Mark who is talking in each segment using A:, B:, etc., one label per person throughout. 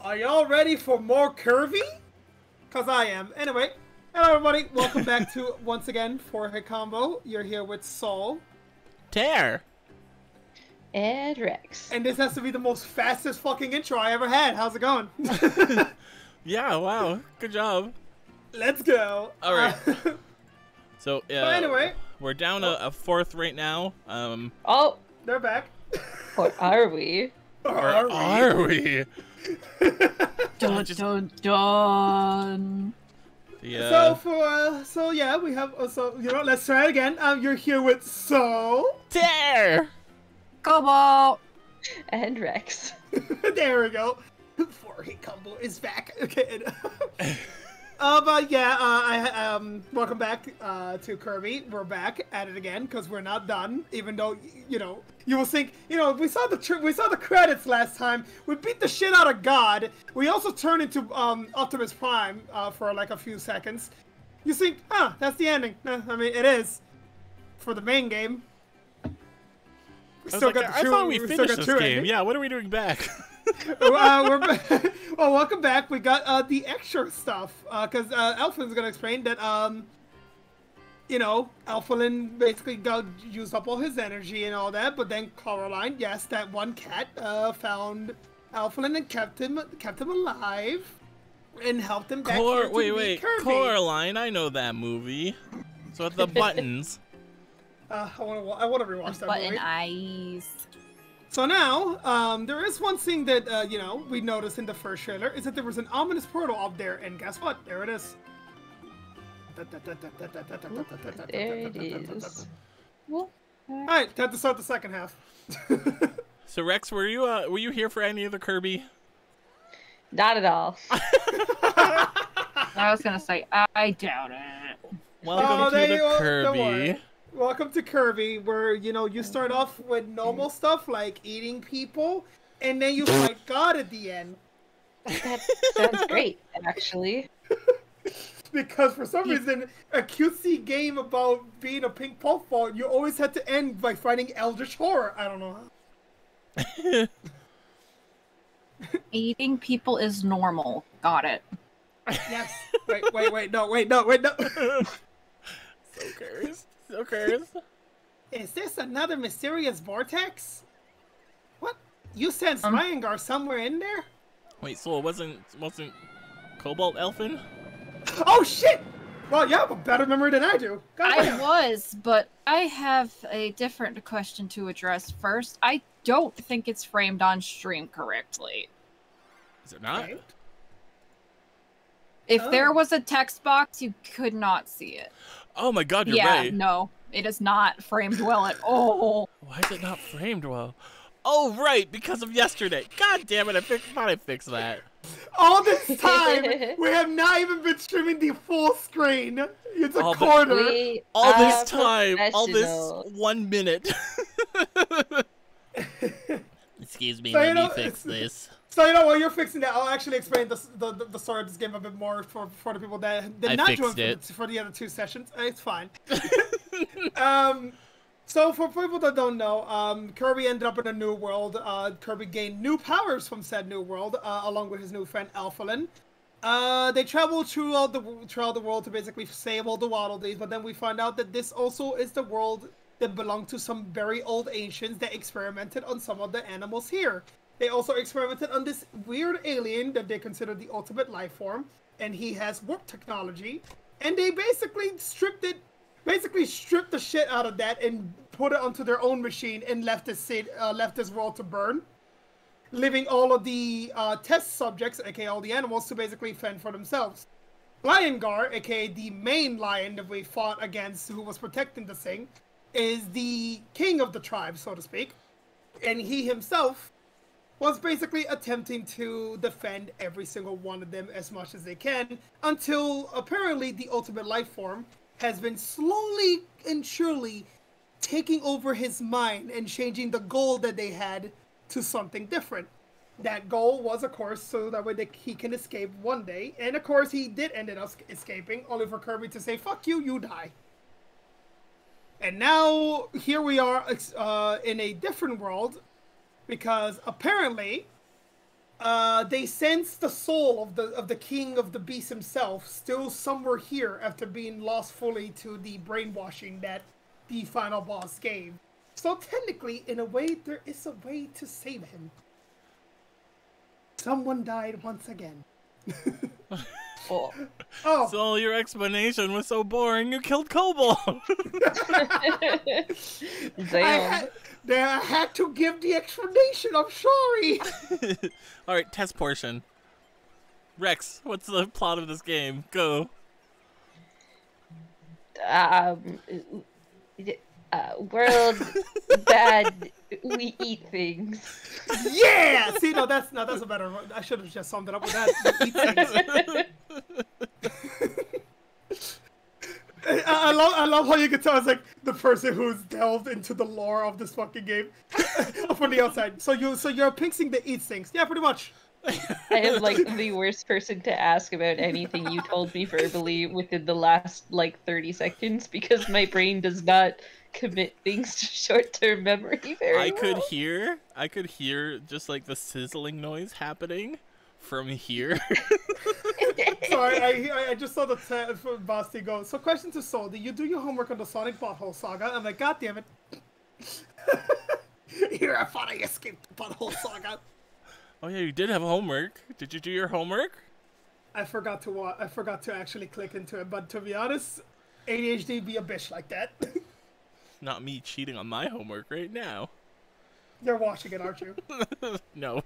A: Are y'all ready for more Kirby? Cause I am. Anyway, hello everybody. Welcome back to once again for Hit Combo. You're here with Saul.
B: Tear.
C: And Rex.
A: And this has to be the most fastest fucking intro I ever had. How's it going?
B: Yeah, wow. Good job.
A: Let's go.
B: All right. So
A: anyway,
B: we're down a fourth right now.
C: Oh,
A: they're back.
C: or are we?
B: Or are we?
D: Dun dun dun.
B: Yeah.
A: So yeah, we have let's try it again. You're here with Saul.
B: Tear.
D: Cobalt.
C: And Rex.
A: There we go. For Hit Combo is back. Okay. But yeah, welcome back to Kirby. We're back at it again because we're not done. Even though you will think we saw the credits last time. We beat the shit out of God. We also turned into Optimus Prime for like a few seconds. You think, that's the ending? I mean, it is for the main game.
B: I thought we finished this game.
A: Ending.
B: Yeah, what are we doing back?
A: Well, welcome back. We got the extra stuff because Alphalin's gonna explain that Alphalin basically used up all his energy and all that, but then Coraline, yes, that one cat found Alphalin and kept him alive and helped him back here to meet Kirby.
B: Coraline, I know that movie. So the buttons.
A: I want to rewatch that movie.
D: Button eyes.
A: So now, there is one thing that, we noticed in the first trailer, is that there was an ominous portal up there, and guess what? There it is.
C: There it is.
A: Alright, time to start the second half.
B: So Rex, were you here for any of the Kirby?
C: Not at all.
D: I was gonna say, I doubt it.
B: Welcome to the Kirby.
A: Welcome to Kirby, where, you start off with normal stuff like eating people, and then you fight God at the end.
C: That sounds great, actually.
A: Because for some reason, a cutesy game about being a pink puffball, you always had to end by fighting Eldritch Horror. I don't know how.
D: Eating people is normal. Got it.
A: Yes. Wait, no.
B: So cursed.
A: Is this another mysterious vortex? What? You sensed Mayangar somewhere in there?
B: Wait, so it wasn't Cobalt Elfin?
A: Oh shit! Well, you have a better memory than I do.
D: I was, but I have a different question to address first. I don't think it's framed on stream correctly.
B: Is it not?
A: Okay.
D: If there was a text box, you could not see it.
B: Oh my god, you're right.
D: Yeah, no. It is not framed well at all.
B: Why is it not framed well? Oh, right, because of yesterday. God damn it, I thought I fixed that.
A: All this time, we have not even been streaming the full screen. It's a quarter.
B: All this time, all this 1 minute. Excuse me, let me fix this.
A: So while you're fixing that, I'll actually explain the story of this game a bit more for the people that did not join for the other two sessions. It's fine. So for people that don't know, Kirby ended up in a new world. Kirby gained new powers from said new world, along with his new friend Alphalin. They traveled throughout the world to basically save all the Waddle Dees, but then we find out that this also is the world that belonged to some very old ancients that experimented on some of the animals here. They also experimented on this weird alien that they consider the ultimate life form, and he has warp technology, and they basically stripped the shit out of that and put it onto their own machine and left this world to burn, leaving all of the test subjects, aka all the animals, to basically fend for themselves. Lion-Gar, aka the main lion that we fought against, who was protecting the thing, is the king of the tribe, so to speak, and he himself was basically attempting to defend every single one of them as much as they can, until apparently the ultimate life form has been slowly and surely taking over his mind and changing the goal that they had to something different. That goal was, of course, so that way he can escape one day, and of course he did end up escaping, only for Kirby to say, fuck you, you die. And now, here we are in a different world, because apparently, they sense the soul of the king of the beast himself still somewhere here after being lost fully to the brainwashing that the final boss gave. So technically, in a way, there is a way to save him. Someone died once again.
C: Oh.
B: So your explanation was so boring, you killed Kobold.
C: Damn.
A: I had to give the explanation, I'm sorry.
B: Alright, test portion. Rex, what's the plot of this game? Go.
C: World bad. We eat things.
A: Yeah! See, no, that's a better one. I should have just summed it up with that. I love how you can tell it's like the person who's delved into the lore of this fucking game from the outside. So you're pixing the eat things. Yeah, pretty much.
C: I am like the worst person to ask about anything you told me verbally within the last like 30 seconds because my brain does not commit things to short-term memory very well.
B: I could hear just like the sizzling noise happening from here.
A: Sorry, I just saw the chat from Basti go. So question to Soul, did you do your homework on the Sonic Butthole Saga? I'm like, God damn it. Here, I thought I escaped the Butthole Saga.
B: Oh yeah, you did have homework. Did you do your homework?
A: I forgot to actually click into it, but to be honest, ADHD be a bitch like that.
B: Not me cheating on my homework right now.
A: You're watching it, aren't you?
B: No.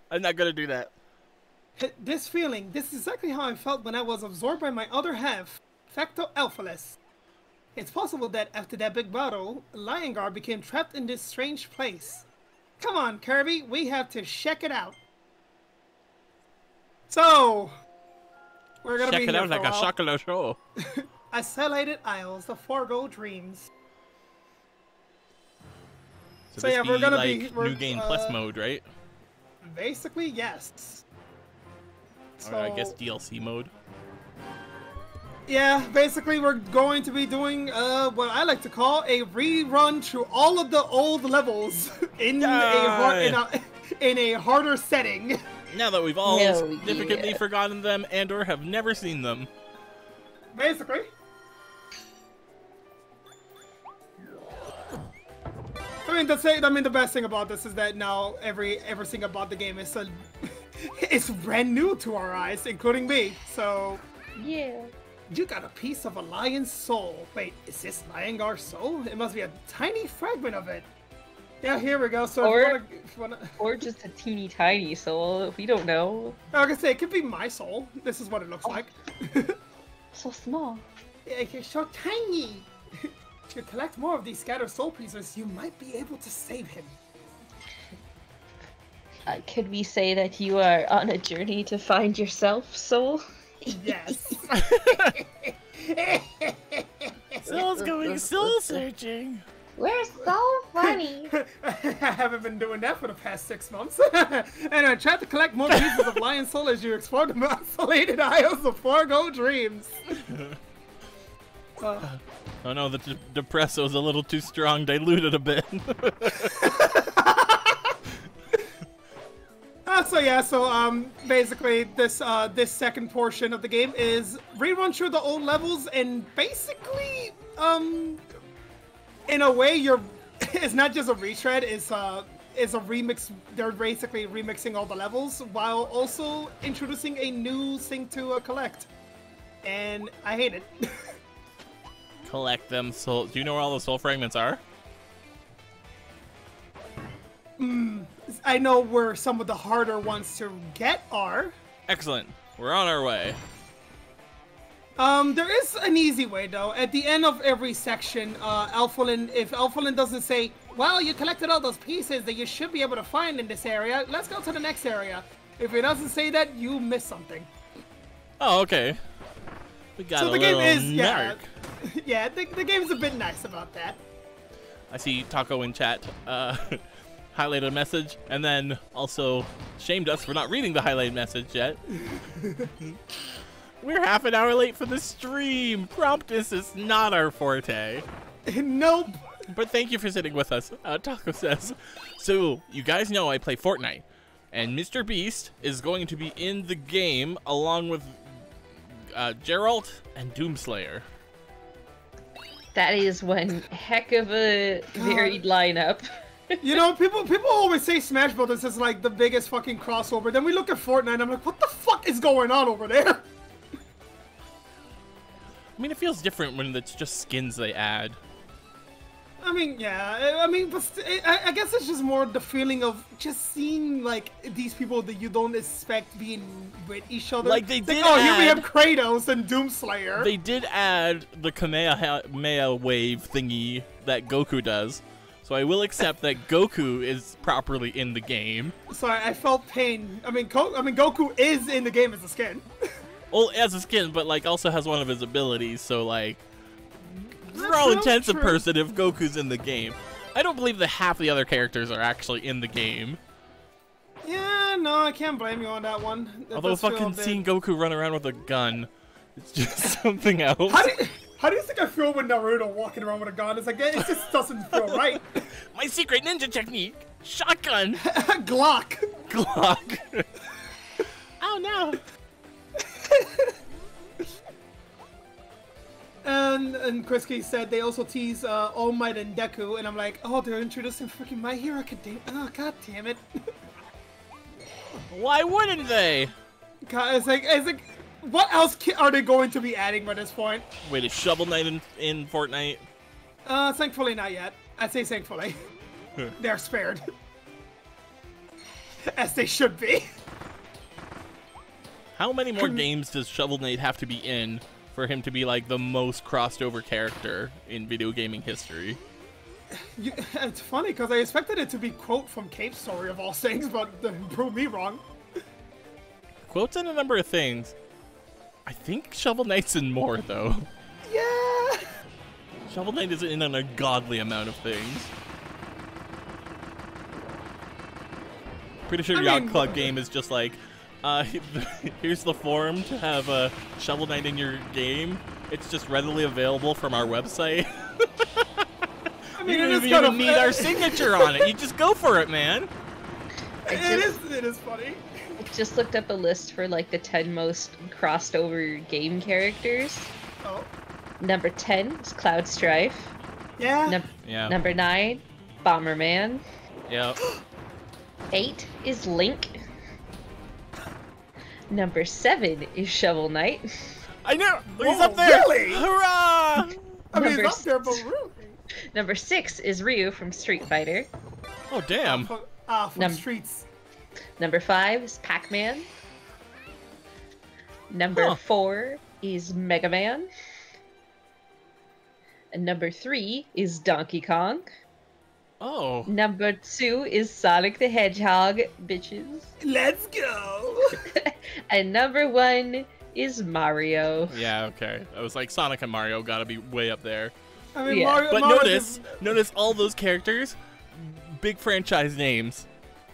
B: I'm not gonna do that.
A: This feeling, this is exactly how I felt when I was absorbed by my other half, Facto Alphaless. It's possible that after that big battle, Lion-Guard became trapped in this strange place. Come on, Kirby, we have to check it out. So, we're gonna
B: check
A: be
B: it
A: here
B: out
A: for
B: like a chocolate show.
A: Isolated Isles, the Forgo Dreams.
B: So
A: yeah, we're gonna
B: like
A: be
B: New Game Plus mode, right?
A: Basically, yes.
B: Or I guess DLC mode.
A: Yeah, basically we're going to be doing what I like to call a rerun through all of the old levels in a harder setting.
B: Now that we've all significantly forgotten them and or have never seen them.
A: Basically. The best thing about this is that now everything about the game is it's brand new to our eyes, including me. So
C: yeah.
A: You got a piece of a lion's soul. Wait, is this Lion-Guard's soul? It must be a tiny fragment of it. Yeah, here we go. So
C: or just a teeny tiny soul. We don't know.
A: I was gonna say it could be my soul. This is what it looks like.
C: So small.
A: Yeah, it's so tiny. To collect more of these scattered soul pieces, you might be able to save him.
C: Could we say that you are on a journey to find yourself, Soul?
A: Yes.
B: Soul's going soul searching.
E: We're so funny.
A: I haven't been doing that for the past 6 months. And I tried to collect more pieces of lion soul as you explore the isolated isles of Forgo Dreams.
B: Oh no, the depresso's a little too strong, diluted a bit.
A: Basically this second portion of the game is rerun through the old levels and basically in a way it's not just a retread, it's a remix. They're basically remixing all the levels while also introducing a new thing to collect, and I hate it.
B: Collect them soul. Do you know where all the soul fragments are?
A: I know where some of the harder ones to get are.
B: Excellent. We're on our way.
A: There is an easy way though. At the end of every section, if Alphalin doesn't say, well, you collected all those pieces that you should be able to find in this area, let's go to the next area. If it doesn't say that, you miss something.
B: Oh, okay. We got
A: so
B: a little
A: yeah, yeah, the game is a bit nice about that.
B: I see Taco in chat highlighted a message and then also shamed us for not reading the highlighted message yet. We're half an hour late for the stream. Promptness is not our forte.
A: Nope.
B: But thank you for sitting with us. Taco says, so you guys know I play Fortnite. And Mr. Beast is going to be in the game along with Geralt and Doomslayer.
C: That is one heck of a varied lineup.
A: You know, people always say Smash Brothers is like the biggest fucking crossover. Then we look at Fortnite and I'm like, what the fuck is going on over there?
B: I mean, it feels different when it's just skins they add.
A: I mean, yeah. I mean, but I guess it's just more the feeling of just seeing like these people that you don't expect being with each other.
B: Like they
A: it's
B: did.
A: Like, oh, here we have Kratos and Doomslayer.
B: They did add the Kamehameha wave thingy that Goku does, so I will accept that Goku is properly in the game.
A: Sorry, I felt pain. I mean, Goku is in the game as a skin.
B: Well, as a skin, but like also has one of his abilities, so like. For all
A: True,
B: intents and
A: true.
B: purposes, if Goku's in the game. I don't believe that half the other characters are actually in the game.
A: Yeah, no, I can't blame you on that one. That
B: Although
A: does feel a
B: fucking
A: bit-
B: seeing Goku run around with a gun, it's just something else.
A: How do you think I feel with Naruto walking around with a gun? It's like, it just doesn't feel right.
B: My secret ninja technique! Shotgun!
A: Glock.
B: Glock! Oh no!
A: And Krisky said they also tease All Might and Deku, and I'm like, oh, they're introducing freaking My Hero Academia. Oh, god damn it.
B: Why wouldn't they?
A: God, it's like, what else are they going to be adding by this point?
B: Wait, is Shovel Knight in Fortnite?
A: Thankfully not yet. I'd say thankfully. They're spared. As they should be.
B: How many more games does Shovel Knight have to be in for him to be like the most crossed over character in video gaming history?
A: It's funny because I expected it to be quote from Cape Story of all things, but prove me wrong.
B: Quotes in a number of things. I think Shovel Knight's in more though.
A: Yeah.
B: Shovel Knight is in an ungodly amount of things. Pretty sure Yacht Club game is just like, here's the form to have a Shovel Knight in your game. It's just readily available from our website.
A: I mean,
B: You
A: it
B: don't
A: is
B: even
A: kind of
B: need our signature on it. You just go for it, man.
A: It is funny.
C: I just looked up a list for like the 10 most crossed over game characters.
A: Oh.
C: Number 10 is Cloud Strife.
A: Yeah.
B: Yeah.
C: Number 9, Bomberman.
B: Yep.
C: 8 is Link. Number 7 is Shovel Knight.
B: I know. He's
A: Whoa,
B: up there.
A: really?
B: Hurrah!
A: I mean,
C: Number
A: it's up there, but really.
C: Number 6 is Ryu from Street Fighter.
B: Oh damn.
A: From Streets.
C: Number 5 is Pac-Man. Number 4 is Mega Man. And number 3 is Donkey Kong.
B: Oh.
C: Number 2 is Sonic the Hedgehog, bitches.
A: Let's go.
C: And number 1 is Mario.
B: Yeah. Okay. I was like Sonic and Mario gotta be way up there.
A: I mean,
C: Yeah.
A: Mario.
B: But
A: Mario
B: notice all those characters, big franchise names,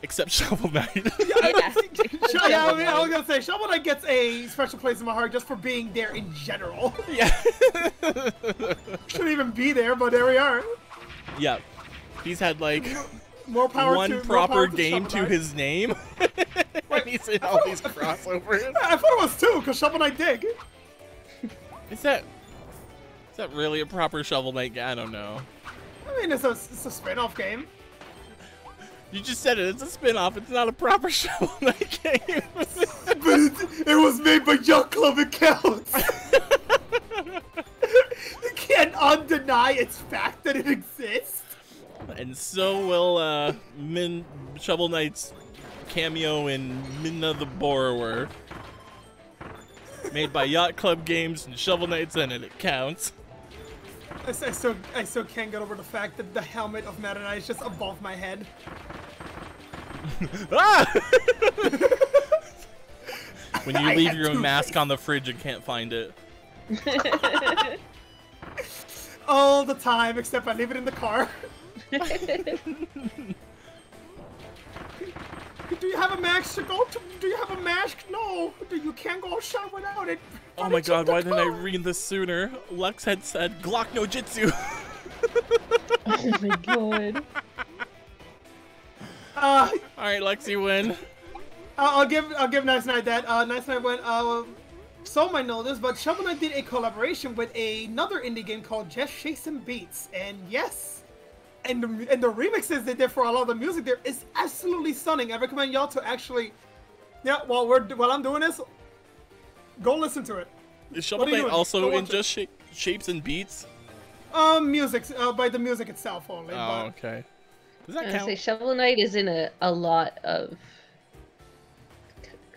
B: except Shovel Knight.
A: Yeah, I mean, I was gonna say Shovel Knight gets a special place in my heart just for being there in general.
B: Yeah.
A: Shouldn't even be there, but there we are.
B: Yeah. He's had like
A: More power
B: one
A: to more
B: proper
A: power to
B: game
A: Shovel
B: to
A: Knight.
B: his name. And he's in all these crossovers.
A: I thought it was 2 because Shovel Knight dig.
B: Is that really a proper Shovel Knight game? I don't know.
A: I mean, it's a spin-off game.
B: You just said it. It's a spin-off. It's not a proper Shovel Knight game.
A: But it was made by Yacht Club. It counts. You can't undeny its fact that it exists.
B: And so will Shovel Knight's cameo in Minna the Borrower. Made by Yacht Club Games, and Shovel Knight's in it. It counts.
A: I still can't get over the fact that the helmet of Meta Knight is just above my head.
B: Ah! When you
A: I
B: leave
A: had
B: your
A: two
B: mask
A: faces.
B: on the fridge and can't find it.
A: All the time, except I leave it in the car. Do you have a mask to go to? Do you have a mask? No. You can't go outside without it.
B: Oh my god, why didn't I read this sooner? Lux had said Glock no Jitsu.
C: Oh my god.
B: Alright, Lex, you win.
A: I'll give Nice Knight that. Nice Knight went. Some might know this, but Shovel Knight did a collaboration with another indie game called Just Chasing Beats, and yes, and the remixes they did for a lot of the music there is absolutely stunning. I recommend y'all to actually, yeah, while I'm doing this, go listen to it.
B: Is Shovel Knight also in Just Shapes and Beats?
A: Music, by the music itself only.
B: Oh, okay. Does that count?
C: I say Shovel Knight is in a lot of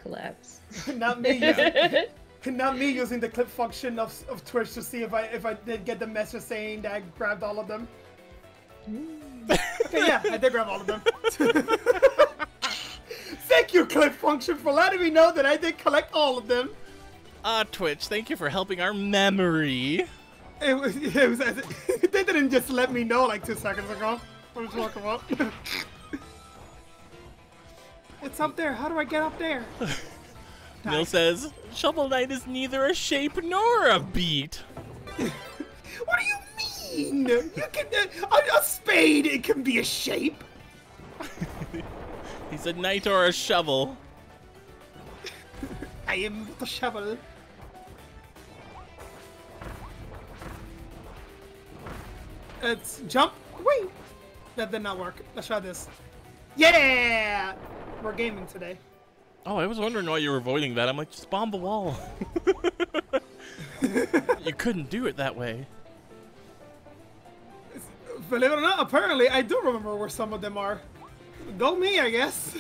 C: collabs.
A: Not me. Not me using the clip function of Twitch to see if I did get the message saying that I grabbed all of them. Okay, yeah, I did grab all of them. Thank you, clip function, for letting me know that I did collect all of them.
B: Twitch, thank you for helping our memory.
A: They didn't just let me know like 2 seconds ago. I was walking up. It's up there. How do I get up there?
B: Neil says, Shovel Knight is neither a shape nor a beat.
A: What do you mean? You can a spade. It can be a shape.
B: He's a knight or a shovel.
A: I am the shovel. It's jump. Wait. That did not work. Let's try this. Yeah! We're gaming today.
B: Oh, I was wondering why you were avoiding that. I'm like, just bomb the wall. You couldn't do it that way.
A: Believe it or not, apparently I do remember where some of them are. Go me, I guess.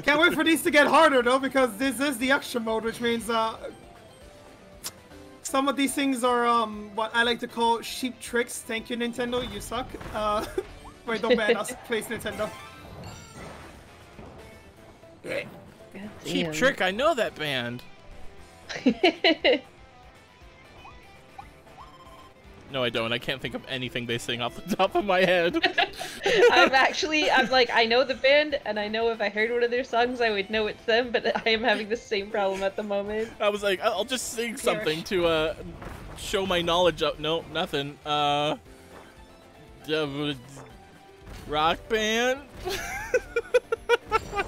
A: Can't wait for these to get harder though, because this is the extra mode, which means some of these things are what I like to call sheep tricks. Thank you, Nintendo. You suck. Wait, don't ban us, please, Nintendo.
B: Cheap Trick, I know that band. No, I don't. I can't think of anything they sing off the top of my head.
C: I'm like, I know the band, and I know if I heard one of their songs, I would know it's them, but I am having the same problem at the moment.
B: I was like, I'll just sing something to show my knowledge up. No, nothing. Rock band?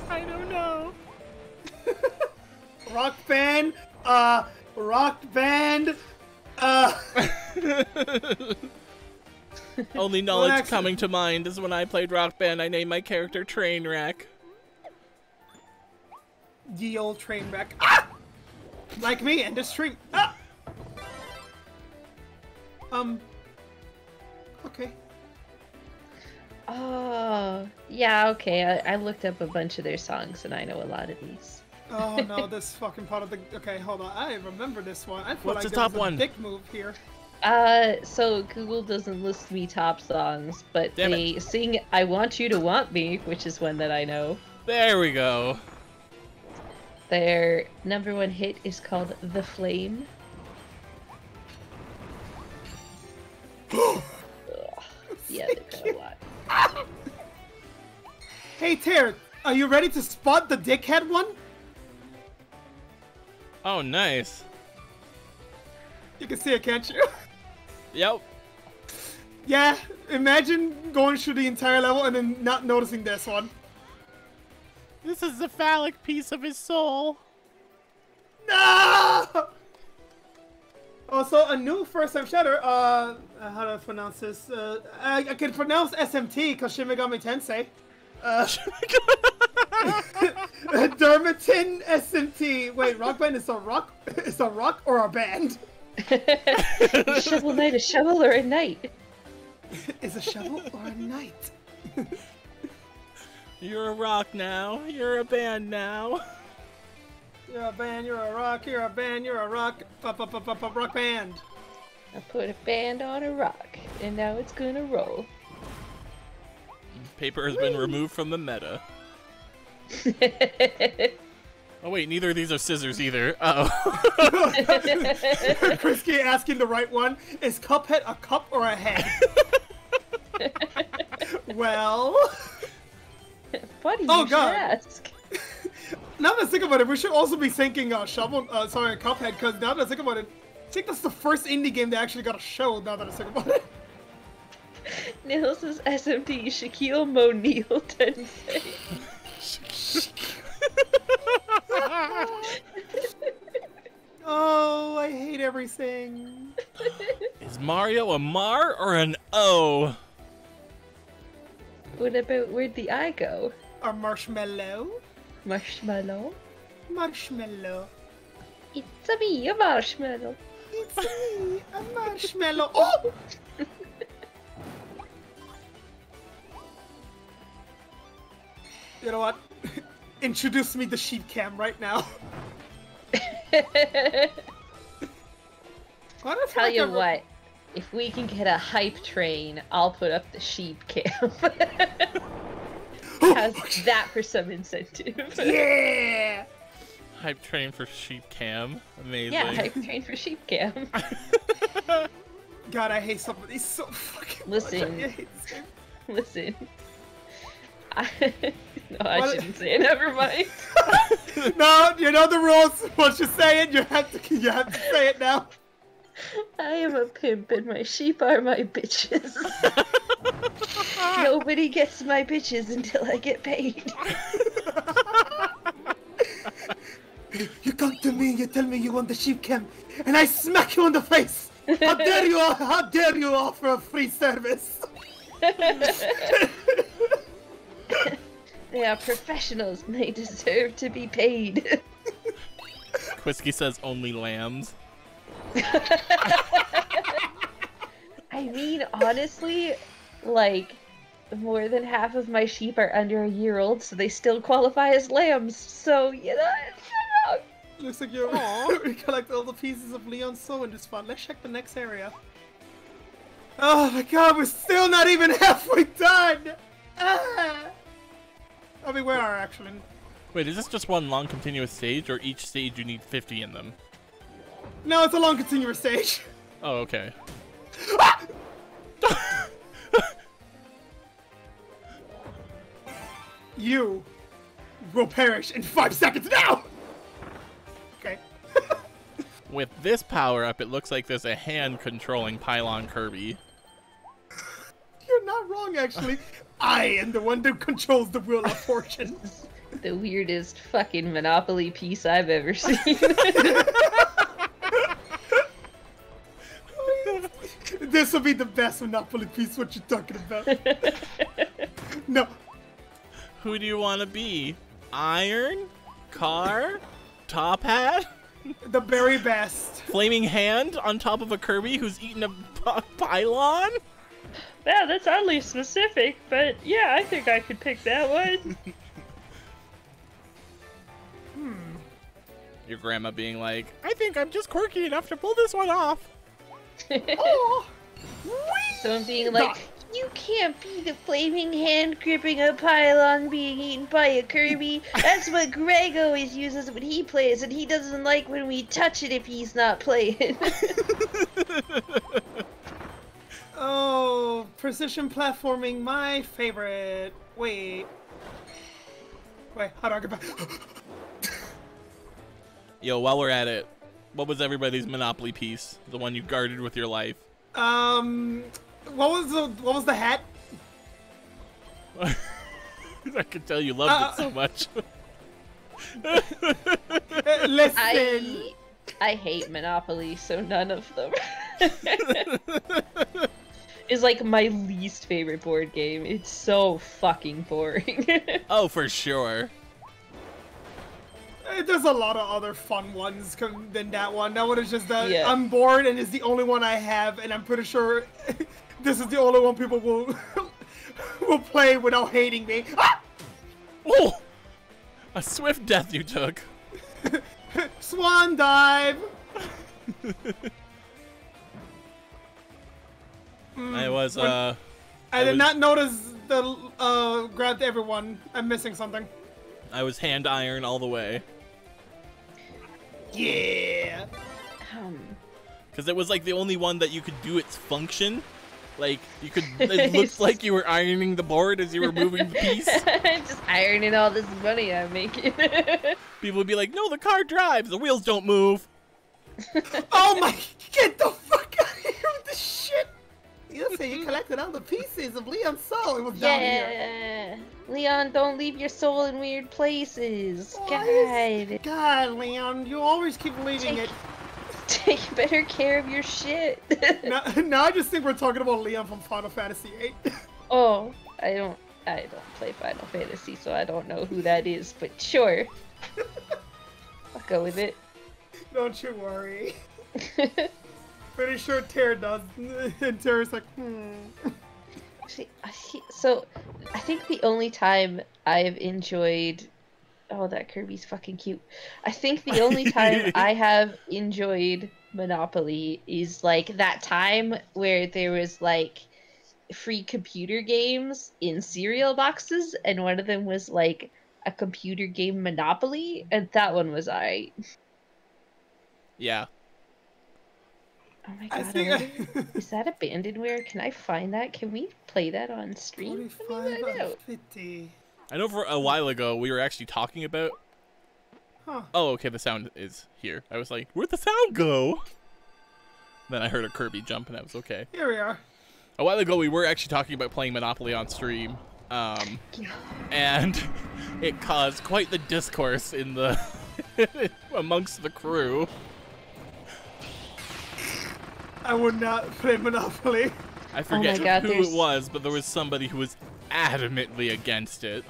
B: I don't know.
A: Rock band,
B: Only knowledge coming to mind is when I played Rock Band, I named my character Trainwreck.
A: Ye old Trainwreck. Ah! Like me and the stream. Ah! Okay.
C: Oh, yeah, okay. I looked up a bunch of their songs, and I know a lot of these.
A: Oh no, this fucking part of the. Okay, hold on. I remember this one. I feel
B: What's
A: like
B: the top one?
A: A dick move here.
C: So Google doesn't list me top songs, but
B: Damn
C: they sing "I Want You to Want Me," which is one that I know.
B: There we go.
C: Their #1 hit is called "The Flame." Ugh. Yeah, they've got a lot.
A: Hey, Ter, are you ready to spot the dickhead one?
B: Oh, nice.
A: You can see it, can't you?
B: Yep.
A: Yeah, imagine going through the entire level and then not noticing this one.
B: This is the phallic piece of his soul.
A: No! Also, a new first-time shatter, how do I pronounce this? I can pronounce SMT because Shin Megami Tensei. Dermatin SMT. Wait, Rock Band is a rock? Is a rock or a band?
C: Is Shovel Knight a shovel or a knight?
A: Is a shovel or a knight?
B: You're a rock now. You're a band now.
A: You're a band, you're a rock, you're a band, you're a rock. Rock band.
C: I put a band on a rock, and now it's gonna roll.
B: Paper has been removed from the meta. Oh wait, neither of these are scissors either. Uh-oh.
A: Krisky asking the right one. Is Cuphead a cup or a head? Well...
C: Funny
A: oh,
C: you should
A: God.
C: ask.
A: Now that I think about it, we should also be thinking Cuphead, because now that I think about it, I think that's the first indie game that actually got a show, now that I think about it.
C: Neil says SMT, Shaquille O'Neal Tensei.
A: racing.
B: Is Mario a Mar or an O?
C: What about where'd the I go?
A: Or marshmallow.
C: Marshmallow?
A: Marshmallow.
C: It's a me, a marshmallow.
A: It's me, a marshmallow. Oh! You know what? Introduce me to sheep cam right now.
C: Tell you what, if we can get a hype train, I'll put up the sheep cam. How's that for some incentive?
A: Yeah!
B: Hype train for sheep cam. Amazing.
C: Yeah, hype train for sheep cam.
A: God, I hate some of these so fucking
C: Listen.
A: much. I hate this game.
C: Listen. No, I shouldn't say it. Never mind.
A: No, you know the rules. Once you say it, you have to say it now.
C: I am a pimp and my sheep are my bitches. Nobody gets my bitches until I get paid.
A: You come to me, you tell me you want the sheep cam, and I smack you in the face. How dare you offer a free service?
C: They are professionals and they deserve to be paid.
B: Quisky says only lambs.
C: I mean, honestly, like, more than half of my sheep are under a year old, so they still qualify as lambs. So, you know, shut up.
A: Looks like you collect all the pieces of Leon's soul in this fun. Let's check the next area. Oh my god, we're still not even halfway done! Ah! I mean, where are actually?
B: Wait, is this just one long continuous stage, or each stage you need 50 in them?
A: No, it's a long continuous stage.
B: Oh, okay.
A: Ah! You will perish in 5 seconds now! Okay.
B: With this power-up, it looks like there's a hand controlling Pylon Kirby.
A: You're not wrong, actually. I am the one that controls the wheel of fortune.
C: The weirdest fucking Monopoly piece I've ever seen.
A: This will be the best Monopoly piece, what you talking about? No.
B: Who do you want to be? Iron? Car? Top Hat?
A: The very best.
B: Flaming hand on top of a Kirby who's eating a pylon?
C: Wow, that's oddly specific, but yeah, I think I could pick that one.
B: Your grandma being like, I think I'm just quirky enough to pull this one off.
A: Oh.
C: Someone being like, you can't be the flaming hand gripping a pylon being eaten by a Kirby. That's what Greg always uses when he plays, and he doesn't like when we touch it if he's not playing.
A: Oh, precision platforming, my favorite. Wait, how do I get back?
B: Yo, while we're at it, what was everybody's Monopoly piece? The one you guarded with your life?
A: What was the hat?
B: I could tell you loved it so much.
A: Listen.
C: I hate Monopoly, so none of them. Is like my least favorite board game. It's so fucking boring.
B: Oh, for sure.
A: There's a lot of other fun ones than that one. That one is just that
C: Yeah.
A: I'm bored and it's the only one I have, and I'm pretty sure this is the only one people will play without hating me. Ah!
B: Oh! A swift death you took.
A: Swan dive.
B: I
A: did not notice the grabbed everyone. I'm missing something.
B: I was hand iron all the way.
A: Yeah.
B: Because it was like the only one that you could do its function. Like, you could, it looked like you were ironing the board as you were moving the piece.
C: Just ironing all this money I'm making.
B: People would be like, no, the car drives, the wheels don't move.
A: Oh my, get the fuck out of here with this shit. You say you collected all the pieces of Leon's soul. It was down here.
C: Yeah. Leon, don't leave your soul in weird places.
A: Why
C: God.
A: God, Leon, you always keep leaving it.
C: Take better care of your shit.
A: Now I just think we're talking about Leon from Final Fantasy VIII.
C: Oh, I don't play Final Fantasy, so I don't know who that is, but sure. I'll go with it.
A: Don't you worry. Pretty sure Tara does. And Tara's like,
C: So, I think the only time I've enjoyed... Oh, that Kirby's fucking cute. I think the only time I have enjoyed Monopoly is, like, that time where there was, like, free computer games in cereal boxes, and one of them was, like, a computer game Monopoly, and that one was alright.
B: Yeah.
C: Oh my god, is that abandonware? Can I find that? Can we play that on stream?
A: 45 out of 50.
B: I know for a while ago we were actually talking about...
A: Huh.
B: Oh, okay, the sound is here. I was like, where'd the sound go? Then I heard a Kirby jump and I was okay.
A: Here we are.
B: A while ago we were actually talking about playing Monopoly on stream. And it caused quite the discourse in the... amongst the crew.
A: I would not play Monopoly.
B: I forget
C: God,
B: who it was, but there was somebody who was adamantly against it.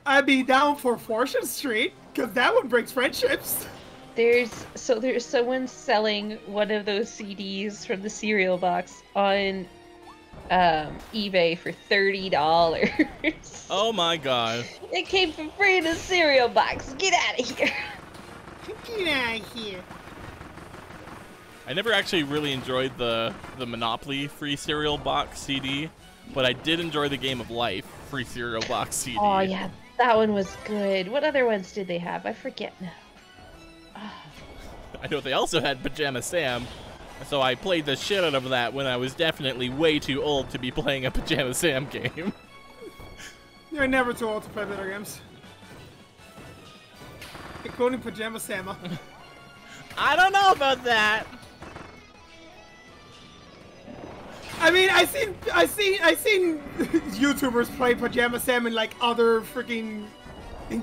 A: I'd be down for Fortune Street, because that one breaks friendships.
C: There's someone selling one of those CDs from the cereal box on eBay for $30.
B: Oh my god.
C: It came for free in a cereal box. Get out of here.
A: Get out of here.
B: I never actually really enjoyed the Monopoly free cereal box CD, but I did enjoy the Game of Life free cereal box CD.
C: Oh yeah, that one was good. What other ones did they have? I forget now.
B: I know they also had Pajama Sam, so I played the shit out of that when I was definitely way too old to be playing a Pajama Sam game.
A: You're never too old to play video games. Including Pajama Sama.
B: I don't know about that.
A: I mean, I seen YouTubers play Pajama Sam in like other freaking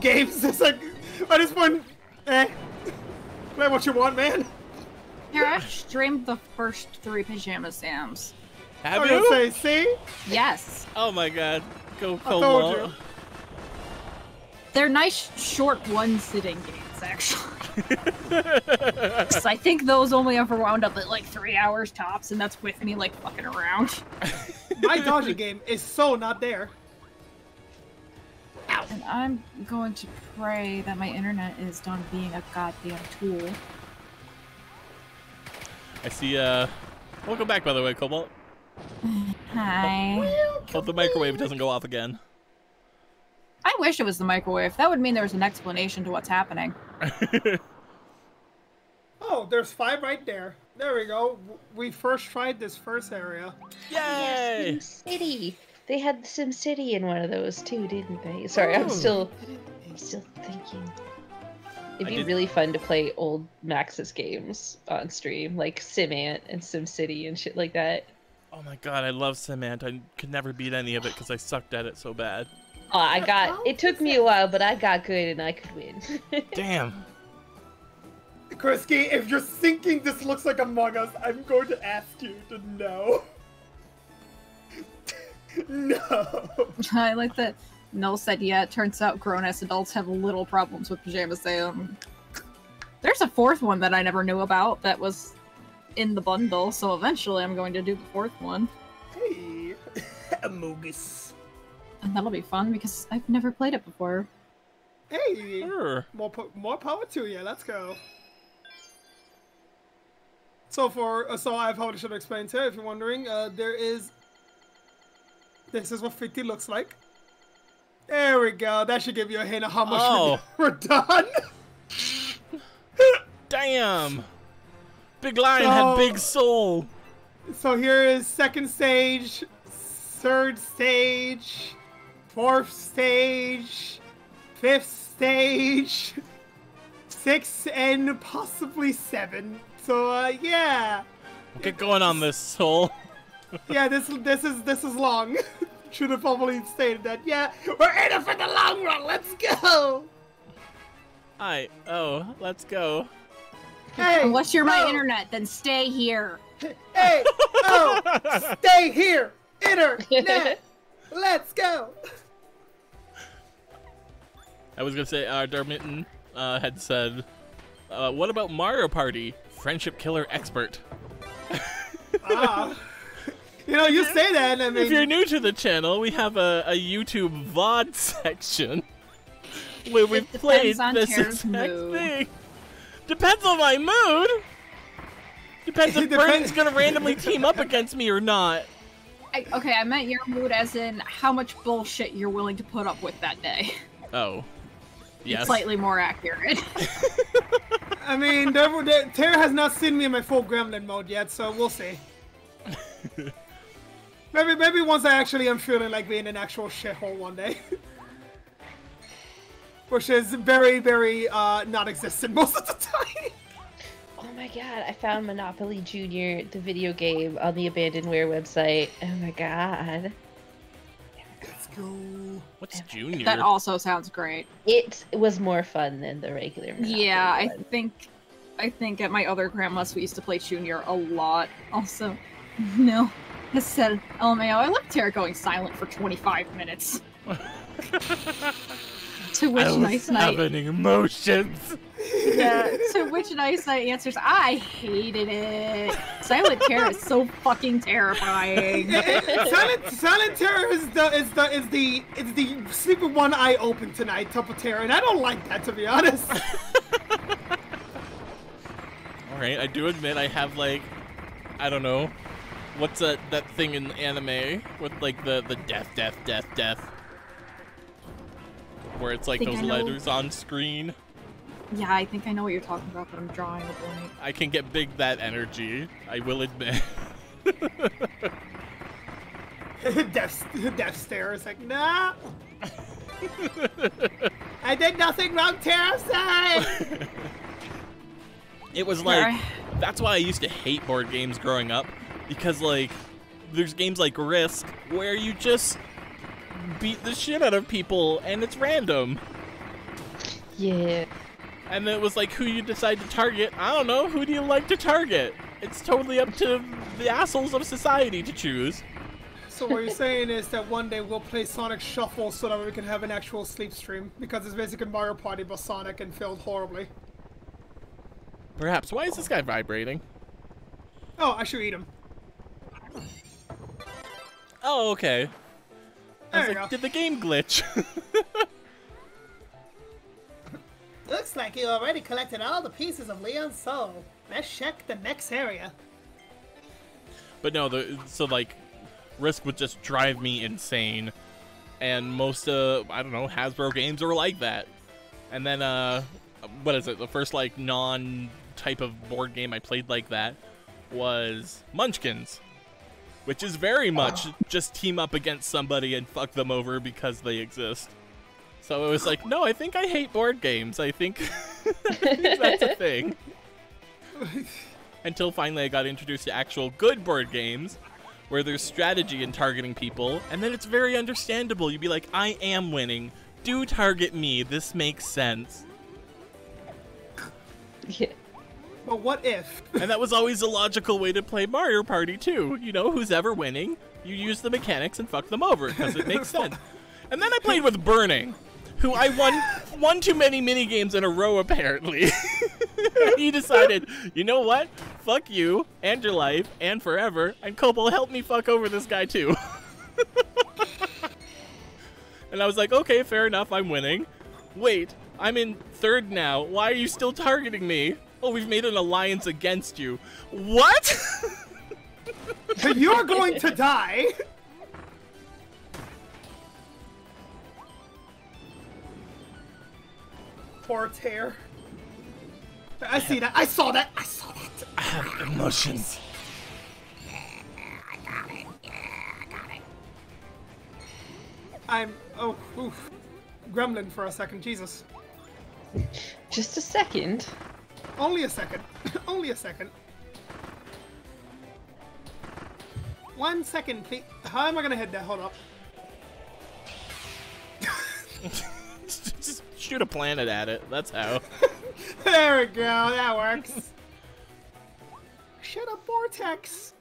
A: games. It's like, at this point, play what you want, man.
D: Here, I streamed the first 3 Pajama Sams.
B: Have
A: I was
B: you?
A: gonna say, see?
D: Yes.
B: Oh my god. Go
A: I told
B: Cobalt.
A: you.
D: They're nice, short, one-sitting games, actually. 'Cause I think those only ever wound up at like 3 hours tops, and that's with me like fucking around.
A: My dodging game is so not there.
D: And I'm going to pray that my internet is done being a goddamn tool.
B: I see, welcome back, by the way, Cobalt.
D: Hi.
B: Hope the microwave doesn't go off again.
D: I wish it was the microwave. That would mean there was an explanation to what's happening.
A: Oh, there's 5 right there. There we go. We first tried this first area.
B: Yay!
C: SimCity. They had SimCity in one of those too, didn't they? Sorry, I'm still thinking. It'd be really fun to play old Maxis games on stream, like SimAnt and SimCity and shit like that.
B: Oh my god, I love SimAnt. I could never beat any of it because I sucked at it so bad.
C: It took me a while, but I got good and I could win.
B: Damn.
A: Krisky, if you're thinking this looks like Among Us, I'm going to ask you to no. No.
D: I like that Null said, yeah, it turns out grown-ass adults have little problems with Pajama Sam. There's a 4th one that I never knew about that was in the bundle, so eventually I'm going to do the 4th one.
A: Hey, Amogus.
D: And that'll be fun because I've never played it before.
A: Hey,
B: Sure.
A: more power to you. Let's go. So I probably should explain too, if you're wondering. This is what 50 looks like. There we go. That should give you a hint of how much we're done.
B: Damn. Big Lion had big soul.
A: So here is 2nd stage, 3rd stage, 4th stage, 5th stage, 6th, and possibly 7. So yeah.
B: We'll get going on this, Soul.
A: Yeah, this is long. Should have probably stated that. Yeah, we're in it for the long run. Let's go.
B: Let's go.
A: Hey,
D: Unless you're my
A: oh,
D: internet, then stay here.
A: Hey, oh, stay here, internet. Let's go.
B: I was gonna say, Darmitten had said, what about Mario Party? Friendship killer expert.
A: You know, you say that, I mean...
B: If you're new to the channel, we have a YouTube VOD section where we've played this exact thing. Depends on my mood. Depends if Burden's gonna randomly team up against me or not.
D: Okay, I meant your mood as in how much bullshit you're willing to put up with that day.
B: Oh. Yes.
D: It's slightly more accurate.
A: I mean, Tara has not seen me in my full gremlin mode yet, so we'll see. Maybe once I actually am feeling like being an actual shithole one day. Which is very, very non-existent most of the time.
C: Oh my god, I found Monopoly Junior, the video game, on the Abandonware website. Oh my god.
A: Let's go.
B: What's Junior?
D: That also sounds great.
C: It was more fun than the regular Monopoly
D: Yeah,
C: one.
D: I think at my other grandma's we used to play Junior a lot. Also, no. I said, LMAO, I left Tara going silent for 25 minutes. To which Nice Knight...
B: having emotions.
D: Yeah, to which Nice Knight answers, I hated it. Silent Terror is so fucking terrifying.
A: Silent Terror is the sleep with one eye open tonight type of terror, and I don't like that, to be honest.
B: Alright, I do admit I have, like, I don't know, what's that thing in anime with, like, the death, where it's like those letters on screen.
D: Yeah, I think I know what you're talking about, but I'm drawing a blank.
B: I can get big that energy, I will admit.
A: Death stare is like, nah. I did nothing wrong, Tara. Sorry.
B: It was like, that's why I used to hate board games growing up, because like, there's games like Risk where you just beat the shit out of people and it's random.
C: Yeah.
B: And then it was like, who you decide to target, I don't know, who do you like to target? It's totally up to the assholes of society to choose.
A: So what you're saying is that one day we'll play Sonic Shuffle so that we can have an actual sleep stream, because it's basically Mario Party but Sonic and failed horribly.
B: Perhaps. Why is this guy vibrating?
A: Oh, I should eat him.
B: Oh, okay. I was
A: There you
B: like,
A: go.
B: did the game glitch?
A: Looks like you already collected all the pieces of Leon's soul. Let's check the next area.
B: But no, so like, Risk would just drive me insane. And most, I don't know, Hasbro games are like that. And then, what is it? The first, like, non-type of board game I played like that was Munchkins. Which is very much just team up against somebody and fuck them over because they exist. So it was like, no, I think I hate board games. I think that's a thing. Until finally I got introduced to actual good board games, where there's strategy in targeting people, and then it's very understandable. You'd be like, I am winning. Do target me. This makes sense.
C: Yeah.
A: But what if?
B: And that was always a logical way to play Mario Party, too. You know, who's ever winning, you use the mechanics and fuck them over, because it makes sense. And then I played with Burning, who I won too many minigames in a row, apparently. He decided, you know what? Fuck you, and your life, and forever, and Kobo, help me fuck over this guy, too. And I was like, okay, fair enough, I'm winning. Wait, I'm in third now. Why are you still targeting me? Oh, we've made an alliance against you. What?
A: You're going to die. Poor Tear. I see that. I saw that. I saw that.
B: I have emotions.
A: I got it. Yeah, I got it. I'm. Oh, oof. Gremlin for a second. Jesus.
C: Just a second.
A: Only a second. Only a second. 1 second, please. How am I gonna hit that? Hold up.
B: Just shoot a planet at it. That's how.
A: There we go. That works. shut up, Vortex.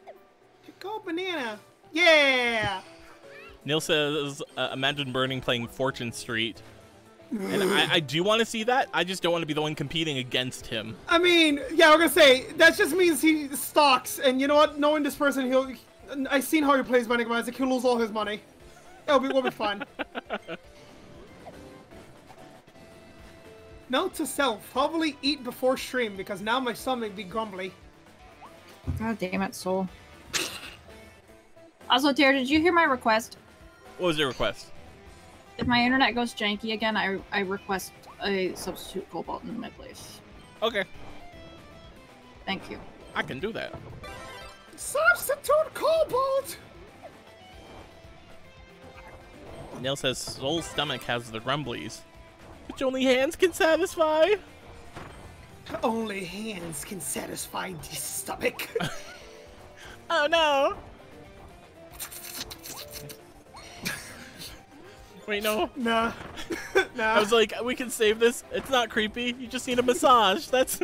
A: Go banana. Yeah.
B: Neil says, imagine Burning playing Fortune Street. And I do want to see that. I just don't want to be the one competing against him.
A: I mean, yeah, we're gonna say that just means he stalks, and you know what? Knowing this person, I've seen how he plays Binding of Isaac. He'll lose all his money. We'll be fine. Note to self: probably eat before stream because now my stomach be grumbly.
D: God damn it, Soul. Also, Tara, did you hear my request?
B: What was your request?
D: If my internet goes janky again, I request a substitute Cobalt in my place.
B: Okay.
D: Thank you.
B: I can do that.
A: Substitute Cobalt!
B: Neil says Soul's stomach has the grumblies, which only hands can satisfy.
A: Only hands can satisfy the stomach.
B: Oh no! Wait, no.
A: Nah. Nah.
B: I was like, we can save this. It's not creepy. You just need a massage. That's.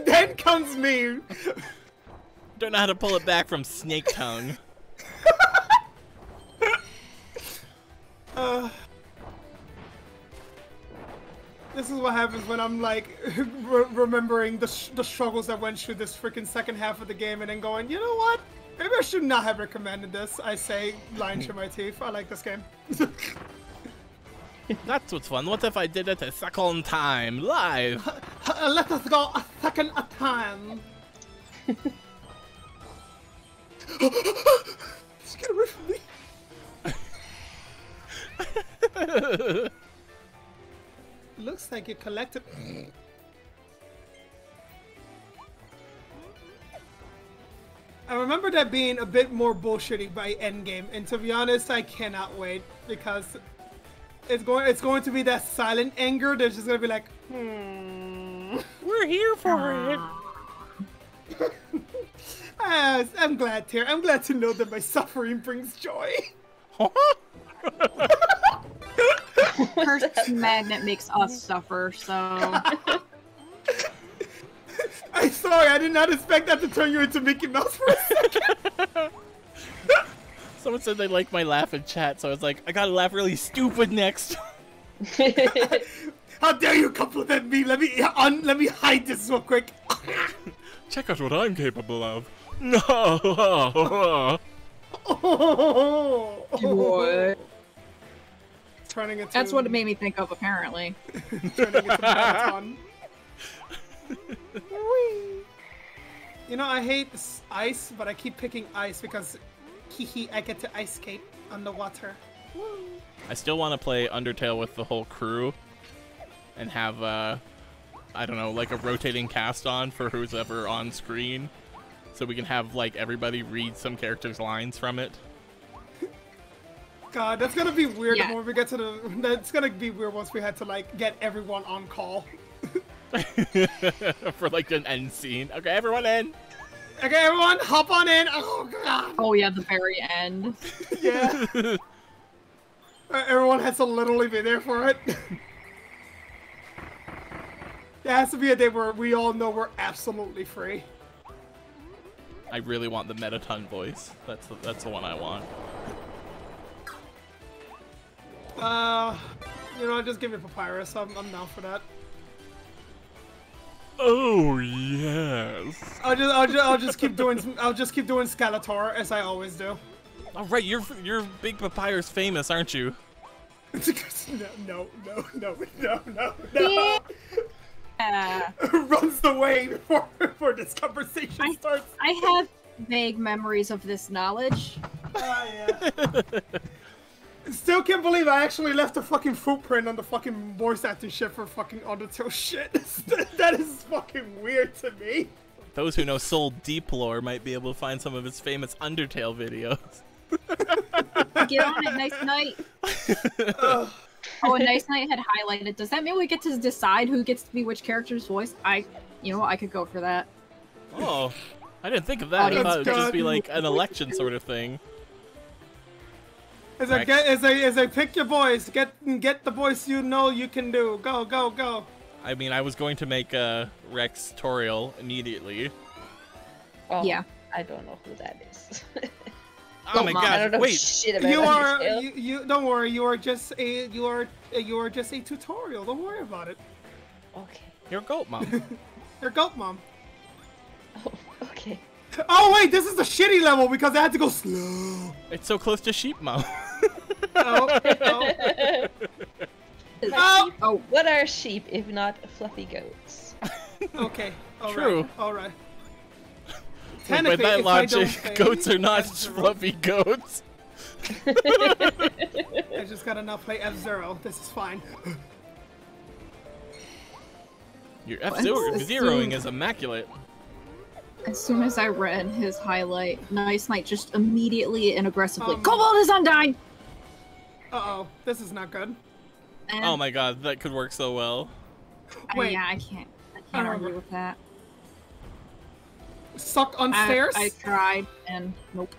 A: Then comes me.
B: Don't know how to pull it back from Snake Tongue.
A: This is what happens when I'm like remembering the struggles I went through this freaking second half of the game and then going, you know what? Maybe I should not have recommended this. I say, lying through my teeth. I like this game.
B: That's what's fun. What if I did it a second time, live?
A: Let us go a second a time. Just get away from me. Looks like you collected. I remember that being a bit more bullshitty by endgame, and to be honest, I cannot wait because it's going to be that silent anger that's just gonna be like,
B: We're here for it.
A: I'm glad to. I'm glad to know that my suffering brings joy.
D: Cursed magnet makes us suffer, so.
A: I'm sorry, I did not expect that to turn you into Mickey Mouse for a second.
B: Someone said they like my laugh in chat, so I was like, I gotta laugh really stupid next.
A: How dare you compliment me? Let me hide this real quick.
B: Check out what I'm capable of. No.
D: What?
A: Turning into.
D: That's what it made me think of, apparently.
A: Turning into marathon. You know, I hate ice, but I keep picking ice because, I get to ice skate underwater.
B: I still want to play Undertale with the whole crew and have, I don't know, like a rotating cast on for who's ever on screen. So we can have, like, everybody read some character's lines from it.
A: God, that's gonna be weird
D: Yeah.
A: when we get to the. That's gonna be weird once we had to, like, get everyone on call.
B: For, like, an end scene. Okay, everyone in!
A: Okay, everyone, hop on in! Oh, God!
D: Oh yeah, the very end.
A: Yeah. Everyone has to literally be there for it. There has to be a day where we all know we're absolutely free.
B: I really want the Metaton voice. That's the one I want.
A: You know, just give me Papyrus. I'm down for that.
B: Oh yes.
A: I'll just keep doing Skeletor as I always do.
B: All right, you're big Papyrus famous, aren't you?
A: No.
D: Yeah.
A: Runs away before this conversation starts.
D: I have vague memories of this knowledge.
A: Yeah. Still can't believe I actually left a fucking footprint on the fucking voice acting shit for fucking Undertale shit. That is fucking weird to me.
B: Those who know Soul Deep lore might be able to find some of his famous Undertale videos.
D: Get on it, Nice Night. Oh, and Nice Night had highlighted. Does that mean we get to decide who gets to be which character's voice? I could go for that.
B: Oh, I didn't think of that. I thought it would just be like an election sort of thing.
A: As I pick your voice, get the voice you know you can do. Go.
B: I mean, I was going to make a Rex tutorial immediately.
C: Oh,
D: Yeah.
C: I don't know who that is.
B: Oh my
D: Mom,
C: I
B: gosh!
C: don't know
B: Wait,
C: shit about
A: You are
C: Undertale.
A: you don't worry. You are just a tutorial. Don't worry about it.
C: Okay.
B: you're a goat, mom.
A: You're goat mom.
C: Oh, okay.
A: Oh wait, this is the shitty level because I had to go slow.
B: It's so close to sheep, mom.
A: Oh, oh.
D: Oh,
C: What are sheep if not fluffy goats?
A: Okay. All
B: True.
A: right. All right.
B: By
A: Technically,
B: that
A: if I don't
B: logic,
A: pay
B: goats are not
A: F-Zero,
B: fluffy goats.
A: I just gotta not play F-Zero. This is fine.
B: Your
D: Let's
B: F-zeroing
D: assume-
B: is immaculate.
D: as soon as I read his highlight, Nice Knight just immediately and aggressively,
A: Um,
D: Cobalt is undying!
A: Uh-oh. This is not good.
D: And,
B: Oh my god, that could work so well.
A: Wait.
D: Yeah, I can't
A: remember.
D: argue with that.
A: Suck on stairs.
D: I tried, and nope.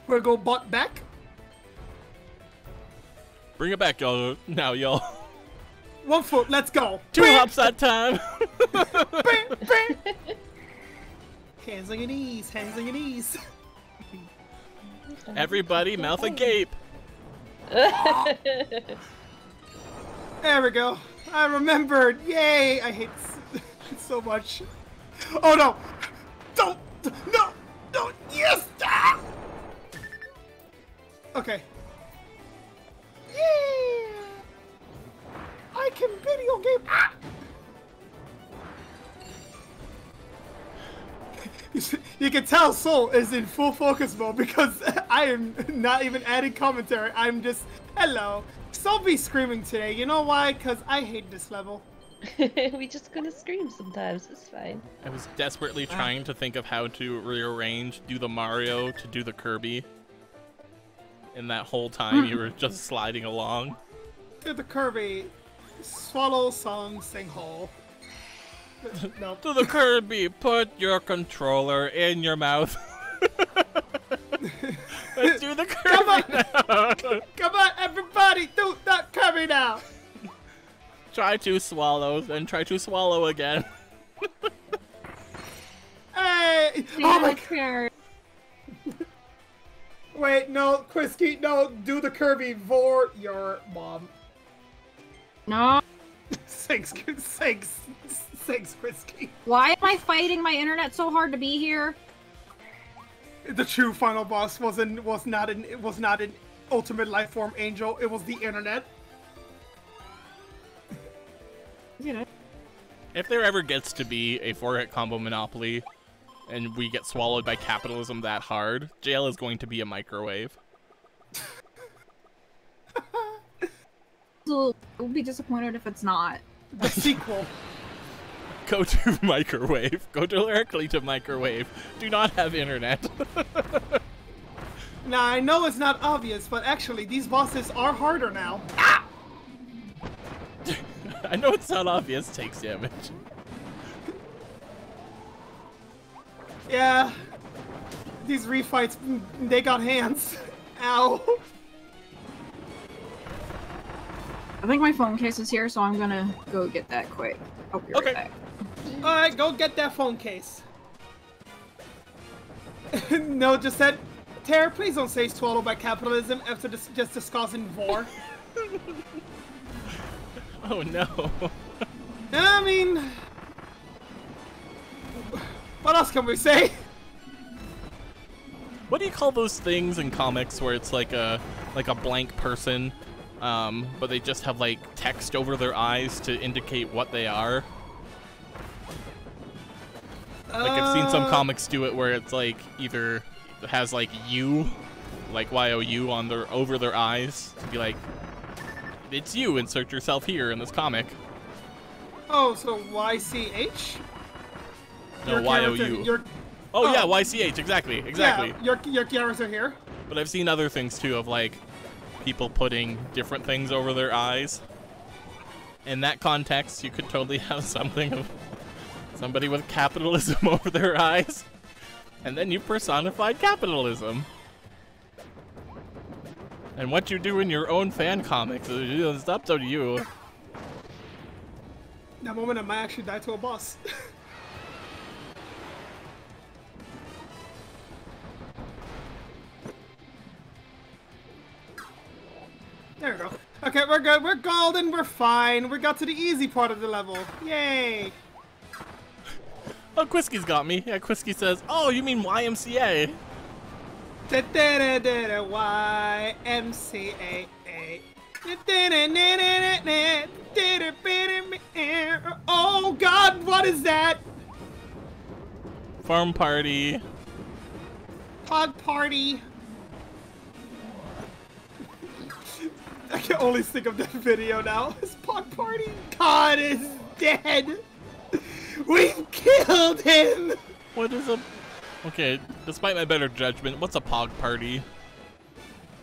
A: We'll go butt back.
B: Bring it back, y'all. Now, y'all.
A: 1 foot. Let's go.
B: 2 hops that time.
A: Bam, bam. Hands on your knees. Hands on your knees.
B: Everybody, mouth agape.
A: There we go. I remembered. Yay! I hate so much. Oh no! Don't! No! Don't! Yes! Ah! Okay. Yeah! I can video game. Ah! You can tell Soul is in full focus mode because I am not even adding commentary. I'm just, hello. Soul be screaming today. You know why? Because I hate this level.
C: We just gonna scream sometimes. It's fine.
B: I was desperately trying to think of how to rearrange, do the Mario to do the Kirby. And that whole time you were just sliding along.
A: To the Kirby. Swallow some sinkhole. No.
B: To the Kirby, put your controller in your mouth. Let's do the
A: Come on!
B: Kirby now.
A: Come on, everybody! Do that Kirby now!
B: Try to swallow, then try to swallow again.
A: Hey! Oh my god!
D: God.
A: Wait, no, Quisky, no, do the Kirby for your mom.
D: No.
A: Thanks, Quisky.
D: Why am I fighting my internet so hard to be here?
A: The true final boss was not an ultimate life form angel. It was the internet.
B: If there ever gets to be a 4-hit combo monopoly, and we get swallowed by capitalism that hard, jail is going to be a microwave.
D: So I'll be disappointed if it's not.
A: The sequel.
B: Go to microwave. Go directly to microwave. Do not have internet.
A: Now I know it's not obvious, but actually these bosses are harder now.
B: I know it's not obvious. Takes damage.
A: Yeah. These refights, they got hands. Ow.
D: I think my phone case is here, so I'm gonna go get that quick. I'll be right
B: Okay.
D: back.
A: Alright, go get that phone case. No, just said, Tara, please don't say swallowed by capitalism after just discussing war.
B: Oh no.
A: I mean, what else can we say?
B: What do you call those things in comics where it's like a blank person, but they just have like text over their eyes to indicate what they are? Like I've seen some comics do it where it's like either it has like U, like YOU on their over their eyes to be like, it's you, insert yourself here in this comic.
A: Oh, so YCH?
B: No, YOU.
A: Your,
B: Oh,
A: oh.
B: yeah, YCH, exactly.
A: Yeah, your characters are here.
B: But I've seen other things too of like people putting different things over their eyes. In that context, you could totally have something of somebody with capitalism over their eyes, and then you personified capitalism. And what you do in your own fan comics, it's up to you.
A: That moment I might actually die to a boss. There we go. Okay, we're good. We're golden. We're fine. We got to the easy part of the level. Yay!
B: Oh, Quisky's got me. Yeah, Quisky says, "Oh, you mean YMCA?"
A: YMCA. Oh God, what is that?
B: Farm party.
A: Pog party. I can only think of that video now. His pog party. God is dead. We've killed him.
B: What is a... Okay, despite my better judgment, what's a pog party?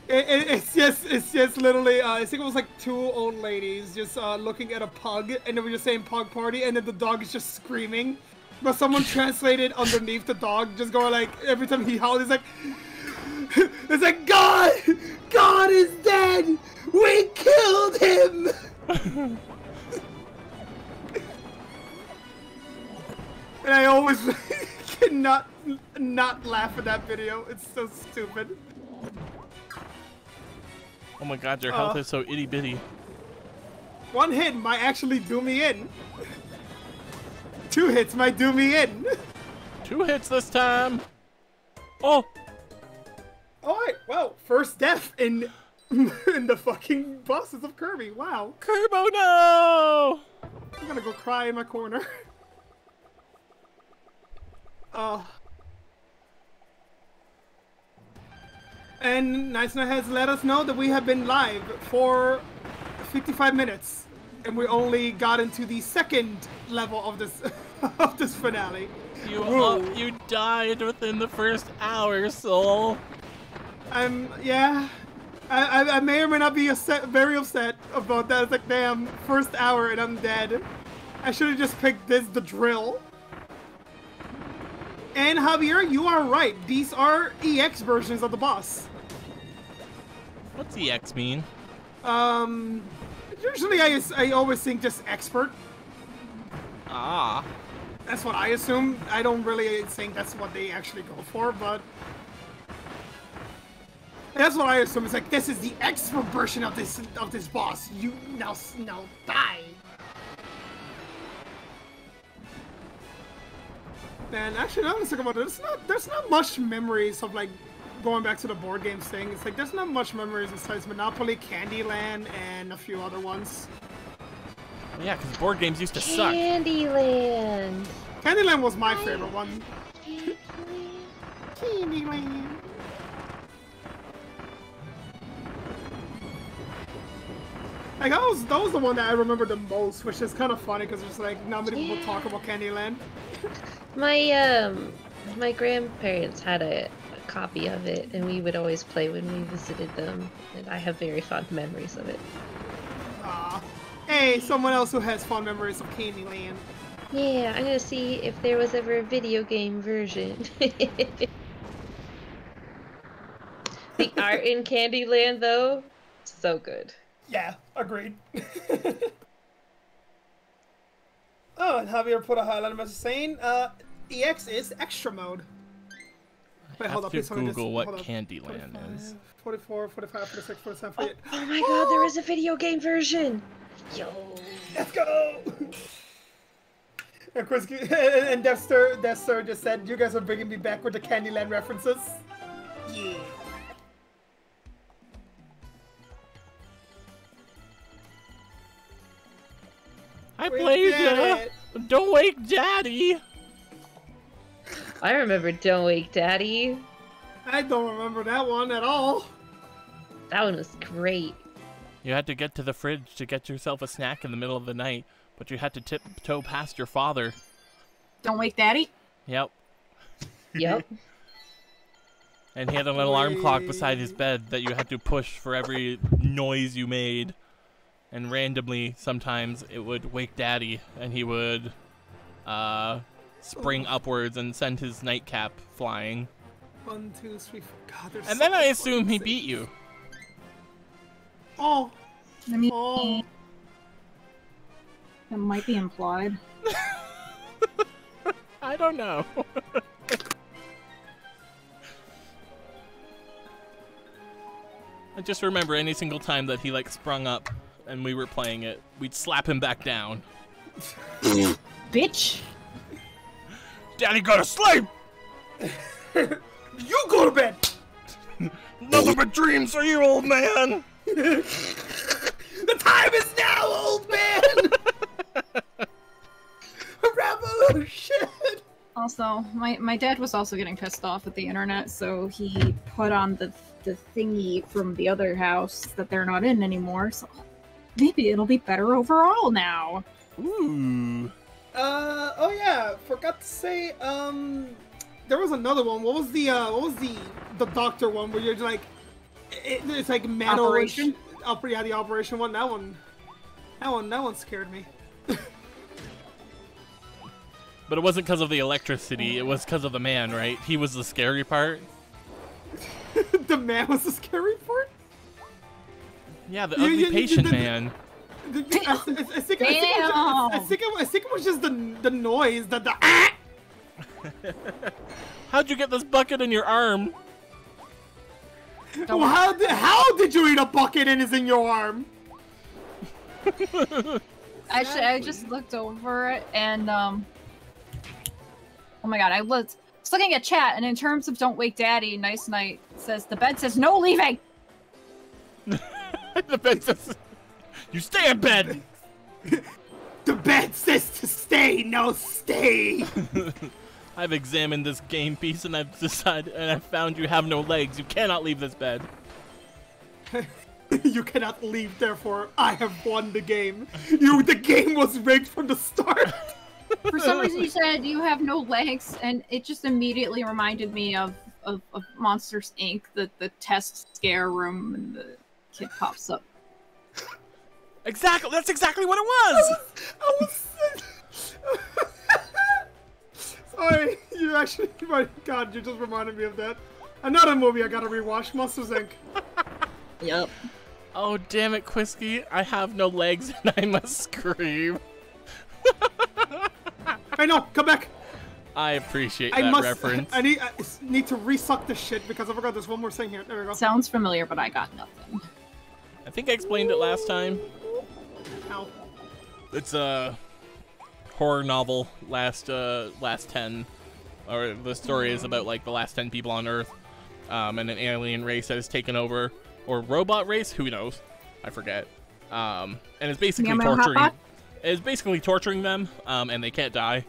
A: It's just literally, I think it was like two old ladies just looking at a pug, and they were just saying pog party, and then the dog is just screaming. But someone translated underneath the dog, just going like, every time he howled, it's like, God is dead! We killed him! And I always cannot not laugh at that video. It's so stupid.
B: Oh my God, your health is so itty bitty.
A: One hit might actually do me in. 2 hits might do me in.
B: 2 hits this time. Oh.
A: Alright, well, first death in the fucking bosses of Kirby. Wow.
B: Kirbo, no!
A: I'm gonna go cry in my corner. And Nice Night has let us know that we have been live for 55 minutes, and we only got into the second level of this of this finale.
B: You died within the first hour, Soul.
A: Yeah. I may or may not be very upset about that. It's like, damn, first hour and I'm dead. I should have just picked the drill. And Javier, you are right. These are EX versions of the boss.
B: What's EX mean?
A: Usually I always think just expert.
B: Ah.
A: That's what I assume. I don't really think that's what they actually go for, but that's what I assume. It's like, this is the expert version of this boss. You now die. And actually, now I'm thinking about it, there's not much memories of like going back to the board games thing. It's like there's not much memories besides Monopoly, Candyland, and a few other ones.
B: Yeah, because board games used to suck.
C: Candyland.
A: Candyland was my favorite one. Candyland. Like that was the one that I remember the most, which is kind of funny because it's like not many people talk about Candyland.
C: My grandparents had a copy of it, and we would always play when we visited them, and I have very fond memories of it.
A: Hey, someone else who has fond memories of Candyland.
C: Yeah, I'm gonna see if there was ever a video game version. The art in Candyland, though, so good.
A: Yeah, agreed. Oh, and Javier put a highlight message saying, EX is extra mode. Wait, hold up.
B: Have to Google what Candyland is.
A: 44, 45, 46, 47, 48.
C: Oh my god, there is a video game version! Yo!
A: Let's go! And Chris and Dexter just said, you guys are bringing me back with the Candyland references. Yeah.
B: I played Don't Wake Daddy.
C: I remember Don't Wake Daddy.
A: I don't remember that one at all.
C: That one was great.
B: You had to get to the fridge to get yourself a snack in the middle of the night, but you had to tiptoe past your father.
D: Don't Wake Daddy?
B: Yep.
C: Yep.
B: And he had an alarm clock beside his bed that you had to push for every noise you made. And randomly, sometimes, it would wake Daddy, and he would spring upwards and send his nightcap flying.
A: 1, 2, 3, 4. God, there's
B: And
A: so
B: then I
A: much
B: assume he
A: fucking
B: beat you.
A: Oh.
D: Let me
A: Oh.
D: It might be implied.
B: I don't know. I just remember any single time that he like sprung up and we were playing it, we'd slap him back down.
D: Bitch!
B: Daddy, go to sleep!
A: You go to bed!
B: Nothing but dreams for you, old man!
A: The time is now, old man! Revolution!
D: Also, my dad was also getting pissed off at the internet, so he put on the thingy from the other house that they're not in anymore, so maybe it'll be better overall now.
B: Ooh.
A: Oh yeah, forgot to say, there was another one. What was the doctor one where you're like, it's like metal.
D: Operation?
A: Yeah, the operation one. That one scared me.
B: But it wasn't because of the electricity, it was because of the man, right? He was the scary part.
A: The man was the scary part?
B: Yeah, the ugly patient man.
A: I think it was just the noise, the ah!
B: How'd you get this bucket in your arm?
A: Well, how did you eat a bucket and it's in your arm?
D: Actually, I just looked over it and oh my god, I was looking at chat, and in terms of Don't Wake Daddy, Nice Night says the bed says no leaving.
B: The bed says you stay in bed.
A: The bed says to stay, no stay.
B: I've examined this game piece and I've decided, and I've found you have no legs. You cannot leave this bed.
A: You cannot leave, therefore I have won the game. The game was rigged from the start.
D: For some reason you said you have no legs, and it just immediately reminded me of Monsters, Inc., the test scare room, and the kid pops up.
B: Exactly, that's exactly what it was!
A: I was sorry, you actually, my god, you just reminded me of that. Another movie I gotta rewatch, Monsters, Inc.
D: Yep.
B: Oh, damn it, Quisky. I have no legs and I must scream.
A: I know, come back.
B: I appreciate that reference.
A: I need to resuck this shit because I forgot there's one more thing here. There we go.
D: Sounds familiar, but I got nothing.
B: I think I explained it last time.
A: Ow.
B: It's a horror novel, last 10, or the story is about like the last 10 people on Earth, and an alien race that has taken over, or robot race, who knows? I forget. And it's basically torturing. It's basically torturing them, and they can't die.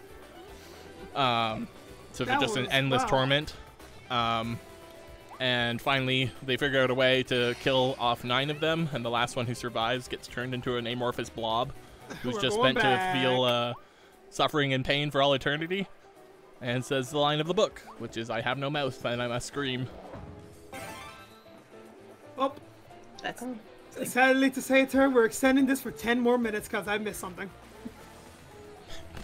B: So they're just an endless torment. And finally, they figure out a way to kill off 9 of them, and the last one who survives gets turned into an amorphous blob, who's just meant to feel suffering and pain for all eternity, and says the line of the book, which is, "I have no mouth, and I must scream."
A: Oh.
C: That's
A: Sadly to say it, her, we're extending this for 10 more minutes because I missed something.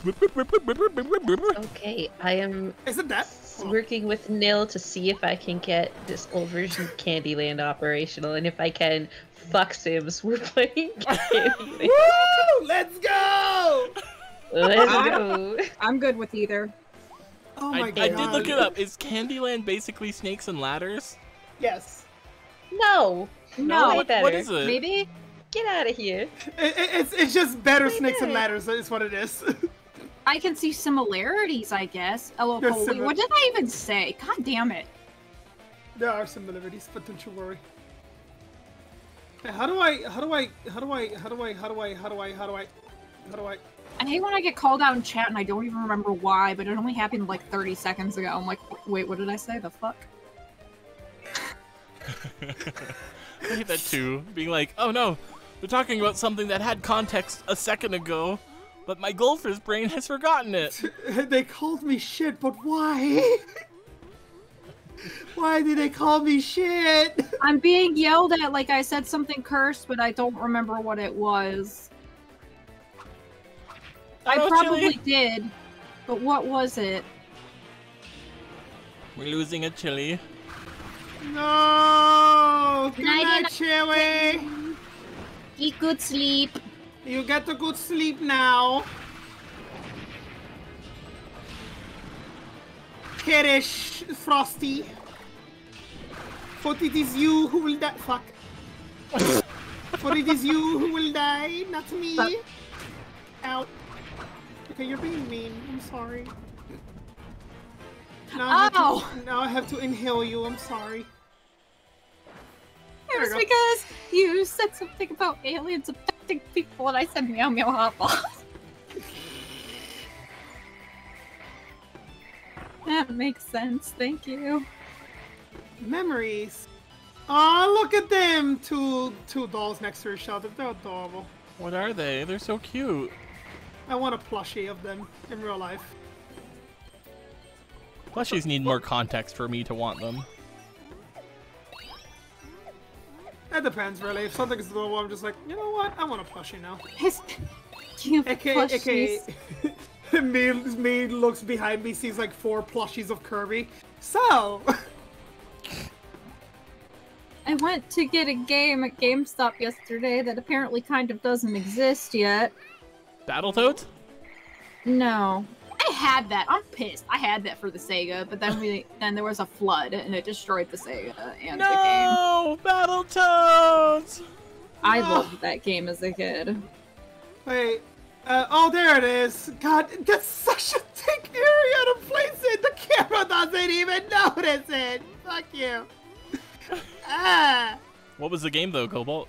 C: okay. I am
A: Isn't that
C: working with Nil to see if I can get this old version of Candyland operational, and if I can, fuck Sims, we're playing Candyland.
A: Woo! Let's go!
C: Let's go.
D: I'm good with either.
A: Oh my god.
B: I did look it up. Is Candyland basically snakes and ladders?
A: Yes.
C: No.
D: No.
B: What is it?
D: Maybe?
C: Get out of here.
A: It's just better
C: Wait,
A: snakes and
C: no.
A: ladders is what it is.
D: I can see similarities, I guess. Hello,
A: There's
D: Coley.
A: similar-
D: What did I even say? God damn it.
A: There are similarities, but don't you worry. Hey, how do I?
D: I hate when I get called out in chat and I don't even remember why, but it only happened like 30 seconds ago. I'm like, wait, what did I say? The fuck?
B: I hate that too. Being like, oh no, we're talking about something that had context a second ago, but my goldfish brain has forgotten it.
A: They called me shit, but why? Why did they call me shit?
D: I'm being yelled at like I said something cursed, but I don't remember what it was. I
B: Hello,
D: probably
B: Chili.
D: did, but what was it?
B: We're losing a chili.
A: No! Good
D: Nighty
A: night, Chili!
D: Eat good sleep.
A: You get a good sleep now. Perish, Frosty. For it is you who will die. Fuck. For it is you who will die, not me. Ow. Okay, you're being mean. I'm sorry. Now I have to inhale you. I'm sorry.
D: It was because you said something about aliens affecting people, and I said meow meow hot balls. That makes sense. Thank you.
A: Memories. Oh, look at them! Two dolls next to each other. They're adorable.
B: What are they? They're so cute.
A: I want a plushie of them in real life.
B: Plushies need more context for me to want them.
A: That depends, really. If something's adorable, I'm just like, you know what? I want a plushie now.
D: Okay.
A: me looks behind me, sees like 4 plushies of Kirby. So...
D: I went to get a game at GameStop yesterday that apparently kind of doesn't exist yet.
B: Battletoads?
D: No. I had that. I'm pissed. I had that for the Sega, but then there was a flood and it destroyed the Sega and the game.
B: No! Battletoads!
D: I loved that game as a kid.
A: Wait. Oh, there it is. God, that's such a thick area to place it. The camera doesn't even notice it. Fuck you.
B: What was the game though, Cobalt?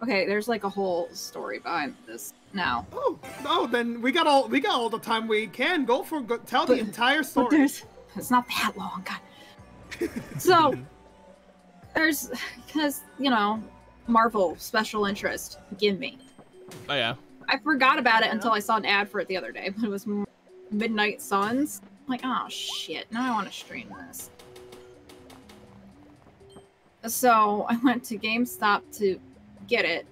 D: Okay, there's like a whole story behind this now.
A: Oh, then we got all the time we can. Tell the entire story.
D: It's not that long, God. So there's, because Marvel special interest, give me.
B: Oh yeah.
D: I forgot about it until I saw an ad for it the other day, but it was Midnight Suns. I'm like, oh shit, now I want to stream this. So I went to GameStop to get it.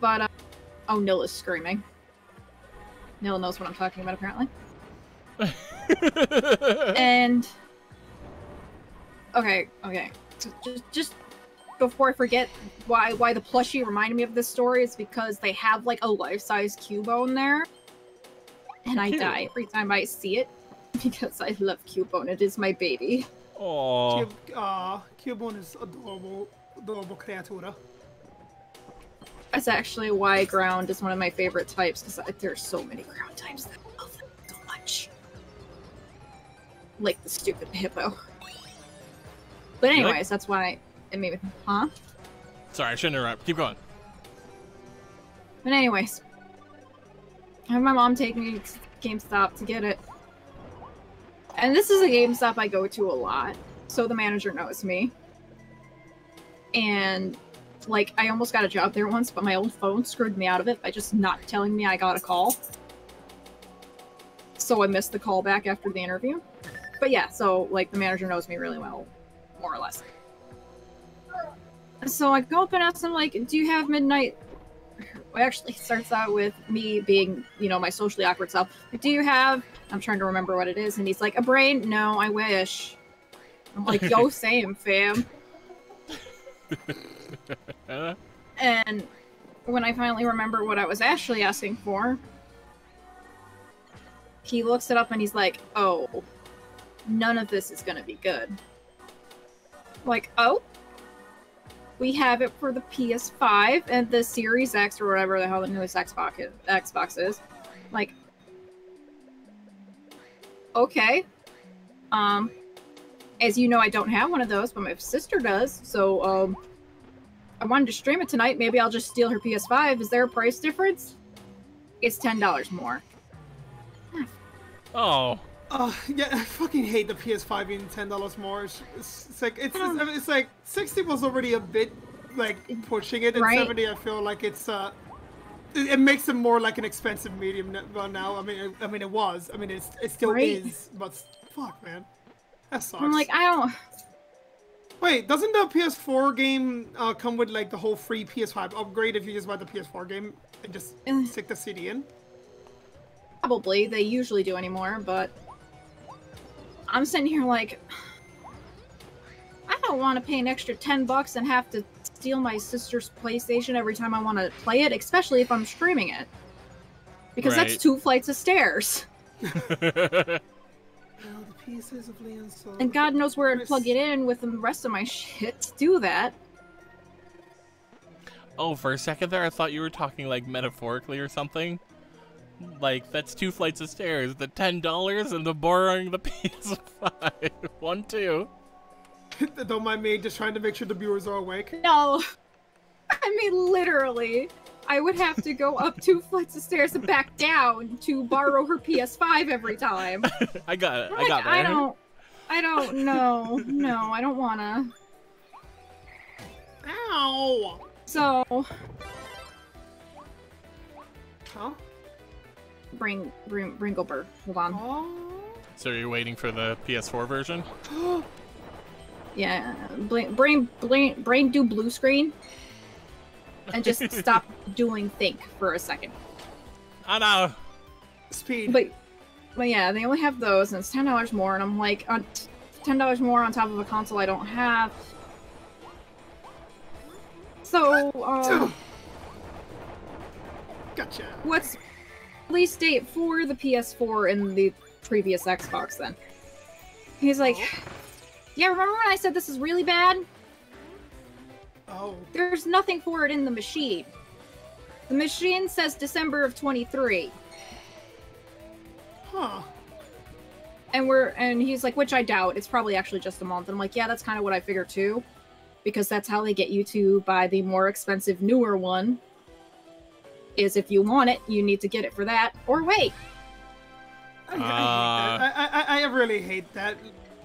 D: But, oh, Nil is screaming. Nil knows what I'm talking about, apparently. And, okay. Just before I forget why the plushie reminded me of this story is because they have like a life-size Cubone there. And I die every time I see it because I love Cubone. It is my baby.
B: Aww.
A: Cubone is adorable creatura.
D: That's actually why ground is one of my favorite types, because there's so many ground types that I love them so much. Like the stupid hippo. But anyways, that's why it made me... Huh?
B: Sorry, I shouldn't interrupt. Keep going.
D: But anyways, I have my mom take me to GameStop to get it. And this is a GameStop I go to a lot, so the manager knows me. And, like, I almost got a job there once, but my old phone screwed me out of it by just not telling me I got a call. So I missed the call back after the interview. But yeah, so, like, the manager knows me really well, more or less. So I go up and ask him, like, do you have Midnight... It actually starts out with me being, my socially awkward self. Like, do you have... I'm trying to remember what it is, and he's like, a brain? No, I wish. I'm like, yo, same, fam. And when I finally remember what I was actually asking for, he looks it up and he's like, oh, none of this is gonna be good. Like, oh? We have it for the PS5 and the Series X or whatever the hell the newest Xbox is. Like, okay. As you know, I don't have one of those, but my sister does, so, I wanted to stream it tonight. Maybe I'll just steal her PS5. Is there a price difference? It's $10 more.
B: Oh.
A: Yeah, I fucking hate the PS5 being $10 more. It's like 60 was already a bit like pushing it, and
D: right?
A: 70 I feel like it's it makes it more like an expensive medium now. I mean it was. I mean it still
D: right?
A: is, but fuck, man, that sucks.
D: I'm like, I don't.
A: Wait, doesn't the PS4 game come with like the whole free PS5 upgrade if you just buy the PS4 game and just stick the CD in?
D: Probably, they usually do anymore, but I'm sitting here like, don't want to pay an extra $10 and have to steal my sister's PlayStation every time I want to play it, especially if I'm streaming it. Because that's 2 flights of stairs.
A: The pieces of Leon's soul.
D: And God knows where I'd plug it in with the rest of my shit to do that.
B: Oh, for a second there, I thought you were talking like metaphorically or something. Like, that's 2 flights of stairs. The $10 and the borrowing the PS5. 1, 2.
A: Don't mind me, just trying to make sure the viewers are awake.
D: No. I mean, literally. I would have to go up 2 flights of stairs and back down to borrow her PS5 every time.
B: I got it.
D: Like,
B: I got that.
D: I don't know. No, I don't wanna.
A: Ow!
D: So...
A: Huh?
D: Bringelberg. Hold on.
A: Oh.
B: So you're waiting for the PS4 version?
D: Yeah. Brain do blue screen. And just stop doing think for a second.
B: Oh no!
A: Speed.
D: But yeah, they only have those, and it's $10 more, and I'm like, $10 more on top of a console I don't have. So,
A: Gotcha.
D: what's release date for the PS4 and the previous Xbox then? He's like, yeah, remember when I said this is really bad?
A: Oh.
D: There's nothing for it in the machine. The machine says December of 23.
A: Huh.
D: And he's like, which I doubt. It's probably actually just a month. And I'm like, yeah, that's kind of what I figured too. Because that's how they get you to buy the more expensive, newer one. Is if you want it, you need to get it for that, or wait.
A: I hate that. I really hate that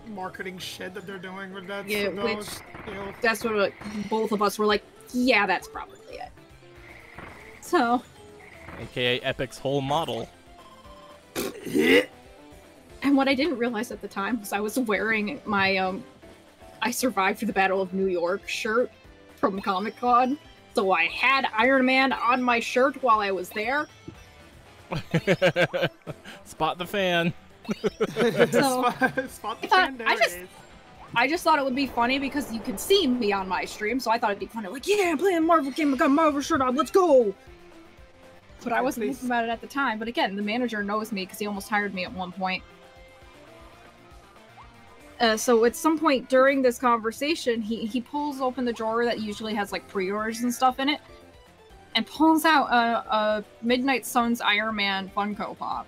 A: marketing shit that they're doing with that.
D: Yeah,
A: those,
D: which
A: you know.
D: that's what both of us were like, yeah, that's probably it. So,
B: AKA Epic's whole model.
D: and what I didn't realize at the time was I was wearing my I survived the Battle of New York shirt from Comic-Con. So I had Iron Man on my shirt while I was there.
B: Spot the fan.
D: So,
A: Spot the fan. There it is.
D: I just thought it would be funny because you could see me on my stream, so I thought it'd be funny. Like, yeah, I'm playing Marvel game, I got Marvel shirt on, let's go! But I wasn't thinking about it at the time. But again, the manager knows me because he almost hired me at one point. So at some point during this conversation, he pulls open the drawer that usually has like pre-orders and stuff in it, and pulls out a Midnight Suns Iron Man Funko Pop.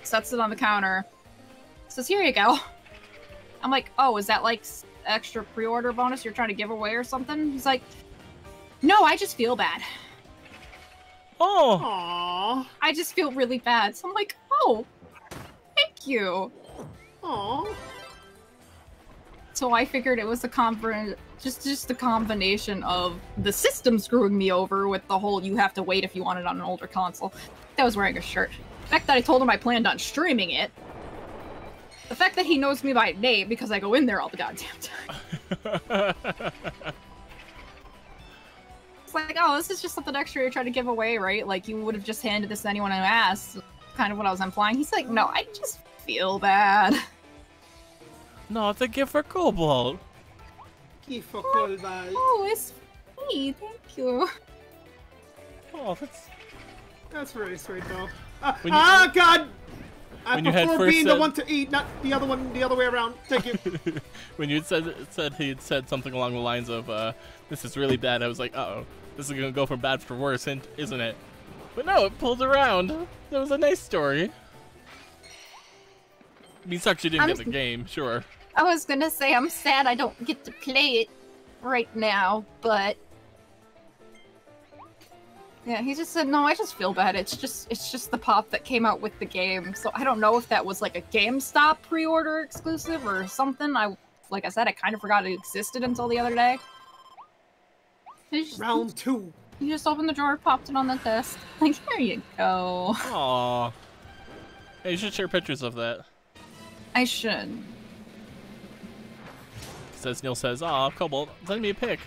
D: Sets it on the counter. Says, "Here you go." I'm like, "Oh, is that like extra pre-order bonus you're trying to give away or something?" He's like, "No, I just feel bad."
B: Oh!
A: Aww.
D: I just feel really bad. So I'm like, "Oh, thank you."
A: Aww.
D: So I figured it was just a combination of the system screwing me over with the whole you have to wait if you want it on an older console. I was wearing a shirt. The fact that I told him I planned on streaming it. The fact that he knows me by name because I go in there all the goddamn time. It's like, oh, this is just something extra you're trying to give away, right? Like, you would have just handed this to anyone who asked. Kind of what I was implying. He's like, no, I just feel bad.
B: No, it's a gift for Cobalt.
A: Gift for Cobalt.
D: Oh, it's me. Thank you.
B: Oh,
A: That's really sweet, though.
B: When you-
A: God! I
B: when you had
A: prefer
B: first
A: being
B: said-
A: the one to eat, not the other one the other way around. Thank you.
B: When you said he had said something along the lines of, this is really bad, I was like, uh-oh, this is gonna go from bad for worse, isn't it? But no, it pulled around. That was a nice story. I mean, sucks you didn't get the game, sure.
D: I was gonna say I'm sad I don't get to play it right now, but yeah, he just said no. I just feel bad. It's just the pop that came out with the game. So I don't know if that was like a GameStop pre-order exclusive or something. Like I said, I kind of forgot it existed until the other day.
A: Round 2.
D: You just opened the drawer, popped it on the desk. Like, here you go.
B: Aww. Hey, you should share pictures of that.
D: I should.
B: Says Neil says, aw, Cobalt, send me a pic.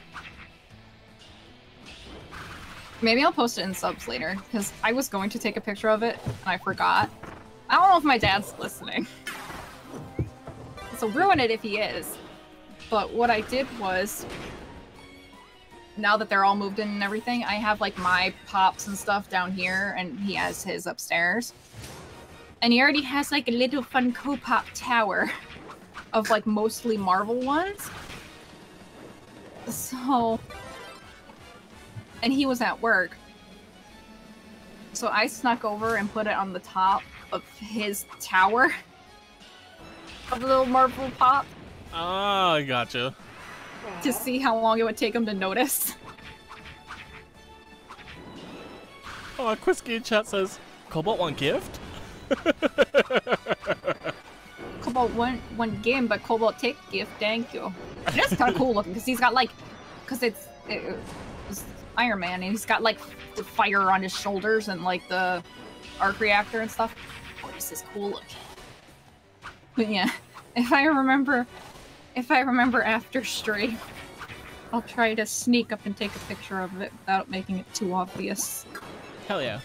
D: Maybe I'll post it in subs later, because I was going to take a picture of it, and I forgot. I don't know if my dad's listening. So ruin it if he is. But what I did was, now that they're all moved in and everything, I have like my pops and stuff down here, and he has his upstairs. And he already has like a little Funko Pop tower of like mostly Marvel ones. So, and he was at work. So I snuck over and put it on the top of his tower of little Marvel Pop.
B: Ah, I gotcha.
D: To see how long it would take him to notice.
B: Oh, Quisky in chat says, Cobalt want gift?
D: Cobalt one game, but Cobalt take gift, thank you. That's kind of cool looking, because he's got like, because it's Iron Man, and he's got like the fire on his shoulders and like the arc reactor and stuff. Oh, this is cool looking. But yeah, if I remember after stream, I'll try to sneak up and take a picture of it without making it too obvious.
B: Hell yeah.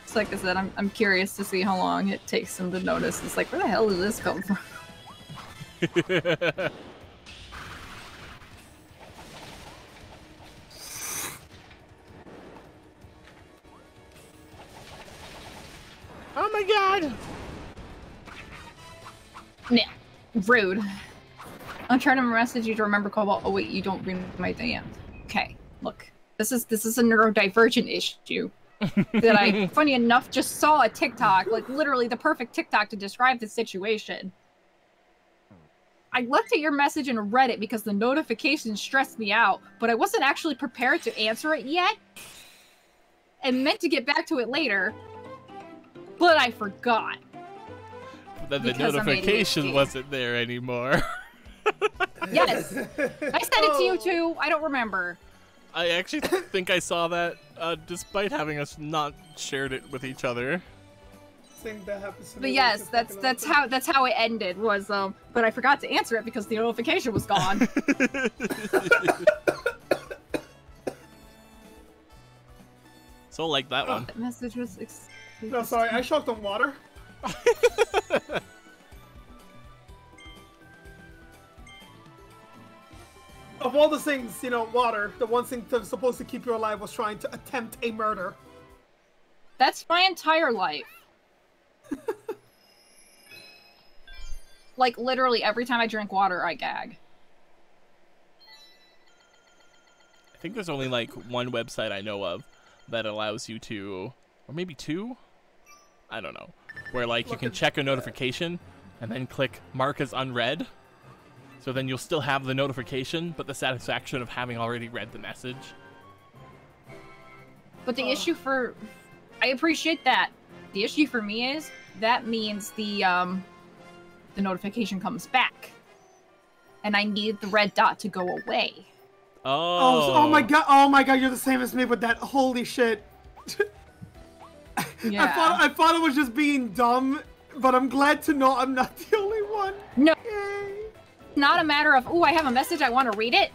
D: It's like I said, I'm curious to see how long it takes him to notice. It's like, where the hell did this come from?
B: Oh my god!
D: Nah, rude. I'm trying to message you to remember Cobalt. Oh wait, you don't read my DM. Okay, look. This is a neurodivergent issue that I, funny enough, just saw a TikTok, like literally the perfect TikTok to describe the situation. I looked at your message and read it because the notification stressed me out, but I wasn't actually prepared to answer it yet. And meant to get back to it later, but I forgot.
B: Then the notification wasn't there anymore.
D: Yes! I sent it to you too, I don't remember.
B: I actually think I saw that, despite having us not shared it with each other.
A: That happens to
D: But
A: me
D: yes, that's how it ended. Was but I forgot to answer it because the notification was gone.
B: So like that one.
D: That message was.
A: No, sorry, I choked on water. Of all the things, you know, water, the one thing that's supposed to keep you alive was trying to attempt a murder.
D: That's my entire life. Like, literally, every time I drink water, I gag.
B: I think there's only like one website I know of that allows you to, or maybe two? I don't know. Where like you can check a notification and then click mark as unread. So then you'll still have the notification, but the satisfaction of having already read the message.
D: But the issue for... I appreciate that. The issue for me is, that means the notification comes back. And I need the red dot to go away.
B: Oh
A: my god, you're the same as me with that. Holy shit.
D: Yeah.
A: I thought it was just being dumb, but I'm glad to know I'm not the only one.
D: No.
A: Yay.
D: Not a matter of, ooh, I have a message, I want to read it.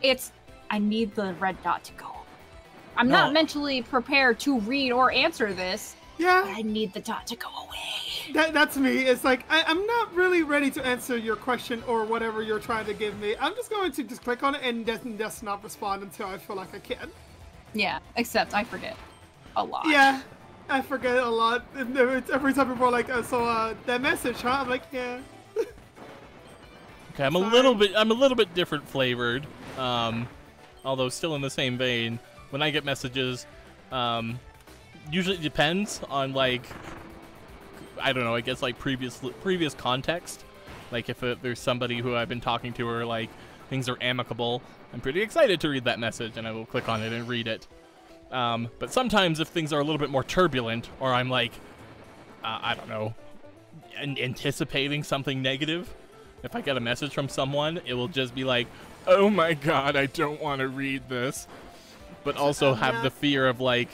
D: It's, I need the red dot to go. I'm not mentally prepared to read or answer this.
A: Yeah.
D: But I need the dot to go away.
A: That's me. It's like, I'm not really ready to answer your question or whatever you're trying to give me. I'm just going to just click on it and just not respond until I feel like I can.
D: Yeah, except I forget a lot.
A: Yeah. I forget a lot. Every time people are like, that message, huh? I'm like, yeah.
B: Okay, I'm a little bit different flavored. Although still in the same vein. When I get messages, usually it depends on like, I don't know, I guess like previous context. Like if there's somebody who I've been talking to or like things are amicable, I'm pretty excited to read that message and I will click on it and read it. But sometimes if things are a little bit more turbulent, or I'm like, I don't know, anticipating something negative, if I get a message from someone, it will just be like, oh my god, I don't want to read this. But also have the fear of like,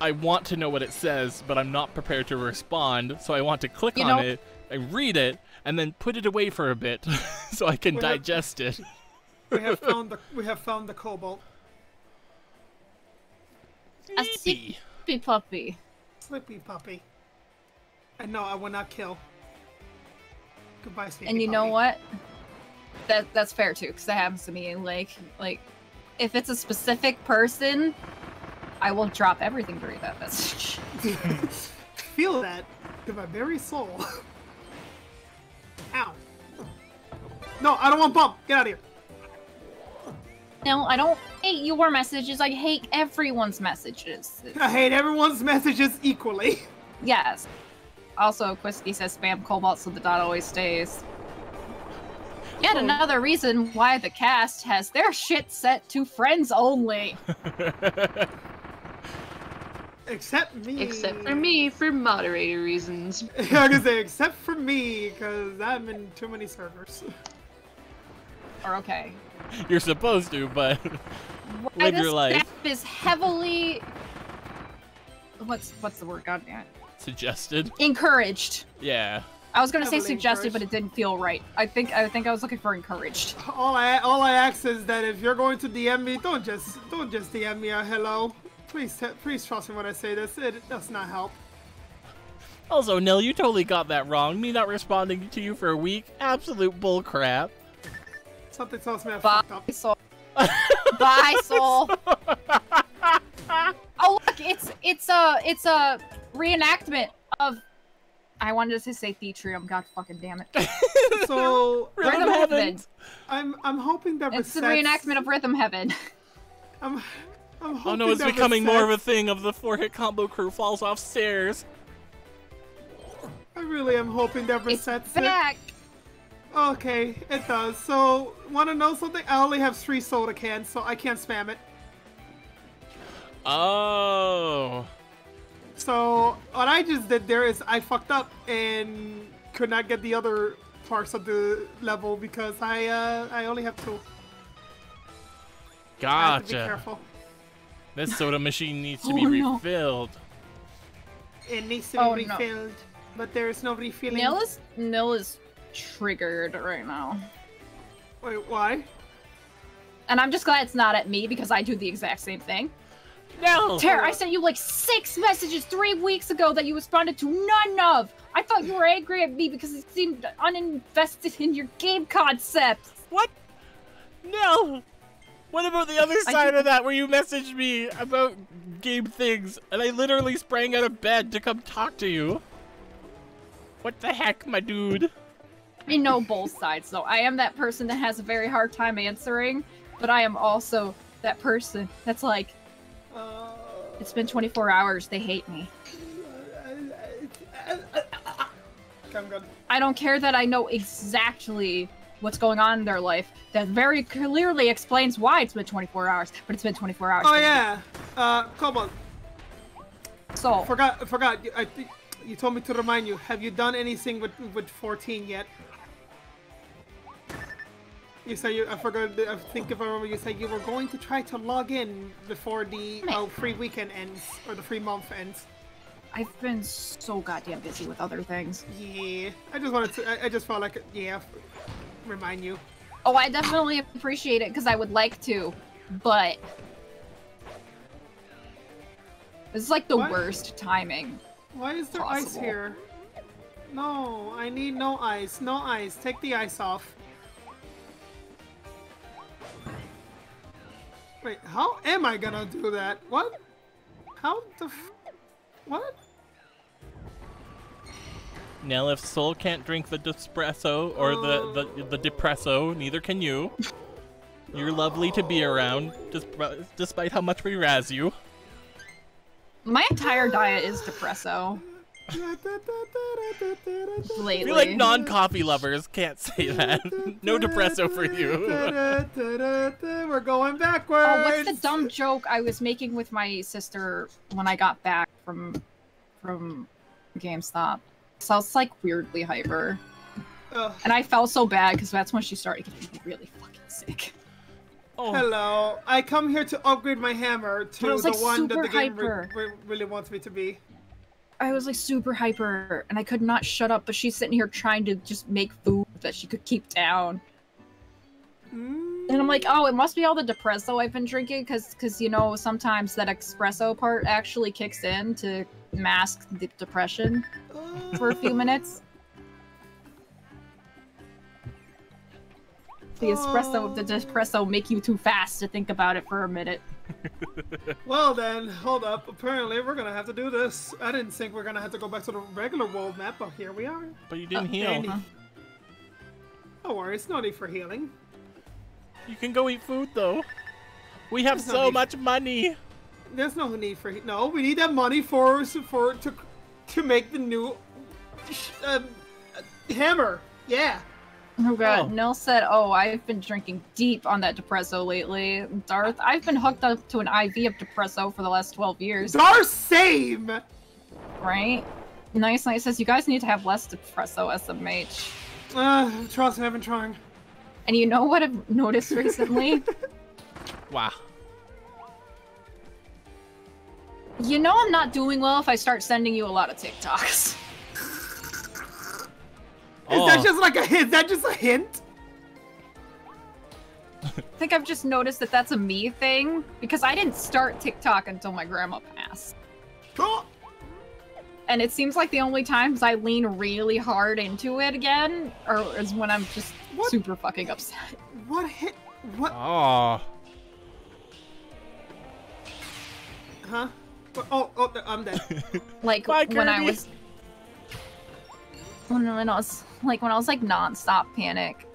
B: I want to know what it says, but I'm not prepared to respond, so I want to click on it and read it, and then put it away for a bit so I can digest it.
A: We have found the cobalt.
D: A sleepy puppy.
A: Sleepy puppy. And no, I will not kill. Goodbye, Sneaky
D: And you know
A: Puppy.
D: what? That's fair too, because that happens to me. Like if it's a specific person, I will drop everything to read that message.
A: Feel that to my very soul. Ow. No, I don't want bump. Get out of here.
D: No, I don't hate your messages. I hate everyone's messages.
A: I hate everyone's messages equally.
D: Yes. Also, Quisky says spam Cobalt so the dot always stays. Yet another reason why the cast has their shit set to friends only.
A: Except me.
C: Except for me, for moderator reasons.
A: I was gonna say, except for me, because I'm in too many servers.
D: Or okay.
B: You're supposed to, but
D: Why
B: live
D: this
B: your life.
D: staff is heavily... What's the word? God damn it.
B: Suggested.
D: Encouraged.
B: Yeah.
D: I was gonna say
A: Heavily
D: suggested,
A: encouraged.
D: but it didn't feel right. I think I was looking for encouraged.
A: All I ask is that if you're going to DM me, don't just DM me a hello. Please trust me when I say this. It does not help.
B: Also, Nil, you totally got that wrong. Me not responding to you for a week, absolute bull crap.
A: Something tells me I
D: Bye,
A: fucked up.
D: soul. Bye, soul. Oh look, it's a reenactment of. I wanted to say Theatrium. God fucking damn it.
A: So
B: Rhythm
D: Rhythm
B: Heaven.
D: Heaven.
A: I'm hoping that
D: It's the
A: resets-
D: reenactment of Rhythm Heaven.
A: I'm hoping
B: Oh no, it's
A: that
B: becoming more of a
A: resets-
B: thing of the 4-hit combo crew falls off stairs.
A: I really am hoping that
D: It's
A: resets it.
D: back.
A: Okay, it does. So, wanna know something? I only have 3 soda cans, so I can't spam it.
B: Oh.
A: So, what I just did there is I fucked up and could not get the other parts of the level because I only have 2. I have to be
B: Gotcha.
A: careful.
B: This soda machine needs to
D: Oh,
B: be
D: no.
B: refilled.
A: It needs to
D: Oh,
A: be
D: no.
A: refilled, but there is no refilling.
D: Nil is triggered right now.
A: Wait, why?
D: And I'm just glad it's not at me because I do the exact same thing.
B: No!
D: Tara, I sent you like 6 messages 3 weeks ago that you responded to none of. I thought you were angry at me because it seemed uninvested in your game concept.
B: What? No! What about the other side of that where you messaged me about game things and I literally sprang out of bed to come talk to you? What the heck, my dude?
D: I know both sides though. I am that person that has a very hard time answering, but I am also that person that's like, it's been 24 hours, they hate me.
A: I'm good.
D: I don't care that I know exactly what's going on in their life. That very clearly explains why it's been 24 hours, but it's been 24 hours.
A: Oh
D: for me.
A: yeah. Cobalt.
D: So,
A: Forgot. I think you told me to remind you. Have you done anything with 14 yet? You said you. I forgot. I think if I remember, you said you were going to try to log in before the free weekend ends or the free month ends.
D: I've been so goddamn busy with other things.
A: Yeah. I just wanted to. I just felt like remind you.
D: Oh, I definitely appreciate it because I would like to, but it's like the
A: What?
D: worst timing.
A: Why is there ice
D: Possible.
A: here? No, I need no ice. No ice. Take the ice off. Wait, how am I gonna do that? What? How the what?
B: Now, if Soul can't drink the Despresso or the Depresso, neither can you. You're lovely to be around, despite how much we razz you.
D: My entire diet is depresso
B: I
D: lately.
B: feel like non-coffee lovers can't say that. No Depresso for you.
A: We're going backwards.
D: Oh, what's the dumb joke I was making with my sister when I got back from GameStop? So I was like weirdly hyper,
A: Ugh.
D: and I felt so bad because that's when she started getting really fucking sick.
B: Oh,
A: Hello, I come here to upgrade my hammer to
D: But I was,
A: the
D: like,
A: one that
D: super
A: the game
D: hyper.
A: really wants me to be.
D: I was like super hyper, and I could not shut up. But she's sitting here trying to just make food that she could keep down. And I'm like, oh, it must be all the depresso I've been drinking, because you know sometimes that espresso part actually kicks in to mask the depression for a few minutes. The espresso make you too fast to think about it for a minute.
A: Well then, hold up. Apparently we're gonna have to do this. I didn't think we're gonna have to go back to the regular world map, but here we are.
B: But you didn't heal.
A: And- Don't worry, it's no need for healing.
B: You can go eat food though. We have
A: There's no
B: so
A: need-
B: much money.
A: There's no need for no. We need that money to make the new hammer. Yeah.
D: Oh god,
B: Oh.
D: Nell said, oh, I've been drinking deep on that Depresso lately. Darth, I've been hooked up to an IV of Depresso for the last 12 years.
A: Our same.
D: Right? Nice says, you guys need to have less Depresso, SMH.
A: Trust me, I've been trying.
D: And you know what I've noticed recently?
B: Wow.
D: You know I'm not doing well if I start sending you a lot of TikToks.
A: Is that just like a hint? Is that just a hint?
D: I think I've just noticed that that's a me thing, because I didn't start TikTok until my grandma passed.
A: Oh,
D: And it seems like the only times I lean really hard into it again is when I'm just
A: What?
D: super fucking upset.
A: what hit? What?
B: Oh.
A: Huh? Oh, I'm dead.
D: Like
B: Bye,
D: when I
B: Kirby.
D: was when I was like non-stop panic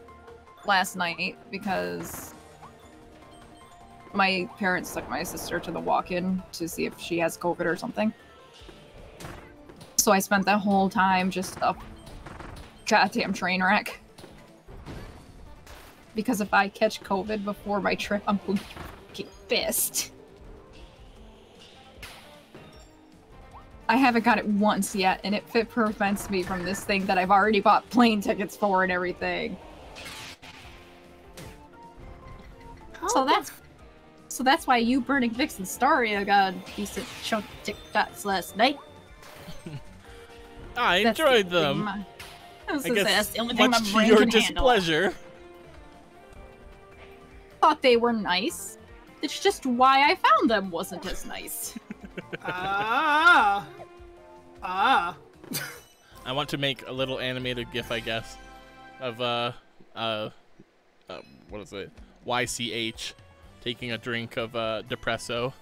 D: last night because my parents took my sister to the walk-in to see if she has COVID or something. So I spent that whole time just a goddamn train wreck. Because if I catch COVID before my trip, I'm going to get pissed. I haven't got it once yet, and it prevents me from this thing that I've already bought plane tickets for and everything. So that's why you burning Vixen's story. I got a decent chunk of TikToks last night.
B: I
D: That's the
B: enjoyed
D: only
B: them.
D: thing my- I was
B: I
D: gonna say,
B: guess
D: that's the only thing my
B: much to
D: brain
B: your
D: can handle.
B: displeasure.
D: Thought they were nice. It's just why I found them wasn't as nice.
A: Ah.
B: I want to make a little animated GIF, I guess, of what is it? YCH taking a drink of Depresso,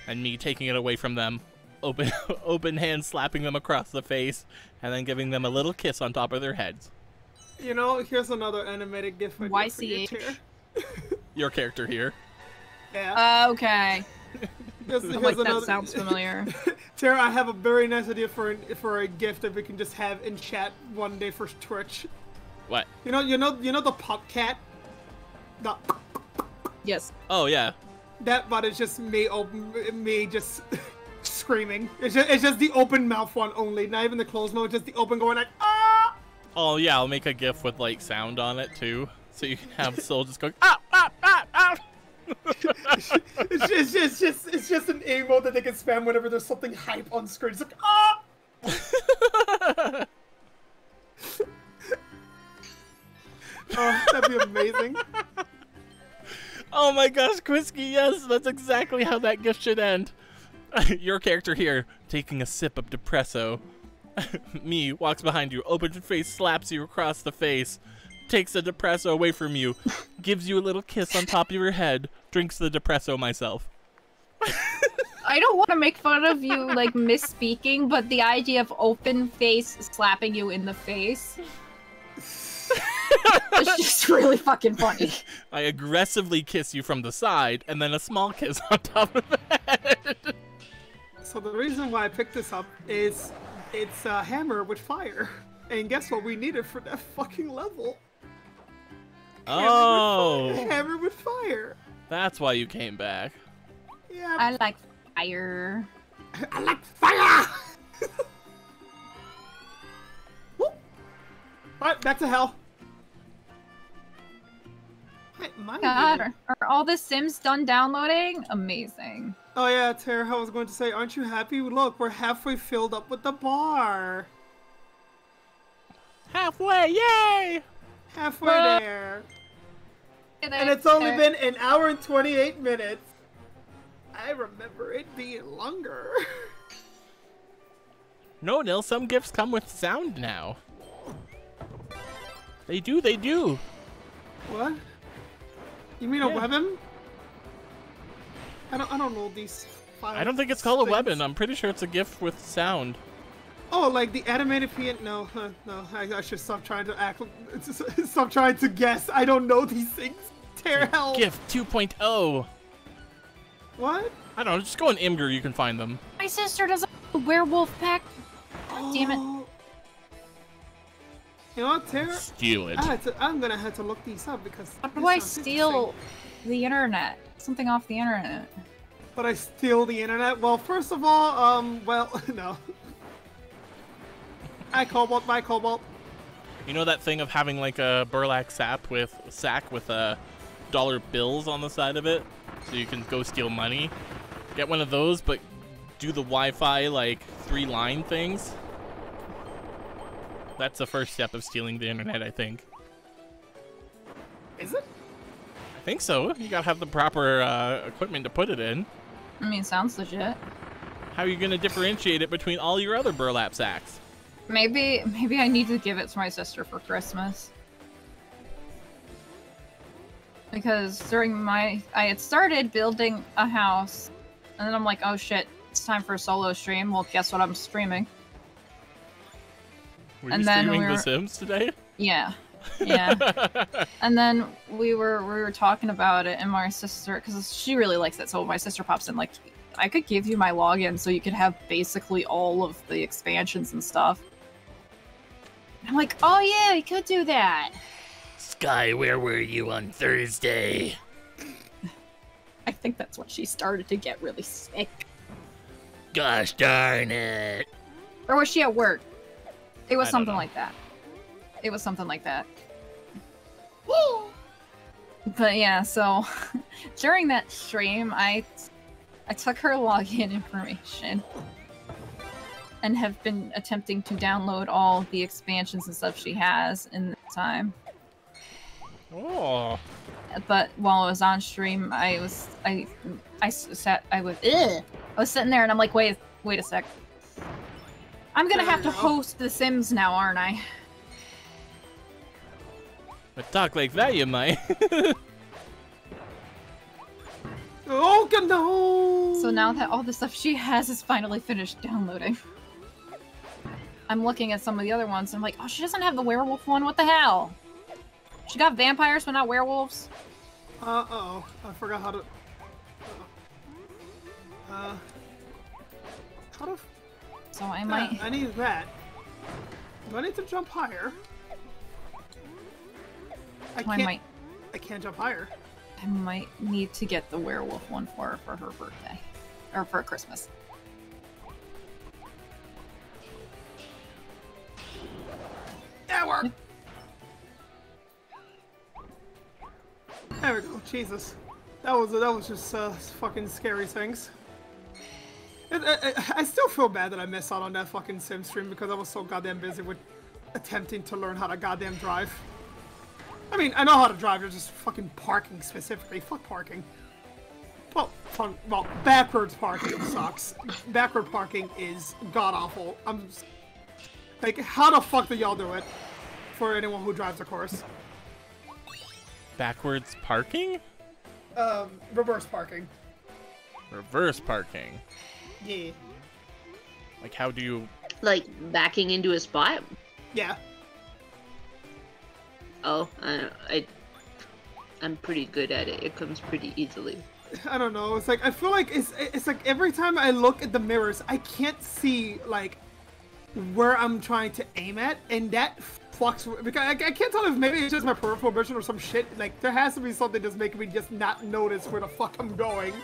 B: and me taking it away from them, open hand slapping them across the face, and then giving them a little kiss on top of their heads.
A: You know, here's another animated GIF. I did for you,
D: YCH.
A: Tara.
B: Your character here.
A: Yeah.
D: Okay.
A: Here's
D: I'm like, that
A: another-
D: sounds familiar.
A: Tara, I have a very nice idea for a gift that we can just have in chat one day for Twitch.
B: What?
A: You know the pop cat. The
D: Yes.
B: Oh yeah.
A: that, but it's just me just screaming. It's just the open mouth one only, not even the closed mouth, just the open going like ah.
B: Oh yeah, I'll make a GIF with like sound on it too, so you can have Soul just going ah ah ah ah.
A: It's just an emote that they can spam whenever there's something hype on screen. It's like ah. Oh, that'd be amazing.
B: Oh my gosh, Quisky, yes, that's exactly how that GIF should end. Your character here, taking a sip of Depresso. Me, walks behind you, opens your face, slaps you across the face, takes the Depresso away from you, gives you a little kiss on top of your head, drinks the Depresso myself.
D: I don't want to make fun of you, like, misspeaking, but the idea of open face slapping you in the face is just really fucking funny.
B: I aggressively kiss you from the side, and then a small kiss on top of the head.
A: So the reason why I picked this up is it's a hammer with fire. And guess what we needed for that fucking level?
B: Oh,
A: Hammer with fire.
B: that's why you came back.
A: Yeah,
D: I like fire.
A: I like fire! Woo. Alright, back to hell. Mind
D: God,
A: you.
D: are all the Sims done downloading? Amazing.
A: Oh yeah, Tara, I was going to say, aren't you happy? Look, we're halfway filled up with the bar.
B: Halfway, yay!
A: Halfway there. And it's only been an hour and 28 minutes. I remember it being longer.
B: No, Nil, some gifts come with sound now. They do, they do.
A: What? You mean a weapon? I don't know these files.
B: I don't think it's called a weapon. I'm pretty sure it's a gift with sound.
A: Oh, like the animated piano? No, no. I should stop trying to act. Stop trying to guess. I don't know these things. Tear hell.
B: Gift 2.0.
A: What?
B: I don't know. Just go on Imgur. You can find them.
D: My sister does a werewolf pack. God damn it.
A: You know what, Tara?
B: Steal it.
A: I'm gonna have to look these up because.
D: How do I steal the internet? Something off the internet.
A: But I steal the internet? Well, first of all, well, no. Hi, Cobalt. Bye, Cobalt.
B: You know that thing of having like a burlap sack with dollar bills on the side of it, so you can go steal money. Get one of those, but do the Wi-Fi like 3-line things. That's the first step of stealing the internet, I think.
A: Is it?
B: I think so. You gotta have the proper equipment to put it in.
D: I mean, sounds legit.
B: How are you gonna differentiate it between all your other burlap sacks?
D: Maybe I need to give it to my sister for Christmas. Because I had started building a house, and then I'm like, oh shit, it's time for a solo stream. Well, guess what I'm streaming?
B: Were you streaming The Sims today?
D: Yeah. Yeah. And then we were talking about it, and my sister, because she really likes it, so my sister pops in like, I could give you my login so you could have basically all of the expansions and stuff. I'm like, oh yeah, you could do that.
B: Sky, where were you on Thursday?
D: I think that's when she started to get really sick.
B: Gosh darn it.
D: Or was she at work? It was
B: I don't
D: something
B: know.
D: like that. It was something like that. But yeah, so during that stream, I took her login information and have been attempting to download all the expansions and stuff she has in the time.
B: Oh.
D: But while I was on stream, I was sitting there and I'm like, wait a sec. I'm gonna have to host The Sims now, aren't I?
B: But talk like that, you might.
A: Oh no!
D: So now that all the stuff she has is finally finished downloading, I'm looking at some of the other ones and I'm like, oh, she doesn't have the werewolf one, what the hell? She got vampires but not werewolves?
A: Uh-oh. I forgot how to... How to...
D: So I might...
A: I need that. Do I need to jump higher? I can't jump higher.
D: I might need to get the werewolf one for her birthday. Or for Christmas.
A: That worked! There we go. Jesus. That was just fucking scary things. I still feel bad that I missed out on that fucking sim stream because I was so goddamn busy with attempting to learn how to goddamn drive. I mean, I know how to drive, it's just fucking parking specifically. Fuck parking. Well, backwards parking sucks. Backward parking is god-awful. I'm just... Like, how the fuck do y'all do it? For anyone who drives a course.
B: Backwards parking?
A: Reverse parking.
B: Reverse parking.
A: Yeah.
B: Like, how do you...
C: Like, backing into a spot?
A: Yeah.
C: Oh, I'm pretty good at it. It comes pretty easily.
A: I don't know. It's like I feel like it's like every time I look at the mirrors, I can't see like where I'm trying to aim at, and that fucks because I can't tell if maybe it's just my peripheral vision or some shit. Like there has to be something that's making me just not notice where the fuck I'm going.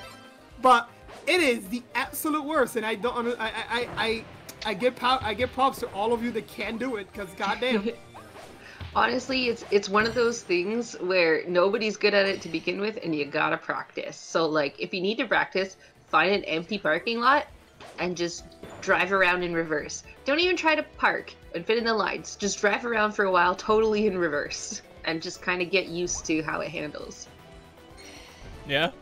A: But it is the absolute worst, and I don't. I give props to all of you that can do it, because goddamn.
C: Honestly, it's one of those things where nobody's good at it to begin with, and you gotta practice. So, like, if you need to practice, find an empty parking lot and just drive around in reverse. Don't even try to park and fit in the lines. Just drive around for a while totally in reverse and just kind of get used to how it handles.
B: Yeah?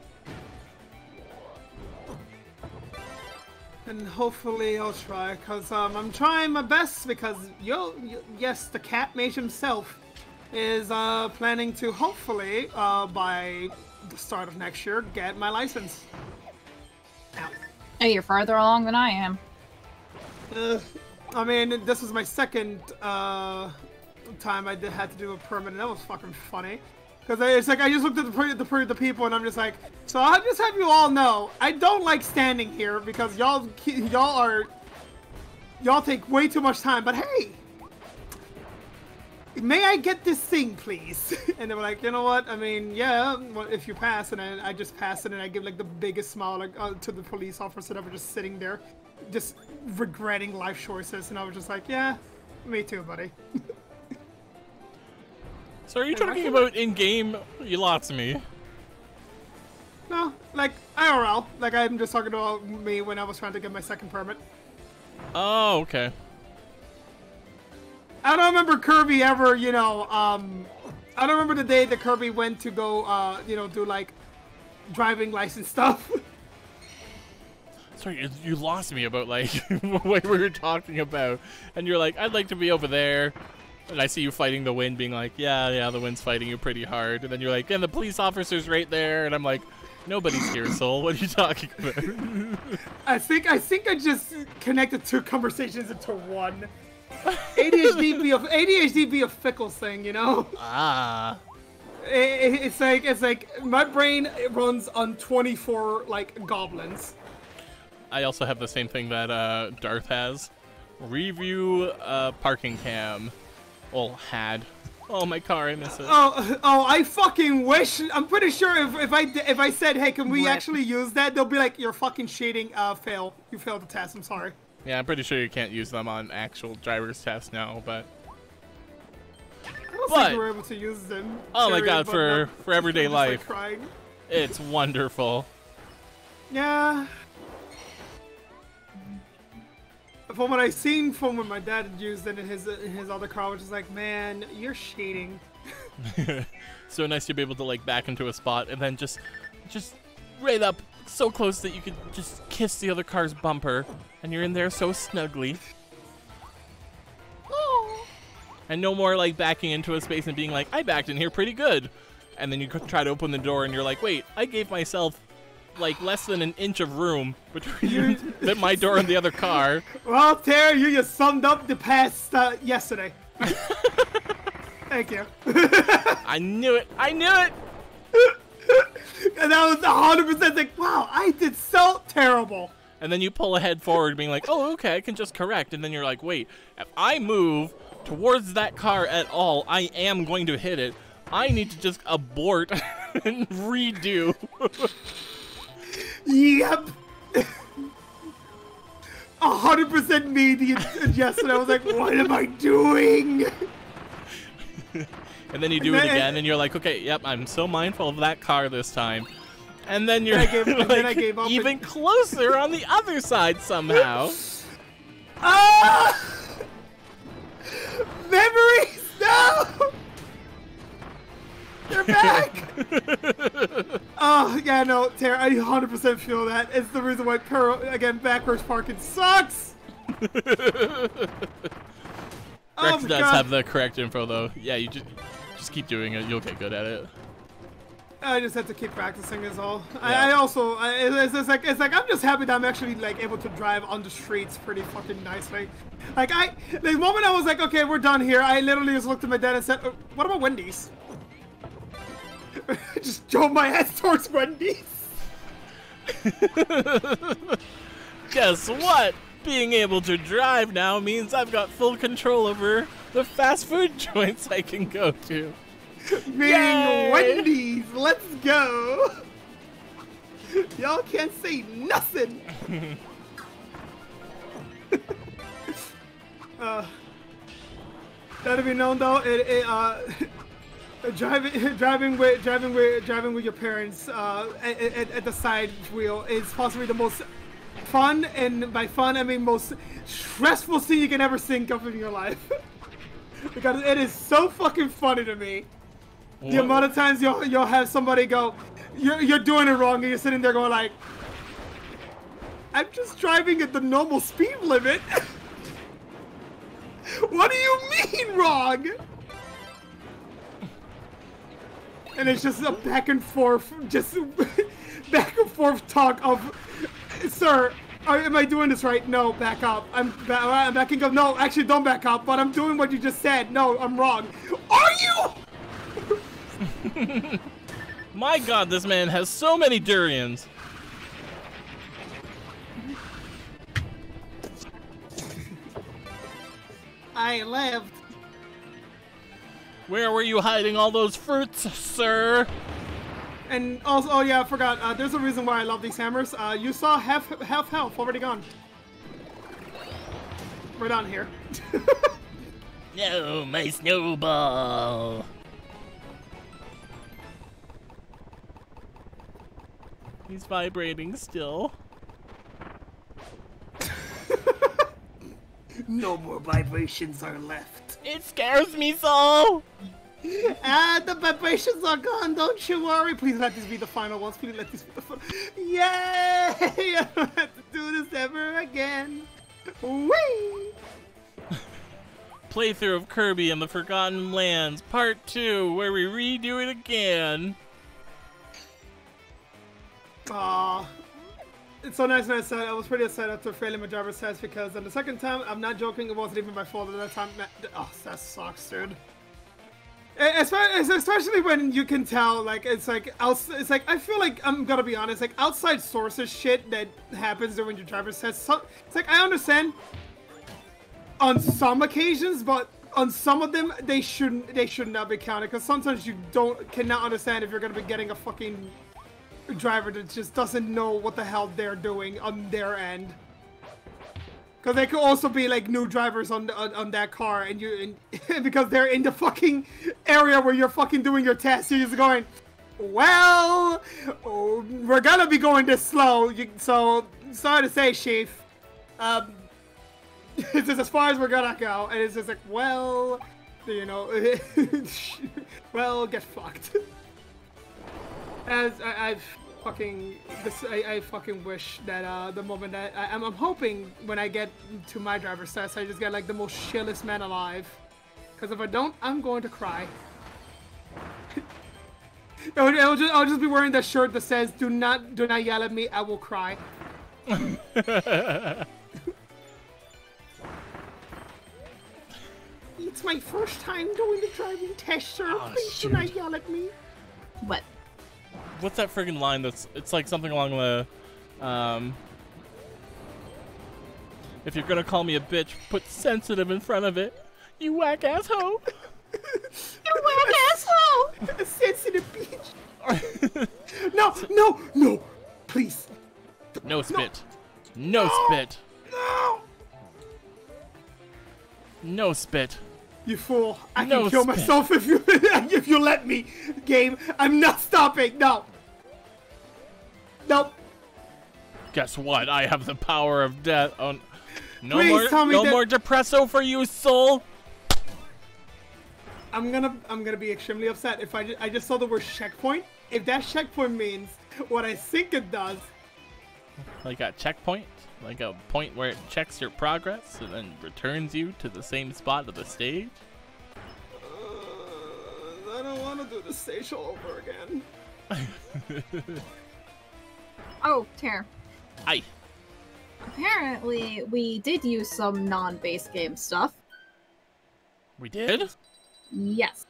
A: And hopefully I'll try, because I'm trying my best, because yes, the cat mage himself is planning to hopefully, by the start of next year, get my license. Ow.
D: Hey, you're farther along than I am.
A: I mean, this was my second time I had to do a permit, and that was fucking funny. Because it's like, I just looked at the people, and I'm just like, so I'll just have you all know, I don't like standing here, because y'all take way too much time, but hey! May I get this thing, please? And they were like, you know what? I mean, yeah, well, if you pass, and I just passed it, and I give like the biggest smile like to the police officer that were just sitting there, just regretting life choices, and I was just like, yeah, me too, buddy.
B: So are you talking about in-game? You lost me.
A: No, like IRL. Like I'm just talking about me when I was trying to get my second permit.
B: Oh, okay.
A: I don't remember Kirby ever, you know, I don't remember the day that Kirby went to go, you know, do like driving license stuff.
B: Sorry, you lost me about like what we were talking about, and you're like, I'd like to be over there, and I see you fighting the wind, being like, yeah, the wind's fighting you pretty hard, and then you're like, and the police officer's right there, and I'm like, nobody's here, Soul. What are you talking about?
A: I think I just connected two conversations into one. ADHD be a fickle thing, you know.
B: Ah.
A: It's like my brain runs on 24 like goblins.
B: I also have the same thing that Darth has. Review parking cam. Well, had. Oh, my car, I miss it.
A: Oh, I fucking wish. I'm pretty sure if I said, hey, can we actually use that? They'll be like, you're fucking cheating. Fail. You failed the test. I'm sorry.
B: Yeah, I'm pretty sure you can't use them on actual driver's tests now, but...
A: I don't think we're able to use them.
B: Oh my god, for everyday life.
A: Like crying.
B: It's wonderful.
A: Yeah. From what I've seen from when my dad used it in his other car, I was just like, man, you're cheating.
B: So nice to be able to like back into a spot and then just right up so close that you could just kiss the other car's bumper, and you're in there so snugly.
A: Oh.
B: And no more like backing into a space and being like, I backed in here pretty good, and then you could try to open the door and you're like, wait, I gave myself like less than an inch of room between my door and the other car.
A: Well, Terry, you just summed up the past yesterday. Thank you.
B: I knew it. I knew it.
A: And that was 100% like, wow, I did so terrible.
B: And then you pull ahead forward being like, oh, okay, I can just correct. And then you're like, wait, if I move towards that car at all, I am going to hit it. I need to just abort and redo.
A: Yep. 100% me yesterday. I was like, what am I doing?
B: And then you do it again, and you're like, okay, yep, I'm so mindful of that car this time. And then you're even closer on the other side somehow.
A: Memories, no! They're back! Oh, yeah, no, Tara, I 100% feel that. It's the reason why, again, backwards parking sucks!
B: Rex does have the correct info, though. Yeah, you just keep doing it. You'll get good at it.
A: I just have to keep practicing is all.
B: Yeah.
A: It's like I'm just happy that I'm actually like able to drive on the streets pretty fucking nicely. Like the moment I was like, okay, we're done here, I literally just looked at my dad and said, what about Wendy's? I just drove my ass towards Wendy's.
B: Guess what? Being able to drive now means I've got full control over the fast food joints I can go to.
A: Meaning Wendy's, let's go! Y'all can't say nothing! That'll be known though, driving with your parents at the side wheel is possibly the most fun, and by fun I mean most stressful thing you can ever think of in your life. Because it is so fucking funny to me. The amount of times you'll have somebody go, you're doing it wrong, and you're sitting there going like, I'm just driving at the normal speed limit. What do you mean wrong? And it's just a back and forth, back and forth talk of, sir, am I doing this right? No, back up. I'm backing up. No, actually, don't back up. But I'm doing what you just said. No, I'm wrong. Are you?
B: My God, this man has so many durians.
A: I lived.
B: Where were you hiding all those fruits, sir?
A: And also, oh yeah, I forgot. There's a reason why I love these hammers. You saw half health already gone. We're down here.
B: No, my snowball. He's vibrating still.
A: No more vibrations are left.
B: It scares me so.
A: The vibrations are gone. Don't you worry. Please let this be the final ones. Please let this be the final. Yay! I don't have to do this ever again. Whee!
B: Playthrough of Kirby and the Forgotten Lands, Part 2, where we redo it again.
A: Aww. It's so nice when I said I was pretty upset after failing my driver's test because on the second time, I'm not joking, it wasn't even my fault at that time. Oh, that sucks, dude. Especially when you can tell, like, it's like, I feel like, I'm gonna be honest, like, outside sources shit that happens during your driver's test, it's like, I understand on some occasions, but on some of them, they should not be counted, because sometimes you cannot understand if you're gonna be getting a fucking driver that just doesn't know what the hell they're doing on their end. Because they could also be like new drivers on that car, and because they're in the fucking area where you're fucking doing your test, you're just going, well, we're gonna be going this slow. So sorry to say, Chief, it's just as far as we're gonna go, and it's just like, well, you know, well, get fucked. As I fucking wish that the moment that I'm hoping when I get to my driver's test, I just get like the most chillest man alive. Because if I don't, I'm going to cry. I'll just be wearing that shirt that says, "Do not yell at me, I will cry." It's my first time doing the driving test, sir. Please do not yell at me.
D: What?
B: What's that friggin' line it's like something along the, if you're gonna call me a bitch, put sensitive in front of it. You whack asshole.
D: You whack asshole!
A: A sensitive bitch. No, please.
B: No spit. No spit.
A: No.
B: No spit.
A: You fool! I
B: No
A: can kill
B: spit.
A: myself if you let me. Game, I'm not stopping. No. Nope.
B: Guess what? I have the power of death. Oh, no
A: Please
B: more,
A: tell me
B: no
A: that-
B: more depresso for you, soul.
A: I'm gonna be extremely upset if I just saw the word checkpoint. If that checkpoint means what I think it does.
B: Like a checkpoint, like a point where it checks your progress and then returns you to the same spot of the stage.
A: I don't want to do the stage all over again.
D: Oh, Tara.
B: Aye.
D: Apparently, we did use some non-base game stuff.
B: We did?
D: Yes.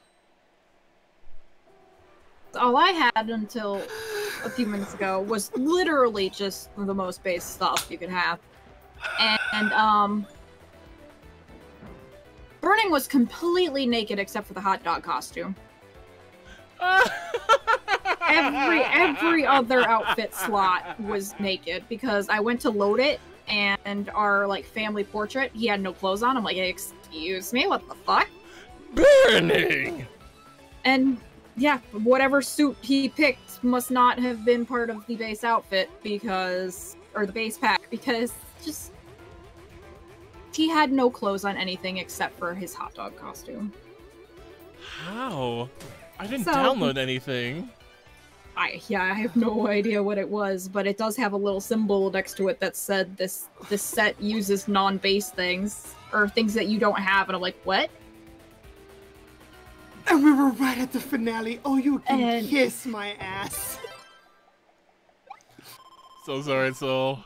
D: All I had until a few minutes ago was literally just the most base stuff you could have. And, Burning was completely naked except for the hot dog costume. Every other outfit slot was naked because I went to load it and our like family portrait, he had no clothes on. I'm like, excuse me, what the fuck?
B: Burning!
D: And yeah, whatever suit he picked must not have been part of the base outfit because, or the base pack, because just he had no clothes on anything except for his hot dog costume.
B: How? I didn't
D: So-
B: download anything.
D: I have no idea what it was, but it does have a little symbol next to it that said this set uses non-base things or things that you don't have, and I'm like, what?
A: And we were right at the finale. Oh, you can
D: And-
A: kiss my ass.
B: So sorry, Soul.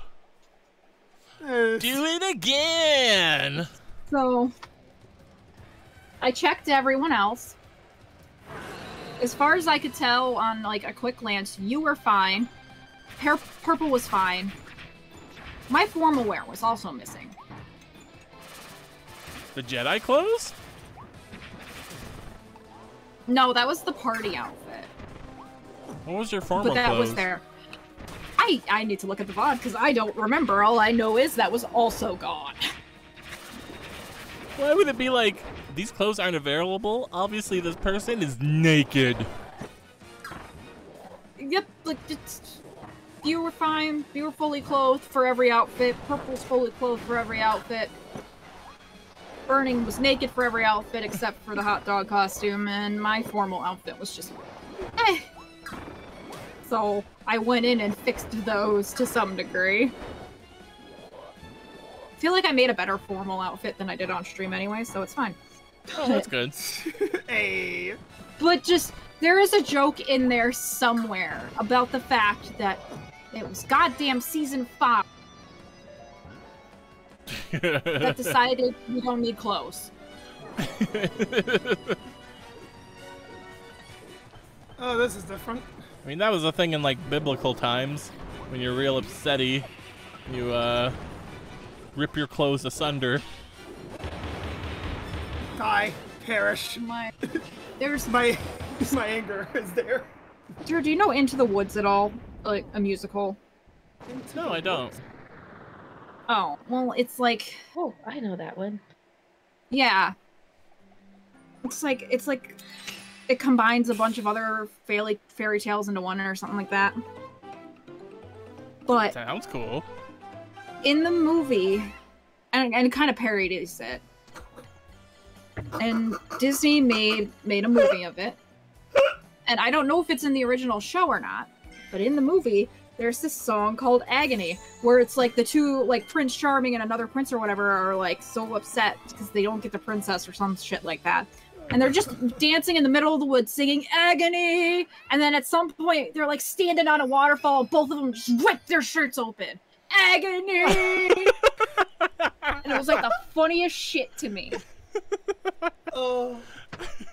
A: Uh,
B: Do it again!
D: So, I checked everyone else. As far as I could tell on like a quick glance, you were fine. Purple was fine. My formal wear was also missing.
B: The Jedi clothes?
D: No, that was the party outfit.
B: What was your formal
D: But that
B: clothes?
D: was there. I need to look at the VOD because I don't remember. All I know is that was also gone.
B: Why would it be like, these clothes aren't available? Obviously this person is naked.
D: Yep, like you were fine. You were fully clothed for every outfit. Purple's fully clothed for every outfit. Burning was naked for every outfit except for the hot dog costume, and my formal outfit was just eh. So I went in and fixed those to some degree. I feel like I made a better formal outfit than I did on stream anyway, so it's fine.
B: Oh, that's good.
A: hey.
D: But just, there is a joke in there somewhere about the fact that it was goddamn season 5 that decided we don't need clothes.
A: Oh, this is different.
B: I mean, that was a thing in, like, biblical times. When you're real upsetty, you, rip your clothes asunder.
A: Die. Perish.
D: There's
A: My anger is there.
D: Drew, do you know Into the Woods at all? Like, a musical?
B: No, I don't.
D: Oh, well, it's like,
C: Oh, I know that one.
D: yeah. It's like, it combines a bunch of other fairy tales into one or something like that. But
B: Sounds cool.
D: in the movie, and it kind of parodies it, and Disney made a movie of it. And I don't know if it's in the original show or not, but in the movie, there's this song called Agony, where it's like the two, like Prince Charming and another prince or whatever, are like so upset because they don't get the princess or some shit like that. And they're just dancing in the middle of the woods singing Agony! And then at some point, they're like standing on a waterfall, and both of them just rip their shirts open. Agony! And it was like the funniest shit to me.
A: Oh.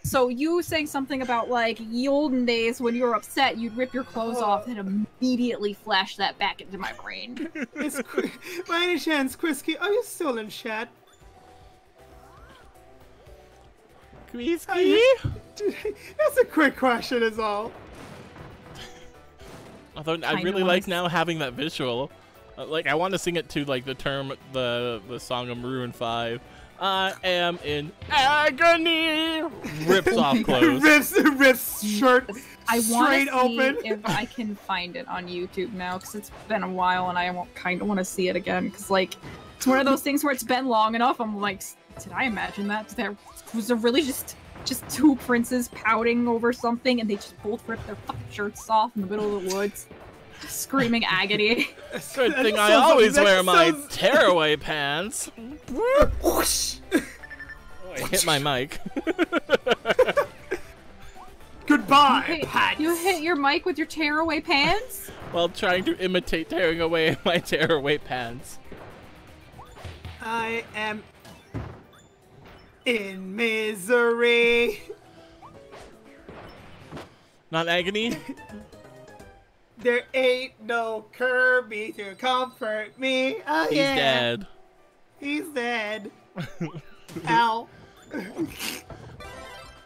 D: So you saying something about like the olden days when you were upset, you'd rip your clothes off and immediately flash that back into my brain.
A: By any chance, Quisky, are you still in chat?
B: Quisky?
A: That's a quick question is all.
B: Although I
D: Kinda
B: really
D: wanna
B: like now having that visual. Like, I want to sing it to, like, the song of Maroon 5. I am in agony! Rips off clothes.
A: rips shirt
D: I want
A: straight
D: to see
A: open.
D: if I can find it on YouTube now, because it's been a while and I kind of want to see it again. Because like, it's one of those things where it's been long enough. I'm like, did I imagine that? Was there really just two princes pouting over something, and they just both ripped their fucking shirts off in the middle of the woods, screaming agony?
B: Good thing I
A: sounds-
B: always
A: that
B: wear my
A: sounds-
B: tearaway pants.
A: Whoosh.
B: I hit my mic.
A: Goodbye,
D: You hit your mic with your tearaway pants?
B: While trying to imitate tearing away my tearaway pants.
A: I am in misery.
B: Not agony?
A: There ain't no Kirby to comfort me. Oh,
B: He's
A: yeah.
B: dead.
A: He's dead. Ow.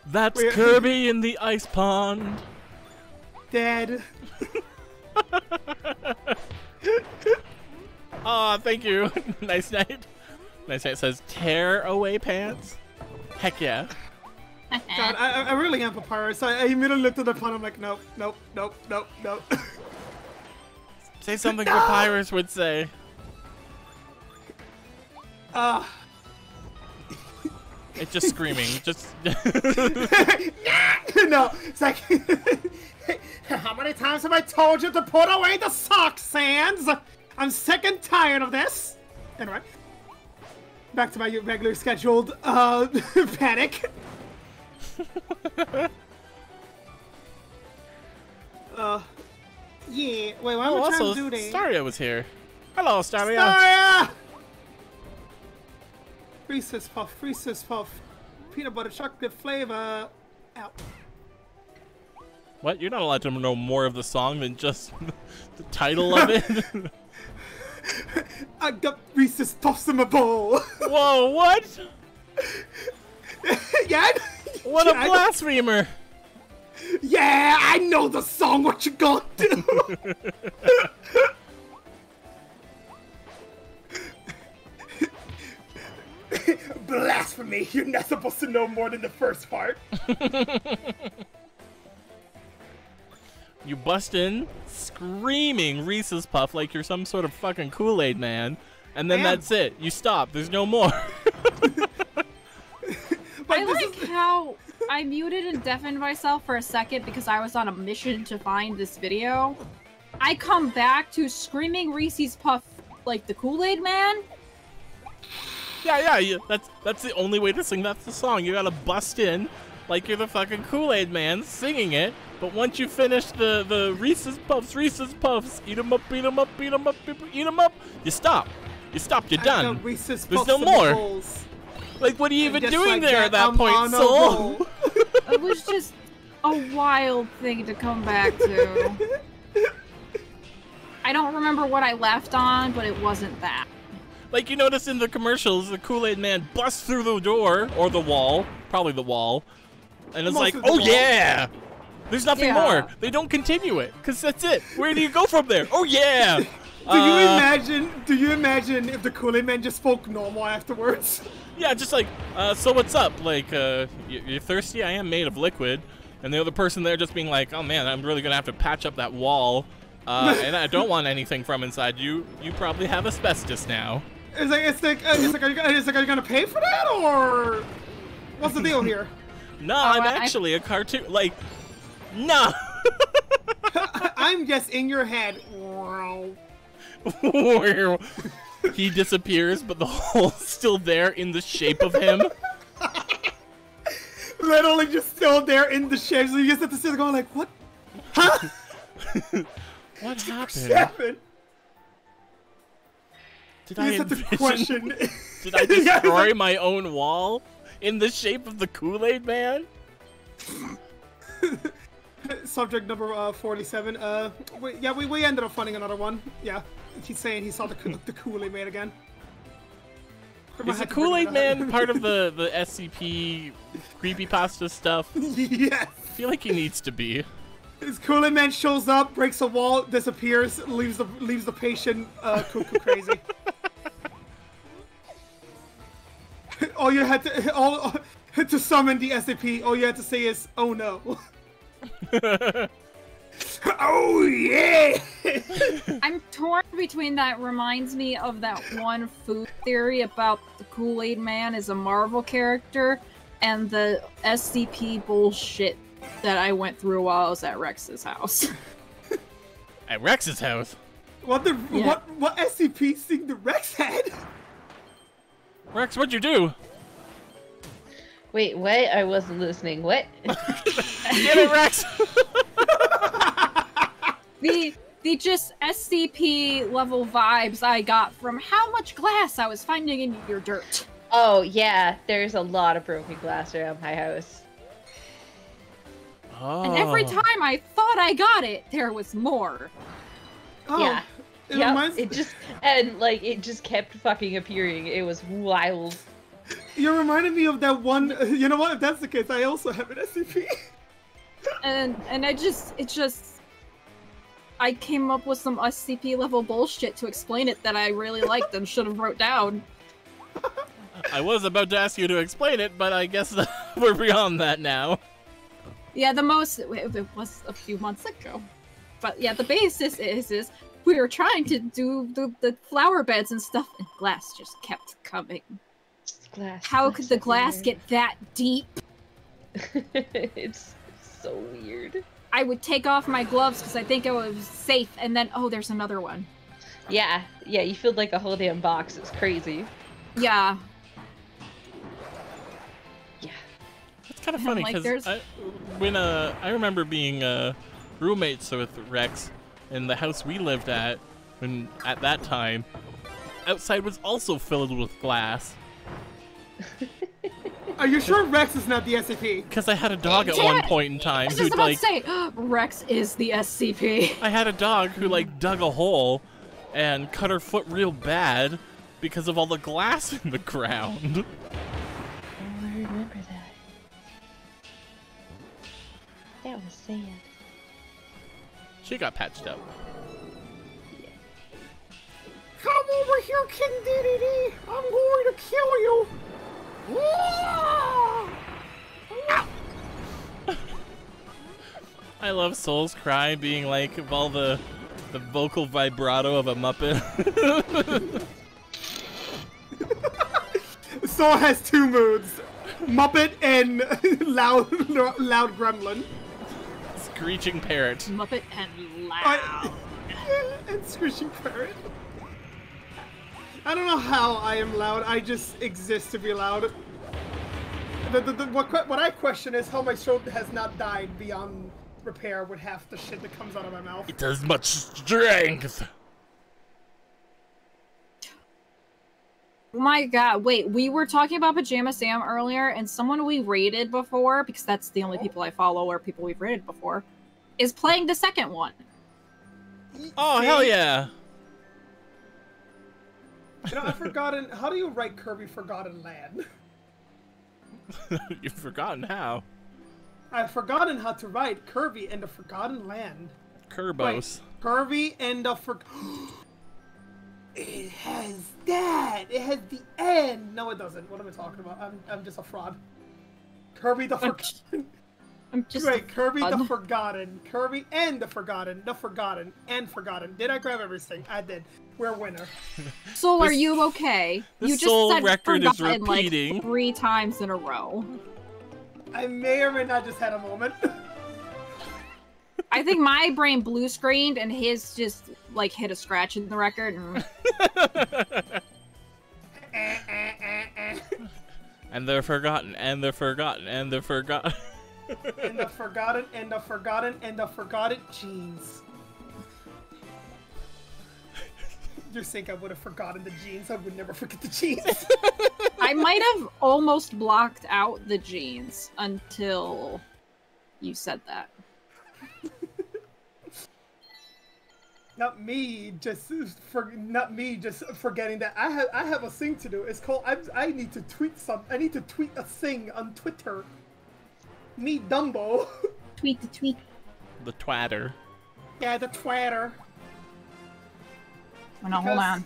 B: That's
A: Wait.
B: Kirby in the ice pond.
A: Dead.
B: Aw, thank you. Nice night. Nice night says tear away pants. Heck yeah.
A: God, I really am Papyrus. I immediately looked at the pun. I'm like, nope, nope, nope, nope, nope.
B: Say something Papyrus would say. It's just screaming. Just.
A: No, it's like, how many times have I told you to put away the sock sands? I'm sick and tired of this. Anyway, back to my regular scheduled panic. Yeah. Wait, why am
B: Oh,
A: I trying
B: also,
A: to do this?
B: Staria was here. Hello, Staria.
A: Staria! Reese's Puff, Reese's Puff. Peanut butter chocolate flavor. Ow.
B: What? You're not allowed to know more of the song than just the title of it?
A: I got Reese's Puffs in my bowl.
B: Whoa, what?
A: Yeah.
B: What a blasphemer.
A: Yeah, I know the song. What you gonna do? Blasphemy. You're not supposed to know more than the first part.
B: You bust in screaming Reese's Puff like you're some sort of fucking Kool-Aid man, and then that's it. You stop. There's no more.
D: I like how I muted and deafened myself for a second because I was on a mission to find this video. I come back to screaming Reese's Puff like the Kool-Aid man.
B: Yeah. That's the only way to sing that's the song. You gotta bust in like you're the fucking Kool-Aid man singing it. But once you finish the Reese's Puffs, eat 'em up, eat 'em up, eat 'em up, eat 'em up, you stop. You stop. You're done. There's no more. Like, what are you even doing
A: like
B: there
A: that,
B: at that
A: I'm
B: point,
A: on a
B: Soul?
A: roll.
D: It was just a wild thing to come back to. I don't remember what I left on, but it wasn't that.
B: Like, you notice in the commercials, the Kool-Aid man busts through the door, or the wall, probably the wall, and it's like, oh yeah! There's nothing more. They don't continue it, because that's it. Where do you go from there? Oh yeah!
A: Do you imagine if the Kool-Aid man just spoke normal afterwards?
B: Yeah, just like, so what's up? Like, you're thirsty? I am made of liquid. And the other person there just being like, oh man, I'm really gonna have to patch up that wall. And I don't want anything from inside you. You probably have asbestos now.
A: It's like, are you gonna pay for that, or what's the deal here?
B: No, I'm actually a cartoon. Like, no.
A: I'm just in your head.
B: He disappears, but the hole's still there in the shape of him.
A: Literally just still there in the shape, so you just have to sit there going like, what? Huh?
B: What happened? Did I
A: question?
B: Did I destroy my own wall in the shape of the Kool-Aid man?
A: Subject number 47. We ended up finding another one. Yeah, he's saying he saw the Kool-Aid man again.
B: Is the Kool-Aid man part of the SCP creepypasta stuff?
A: Yes.
B: I feel like he needs to be.
A: This Kool-Aid man shows up, breaks a wall, disappears, leaves the patient cuckoo crazy. All you had to summon the SCP, all you had to say is, "Oh no." Oh yeah!
D: I'm torn between that reminds me of that one food theory about the Kool-Aid man as a Marvel character and the SCP bullshit that I went through while I was at Rex's house.
B: At Rex's house?
A: What SCP thing the Rex had?
B: Rex, what'd you do?
C: Wait, what? I wasn't listening. What?
B: Get it, Rex!
D: The just SCP level vibes I got from how much glass I was finding in your dirt.
C: Oh, yeah. There's a lot of broken glass around my house.
B: Oh.
D: And every time I thought I got it, there was more.
A: Oh,
C: yeah.
A: It
C: it just kept fucking appearing. It was wild.
A: You reminded me of that one. You know what? If that's the case, I also have an SCP.
D: and I came up with some SCP level bullshit to explain it that I really liked and should have wrote down.
B: I was about to ask you to explain it, but I guess we're beyond that now.
D: Yeah, it was a few months ago. But yeah, the basis is we were trying to do the flower beds and stuff, and glass just kept coming. How could the glass get that deep?
C: It's so weird.
D: I would take off my gloves because I think it was safe, and then, oh, there's another one.
C: Yeah, you filled like a whole damn box. It's crazy.
D: Yeah.
C: Yeah.
B: kind of
D: And I'm
B: funny
D: like,
B: because I remember being roommates with Rex in the house we lived at, when at that time, outside was also filled with glass.
A: Are you sure Rex is not the SCP?
B: Because I had a dog at
D: Damn
B: one
D: it!
B: point in time
D: I was
B: who'd
D: just about
B: like.
D: to say, Rex is the SCP.
B: I had a dog who like dug a hole and cut her foot real bad because of all the glass in the ground.
C: Oh, I remember that. That was sad.
B: She got patched up.
A: Come over here, King DDD. I'm going to kill you.
B: I love Soul's Cry being like of all the vocal vibrato of a Muppet.
A: Soul has two moods: Muppet and loud gremlin.
B: Screeching parrot.
D: Muppet and loud.
A: And screeching parrot. I don't know how I am loud. I just exist to be loud. What I question is how my throat has not died beyond repair with half the shit that comes out of my mouth.
B: It has much strength.
D: Oh my god, wait, we were talking about Pajama Sam earlier, and someone we rated before, because that's the only people I follow or people we've rated before, is playing the second one.
B: Oh, hell yeah.
A: You know, I've forgotten. How do you write Kirby Forgotten Land?
B: You've forgotten how.
A: I've forgotten how to write Kirby and the Forgotten Land.
B: Kerbos.
A: Wait, Kirby and the It has that. It has the end. No, it doesn't. What am I talking about? I'm just a fraud. Kirby the Forgotten.
D: I'm just
A: Wait, Kirby the
D: fraud.
A: Forgotten. Kirby and the Forgotten. The Forgotten and Forgotten. Did I grab everything? I did. We're a winner.
D: Soul, are
B: This-
D: you okay?
B: this
D: You just
B: Soul
D: said
B: record is
D: forgotten
B: repeating.
D: like 3 times in a row.
A: I may or may not just had a moment.
D: I think my brain blue screened and his just like hit a scratch in the record. And...
B: And they're forgotten, and they're forgotten, and they're forgotten.
A: And the Forgotten, and the Forgotten, and the Forgotten jeans. You think I would have forgotten the jeans? I would never forget the jeans.
D: I might have almost blocked out the jeans until you said that.
A: Not me just forgetting that I have a thing to do. It's called I need to tweet I need to tweet a thing on Twitter. Me Dumbo.
D: Tweet the tweet.
B: The twatter.
A: Yeah, the Twitter.
D: Oh, no, hold on.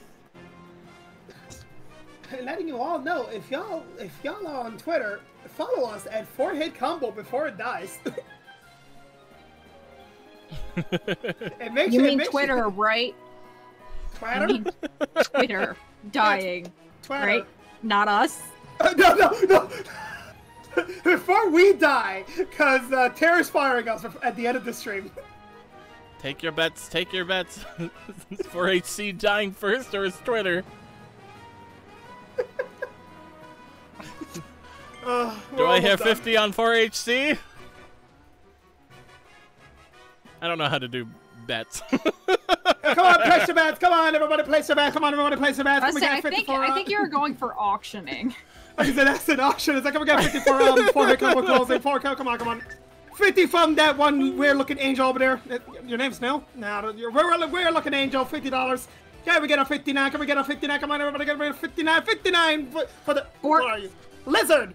A: Letting you all know, if y'all are on Twitter, follow us at Forehead Combo before it dies. And make
D: You
A: sure,
D: mean
A: make
D: Twitter,
A: sure,
D: right?
A: Twitter?
D: You mean Twitter dying,
A: Twitter.
D: right? Not us.
A: No. Before we die, because Tara's firing us at the end of the stream.
B: Take your bets, take your bets. For HC dying first or is Twitter? Do I have 50 on 4HC? I don't know how to do bets.
A: Come on, place your bets. Come on, everybody, place your bets. Come on, everybody, place your bets. Can we get 54?
D: I think you're going for auctioning.
A: I said that's an auction. It's like, can we get 54 Forehead Combo closing? Come on. 50 from that one weird-looking angel over there. Your name's Snail? No, you're weird-looking angel. $50. Can we get a 59? Can we get a 59? Come on, everybody, get a 59. 59 for the. What are you? Lizard.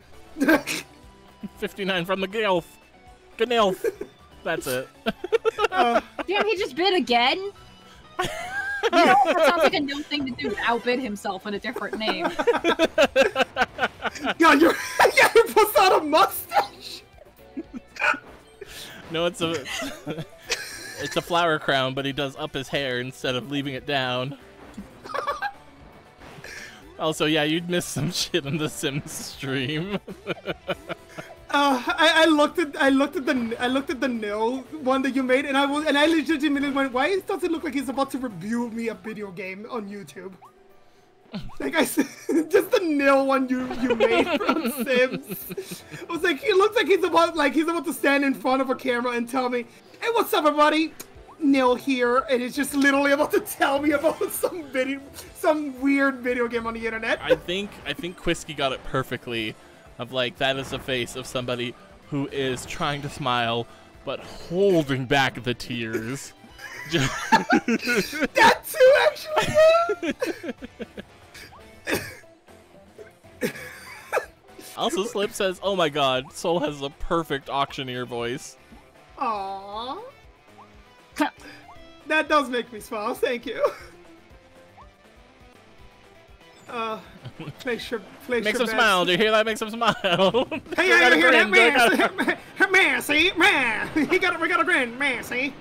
B: 59 from the Gilf. Gnilf. That's it.
D: Damn, he just bid again? You know, that sounds like a new thing to do to outbid himself in a different name.
A: God, you puts out a mustache.
B: No, it's a flower crown, but he does up his hair instead of leaving it down. Also, yeah, you'd miss some shit on the Sims stream.
A: I looked at the nil one that you made, and I legitimately went, why does it look like he's about to review me a video game on YouTube? Like I said, just the nil one you made from Sims. I was like, he looks like he's about to stand in front of a camera and tell me, "Hey, what's up, everybody? Nil here," and he's just literally about to tell me about some weird video game on the internet.
B: I think Quisky got it perfectly. Of like, that is the face of somebody who is trying to smile but holding back the tears.
A: That too, actually. Yeah.
B: Also, Slip says, "Oh my God, Soul has a perfect auctioneer voice."
A: Aww. That does make me smile. Thank you. Makes him smile.
B: Do you hear that? Makes him smile.
A: Hey, I hear that, man. Man, see, man. We got a grin, man. See.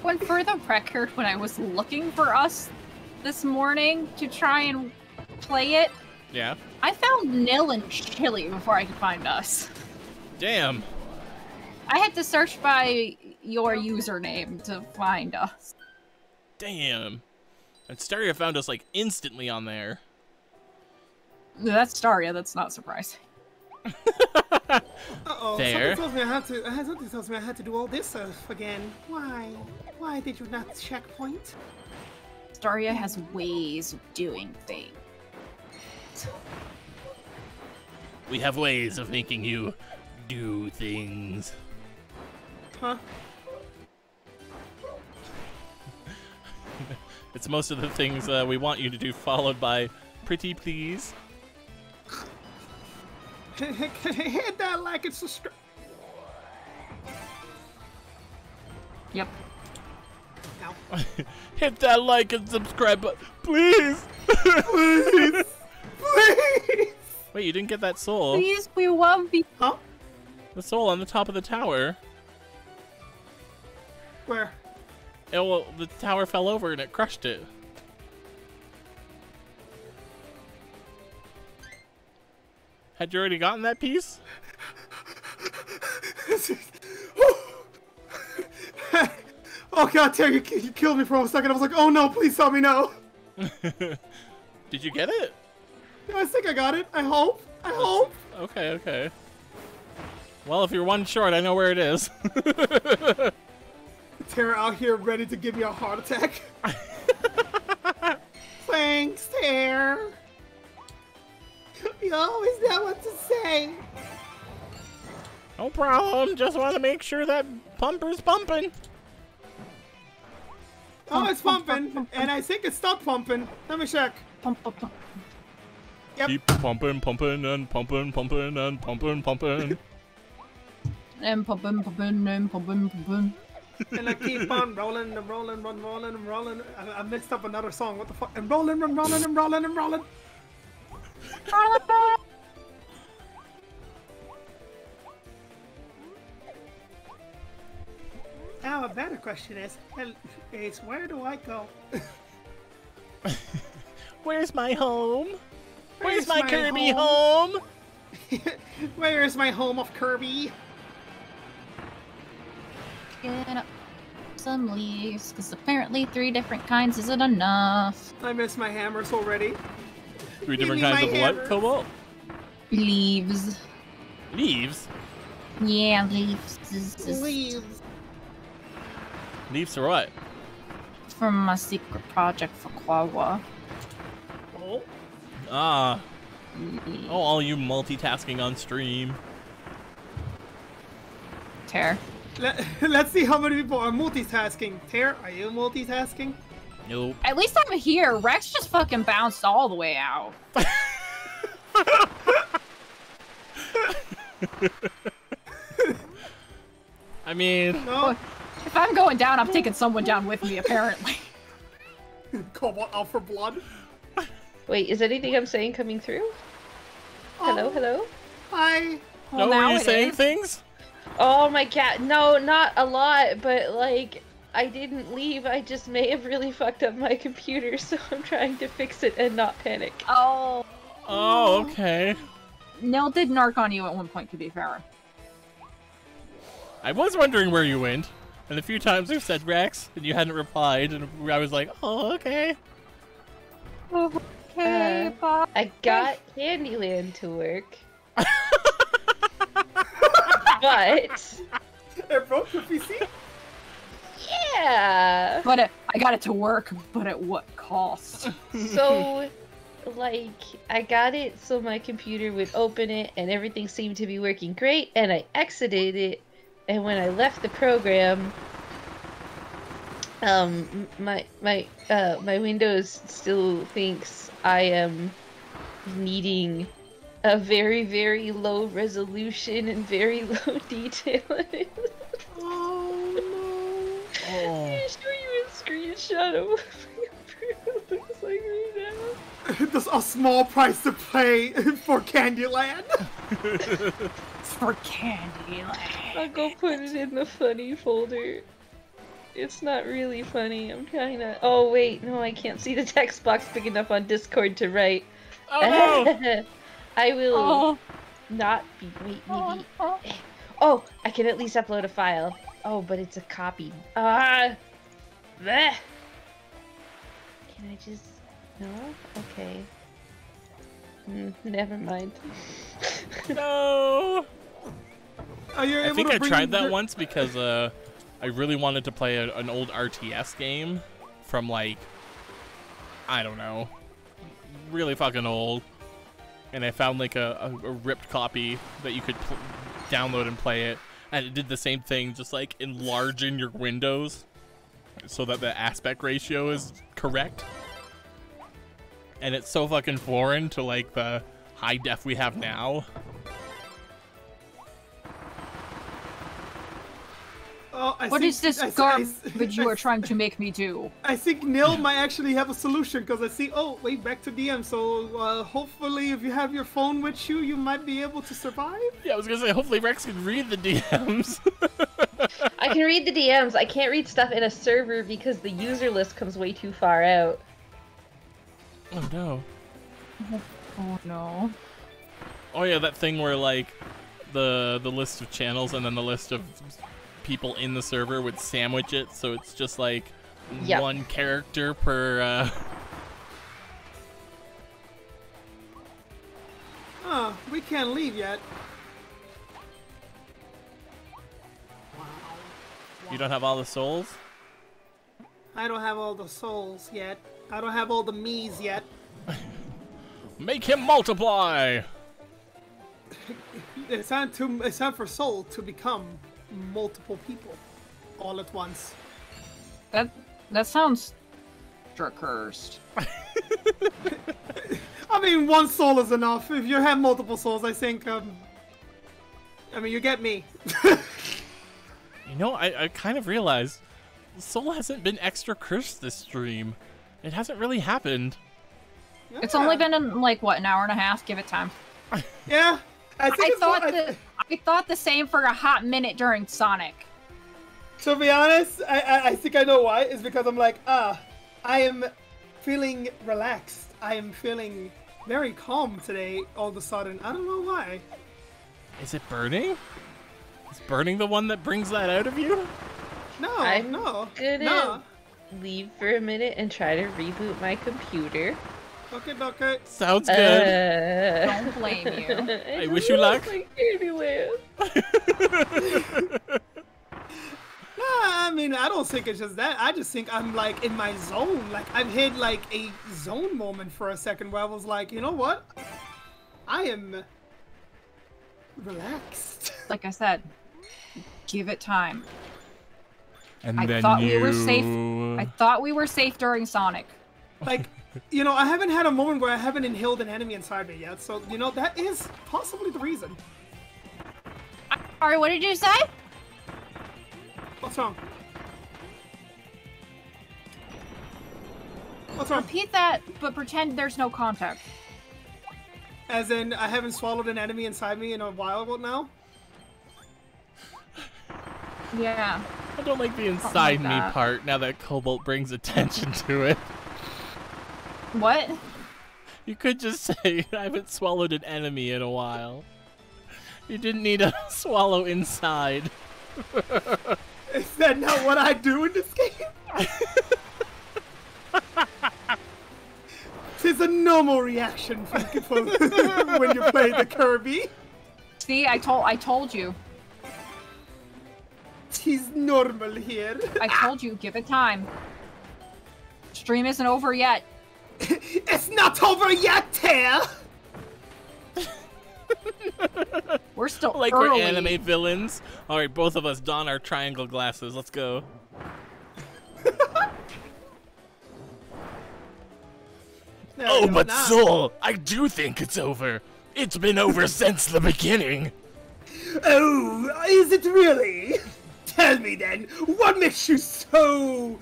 D: When for the record, when I was looking for us this morning to try and play it,
B: Yeah.
D: I found Nil and Chili before I could find us.
B: Damn.
D: I had to search by your username to find us.
B: Damn. And Staria found us like instantly on there.
D: That's Staria, that's not surprising.
A: Uh-oh.
B: There.
A: Something tells me I had to do all this stuff again. Why? Why did you not checkpoint?
D: Staria has ways of doing things.
B: We have ways of making you do things.
A: Huh?
B: It's most of the things we want you to do, followed by pretty please.
A: Hit that like it's subscribe.
D: Yep.
A: Ow.
B: Hit that like and subscribe button, please.
A: Please. Please.
B: Wait, you didn't get that soul.
D: Please, we won't be.
A: Huh?
B: The soul on the top of the tower.
A: Where?
B: Well, the tower fell over and it crushed it. Had you already gotten that piece?
A: Oh God, Terry, you killed me for a second. I was like, oh no, please tell me no.
B: Did you get it?
A: I think I got it. I hope. I hope.
B: Okay, okay. Well, if you're one short, I know where it is.
A: Tara out here ready to give me a heart attack. Thanks, Tara. You always know what to say.
B: No problem. Just want to make sure that pumper's pumping.
A: Oh, it's pumping, and I think it stopped pumping. Let me check.
D: Pump, pump, pump.
A: Yep.
B: Keep pumping, pumping, and pumping, pumping, and pumping, pumping.
D: And pumping, pumping, and pumping, pumping.
A: And I keep on rolling and rolling, rolling and rolling. I mixed up another song. What the fuck? And rolling and rolling and rolling and rolling. Now a better question is where do I go?
B: Where's my home? Where's my Kirby home?
A: Where is my home of Kirby?
D: Get up some leaves, because apparently 3 different kinds isn't enough.
A: I miss my hammers already.
B: 3 different
A: Give me
B: kinds
A: my
B: of
A: hammer.
B: what, Cobalt?
D: Leaves.
B: Leaves?
D: Yeah, leaves.
A: Leaves.
B: Leaves or what?
D: From my secret project for Quagwa.
A: Oh.
B: Ah. Oh, all you multitasking on stream.
D: Tear.
A: Let's see how many people are multitasking. Tara, are you multitasking?
B: Nope.
D: At least I'm here. Rex just fucking bounced all the way out.
B: I mean,
A: No.
D: If I'm going down, I'm taking someone down with me, apparently.
A: Cobalt out for blood.
C: Wait, is anything I'm saying coming through? Hello,
A: Oh,
C: hello?
A: Hi.
D: Well,
B: no,
D: now
B: were you
D: it
B: saying
D: is.
B: things?
C: Oh my cat, no, not a lot, but like, I didn't leave, I just may have really fucked up my computer, so I'm trying to fix it and not panic.
D: Oh.
B: Oh, okay.
D: Nil did narc on you at one point, to be fair.
B: I was wondering where you went. And a few times I've said Rex, and you hadn't replied, and I was like, oh, okay.
D: Okay, bye.
C: I got Candyland to work. But
A: It broke your PC?
C: yeah.
D: But I got it to work, but at what cost?
C: So like I got it so my computer would open it and everything seemed to be working great, and I exited it, and when I left the program, my Windows still thinks I am needing a very, very low resolution and very low detail.
A: Oh no.
B: Oh.
C: I'll show you a screenshot of what it looks like right now.
A: That's a small price to pay for Candyland.
D: For Candyland.
C: I'll go put it in the funny folder. It's not really funny. I'm kinda. Oh wait, no, I can't see the text box big enough on Discord to write.
B: Oh no!
C: I will
D: Oh.
C: not be. Wait, maybe. Oh, I can at least upload a file. Oh, but it's a copy. Bleh. Can I just? No. Okay. Never mind.
B: No!
A: Are you
B: I
A: able
B: think
A: to
B: I
A: bring
B: tried that
A: your-
B: once because I really wanted to play an old RTS game from like, I don't know, really fucking old. And I found like a ripped copy that you could download and play it. And it did the same thing, just like enlarging your windows so that the aspect ratio is correct. And it's so fucking foreign to like the high def we have now.
A: Oh,
D: What is this garbage you are trying to make me do?
A: I think Neil might actually have a solution because I see. Oh, wait, back to DM. So hopefully, if you have your phone with you, you might be able to survive.
B: Yeah, I was gonna say, hopefully Rex can read the DMs.
C: I can read the DMs. I can't read stuff in a server because the user list comes way too far out.
B: Oh no.
D: Oh no.
B: Oh yeah, that thing where like the list of channels and then the list of people in the server would sandwich it, so it's just like
C: Yep.
B: one character per
A: Oh, we can't leave yet.
B: You don't have all the souls?
A: I don't have all the souls yet. I don't have all the me's yet.
B: Make him multiply!
A: It's time for soul to become multiple people all at once.
D: That sounds cursed.
A: I mean, one soul is enough. If you have multiple souls, I think. I mean, you get me.
B: You know, I kind of realized Soul hasn't been extra cursed this stream. It hasn't really happened.
D: It's only been in like what, an hour and a half? Give it time.
A: Yeah. I
D: thought the same for a hot minute during Sonic.
A: To be honest, I think I know why. It's because I'm like, I am feeling relaxed. I am feeling very calm today all of a sudden. I don't know why.
B: Is it burning? Is burning the one that brings that out of you?
A: No,
C: I'm
A: no.
C: gonna leave for a minute and try to reboot my computer.
A: Okay.
B: Sounds good.
D: Don't blame you.
B: I wish you luck.
A: I mean, I don't think it's just that. I just think I'm like in my zone. Like I've hit like a zone moment for a second where I was like, you know what? I am relaxed.
D: Like I said, give it time.
B: And
D: I
B: then
D: thought
B: you...
D: we were safe. I thought we were safe during Sonic.
A: Like, you know, I haven't had a moment where I haven't inhaled an enemy inside me yet. So, you know, that is possibly the reason.
D: Alright, what did you say?
A: What's wrong? What's wrong?
D: Repeat that, but pretend there's no contact.
A: As in, I haven't swallowed an enemy inside me in a while now?
D: Yeah.
B: I don't like the inside me
D: that.
B: part now that Cobalt brings attention to it.
D: What?
B: You could just say, I haven't swallowed an enemy in a while. You didn't need to swallow inside.
A: Is that not what I do in this game? It's a normal reaction for when you play the Kirby.
D: See, I told you.
A: He's normal here.
D: I told you, give it time. Stream isn't over yet.
A: It's not over yet, Tear!
D: We're still
B: Like
D: early.
B: we're anime villains. All right, both of us don our triangle glasses. Let's go.
A: No,
B: but
A: not.
B: Soul, I do think it's over. It's been over since the beginning.
A: Oh, is it really? Tell me then, what makes you so...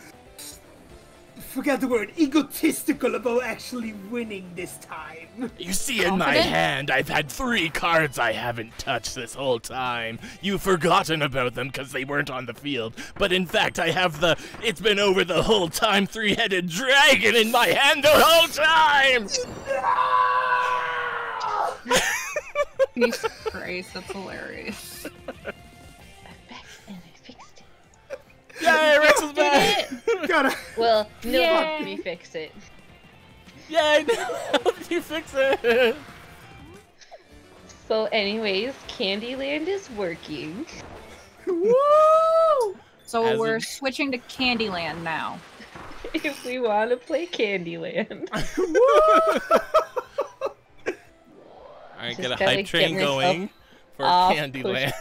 A: forget the word, egotistical about actually winning this time?
B: You see in my
D: Confident?
B: hand, I've had 3 cards I haven't touched this whole time. You've forgotten about them because they weren't on the field. But in fact, I have the it's been over the whole time 3-headed dragon in my hand the whole time!
D: Jesus Christ, that's hilarious.
C: And I fixed it.
B: Yay, Rex is back!
A: Gotta...
C: Well, no,
D: Yay.
C: helped me fix it.
B: Yay, help you fix it!
C: So anyways, Candyland is working.
A: Woo!
D: So
B: As
D: we're
B: in-
D: switching to Candyland now.
C: If we want to play Candyland.
B: Alright,
C: Just
B: get a
C: gotta
B: hype
C: get
B: train
C: myself
B: going for
C: off
B: Candyland.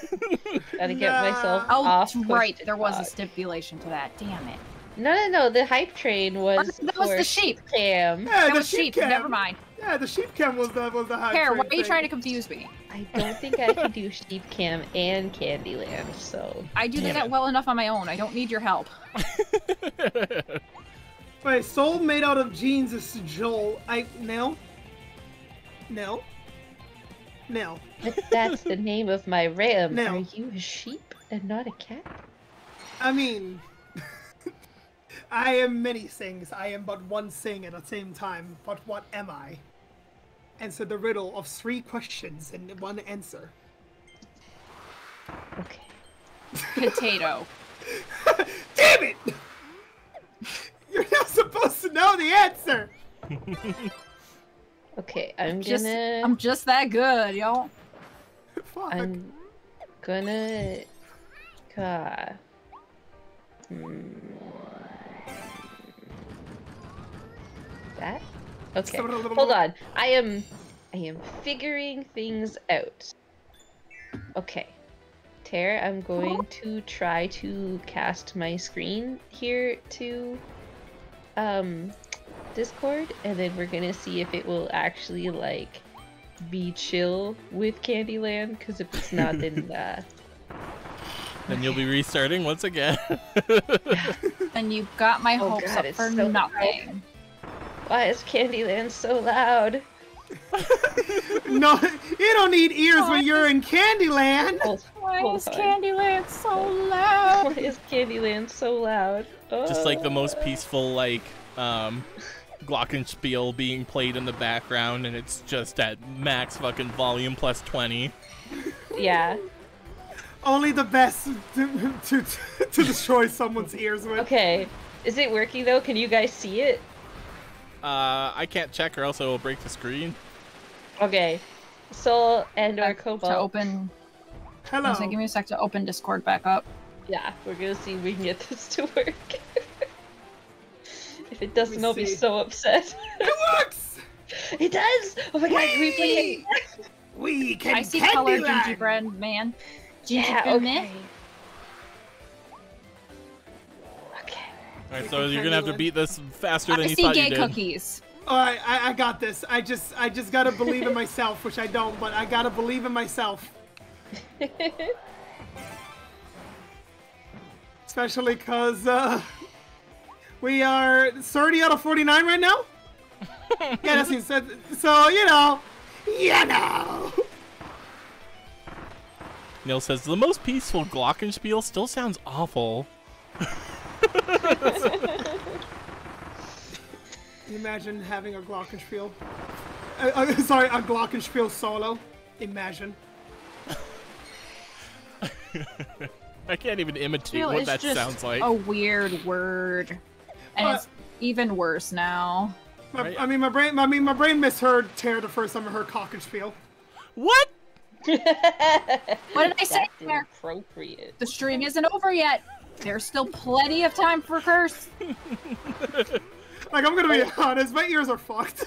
C: Gotta get myself
D: Oh,
C: off.
D: right,
C: push
D: there was a
C: block.
D: stipulation to that. Damn it.
C: No. The hype train was
D: That was
C: for
D: the sheep.
C: Cam.
A: Yeah,
D: That
A: the
D: was sheep.
A: cam.
D: Never mind.
A: Yeah, the sheep cam was the high
D: Pear,
A: train
D: why are you
A: thing.
D: trying to confuse me?
C: I don't think I can do sheep cam and Candyland. So
D: I do
B: Damn
D: that
B: it.
D: well enough on my own. I don't need your help.
A: Wait, soul made out of jeans is Joel. No.
C: but that's the name of my ram.
A: No.
C: Are you a sheep and not a cat?
A: I mean, I am many things. I am but one thing at the same time. But what am I? Answer the riddle of 3 questions and 1 answer.
C: Okay.
D: Potato.
A: Damn it! You're not supposed to know the answer.
C: Okay, I'm
D: Just,
C: gonna.
D: I'm just that good, yo.
A: Fuck.
C: I'm gonna. God. That? Okay. Hold on. I am figuring things out. Okay. Tara, I'm going to try to cast my screen here to Discord, and then we're gonna see if it will actually like be chill with Candyland, because if it's not, then
B: Then you'll be restarting once again.
D: And you got my
C: Oh
D: hopes
C: God,
D: up
C: it's
D: for
C: so
D: nothing.
C: why is Candyland so loud?
A: No, you don't need ears when you're in Candyland.
D: Why
C: Hold
D: is
C: on.
D: Candyland so loud?
C: Why is Candyland so loud?
B: Just like the most peaceful, like, glockenspiel being played in the background, and it's just at max fucking volume plus 20.
C: Yeah.
A: Only the best to destroy someone's ears with.
C: Okay. Is it working though? Can you guys see it?
B: I can't check or else I will break the screen.
C: Okay. Soul and or
D: To
C: Cobalt.
D: open.
A: Hello.
D: Give me a sec to open Discord back up.
C: Yeah, we're gonna see if we can get this to work. If it doesn't,
A: Let me
C: I'll be
A: see.
C: so upset.
A: It works.
C: It does! Oh my god, can we play it?
A: We can
D: I see color
A: Candyland.
D: gingerbread man.
C: Yeah,
D: Gingerbread
C: okay.
D: man.
C: Okay.
B: Alright,
A: We
B: so
A: can
B: you're gonna have to
A: Candyland.
B: beat this faster than
D: I
B: you
D: see
B: thought
D: gay
B: you did.
D: cookies.
A: All right, I got this. I just gotta believe in myself, which I don't, but I gotta believe in myself. Especially because we are 30 out of 49 right now. Yeah, that seems so. You know.
B: Neil says, the most peaceful glockenspiel still sounds awful.
A: Imagine having a glockenspiel. Sorry, a glockenspiel solo. Imagine.
B: I can't even imitate
D: Feel
B: what
D: is
B: that
D: just
B: sounds like.
D: a weird word, and it's even worse now.
B: Right.
A: I mean, my brain misheard Tear the first time I heard Cockenspiel.
B: What?
D: What did I say?
C: That's
D: There?
C: inappropriate.
D: The stream isn't over yet. There's still plenty of time for curse.
A: Like, I'm gonna be honest, my ears are fucked.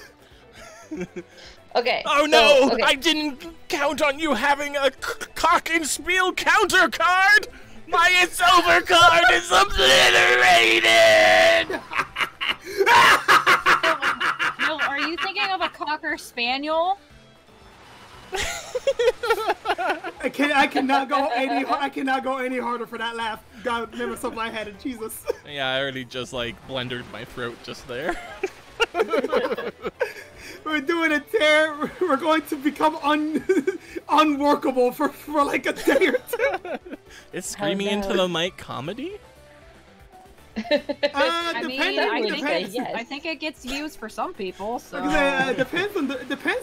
C: Okay.
B: Oh
C: so-
B: no!
C: okay.
B: I didn't count on you having a cock and spiel counter card! My It's Over card is obliterated!
D: Bill, are you thinking of a cocker spaniel?
A: I cannot go any harder for that laugh. God, never slipped my head, and Jesus.
B: Yeah, I already just like blendered my throat just there.
A: We're doing a tear. We're going to become unworkable for like a day or two.
B: Is screaming into the mic comedy?
D: I mean,
A: Depends.
D: I think it gets views for some people. So
A: Depends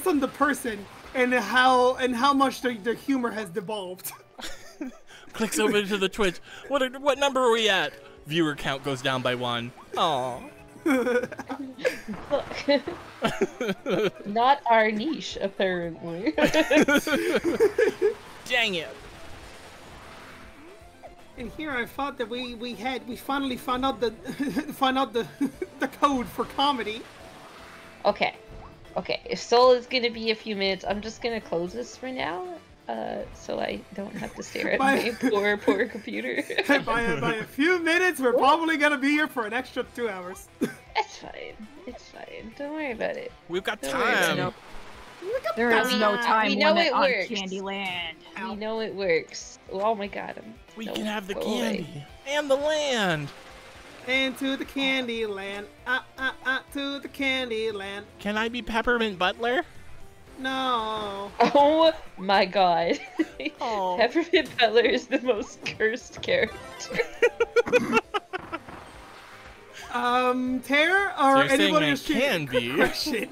A: on the person and how much their humor has devolved.
B: Clicks over to the Twitch. What number are we at? Viewer count goes down by 1. Aww.
C: Not our niche, apparently.
B: Dang it.
A: And here I thought that we finally found out the the code for comedy.
C: Okay. If Soul is gonna be a few minutes, I'm just gonna close this for now. So I don't have to stare at my poor computer.
A: by a few minutes, we're probably gonna be here for an extra 2 hours.
C: It's fine. Don't worry about it.
B: We've got
C: Don't worry about
B: time.
C: it.
D: there is no time
C: we know
D: limit
C: it
D: on
C: works.
D: Candyland.
C: We know it works. Oh my god.
B: We
C: no,
B: can have the
C: go away.
B: candy and the land.
A: And to the candy land, to the candy land.
B: Can I be Peppermint Butler?
A: No.
C: Oh my god.
B: Oh.
C: Peppermint Butler is the most cursed character.
A: Tear
B: So
A: or
B: you're saying
A: anybody
B: I
A: else
B: can be?
A: question.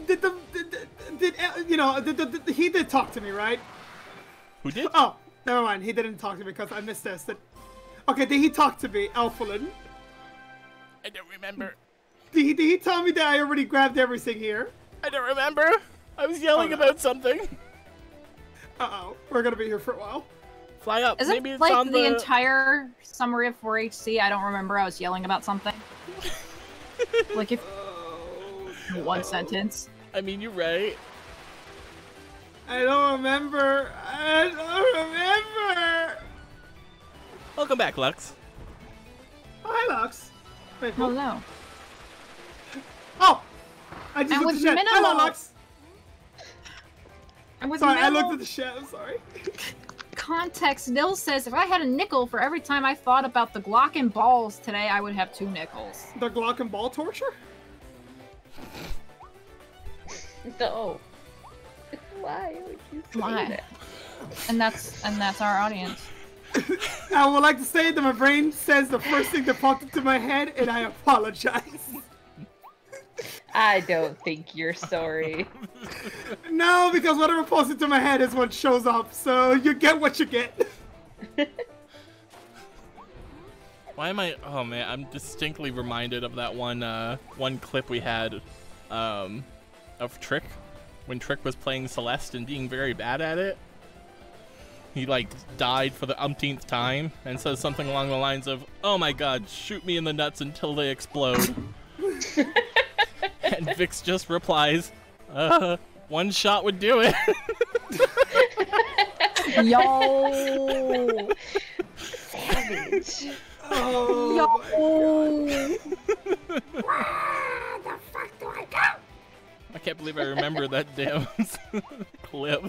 A: Did he did talk to me, right?
B: Who did?
A: Oh, never mind. He didn't talk to me because I missed this. Okay, did he talk to me, Alphalin?
B: I don't remember.
A: Did he tell me that I already grabbed everything here?
B: I don't remember. I was yelling
A: Oh, no.
B: about something.
A: Uh-oh. We're gonna be here for a while.
B: Fly up.
D: Is
B: Maybe
D: it
B: it's
D: like
B: on
D: the entire summary of 4HC? I don't remember. I was yelling about something. Like if one sentence.
B: I mean, you're right.
A: I don't remember. I don't remember.
B: Welcome back, Lux.
A: Hi, Lux. Wait,
D: Oh
A: who?
D: no.
A: Oh! I just
D: And
A: looked
D: with
A: at the chat. Hello,
D: minimal-
A: Lux.
D: And with
A: Sorry, I
D: minimal
A: looked at the chat. I'm sorry.
D: context, Nil says, if I had a nickel for every time I thought about the Glock and balls today, I would have 2 nickels.
A: The Glock and ball torture?
C: No. Why would you say
D: Why?
C: that?
D: And that's our audience.
A: I would like to say that my brain says the first thing that popped into my head, and I apologize.
C: I don't think you're sorry.
A: No, because whatever pops into my head is what shows up, so you get what you get.
B: Why am I? Oh man, I'm distinctly reminded of that one clip we had, of Trick, when Trick was playing Celeste and being very bad at it. He like died for the umpteenth time and says something along the lines of, "Oh my God, shoot me in the nuts until they explode." And Vix just replies, "One shot would do it."
D: Yo!
C: Savage.
A: Oh,
D: Yo!
E: Where the fuck do I go?
B: I can't believe I remember that damn clip.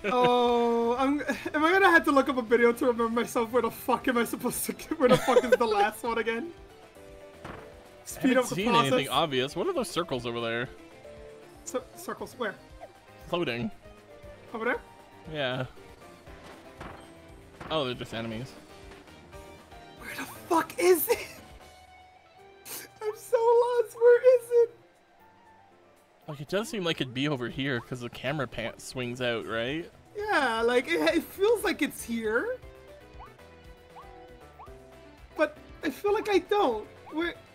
A: oh, am I gonna have to look up a video to remember myself? Where the fuck am I supposed to? Where the fuck is the last one again?
B: I
A: Speed
B: haven't
A: up the
B: seen
A: process.
B: anything obvious. What are those circles over there?
A: Circles where?
B: Floating.
A: Over there?
B: Yeah. Oh, they're just enemies.
A: Where the fuck is it? I'm so lost. Where is it?
B: Like, it does seem like it'd be over here because the camera swings out, right?
A: Yeah, like it feels like it's here, but I feel like I don't.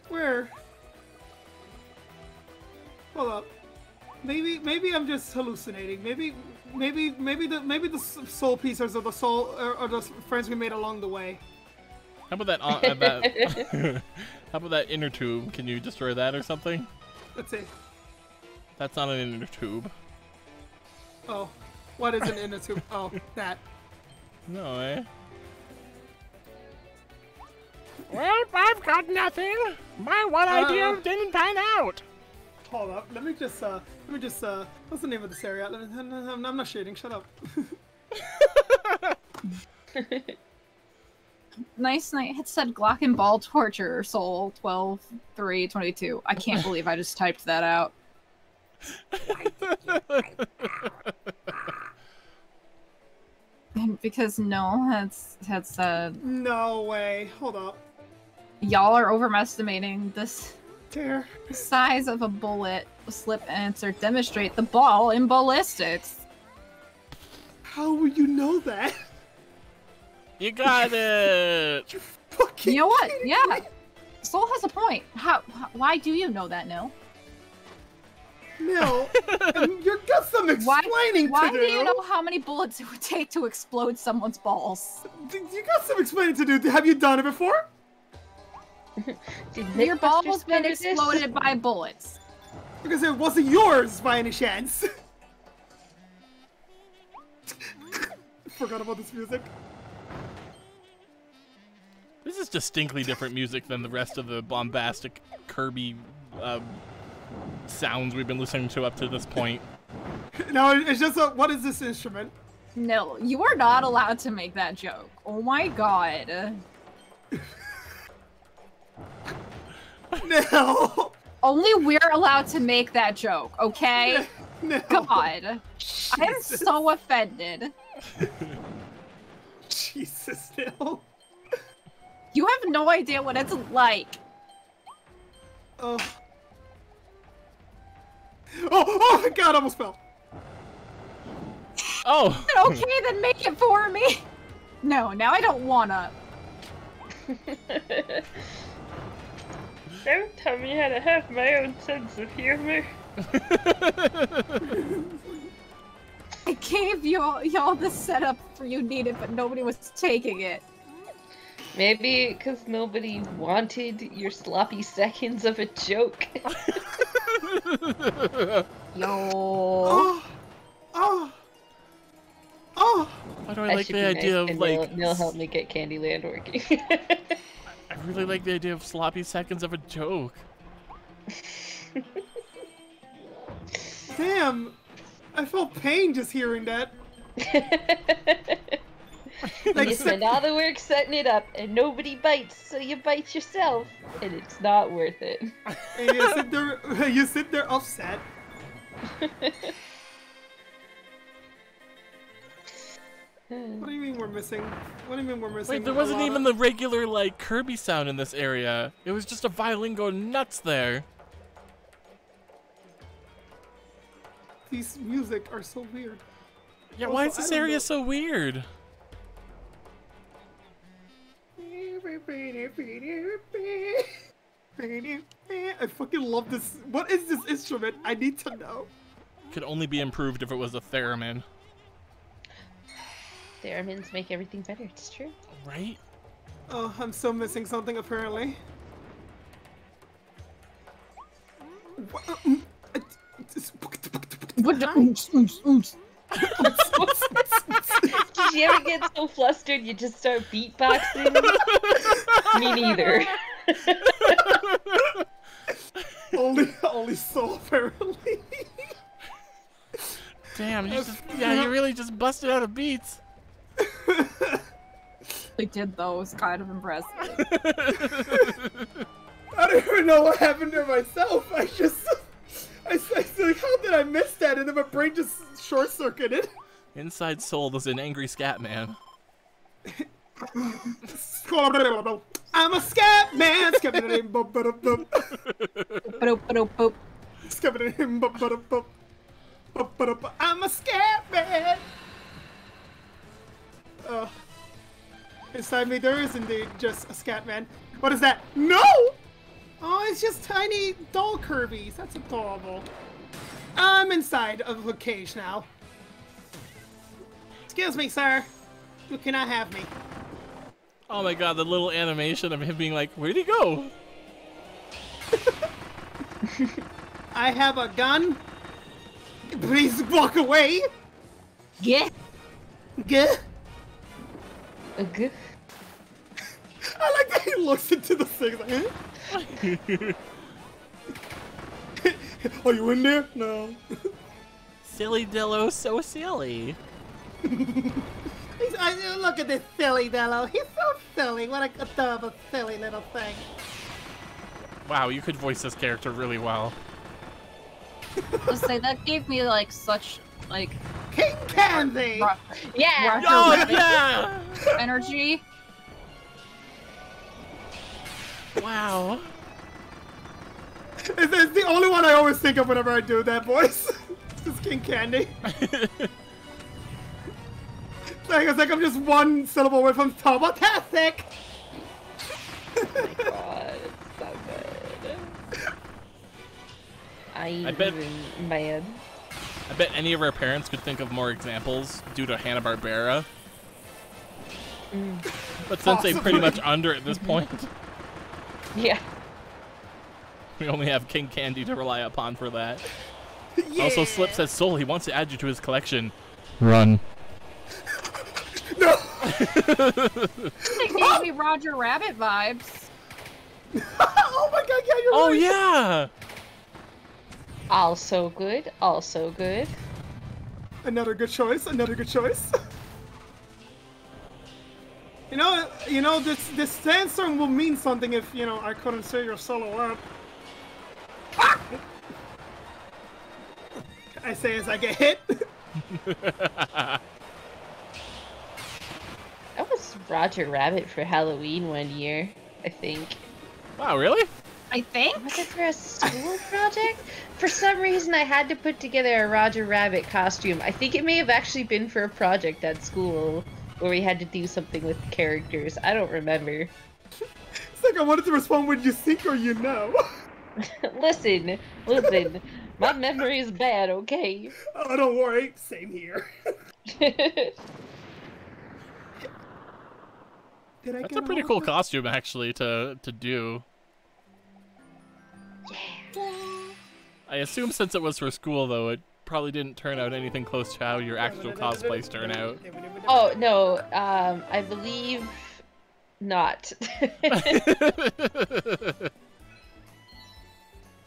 A: Where? Hold up. Maybe I'm just hallucinating. Maybe the soul pieces are the soul are the friends we made along the way.
B: How about that? How about that inner tube? Can you destroy that or something?
A: Let's see.
B: That's not an inner tube.
A: Oh, what is an inner tube? Oh, that.
B: No, eh?
E: Well, I've got nothing. My one idea didn't pan out.
A: Hold up. Let me just what's the name of this area? I'm not shading. Shut up.
D: Nice night. It said Glock and Ball Torture Soul 12/3/22. I can't believe I just typed that out. And because no, that's
A: No way. Hold up.
D: y'all are overestimating this.
A: Tear.
D: The size of a bullet. Slip answer. Demonstrate the ball in ballistics.
A: How would you know that?
B: You got it.
A: You fucking.
D: You know what?
A: kidding
D: Yeah.
A: me?
D: Soul has a point. Why do you know that, No?
A: No. You've got some explaining
D: Why
A: to do.
D: do you know how many bullets it would take to explode someone's balls?
A: You got some explaining to do. Have you done it before?
C: Did
D: Your ball
C: Mythbusters
D: has been
C: cover this?
D: exploded by bullets.
A: Because it wasn't yours by any chance. Forgot about this music.
B: This is distinctly different music than the rest of the bombastic Kirby sounds we've been listening to up to this point.
A: No, it's just what is this instrument?
D: No, you are not allowed to make that joke. Oh my god.
A: No.
D: Only we're allowed to make that joke, okay?
A: No.
D: God. I am
A: Jesus.
D: so offended.
A: Jesus, no.
D: You have no idea what it's like.
A: Oh. Oh, God, I almost fell.
B: Oh!
D: Okay, then make it for me. No, now I don't wanna.
C: Don't tell me how to have my own sense of humor.
D: I gave y'all the setup for you needed, but nobody was taking it.
C: Maybe because nobody wanted your sloppy seconds of a joke.
D: Yo.
A: Oh. Oh. Oh.
B: Why do I like
C: should
B: the
C: be
B: idea
C: nice,
B: of
C: and
B: like?
C: Neil help me get Candyland working.
B: I really like the idea of sloppy seconds of a joke.
A: Damn. I felt pain just hearing that.
C: You spend all the work setting it up, and nobody bites, so you bite yourself, and it's not worth it.
A: And you sit there upset. What do you mean we're missing? What do you mean we're missing?
B: Wait, there wasn't even the regular like Kirby sound in this area. It was just a violin going nuts there.
A: These music are so weird.
B: Yeah,
A: Also,
B: why is
A: I
B: this
A: don't
B: area
A: know.
B: so weird?
A: I fucking love this. What is this instrument? I need to know.
B: Could only be improved if it was a theremin.
C: Theremins make everything better, it's true.
B: Right?
A: Oh, I'm still missing something apparently.
C: Did you ever get so flustered you just start beatboxing? Me neither.
A: only so apparently.
B: Damn, you really just busted out of beats.
D: I did though. It was kind of impressive.
A: I don't even know what happened to myself. I like, how did I miss that? And then my brain just short-circuited.
B: Inside Soul is an angry scat man.
A: I'm a scat man. I'm a scat man. Beside me, there is indeed just a scat man. What is that? No! Oh, it's just tiny doll Kirby's. That's adorable. I'm inside of a cage now. Excuse me, sir. You cannot have me.
B: Oh my god, the little animation of him being like, where'd he go?
A: I have a gun. Please walk away.
D: Yeah.
A: Gah.
C: Ugh.
A: I like that he looks into the thing like, huh? Are you in there? No.
B: Silly Dillo, so silly.
A: Look at this silly Dello. He's so silly. What a adorable, silly little thing.
B: Wow, you could voice this character really well.
D: Let's say that gave me like such like
A: King Candy.
C: Yeah.
B: Oh,
D: Roger
B: yeah!
D: energy.
B: Wow.
A: It's the only one I always think of whenever I do that voice. It's King Candy. It's like I'm just one syllable away from Tobotastic.
C: Oh my god, it's so good.
B: I bet-
C: Man.
B: I bet any of our parents could think of more examples due to Hanna-Barbera. But since they pretty much under at this point,
C: Yeah.
B: we only have King Candy to rely upon for that.
A: Yeah.
B: Also, Slip says, Soul, he wants to add you to his collection. Run.
A: No.
D: It gave me Roger Rabbit vibes.
A: Oh my god, yeah, you're
B: Oh,
A: right.
B: yeah!
C: Also good. Also good.
A: Another good choice. Another good choice. You know, this sandstorm will mean something if, I couldn't see your solo up. Ah! I say as I get hit.
C: I was Roger Rabbit for Halloween one year, I think.
B: Wow, really?
D: I think.
C: Was it for a school project? For some reason, I had to put together a Roger Rabbit costume. I think it may have actually been for a project at school where we had to do something with characters. I don't remember.
A: It's like I wanted to respond with you think or you know.
C: Listen. My memory is bad, okay?
A: Oh, don't worry. Same here. Did I
B: That's
A: get
B: a pretty
A: all
B: cool
A: of it?
B: costume, actually, to do. I assume since it was for school, though, it probably didn't turn out anything close to how your actual cosplays turn out.
C: Oh, no, I believe not.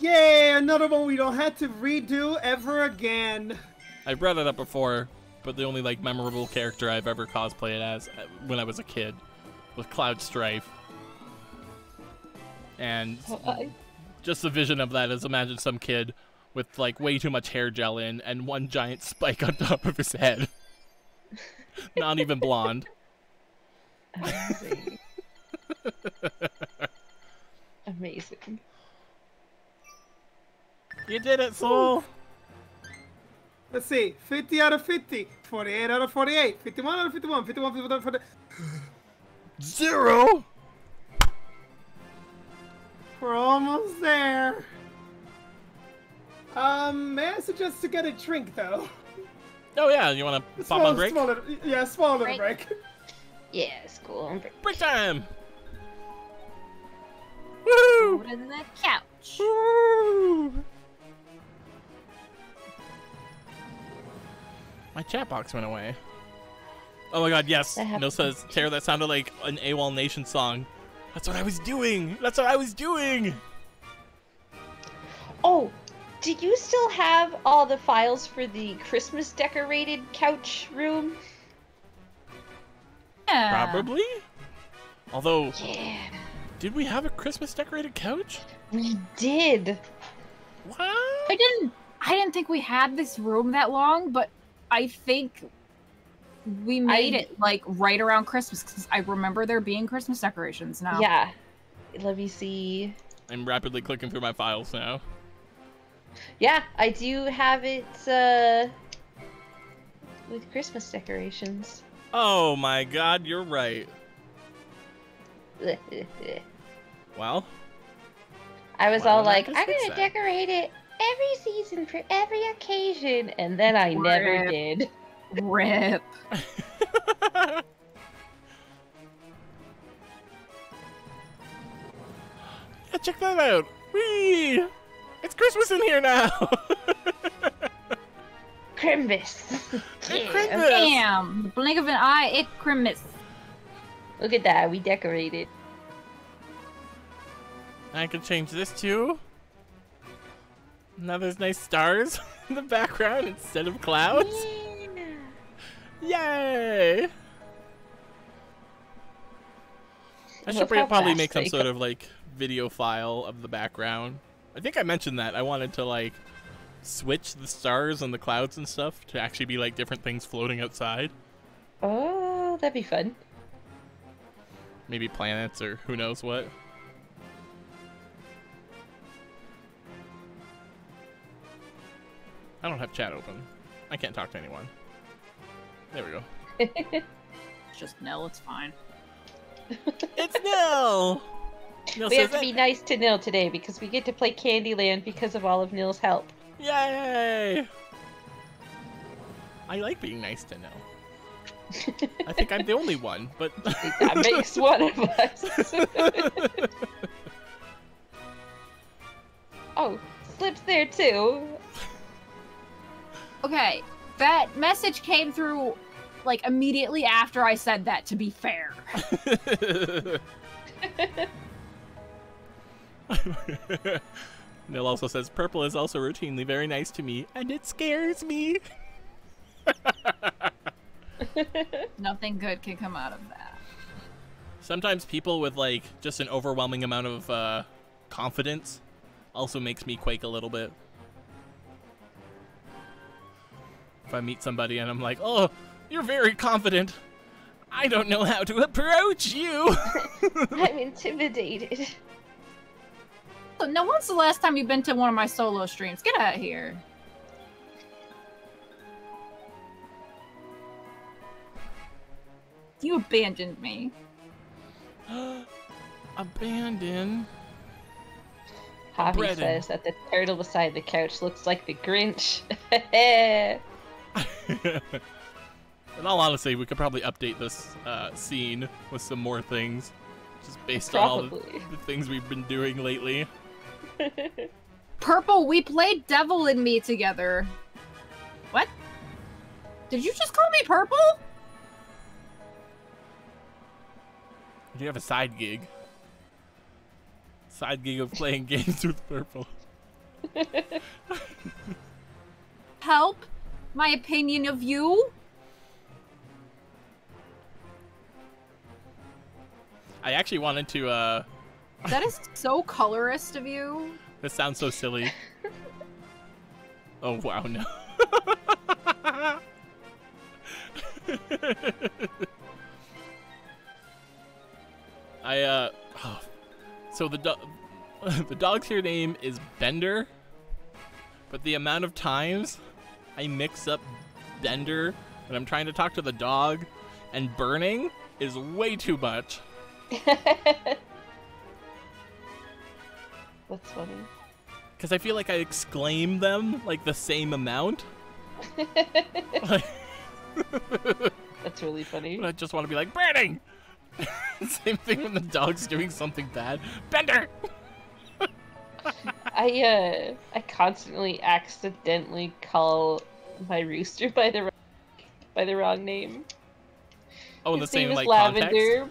A: Yay, another one we don't have to redo ever again.
B: I brought it up before, but the only, memorable character I've ever cosplayed as when I was a kid was Cloud Strife. And just the vision of that is imagine some kid with, way too much hair gel in and one giant spike on top of his head. Not even blonde.
C: Amazing. Amazing.
B: You did it, Soul!
A: Let's see. 50 out of 50. 48 out of 48. 51 out of 51. 51 out of 50.
B: 0!
A: We're almost there. May I suggest to get a drink, though?
B: Oh yeah, you wanna pop on break?
A: Small little break.
C: Yeah, it's cool.
B: Break time! Woo!
D: Go to the couch.
B: Woo! My chat box went away. Oh my god, yes.
C: That
B: No
C: happened.
B: says, Tara, that sounded like an AWOL Nation song. That's what I was doing! That's what I was doing!
C: Oh, do you still have all the files for the Christmas decorated couch room?
D: Yeah.
B: Probably? Although,
C: Yeah,
B: did we have a Christmas decorated couch?
C: we did.
B: What?
D: I didn't think we had this room that long, but I think we made it right around Christmas because I remember there being Christmas decorations now.
C: Yeah. Let me see.
B: I'm rapidly clicking through my files now.
C: Yeah, I do have it with Christmas decorations.
B: Oh my god, you're right. Well,
C: I was
B: why
C: all
B: don't I
C: like,
B: just
C: I'm
B: fix
C: gonna
B: that?
C: decorate it every season for every occasion, and then I never
D: Rip.
C: did.
D: Rip.
B: Yeah, check that out. Whee! It's Christmas in here now.
C: Crimbus. Yeah.
B: Crimbus.
D: Damn. The blink of an eye, it Christmas.
C: Look at that, we decorated.
B: I can change this too. Now there's nice stars in the background instead of clouds. Yay! I should
C: Love how
B: probably
C: fast
B: make some
C: they
B: sort
C: go.
B: of like video file of the background. I think I mentioned that I wanted to like switch the stars and the clouds and stuff to actually be like different things floating outside.
C: Oh, that'd be fun.
B: Maybe planets or who knows what. I don't have chat open. I can't talk to anyone. There we go.
D: It's just Nell, it's fine.
B: It's Nil! Nil
C: We have
B: says
C: to be nice to Nil today because we get to play Candyland because of all of Nil's help.
B: Yay! I like being nice to Nil. I think I'm the only one, but
C: That makes one of us. Oh, Slip's there too.
D: Okay, that message came through, like, immediately after I said that, to be fair.
B: Nil also says purple is also routinely very nice to me, and it scares me.
D: Nothing good can come out of that.
B: Sometimes people with like just an overwhelming amount of confidence also makes me quake a little bit. If I meet somebody and I'm like, oh, you're very confident. I don't know how to approach you.
C: I'm intimidated.
D: So, now, when's the last time you've been to one of my solo streams? Get out of here. You abandoned me.
B: Abandon.
C: Javi
B: Bread
C: says that the turtle beside the couch looks like the Grinch.
B: In all honesty, we could probably update this scene with some more things, just based on all
C: Probably.
B: the things we've been doing lately.
D: Purple, we played Devil and Me together. What? Did you just call me Purple?
B: Do you have a side gig? Side gig of playing games with Purple.
D: Help my opinion of you?
B: I actually wanted to,
D: That is so colorist of you.
B: this sounds so silly. Oh, wow, no. So the dog's here name is Bender, but the amount of times I mix up Bender when I'm trying to talk to the dog and burning is way too much.
C: That's funny.
B: Because I feel like I exclaim them like the same amount. Like,
C: That's really funny.
B: I just want to be like, burning! Same thing when the dog's doing something bad. Bender!
C: I constantly accidentally call my rooster by the wrong name.
B: Oh, in the
C: His name
B: same
C: is
B: like
C: Lavender.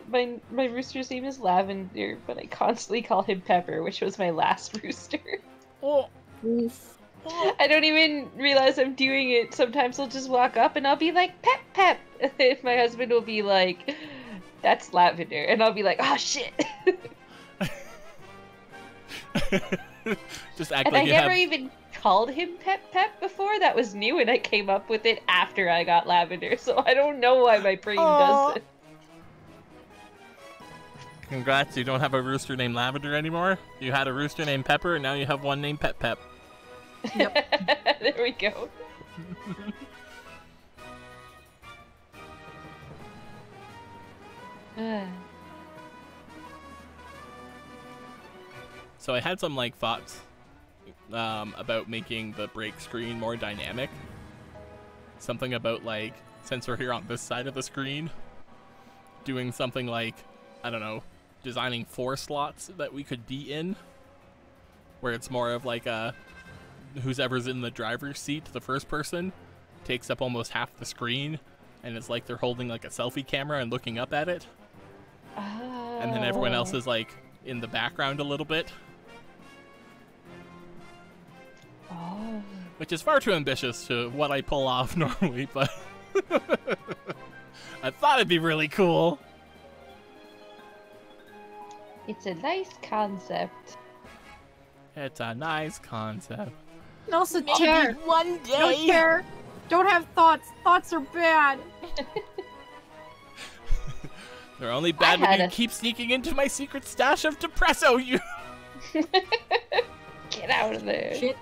C: My rooster's name is Lavender, but I constantly call him Pepper, which was my last rooster.
B: context.
D: Oof.
C: I don't even realize I'm doing it. Sometimes I'll just walk up and I'll be like, Pep, Pep. And my husband will be like, that's Lavender. And I'll be like, oh shit.
B: Just act
C: And
B: like
C: I
B: you
C: never
B: have.
C: even called him Pep Pep before. That was new and I came up with it after I got Lavender. So I don't know why my brain does it.
B: Congrats, you don't have a rooster named Lavender anymore. You had a rooster named Pepper, and now you have one named Pep Pep.
C: There we go.
B: So I had some like thoughts about making the break screen more dynamic. Something about like, since we're here on this side of the screen, doing something like, I don't know, designing 4 slots that we could be in, where it's more of like a whoever's in the driver's seat, the first person, takes up almost half the screen, and it's like they're holding like a selfie camera and looking up at it.
C: Oh.
B: And then everyone else is like in the background a little bit.
C: Oh.
B: Which is far too ambitious to what I pull off normally, but I thought it'd be really cool.
C: It's a nice concept.
B: It's a nice concept.
D: Nelson, care.
E: One day.
D: Don't care. Don't have thoughts. Thoughts are bad.
B: They're only bad when
C: had
B: you
C: a-
B: keep sneaking into my secret stash of Depresso, you
C: Get out of there.
D: Shit.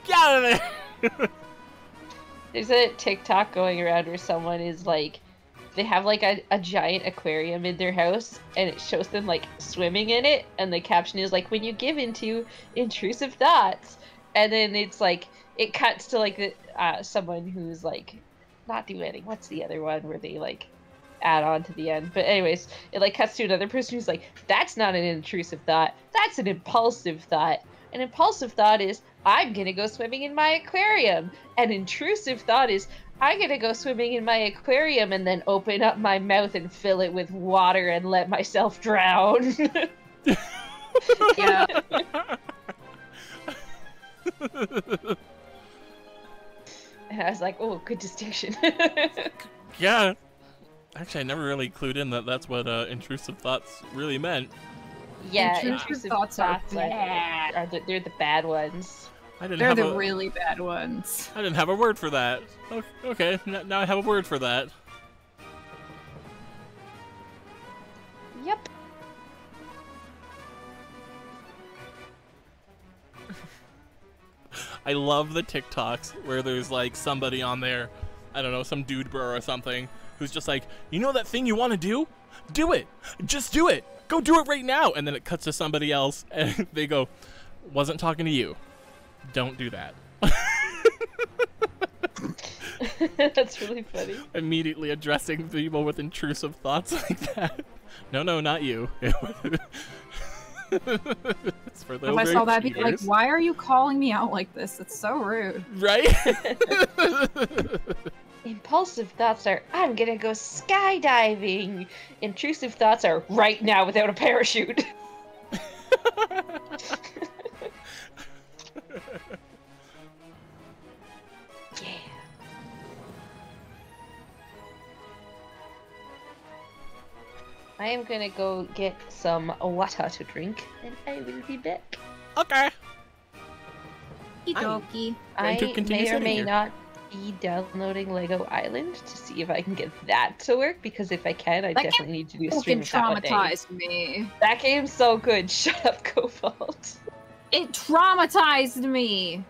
B: get out of there!
C: There's a TikTok going around where someone is like, they have like a giant aquarium in their house, and it shows them like swimming in it, and the caption is like, when you give into intrusive thoughts, and then it's like, it cuts to like the, someone who's like, not duetting, what's the other one where they like add on to the end, but anyways, it like cuts to another person who's like, that's not an intrusive thought, that's an impulsive thought. An impulsive thought is, I'm gonna go swimming in my aquarium. An intrusive thought is, I'm gonna go swimming in my aquarium and then open up my mouth and fill it with water and let myself drown.
D: Yeah.
C: And I was like, oh, good distinction.
B: Yeah. Actually, I never really clued in that that's what intrusive thoughts really meant.
C: Yeah,
D: Intrusive thoughts are
C: are they're the bad ones.
B: I didn't
D: They're
B: have
D: the
B: a,
D: really bad ones.
B: I didn't have a word for that. Okay, now I have a word for that.
C: Yep.
B: I love the TikToks where there's like somebody on there, I don't know, some dude bro or something, who's just like, you know that thing you want to do? Do it! Just do it! Go do it right now! And then it cuts to somebody else and they go, wasn't talking to you. Don't do that.
C: That's really funny.
B: Immediately addressing people with intrusive thoughts like that. No, not you. It's for the
D: If I saw that, I'd be like,
B: overachieves.
D: why are you calling me out like this? It's so rude.
B: Right?
C: Impulsive thoughts are, I'm gonna go skydiving. Intrusive thoughts are, right now without a parachute. Yeah. I am gonna go get some water to drink, and I will be back.
B: Okay.
D: Okie
C: I
B: to continue
C: may or
B: sitting
C: may
B: here.
C: not be downloading Lego Island to see if I can get that to work, because if I can, I
D: That
C: definitely need to do a stream
D: fucking
C: of that one day.
D: traumatized me.
C: That game's so good. Shut up, Cobalt.
D: It traumatized me.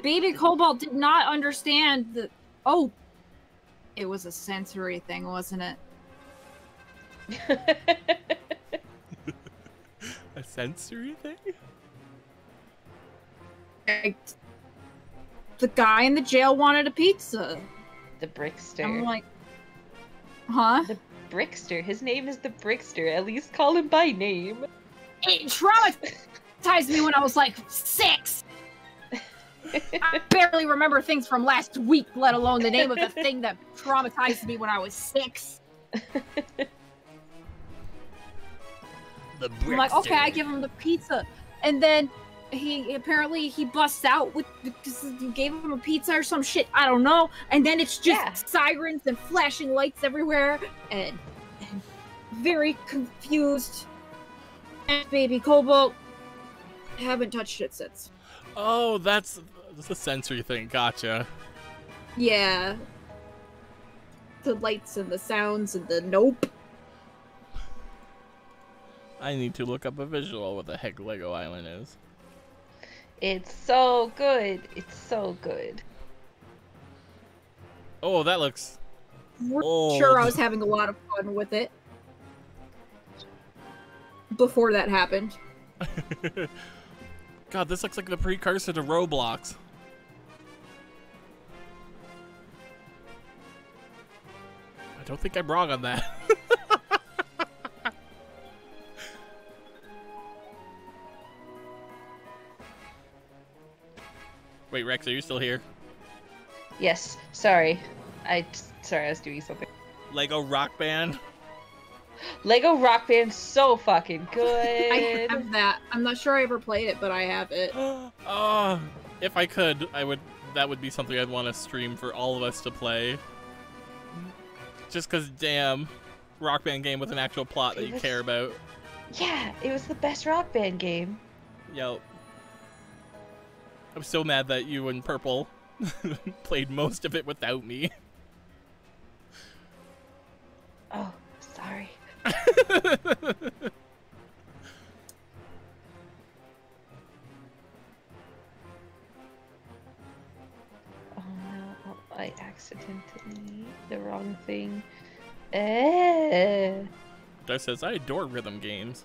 D: Baby Cobalt did not understand the. Oh, it was a sensory thing, wasn't it?
B: A sensory thing?
D: The guy in the jail wanted a pizza.
C: The Brickster.
D: I'm like, huh?
C: The Brickster. His name is the Brickster. At least call him by name.
D: It traumatized me when I was like 6. I barely remember things from last week, let alone the name of the thing that traumatized me when I was 6. I'm like, okay, I give him the pizza, and then he busts out with because you gave him a pizza or some shit. I don't know. And then it's just sirens and flashing lights everywhere, and very confused. And Baby Cobalt, haven't touched it since.
B: Oh, that's a sensory thing. Gotcha.
D: Yeah. The lights and the sounds and the nope.
B: I need to look up a visual what the heck Lego Island is.
C: It's so good. It's so good.
B: Oh, that looks...
D: Sure, I was having a lot of fun with it. Before that happened.
B: God, this looks like the precursor to Roblox. I don't think I'm wrong on that. Wait, Rex, are you still here?
C: Yes. Sorry. I was doing something.
B: Lego Rock Band?
C: Lego Rock Band's so fucking good.
D: I have that. I'm not sure I ever played it, but I have it.
B: Oh, if I could, I would. That would be something I'd want to stream for all of us to play. Just because, damn, Rock Band game with an actual plot that you care about.
C: Yeah, it was the best Rock Band game.
B: Yo. I'm so mad that you and Purple played most of it without me.
C: Oh, sorry. Oh no, I accidentally the wrong thing.
B: Darth says, I adore rhythm games.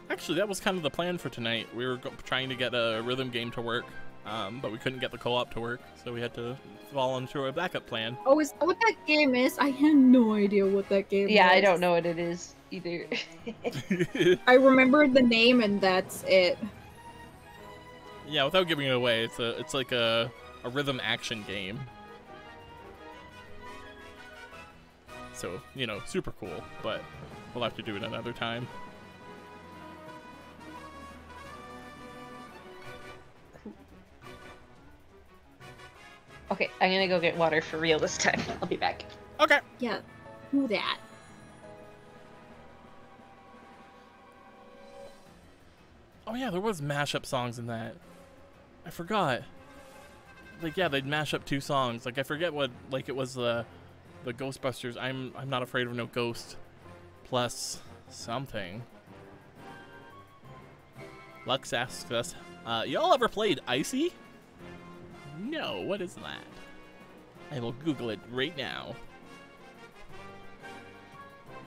B: Actually, that was kind of the plan for tonight. We were trying to get a rhythm game to work, but we couldn't get the co-op to work, so we had to fall into a backup plan.
D: Oh, is that what that game is? I had no idea what that game is.
C: Yeah, I don't know what it is either.
D: I remember the name and that's it.
B: Yeah, without giving it away, it's like a rhythm action game. So, you know, super cool, but we'll have to do it another time.
C: Okay, I'm gonna go get water for real this time. I'll be back.
B: Okay.
D: Yeah, who that?
B: Oh yeah, there was mashup songs in that. I forgot. Like, yeah, they'd mash up two songs. Like, I forget what, like, it was the Ghostbusters, I'm Not Afraid of No Ghost, plus something. Lux asks us, y'all ever played Icy? No, what is that? I will Google it right now.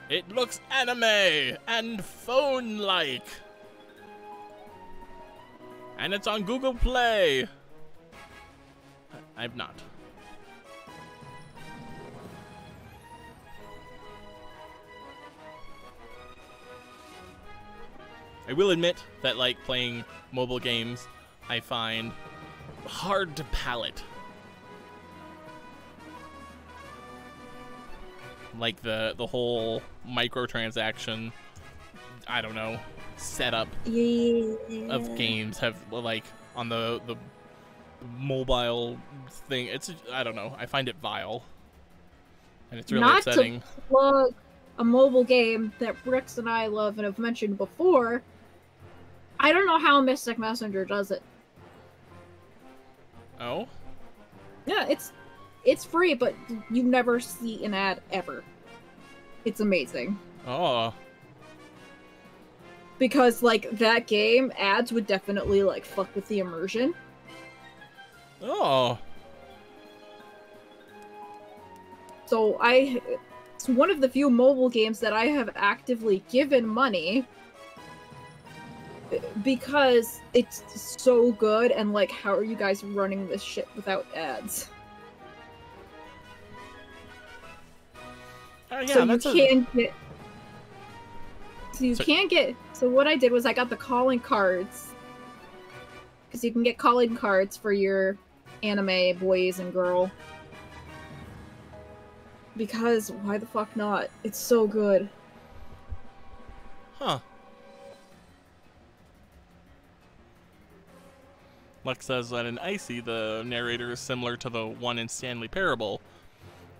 B: It looks anime and phone-like. And it's on Google Play. I've not. I will admit that, like, playing mobile games, I find hard to palate. Like the whole microtransaction, I don't know, setup of games have, like, on the mobile thing, it's, I don't know, I find it vile. And it's really upsetting.
D: Not to plug a mobile game that Rex and I love and have mentioned before, I don't know how Mystic Messenger does it.
B: Oh?
D: Yeah, it's free, but you never see an ad ever. It's amazing.
B: Oh.
D: Because, like, that game, ads would definitely, like, fuck with the immersion.
B: Oh.
D: So it's one of the few mobile games that I have actively given money because it's so good, and, like, how are you guys running this shit without ads?
B: Yeah,
D: so you can get. So what I did was I got the calling cards, because you can get calling cards for your anime boys and girl. Because why the fuck not? It's so good.
B: Huh. Lex says that in Icy, the narrator is similar to the one in Stanley Parable,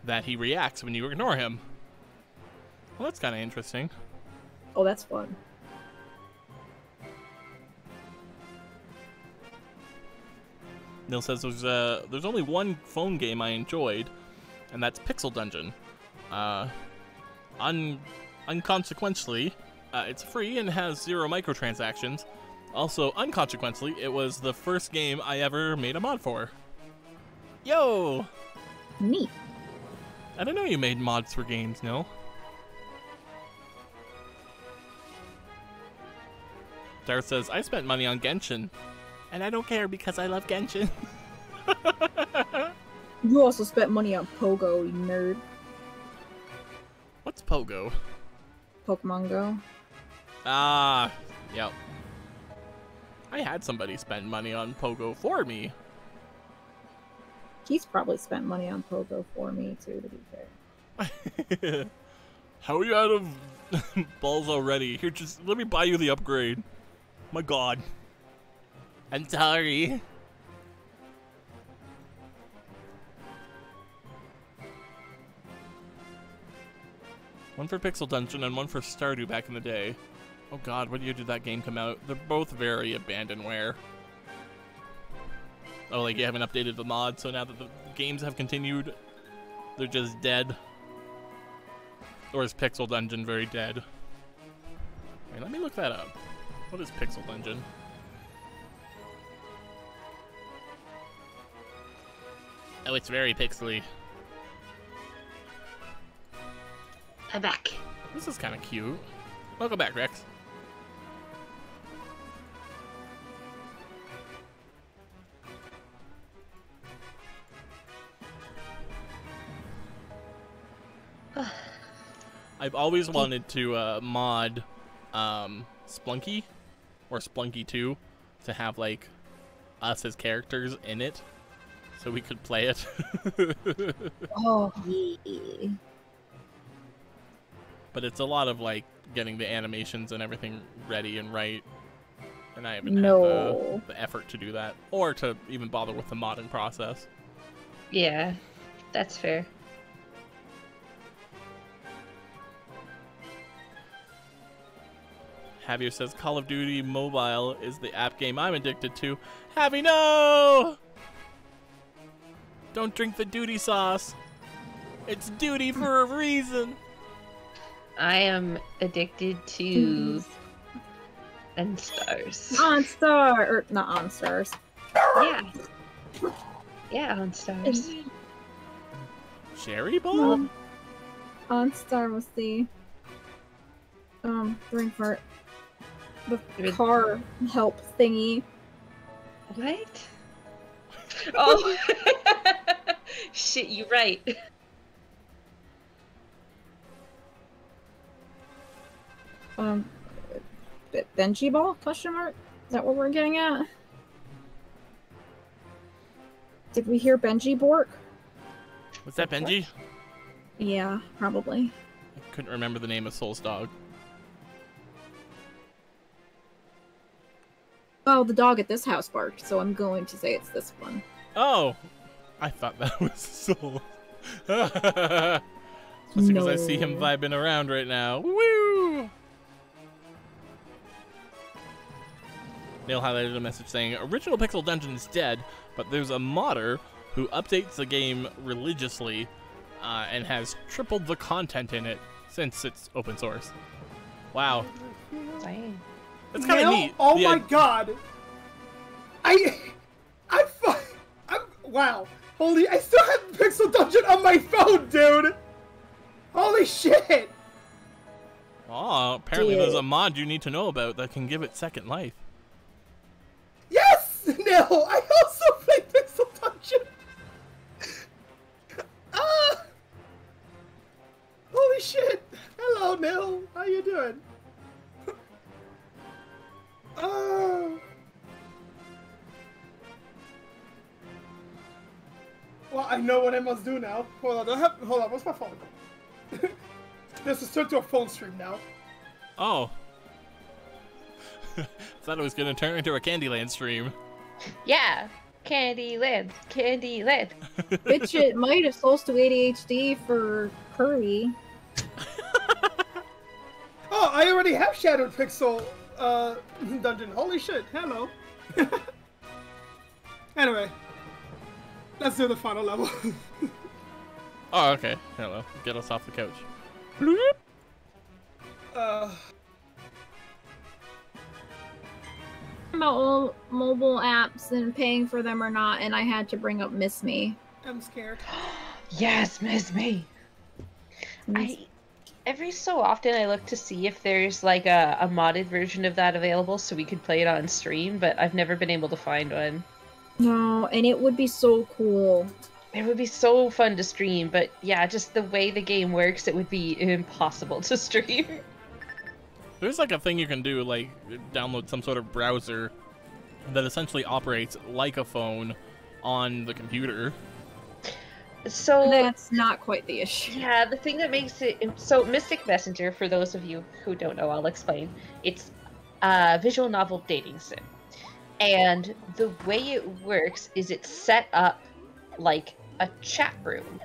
B: that he reacts when you ignore him. Well, that's kind of interesting.
D: Oh, that's fun.
B: Neil says there's only one phone game I enjoyed, and that's Pixel Dungeon. Unconsequentially, it's free and has 0 microtransactions. Also, unconsequentially, it was the first game I ever made a mod for. Yo!
D: Neat.
B: I didn't know you made mods for games, Neil. Darth says, I spent money on Genshin. And I don't care because I love Genshin.
D: You also spent money on Pogo, you nerd.
B: What's Pogo?
D: Pokemon Go.
B: Ah, yep. I had somebody spend money on Pogo for me.
D: He's probably spent money on Pogo for me, too, to be fair.
B: How are you out of balls already? Here, just let me buy you the upgrade. My god. I'm sorry. One for Pixel Dungeon and one for Stardew back in the day. Oh god, what year did that game come out? They're both very abandonware. Oh, like you haven't updated the mod, so now that the games have continued, they're just dead. Or is Pixel Dungeon very dead? Wait, let me look that up. What is Pixel Dungeon? Oh, it's very pixely.
C: I'm back.
B: This is kind of cute. Welcome back, Rex. I've always wanted to mod Splunky or Splunky 2 to have like us as characters in it so we could play it.
D: Oh, yeah.
B: But it's a lot of like getting the animations and everything ready and right, and I haven't
D: No.
B: had the effort to do that or to even bother with the modding process.
C: Yeah, that's fair.
B: Javier says Call of Duty Mobile is the app game I'm addicted to. Javi, no! Don't drink the duty sauce. It's duty for a reason.
C: I am addicted to OnStars.
D: Not OnStars.
C: Yeah. Yeah, OnStars.
B: Cherry Ball?
D: OnStar was the brain fart. The car help thingy.
C: What? Oh! Shit, you're right.
D: Benji ball? Question mark? Is that what we're getting at? Did we hear Benji Bork?
B: Was that Benji?
D: Yeah, probably.
B: I couldn't remember the name of Soul's dog.
D: Well, the dog at this house barked, so I'm going to say it's this one.
B: Oh! I thought that was Soul. Especially because I see him vibing around right now. Woo! Neil highlighted a message saying, Original Pixel Dungeon is dead, but there's a modder who updates the game religiously and has tripled the content in it since it's open source. Wow.
C: Dang.
B: That's kind of neat.
A: Oh my god! Wow. Holy, I still have Pixel Dungeon on my phone, dude! Holy shit!
B: Oh, apparently there's a mod you need to know about that can give it second life.
A: Yes! No, I also play Pixel Dungeon! Holy shit! Hello, Nil. How you doing? Well, I know what I must do now. Hold on, what's my phone? This is turned to a phone stream now.
B: Oh. Thought it was gonna turn into a Candyland stream.
C: Yeah! Candyland! Candyland!
D: Bitch, it might have supposed to ADHD for Kirby.
A: Oh, I already have Shadowed Pixel Dungeon. Holy shit, hello. Anyway, let's do the final level.
B: Oh, okay. Hello. Get us off the couch.
D: About mobile apps and paying for them or not, and I had to bring up Miss Me.
A: I'm scared.
C: Yes, Miss Me! Every so often I look to see if there's like a modded version of that available so we could play it on stream, but I've never been able to find one.
D: No, and it would be so cool.
C: It would be so fun to stream, but yeah, just the way the game works, it would be impossible to stream.
B: There's like a thing you can do, like download some sort of browser that essentially operates like a phone on the computer.
C: So
D: That's not quite the issue.
C: yeah, the thing that makes it so Mystic Messenger, for those of you who don't know, I'll explain. It's a visual novel dating sim. And the way it works is it's set up like a chat room.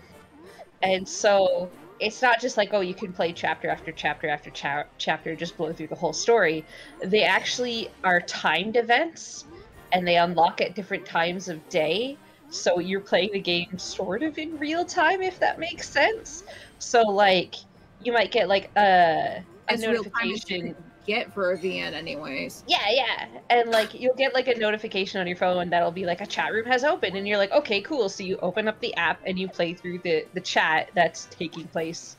C: And so it's not just like, oh, you can play chapter after chapter after chapter, just blow through the whole story. They actually are timed events, and they unlock at different times of day. So you're playing the game sort of in real time, if that makes sense. So, like, you might get, like, a
D: As real time as you
C: notification.
D: can get for a VN anyways.
C: Yeah. And, like, you'll get, like, a notification on your phone that'll be, like, a chat room has opened. And you're like, okay, cool. So you open up the app and you play through the chat that's taking place,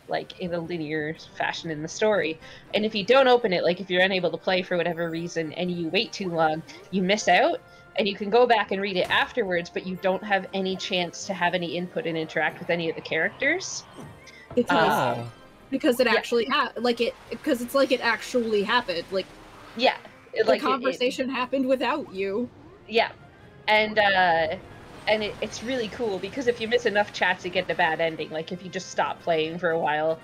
C: like, in a linear fashion in the story. And if you don't open it, like, if you're unable to play for whatever reason and you wait too long, you miss out. And you can go back and read it afterwards, but you don't have any chance to have any input and interact with any of the characters.
D: Because it actually because it's like it actually happened. Like
C: Yeah.
D: the conversation happened without you.
C: Yeah. And it's really cool because if you miss enough chats, you get a bad ending. Like if you just stop playing for a while,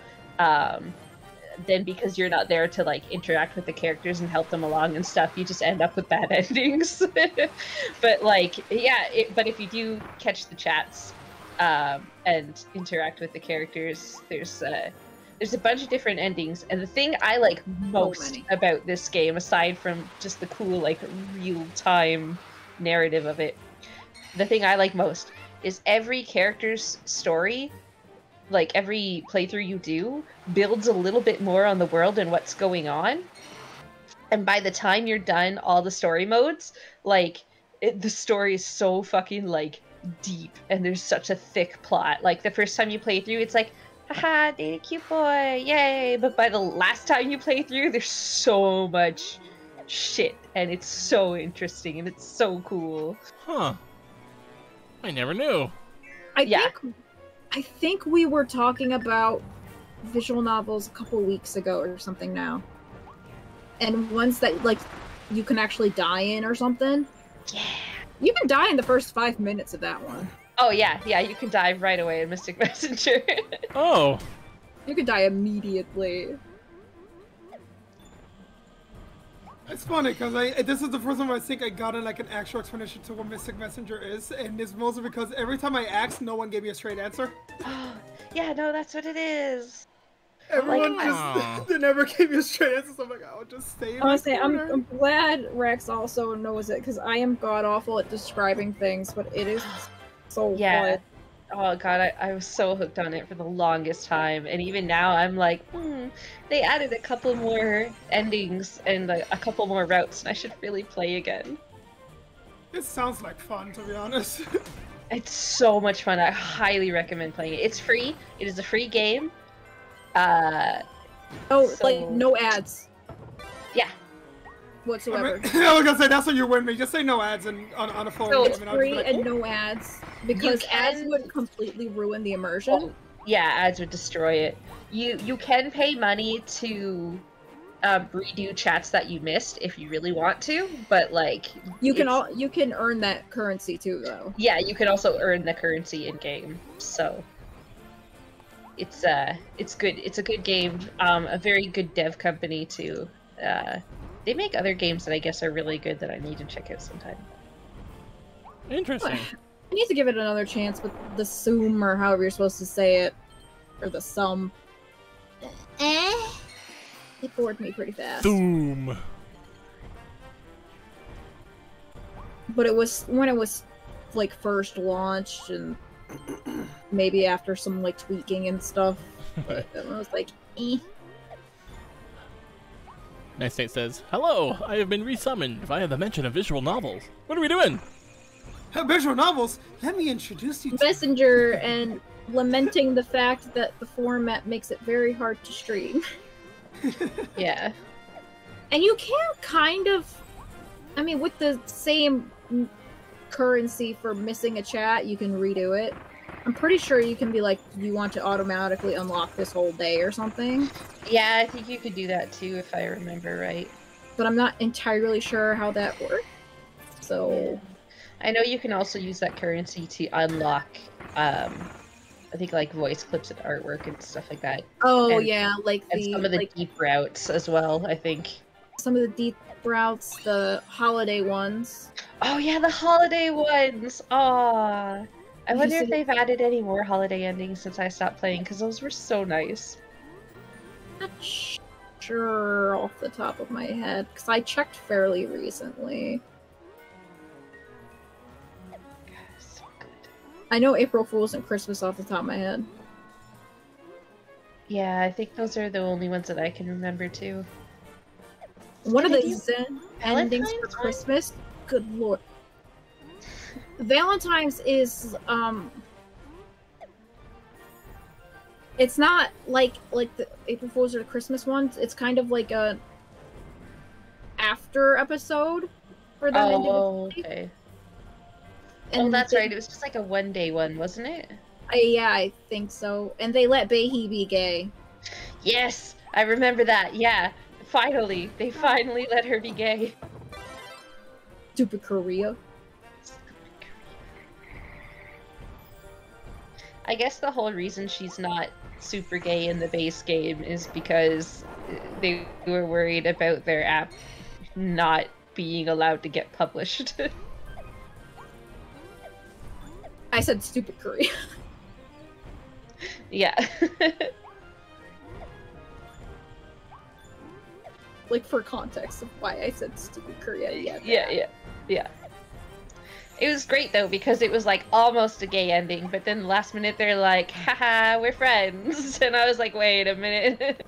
C: then because you're not there to like interact with the characters and help them along and stuff, you just end up with bad endings. But like, yeah, but if you do catch the chats and interact with the characters, there's a bunch of different endings. And the thing I like most about this game, aside from just the cool like real-time narrative of it, the thing I like most is every character's story, like every playthrough you do, builds a little bit more on the world and what's going on. And by the time you're done all the story modes, like the story is so fucking like deep and there's such a thick plot. Like the first time you play through, it's like, haha, date a cute boy, yay! But by the last time you play through, there's so much shit and it's so interesting and it's so cool.
B: Huh. I never knew.
D: I think we were talking about visual novels a couple weeks ago or something now. And ones that, like, you can actually die in or something.
C: Yeah.
D: You can die in the first 5 minutes of that one.
C: Oh, yeah, you can die right away in Mystic Messenger.
B: Oh.
D: You can die immediately.
A: It's funny because this is the first time I think I got like an actual explanation to what Mystic Messenger is, and it's mostly because every time I asked, no one gave me a straight answer.
C: Yeah, no, that's what it is.
A: Everyone
B: Like,
A: they never gave me a straight answer, so I'm like, I'll just stay in my
D: Honestly,
A: corner.
D: I'm glad Rex also knows it, because I am god-awful at describing things, but it is so
C: Yeah.
D: fun.
C: Oh god, I was so hooked on it for the longest time, and even now I'm like, they added a couple more endings and a couple more routes, and I should really play again.
A: It sounds like fun, to be honest.
C: It's so much fun. I highly recommend playing it. It's free. It is a free game.
D: Like, no ads
C: Yeah.
D: whatsoever.
A: I was gonna say that's what you win me. Just say no ads and on a phone.
C: So
D: It's
A: and I'll just be
D: free
A: like,
D: and
A: "Ooh."
D: no ads, because ads
C: can-
D: would completely ruin the immersion.
C: Yeah, ads would destroy it. You can pay money to redo chats that you missed if you really want to, but like
D: You can earn that currency too, though.
C: yeah, you can also earn the currency in game. So it's good. It's a good game. A very good dev company too. They make other games that I guess are really good that I need to check out sometime.
B: Interesting.
D: I need to give it another chance with the Zoom, or however you're supposed to say it, or the Sum. It bored me pretty fast.
B: Boom.
D: But it was when it was like first launched, and maybe after some like tweaking and stuff. But I was like, eh.
B: Nice Saint says, hello, I have been resummoned via the mention of visual novels. What are we doing?
A: Visual novels. Let me introduce you to
D: Messenger and lamenting the fact that the format makes it very hard to stream.
C: Yeah.
D: And you can kind of, I mean, with the same currency for missing a chat, you can redo it. I'm pretty sure you can be like, you want to automatically unlock this whole day or something.
C: Yeah, I think you could do that too if I remember right.
D: But I'm not entirely sure how that works. So...
C: I know you can also use that currency to unlock, I think, like, voice clips and artwork and stuff like that.
D: Oh,
C: and,
D: yeah, like
C: and some of the deep routes as well, I think.
D: Some of the deep routes, the holiday ones.
C: Oh, yeah, the holiday ones! Aww. I wonder if they've added any more holiday endings since I stopped playing, because those were so nice.
D: Not sure off the top of my head, because I checked fairly recently. I know April Fool's and Christmas off the top of my head.
C: Yeah, I think those are the only ones that I can remember too.
D: One of the Zen endings for Christmas? Good lord. Valentine's is, it's not like the April Fool's or the Christmas ones. It's kind of like a after episode for them individually.
C: Okay.
D: And
C: that's right. It was just like a one-day one, wasn't it?
D: Yeah, I think so. And they let Behi be gay.
C: Yes! I remember that, yeah. Finally. They finally let her be gay.
D: Stupid Korea.
C: I guess the whole reason she's not super gay in the base game is because they were worried about their app not being allowed to get published.
D: I said stupid Korea.
C: Yeah.
D: Like, for context of why I said stupid Korea,
C: yeah. It was great, though, because it was, like, almost a gay ending, but then last minute they're like, haha, we're friends. And I was like, wait a minute.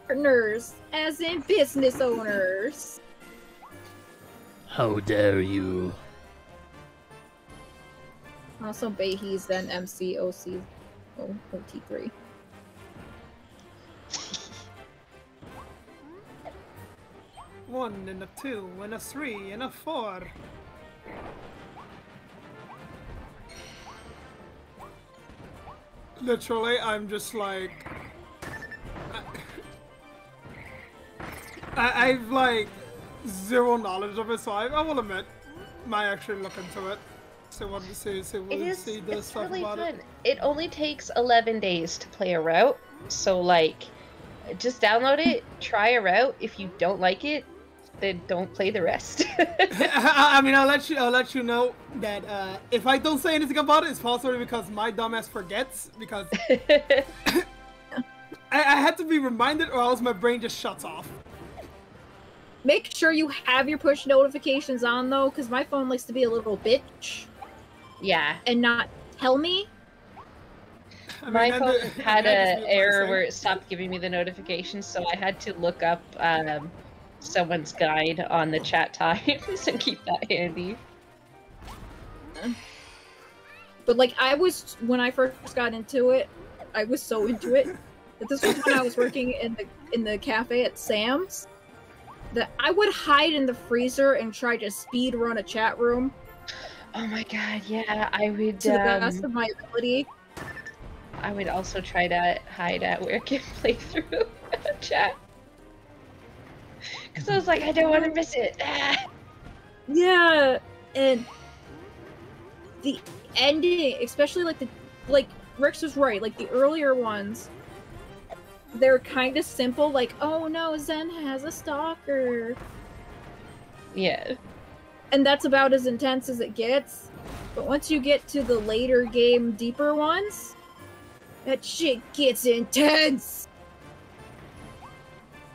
D: Partners, as in business owners.
B: How dare you?
D: Also, Behi's then MCOC OT3.
A: One and a 2 and a 3 and a 4. Literally, I'm just like... I've like zero knowledge of it, so I will admit, might actually look into it. So what to see the stuff
C: really
A: about
C: fun.
A: it.
C: It only takes 11 days to play a route, so like, just download it, try a route. If you don't like it, then don't play the rest.
A: I mean, I'll let you know that if I don't say anything about it, it's possibly because my dumbass forgets. Because I had to be reminded, or else my brain just shuts off.
D: Make sure you have your push notifications on though, because my phone likes to be a little bitch.
C: Yeah.
D: And not tell me.
C: My phone had an error where it stopped giving me the notifications, so I had to look up someone's guide on the chat times and keep that handy.
D: But like, when I first got into it, I was so into it that this was when I was working in the cafe at Sam's, that I would hide in the freezer and try to speed run a chat room.
C: Oh my god, yeah, I would
D: to the best of my ability.
C: I would also try to hide at work and play through chat. Because I was like, I don't want to miss it.
D: Yeah, and the ending, especially like Rex was right, like the earlier ones, they're kind of simple, like, oh no, Zen has a stalker.
C: Yeah.
D: And that's about as intense as it gets. But once you get to the later game, deeper ones, that shit gets intense!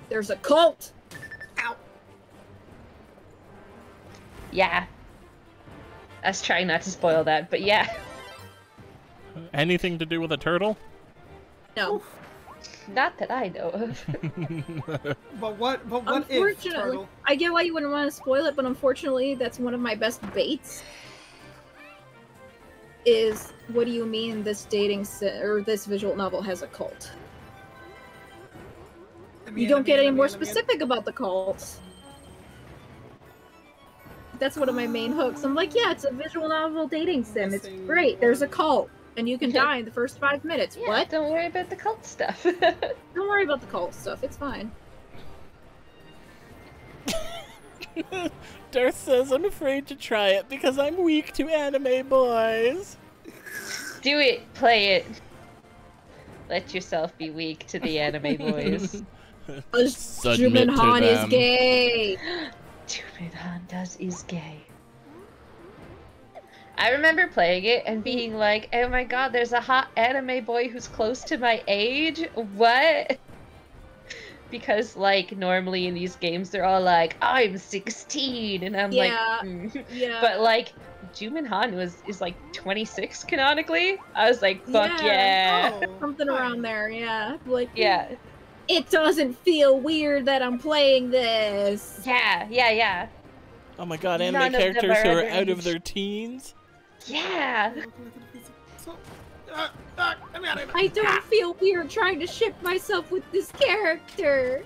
D: There's a cult! Ow!
C: Yeah. I was trying not to spoil that, but yeah.
B: Anything to do with a turtle?
D: No.
C: Not that I know of.
A: But what if turtle?
D: I get why you wouldn't want to spoil it, but unfortunately, that's one of my best baits. is, what do you mean this or this visual novel has a cult? You don't get any more specific about the cult. That's one of my main hooks. I'm like, yeah, it's a visual novel dating sim. It's great. There's a cult, and you can die in the first 5 minutes.
C: Yeah,
D: what?
C: Don't worry about the cult stuff.
D: Don't worry about the cult stuff. It's fine.
B: Darth says, I'm afraid to try it because I'm weak to anime boys.
C: Do it. Play it. Let yourself be weak to the anime boys.
B: Submit to
D: Han is
B: them.
D: gay.
C: Jumin Han is gay. I remember playing it and being like, oh my god, there's a hot anime boy who's close to my age? What? Because, like, normally in these games, they're all like, I'm 16, and I'm like,
D: yeah.
C: But, like, Jumin Han is, like, 26 canonically? I was like, fuck yeah.
A: Oh,
D: Something around there, yeah. Like,
C: Yeah.
D: It doesn't feel weird that I'm playing this.
C: Yeah.
B: Oh my god,
C: None
B: anime
C: of them
B: characters
C: are
B: who are out of
C: underage.
B: their teens?
C: Yeah.
A: I'm out of here.
D: I don't feel weird trying to ship myself with this character.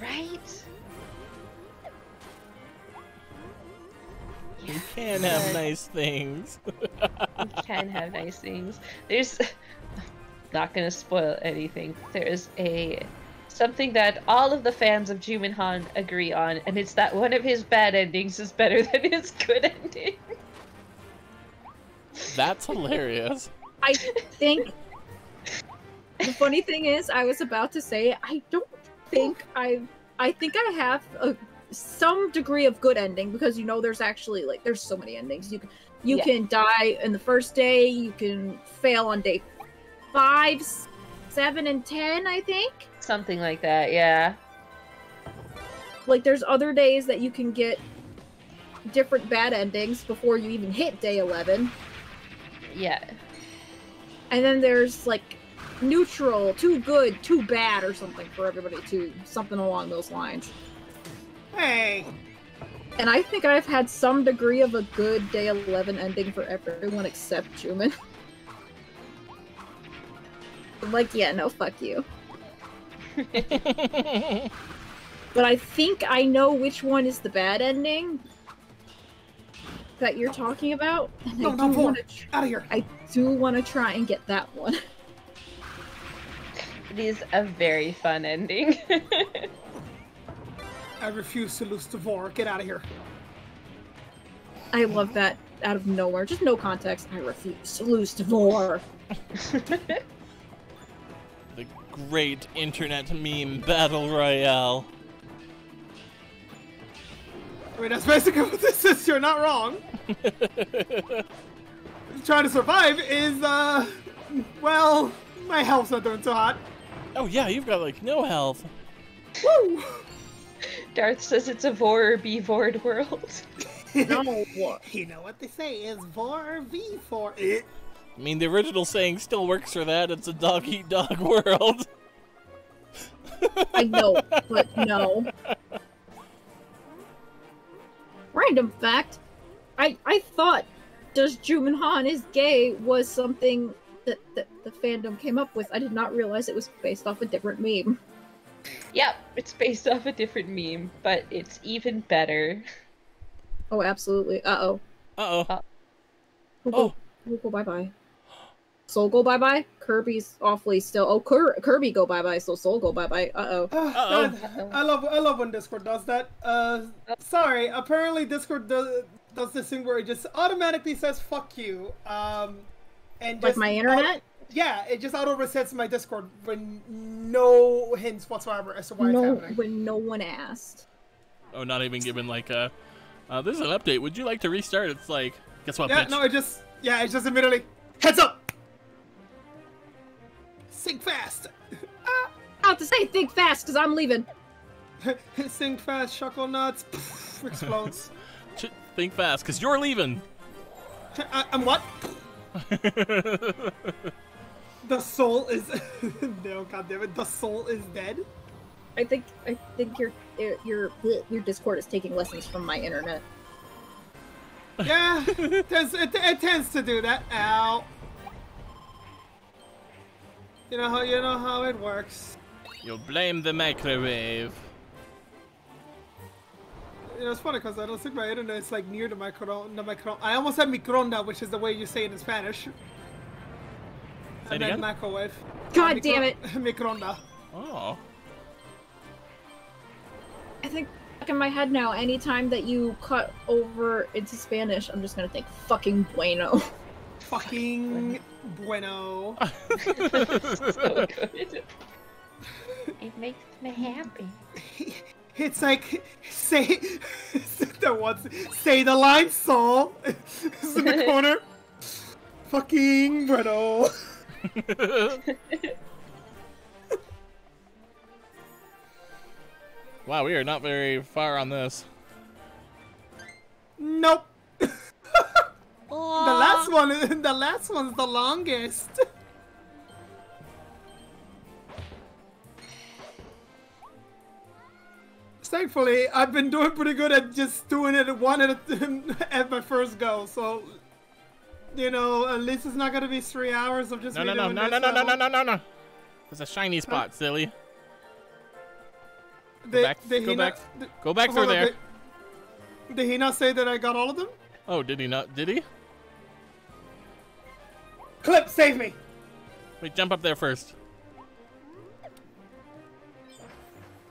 C: Right?
B: You can have nice things.
C: You can have nice things. There's not gonna spoil anything. There's something that all of the fans of Jumin Han agree on, and it's that one of his bad endings is better than his good ending.
B: That's hilarious.
D: I think the funny thing is, I was about to say, I think I have some degree of good ending, because there's actually there's so many endings. You can die in the first day, you can fail on day 5, 7, and 10, I think.
C: Something like that, yeah.
D: There's other days that you can get different bad endings before you even hit day 11.
C: Yeah.
D: And then there's neutral, too good, too bad, or something for everybody too. Something along those lines.
A: Hey.
D: And I think I've had some degree of a good day 11 ending for everyone except Jumin. I'm like, yeah, no, fuck you. But I think I know which one is the bad ending that you're talking about. And
A: No, not four. Out of here.
D: I do want to try and get that one.
C: It is a very fun ending.
A: I refuse to lose to Vor. Get out of here.
D: I love that out of nowhere. Just no context. I refuse to lose to Vor.
B: The great internet meme battle royale.
A: I mean, that's basically what this is. You're not wrong. Trying to survive is, well, my health's not doing so hot.
B: Oh yeah, you've got no health.
A: Woo!
C: Darth says it's a Vor or be Vored world.
D: No.
A: You know what they say is Vor v for
B: I mean, the original saying still works for that. It's a dog-eat-dog world.
D: I know, but no. Random fact. I thought Does Jumin Han is gay was something that the fandom came up with. I did not realize it was based off a different meme.
C: Yep, it's based off a different meme, but it's even better.
D: Oh, absolutely. Uh-oh.
B: Uh-oh.
D: Who go bye-bye? Soul go bye-bye? Kirby's awfully still... Oh, Kirby go bye-bye, so Soul go bye-bye. Uh-oh.
A: I love when Discord does that. Sorry, apparently Discord does this thing where it just automatically says "fuck you," and
D: Like
A: just
D: my internet?
A: Yeah, it just auto resets my Discord when no hints whatsoever as to why it's happening.
D: When no one asked.
B: Oh, not even given like a. This is an update. Would you like to restart? It's like, guess what,
A: Yeah,
B: bitch?
A: no, it just immediately heads up. Think fast.
D: I have to say, think fast, because I'm leaving.
A: Think fast, Shuckle Nuts. Explodes.
B: Think fast, because you're leaving.
A: I'm what? The soul is no, goddammit, the soul is dead.
D: I think your Discord is taking lessons from my internet.
A: Yeah, it tends to do that. Ow. You know how it works.
B: You blame the microwave.
A: You know, it's funny because I don't think my internet is like near the micro. I almost said microonda, which is the way you say it in Spanish.
B: Say it
A: and then
B: again?
A: microwave.
D: God damn it.
A: Microonda.
B: Oh.
D: I think back in my head now, anytime that you cut over into Spanish, I'm just gonna think fucking bueno.
A: Fucking bueno.
C: So good. It makes me happy.
A: It's like say the line, Saul. It's in the corner. Fucking bueno.
B: Wow, we are not very far on this.
A: Nope. The last one's the longest. Thankfully, I've been doing pretty good at just doing it one at my first go. So, you know, at least it's not gonna be 3 hours of just
B: No. There's a shiny spot, silly. Go back through
A: hold on,
B: there.
A: Did he not say that I got all of them?
B: Oh, did he not? Did he?
A: Clip, save me!
B: Wait, jump up there first.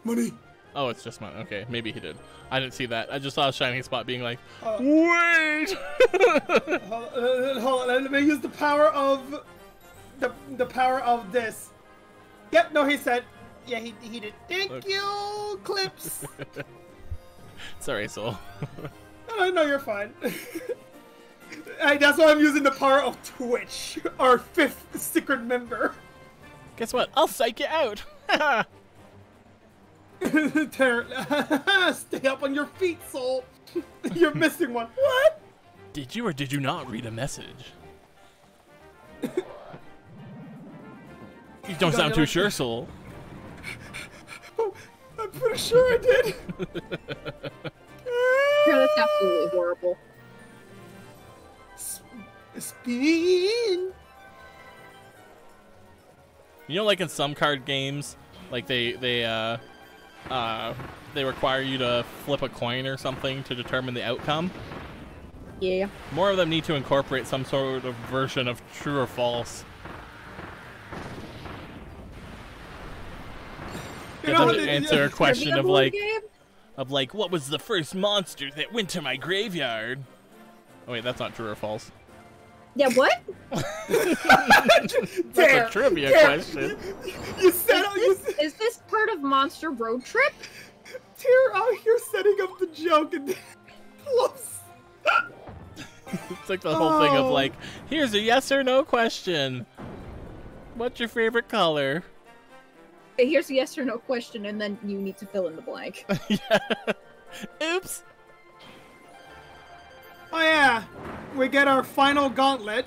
A: Money.
B: Oh, it's just mine. Okay, maybe he did. I didn't see that. I just saw a shiny spot being like, wait!
A: Hold on, let me use the power of the power of this. Yep, no, he said. Yeah, he did. Thank you, Clips.
B: Sorry, Soul.
A: No, you're fine. That's why I'm using the power of Twitch, our 5th secret member.
B: Guess what? I'll psych you out.
A: Stay up on your feet, Soul. You're missing one. What?
B: Did you or did you not read a message? You don't sound too sure, Soul.
A: Oh, I'm pretty sure I did.
D: Yeah, that's absolutely horrible.
A: Spin.
B: You know, like in some card games, like they require you to flip a coin or something to determine the outcome.
D: Yeah.
B: More of them need to incorporate some sort of version of true or false. Get them to answer a question of like, what was the first monster that went to my graveyard? Oh wait, that's not true or false.
D: Yeah, what?
B: That's a trivia question.
A: You said
D: Is this part of Monster Road Trip?
A: You're out here setting up the joke and close.
B: It's like the whole thing of like, here's a yes or no question. What's your favorite color?
D: Okay, here's a yes or no question, and then you need to fill in the blank.
B: Yeah. Oops.
A: Oh yeah, we get our final gauntlet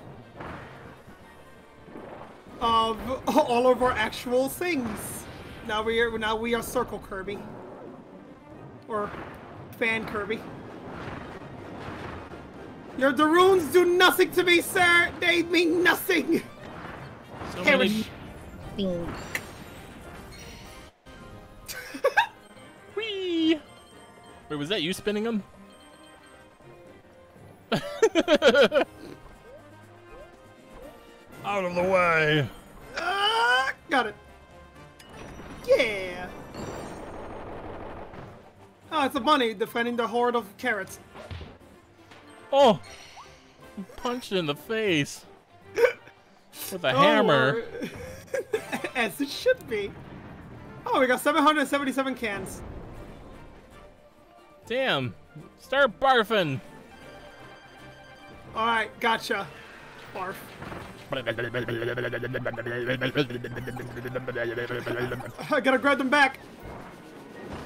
A: of all of our actual things. Now we are Circle Kirby, or Fan Kirby. The runes do nothing to me, sir. They mean nothing.
B: So many... Whee! Wait, was that you spinning them? Out of the way!
A: Got it. Yeah. Oh, it's a bunny defending the horde of carrots.
B: Oh! Punched in the face. With a hammer.
A: As it should be. Oh, we got 777 cans.
B: Damn. Start barfing.
A: Alright, gotcha. Barf. I gotta grab them back.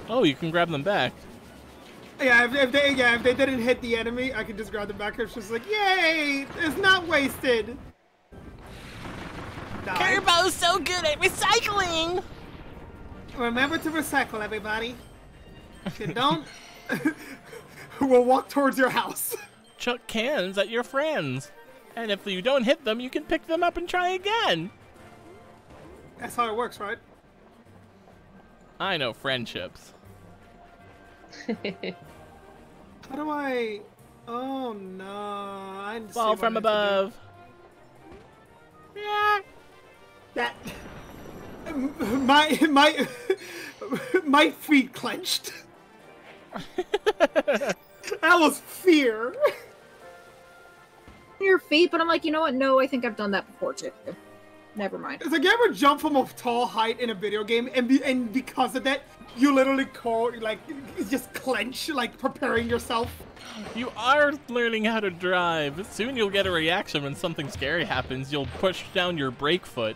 B: Oh, you can grab them back.
A: Yeah, if they didn't hit the enemy, I can just grab them back. It's just like, yay! It's not wasted.
E: Turbo's so good at recycling!
A: Remember to recycle, everybody. If you don't, we'll walk towards your house.
B: chuck cans at your friends. And if you don't hit them, you can pick them up and try again.
A: That's how it works, right?
B: I know friendships.
A: How do I... Oh, no. I didn't see
B: Fall
A: what
B: from
A: I had to do.
B: above. Yeah.
A: That... My feet clenched. That was fear.
D: Your feet, but I'm like, you know what? No, I think I've done that before too. Never mind.
A: It's like, you ever jump from a tall height in a video game, and because of that, you literally just clench, like preparing yourself?
B: You are learning how to drive. Soon you'll get a reaction when something scary happens. You'll push down your brake foot.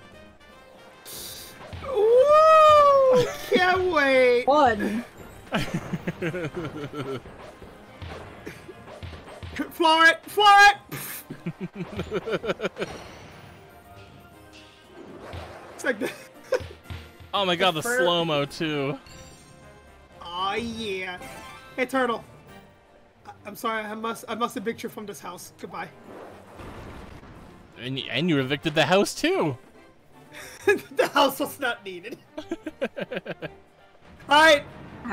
A: Woo! Can't wait.
D: Fun.
A: Floor it! Floor it! It's like the...
B: Oh my god, the
A: fur-
B: slow-mo too.
A: Oh yeah. Hey Turtle. I'm sorry, I must evict you from this house. Goodbye.
B: And you evicted the house too.
A: The house was not needed. Alright,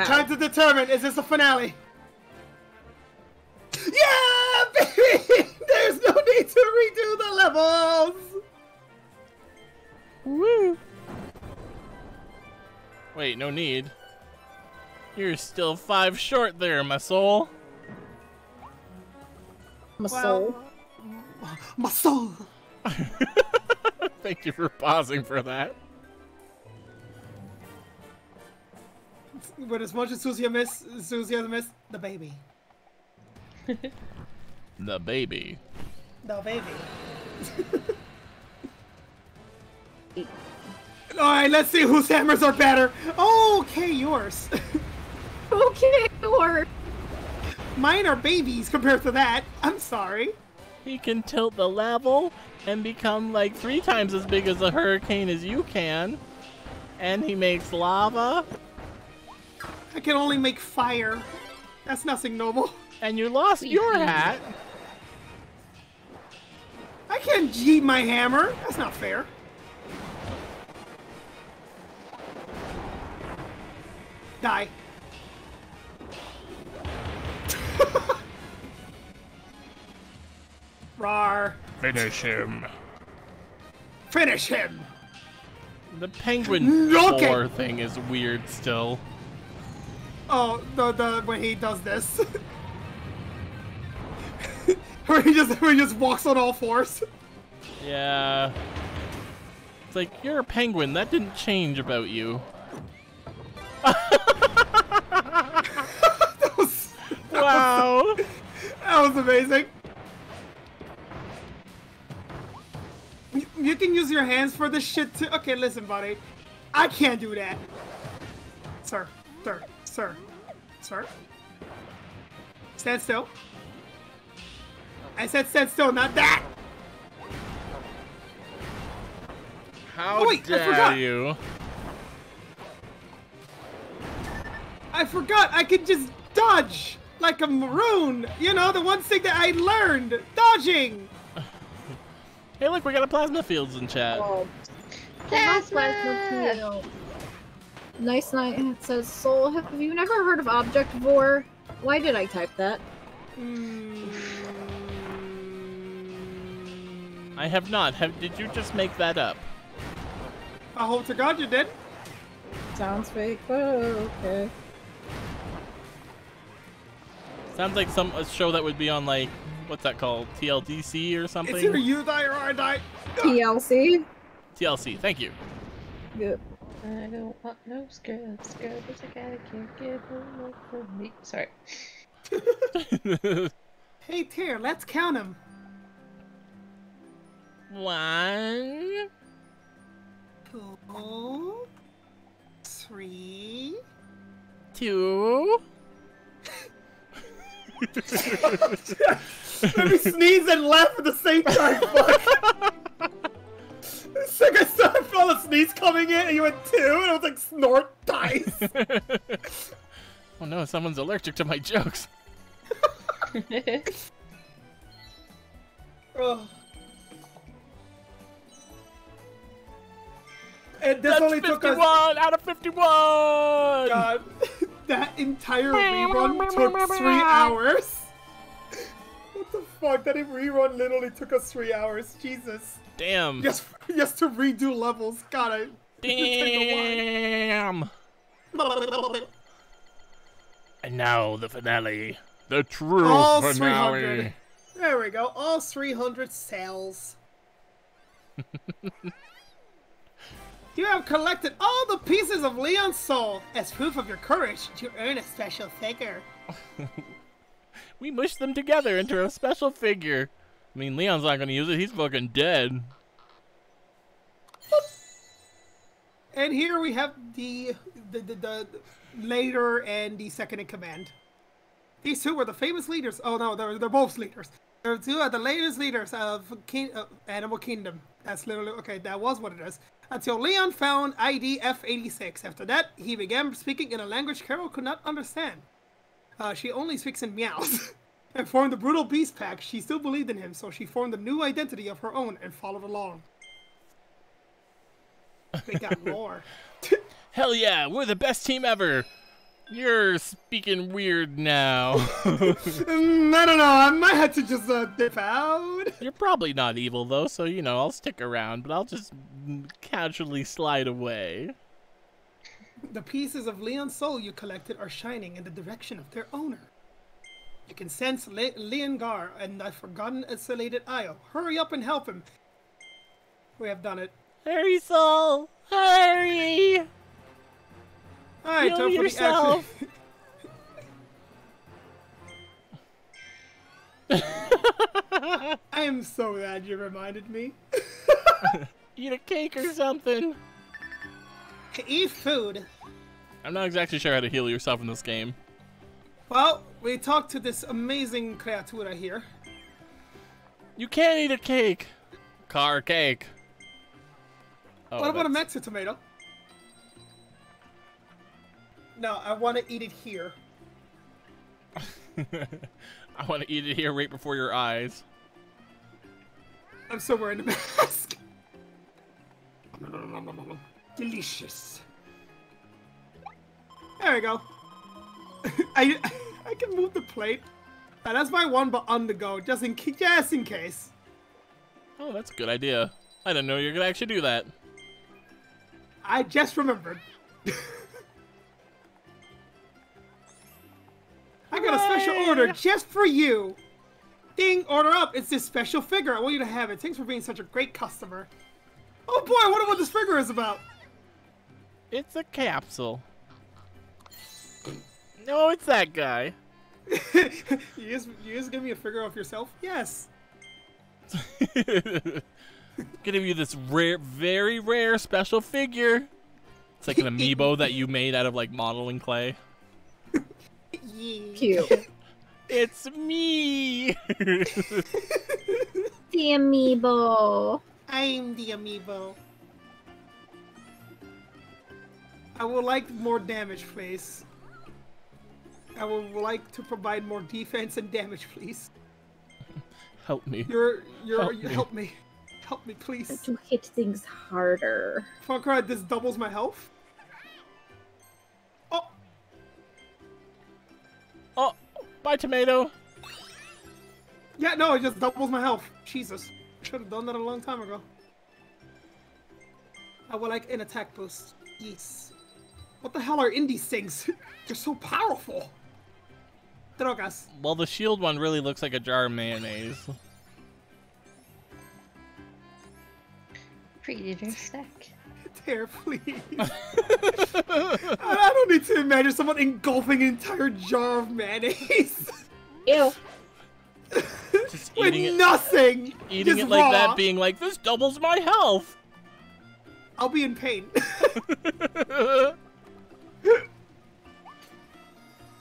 A: time to determine, is this the finale? Yeah, baby! There's no need to redo the levels!
B: Woo! Wait, no need. You're still 5 short there, my soul.
D: My soul.
A: My soul!
B: Thank you for pausing for that.
A: But as much as Susie has missed the baby.
B: The baby.
A: The baby. Alright, let's see whose hammers are better. Oh, okay, yours.
D: Okay, or
A: Mine are babies compared to that. I'm sorry.
B: He can tilt the level and become like 3 times as big as a hurricane as you can. And he makes lava.
A: I can only make fire. That's nothing noble.
B: And you lost your hat.
A: I can't yeet my hammer. That's not fair. Die. Rawr.
E: Finish him.
A: Finish him.
B: The penguin
A: Okay.
B: floor thing is weird still.
A: Oh, the when he does this. where he just walks on all fours.
B: Yeah. It's like, you're a penguin. That didn't change about you. Wow.
A: That was amazing. You can use your hands for this shit too. Okay, listen, buddy. I can't do that. Sir. Stand still. I said stand still, not that.
B: How
A: Oh, wait, I
B: dare
A: forgot.
B: you?
A: I forgot I could just dodge like a maroon. You know, the one thing that I learned. Dodging.
B: Hey, look, we got a plasma fields in chat.
C: Plasma!
D: Nice night. It says, Soul, have you never heard of Objectivore? Why did I type that?
B: I have not. Did you just make that up?
A: I hope to God you did.
D: Sounds fake, but okay.
B: Sounds like a show that would be on, like, what's that called? TLDC or something?
A: It's either you die or I die.
D: TLC?
B: TLC, thank you.
D: Good.
C: I don't want no scrubs. Scrubs, I gotta give them for me. Sorry.
A: Hey, Tyr, let's count them.
B: 1,
A: 2, 3.
B: 2.
A: Let me sneeze and laugh at the same time. Fuck. It's like I felt a sneeze coming in, and you went 2, and I was like, snort, dice.
B: Oh no, someone's allergic to my jokes.
A: Ugh. And this
B: That's
A: only
B: 51
A: took us.
B: out of 51.
A: God, that entire rerun took 3 hours. What the fuck? That rerun literally took us 3 hours. Jesus.
B: Damn.
A: Just to redo levels. God,
B: Damn. And now the finale. The true
A: all
B: finale.
A: 300. There we go. All 300 cells. You have collected all the pieces of Leon's soul as proof of your courage to earn a special figure.
B: We mushed them together into a special figure. I mean, Leon's not gonna use it. He's fucking dead.
A: And here we have the leader and the second in command. These two were the famous leaders. Oh no, they're both leaders. They're two of the latest leaders of Animal Kingdom. That's literally okay. That was what it is. Until Leon found ID F86. After that, he began speaking in a language Carol could not understand. She only speaks in meows. And formed the Brutal Beast Pack. She still believed in him, so she formed a new identity of her own and followed along. They got more.
B: Hell yeah, we're the best team ever. You're speaking weird now.
A: I don't know. I might have to just dip out.
B: You're probably not evil though, so you know I'll stick around, but I'll just casually slide away.
A: The pieces of Leon's soul you collected are shining in the direction of their owner. You can sense Leon Gar and the forgotten isolated Isle. Hurry up and help him. We have done it.
B: Hurry, Soul! Hurry!
A: Alright, time for
B: yourself.
A: the action. I am so glad you reminded me.
B: Eat a cake or something.
A: Eat food.
B: I'm not exactly sure how to heal yourself in this game.
A: Well, we talked to this amazing creatura here.
B: You can't eat a cake. Car cake. Oh,
A: What about a Metsu tomato? No, I want to eat it here.
B: I want to eat it here right before your eyes.
A: I'm still wearing the mask. Delicious. There we go. I can move the plate. That's my one, but on the go, just in case.
B: Oh, that's a good idea. I didn't know you were gonna actually do that.
A: I just remembered. I got a special order just for you. Ding, order up. It's this special figure. I want you to have it. Thanks for being such a great customer. Oh boy, I wonder what this figure is about.
B: It's a capsule. No, it's that guy.
A: you just give me a figure of yourself? Yes.
B: Gonna be this rare, very rare special figure. It's like an amiibo that you made out of like modeling clay.
D: Cute.
B: It's me.
D: The amiibo.
A: I'm the amiibo. I would like more damage, please. I would like to provide more defense and damage, please.
B: Help me.
A: Help me. Help me, please.
D: To hit things harder.
A: Fuck right, this doubles my health. Oh!
B: Oh, bye, tomato.
A: Yeah, no, it just doubles my health. Jesus. Should have done that a long time ago. I would like an attack boost. Yes. What the hell are in these things? They're so powerful. Drogas.
B: Well, the shield one really looks like a jar of mayonnaise.
C: Predator stack.
A: There, please. I don't need to imagine someone engulfing an entire jar of mayonnaise.
D: Ew.
B: Just
A: With
B: eating it,
A: nothing.
B: eating
A: just
B: it like
A: raw.
B: that, being like, this doubles my health.
A: I'll be in pain.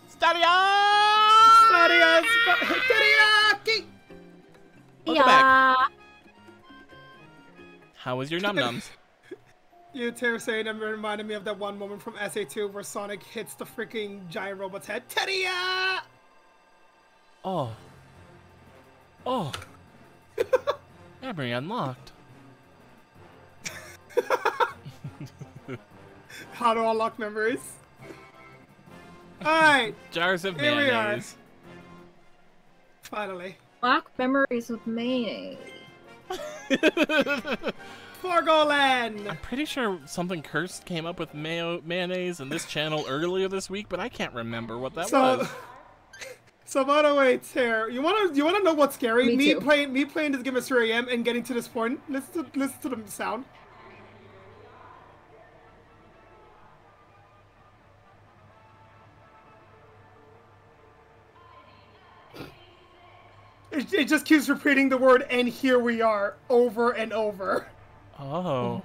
B: Stadia!
A: Teriyaki!
B: Welcome back. How was your num-nums?
A: You saying that reminded me of that one moment from SA2 where Sonic hits the freaking giant robot's head. Teria!
B: Oh. Oh. Memory unlocked.
A: How to unlock memories. Alright,
B: Jars of
A: here we are.
B: mayonnaise.
A: Finally.
D: Lock memories with mayonnaise.
A: Forgoland!
B: I'm pretty sure something cursed came up with mayonnaise in this channel earlier this week, but I can't remember what that was.
A: So by the way, Tara, you wanna know what's scary?
D: Me too.
A: playing this game at 3 AM and getting to this point. Listen to the sound. It just keeps repeating the word "and here we are" over and over.
B: Oh.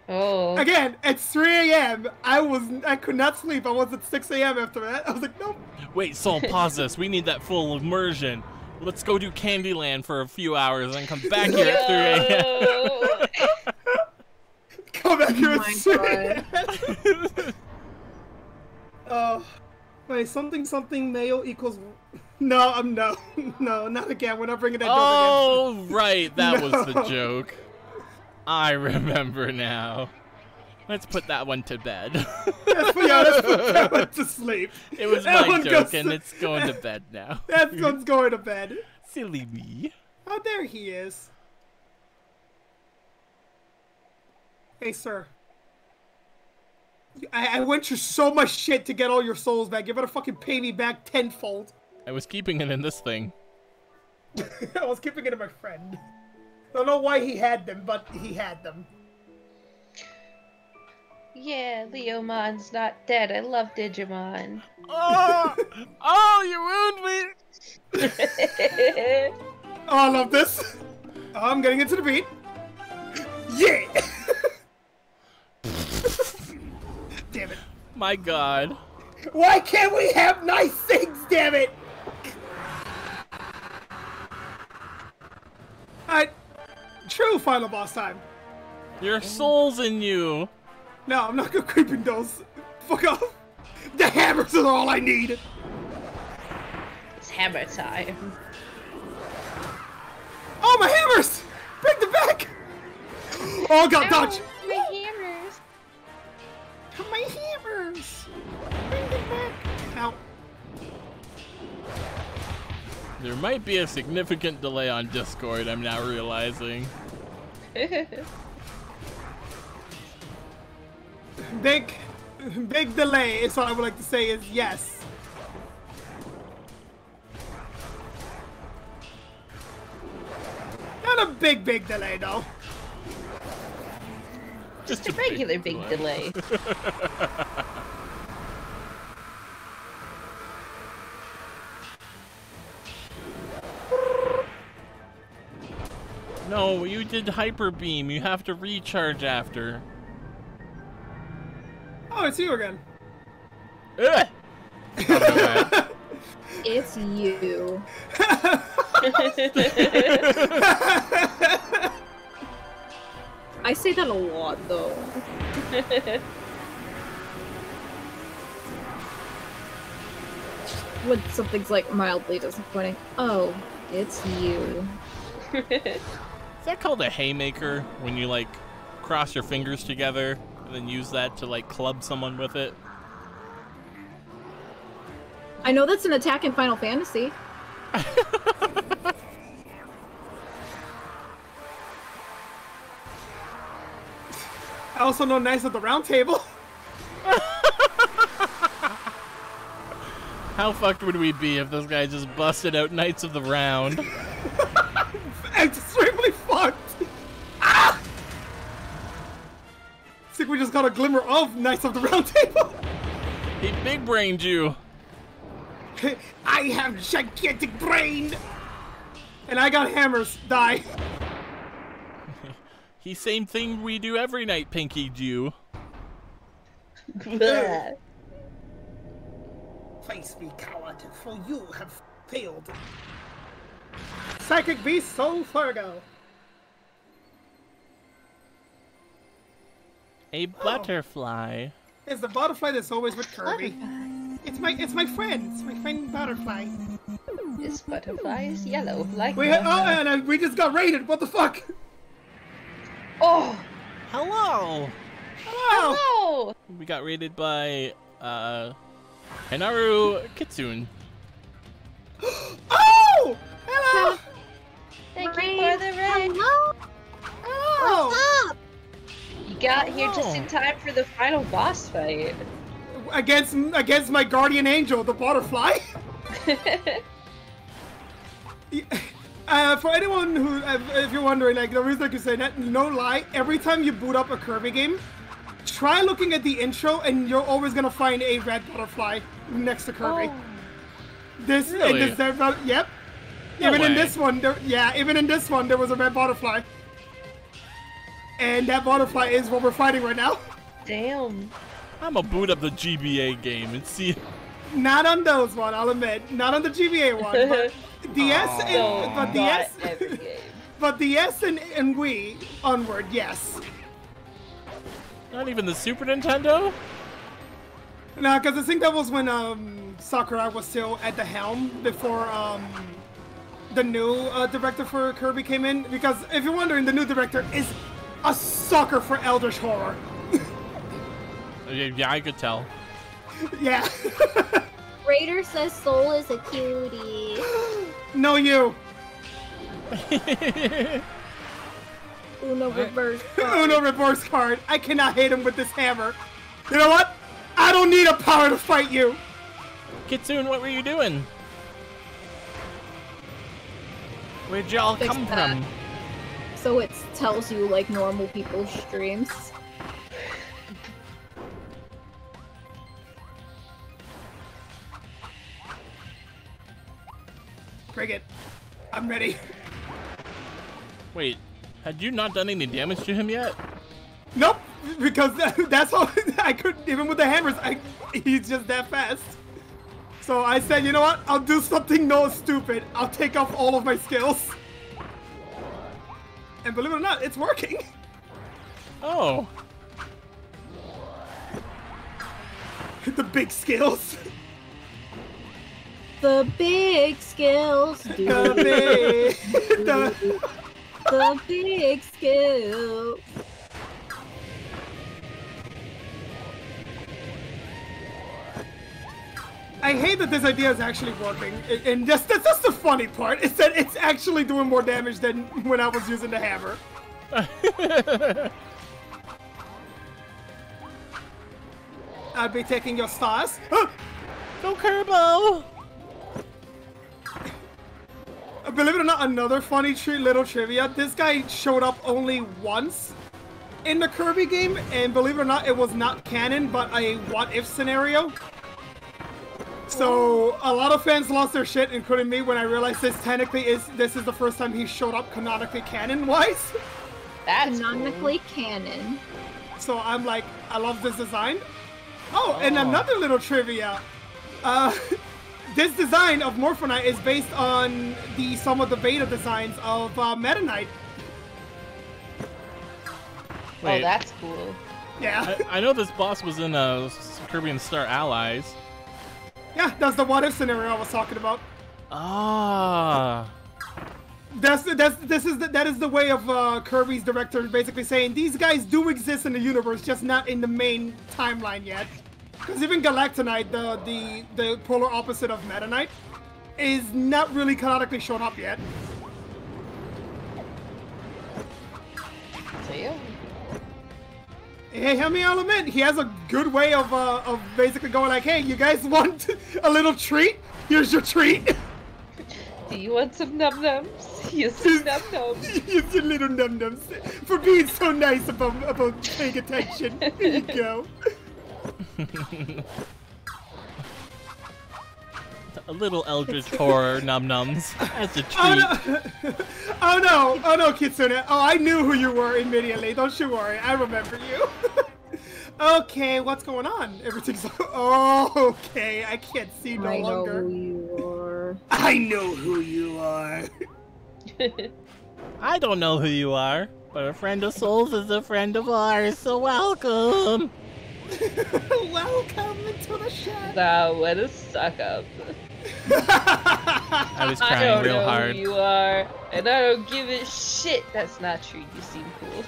C: Oh.
A: Again, at 3 AM, I could not sleep. I was at 6 AM after that. I was like, nope.
B: Wait, Sol, pause this. We need that full immersion. Let's go do Candyland for a few hours and come back here at 3 a.m.
A: Come back here
D: Oh
A: at
D: my
A: 3 AM. Wait, something mayo equals. No, no, not again. We're not bringing that joke again.
B: Oh, right. That was the
A: No.
B: joke. I remember now. Let's put that one to bed.
A: Let's put that one to sleep.
B: It was
A: That
B: my
A: one
B: joke,
A: goes-
B: and it's going to bed now.
A: That one's going to bed.
B: Silly me.
A: Oh, there he is. Hey, sir. I went through so much shit to get all your souls back. You better fucking pay me back tenfold.
B: I was keeping it in this thing.
A: I was keeping it in my friend. Don't know why he had them, but he had them.
C: Yeah, Leomon's not dead. I love Digimon.
B: Oh! Oh, you wound me!
A: Oh, I love this. I'm getting into the beat. Yeah! Damn it.
B: My god.
A: Why can't we have nice things, damn it? Alright. True final boss time.
B: Your soul's in you.
A: No, I'm not gonna creeping those. Fuck off. The hammers are all I need.
C: It's hammer time.
A: Oh, my hammers! Bring them back! Oh, God, dodge!
C: My hammers.
A: My hammers! Bring them back! Ow.
B: There might be a significant delay on Discord, I'm now realizing.
A: Big delay is what I would like to say is yes. Not a big delay, though.
C: Just a regular big delay.
B: No, you did Hyper Beam. You have to recharge after.
A: Oh, it's you again.
B: Ugh!
D: It's you. I say that a lot, though. When something's like mildly disappointing. Oh, it's you.
B: Is that called a haymaker? When you like cross your fingers together and then use that to like club someone with it?
D: I know that's an attack in Final Fantasy.
A: I also know Knights of the Round Table.
B: How fucked would we be if this guy just busted out Knights of the Round?
A: Extremely fucked. Ah! I think we just got a glimmer of Knights of the Round Table.
B: He big-brained you.
A: I have gigantic brain. And I got hammers. Die.
B: He same thing we do every night, Pinky Jew.
A: Face me, coward, for you have failed. Psychic Beast Soul Fargo.
B: A butterfly.
A: It's the butterfly that's always with Kirby. It's my friend. It's my friend Butterfly.
C: This butterfly is yellow, like
A: We we just got raided. What the fuck?
C: Oh!
B: Hello!
A: Hello.
C: Hello!
B: We got raided by, Hanaru Kitsune.
A: Oh! Hello.
C: Thank you for the raid.
D: Hello?
A: Hello.
D: What's up?
C: You got here just in time for the final boss fight.
A: Against my guardian angel, the butterfly. For anyone who, if you're wondering, like the reason I can say that, no lie, every time you boot up a Kirby game, try looking at the intro, and you're always gonna find a red butterfly next to Kirby.
C: Oh.
A: This
B: Really?
A: in this, yep.
B: No
A: Even in
B: way.
A: this one, even in this one, there was a red butterfly, and that butterfly is what we're fighting right now.
C: Damn.
B: I'm gonna boot up the GBA game and see.
A: Not on those one, I'll admit. Not on the GBA one, but DS,
C: So,
A: but DS,
C: not every game.
A: but DS and Wii onward, yes.
B: Not even the Super Nintendo?
A: No, because I think that was when Sakurai was still at the helm before the new director for Kirby came in. Because if you're wondering, the new director is a sucker for Eldritch horror.
B: Yeah, I could tell.
A: Yeah.
F: Raider says Soul is a cutie.
A: No, you.
F: Uno reverse.
A: Uno reverse card. I cannot hit him with this hammer. You know what? I don't need a power to fight you.
B: Kitsune, what were you doing? Where'd y'all
D: Fix
B: come
D: that.
B: from?
D: So it tells you like normal people's streams.
A: Bring it. I'm ready.
B: Wait, had you not done any damage to him yet?
A: Nope, because that's all I couldn't. Even with the hammers, he's just that fast. So I said, you know what? I'll do something no stupid. I'll take off all of my skills. And believe it or not, it's working.
B: Oh.
A: The big skills.
F: The big skills.
A: The big.
F: The big skills.
A: I hate that this idea is actually working, and that's the funny part, is that it's actually doing more damage than when I was using the hammer. I'll be taking your stars.
B: Go Kerbo!
A: Believe it or not, another funny little trivia, this guy showed up only once in the Kirby game, and believe it or not, it was not canon, but a what-if scenario. So a lot of fans lost their shit, including me, when I realized this is the first time he showed up canonically canon-wise.
C: That's
F: Canonically canon.
A: So I'm like, I love this design. Oh, and another little trivia. This design of Morphinite is based on some of the beta designs of Meta Knight.
C: cool. Oh, that's cool.
A: Yeah.
B: I know this boss was in Kirby and Star Allies.
A: Yeah, that's the what-if scenario I was talking about.
B: Ah.
A: That is the way of Kirby's director basically saying these guys do exist in the universe, just not in the main timeline yet. Because even Galactonite, the polar opposite of Meta Knight, is not really canonically shown up yet.
C: So yeah.
A: Hey, I'll admit, he has a good way of basically going like, hey, you guys want a little treat? Here's your treat.
C: Do you want some num-nums? Here's some num-nums.
A: Here's your little num-nums for being so nice about paying attention. Here you go.
B: A little Eldritch horror num-nums as a treat.
A: Oh no, Kitsune. Oh, I knew who you were immediately. Don't you worry, I remember you. Okay, what's going on? Everything's okay. I can't see no
F: I know
A: longer.
F: who you are.
A: I know who you are.
B: I don't know who you are, but a friend of Souls is a friend of ours, so welcome!
A: Welcome into the shadow.
C: Wow, what a suck up.
B: I was
C: I
B: crying
C: don't
B: real
C: know
B: hard.
C: who you are, and I don't give a shit. That's not true. You seem cool.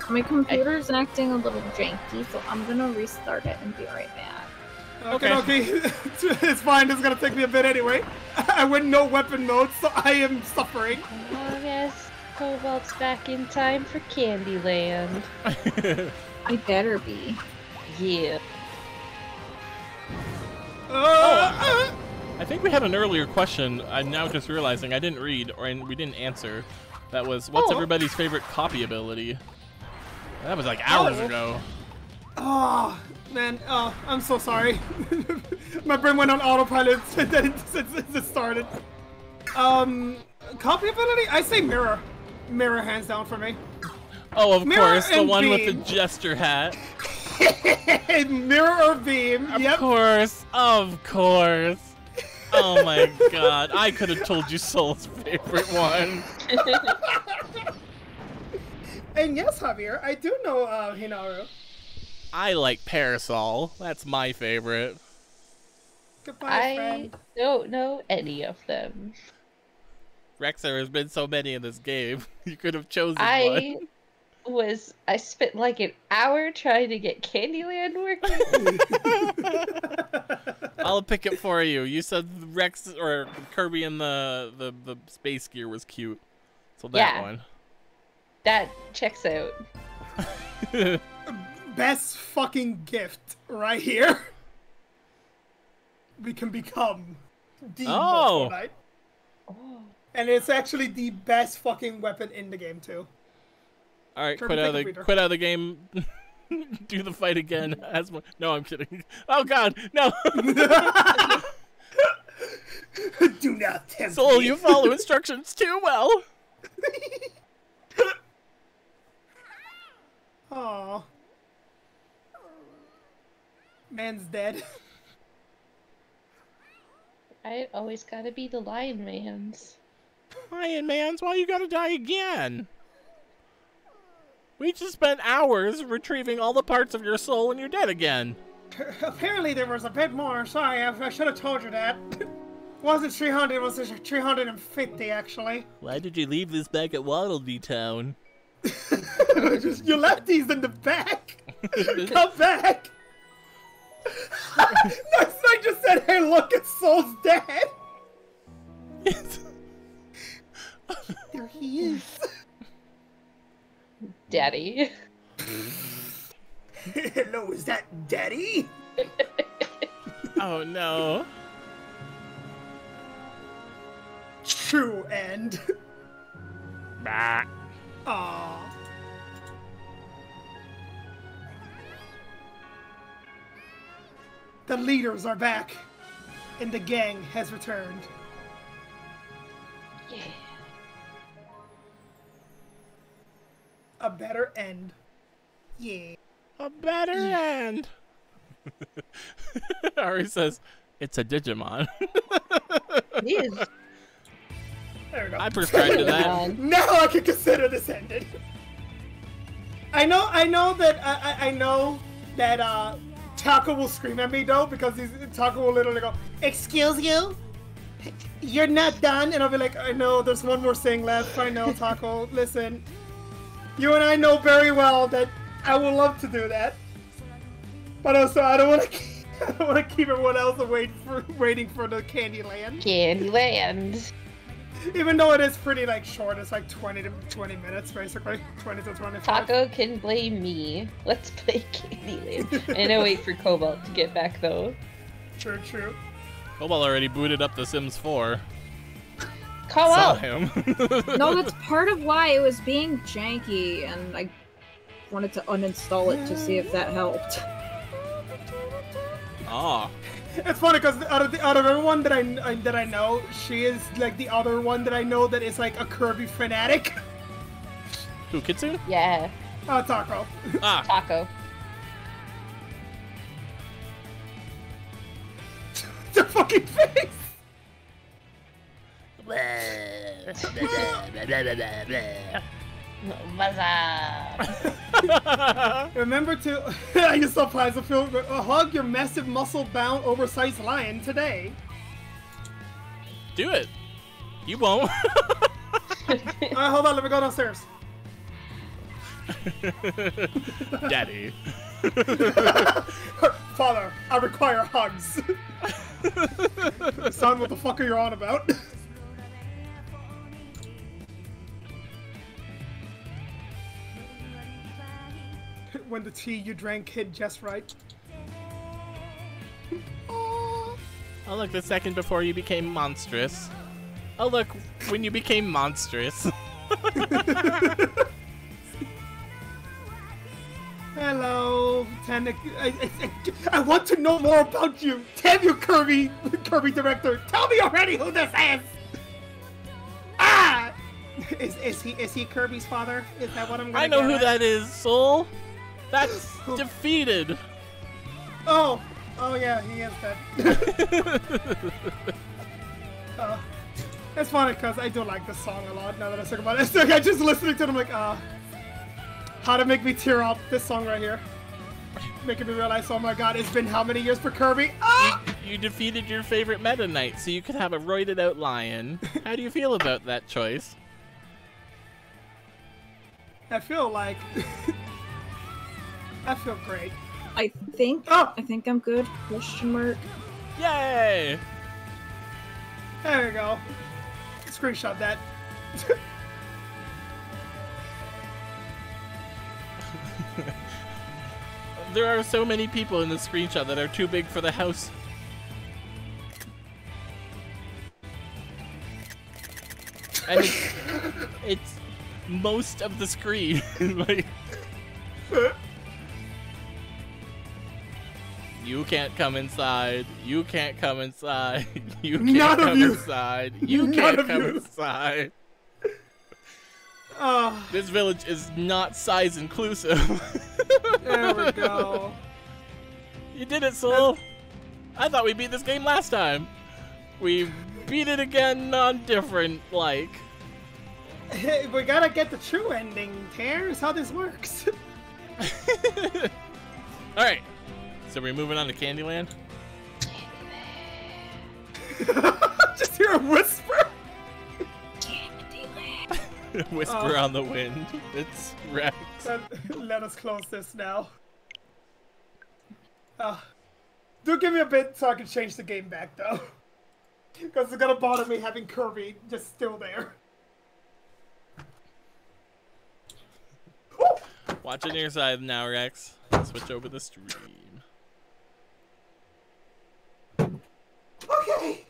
D: My computer's acting a little janky, so I'm gonna restart it and be right back.
A: Okay. It's fine. It's gonna take me a bit anyway. I went no weapon mode, so I am suffering.
C: Oh, yes. Cobalt's back in time for Candyland.
D: I better be.
C: Yeah.
B: I think we had an earlier question. I'm now just realizing I didn't read, and we didn't answer. That was, what's everybody's favorite copy ability? That was like hours ago.
A: Oh, man. Oh, I'm so sorry. My brain went on autopilot since it started. Copy ability? I say mirror. Mirror hands down for me.
B: Oh, of
A: Mirror
B: course, the
A: and
B: one with
A: beam.
B: the jester hat.
A: Mirror or beam.
B: Of course. Oh my god, I could have told you Soul's favorite one.
A: And yes, Javier, I do know Hinaru.
B: I like Parasol. That's my favorite.
A: Goodbye,
C: I
A: friend.
C: don't know any of them.
B: Rex, there has been so many in this game. You could have chosen
C: I
B: one.
C: spent like an hour trying to get Candyland working.
B: I'll pick it for you. You said Rex or Kirby in the space gear was cute. So that one.
C: That checks out.
A: Best fucking gift right here. We can become the Fortnite.
C: Oh.
A: And it's actually the best fucking weapon in the game too.
B: All right,
A: Kirby,
B: quit out of the game. Do the fight again. No, I'm kidding. Oh god, no.
A: Do not tempt
B: Soul,
A: me.
B: you follow instructions too well.
A: Aw. Man's dead.
C: I always gotta be the Lion Man's.
B: Lion Mans, why you gotta die again? We just spent hours retrieving all the parts of your soul and you're dead again.
A: Apparently there was a bit more. Sorry, I should have told you that. Wasn't 300, it was 350 actually.
B: Why did you leave this back at Waddle Dee Town?
A: You left these in the back. Come back. Next I just said, hey look, it's Soul's dead. There he is.
C: Daddy.
A: Hello, is that Daddy?
B: Oh no.
A: True end.
B: Bah.
A: Aww. The leaders are back, and the gang has returned.
C: Yeah.
A: A better end. Yeah.
B: A better end. Ari says, it's a Digimon.
C: It is.
A: There we go.
B: I prescribe to that.
A: Now I can consider this ended. I know that Taco will scream at me though, because Taco will literally go, "Excuse you? You're not done," and I'll be like, "I know, there's one more thing left. I know, Taco. Listen, you and I know very well that I would love to do that, but also I don't want to keep everyone else waiting for the Candyland.
C: Candyland.
A: Even though it is pretty like short, it's like 20 minutes basically, 20 to 25.
C: Taco can blame me. Let's play Candyland. And I wait for Cobalt to get back though.
A: True.
B: Cobalt already booted up The Sims 4.
C: Call
B: Saw
C: out.
B: him.
D: No, that's part of why it was being janky, and I wanted to uninstall it to see if that helped.
B: Ah.
A: It's funny because out of everyone that I know, she is like the other one that I know that is like a Kirby fanatic.
B: Who, Kitsune?
C: Yeah.
A: Taco.
B: Ah.
C: Taco.
A: The fucking face.
C: What's up?
A: Remember to you still applies a feel hug your massive muscle-bound, oversized lion today.
B: Do it. You won't.
A: Hold on, let me go downstairs.
B: Daddy.
A: Father, I require hugs. Son, what the fuck are you on about? When the tea you drank hit just right.
B: Oh, look, the second before you became monstrous. Oh, look, when you became monstrous.
A: Hello, Tana. I want to know more about you. Damn you, Kirby director. Tell me already who this is. Ah! Is he Kirby's father? Is that what I'm gonna
B: I know
A: get
B: who
A: at?
B: that is, Soul. That's Defeated.
A: Oh yeah, he is that. It's funny because I do like this song a lot now that I think about it. It's like I just listening to it, I'm like, how to make me tear up, this song right here. Making me realize, oh my god, it's been how many years for Kirby? Ah!
B: You defeated your favorite Meta Knight, so you could have a roided out lion. How do you feel about that choice?
A: I feel like... I feel great.
D: I think I'm good. Question mark.
B: Yay!
A: There we go. Screenshot that.
B: There are so many people in the screenshot that are too big for the house. And it's most of the screen. Like, you can't come inside. You can't come inside. You can't come inside. You can't come inside. This village is not size inclusive.
A: There we go.
B: You did it, Soul. I thought we beat this game last time. We beat it again on different, like.
A: Hey, we gotta get the true ending, Here's how this works.
B: Alright. So we're moving on to Candyland?
A: Just hear a whisper.
B: Whisper on the wind. It's Rex.
A: Let us close this now. Do give me a bit so I can change the game back, though. Because it's gonna bother me having Kirby just still there.
B: Watch on your side now, Rex. Switch over the stream.
A: Okay!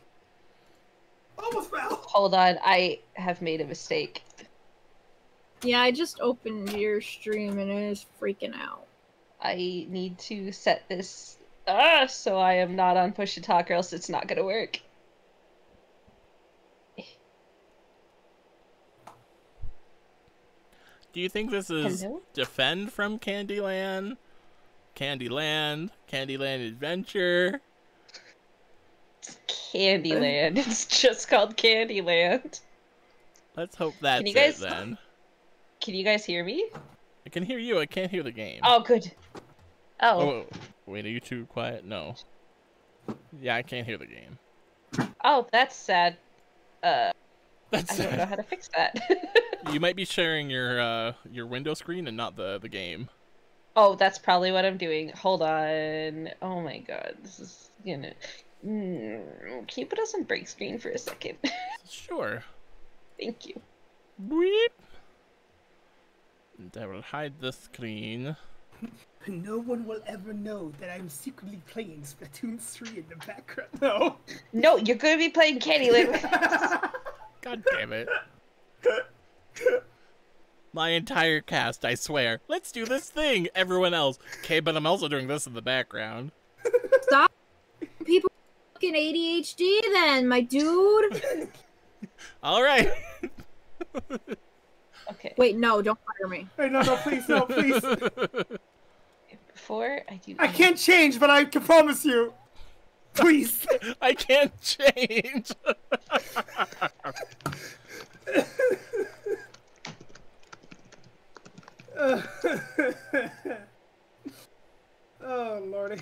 A: Almost fell.
C: Hold on, I have made a mistake.
D: Yeah, I just opened your stream and it is freaking out.
C: I need to set this so I am not on push to talk or else it's not gonna work.
B: Do you think this is
C: Hello?
B: Defend from Candyland? Candyland Adventure?
C: It's Candyland. It's just called Candyland.
B: Let's hope that's
C: you guys-
B: it then.
C: Can you guys hear me?
B: I can hear you, I can't hear the game.
C: Oh, good. Oh.
B: Oh, wait, are you too quiet? No. Yeah, I can't hear the game.
C: Oh, that's sad.
B: That's
C: I don't know how to fix that.
B: You might be sharing your window screen and not the game.
C: Oh, that's probably what I'm doing. Hold on. Oh my god, this is gonna... Can you put us on break screen for a second?
B: Sure.
C: Thank you.
B: Beep. And I will hide the screen.
A: No one will ever know that I'm secretly playing Splatoon 3 in the background. No.
C: No, you're gonna be playing Candyland.
B: God damn it. My entire cast, I swear. Let's do this thing, everyone else. Okay, but I'm also doing this in the background.
F: Stop. People fucking ADHD then, my dude.
B: Alright.
C: Okay.
D: Wait, no, don't fire me.
A: Hey, no, please, no, please.
C: Before I do...
A: I can't change, but I can promise you. Please.
B: I can't change.
A: Oh lordy.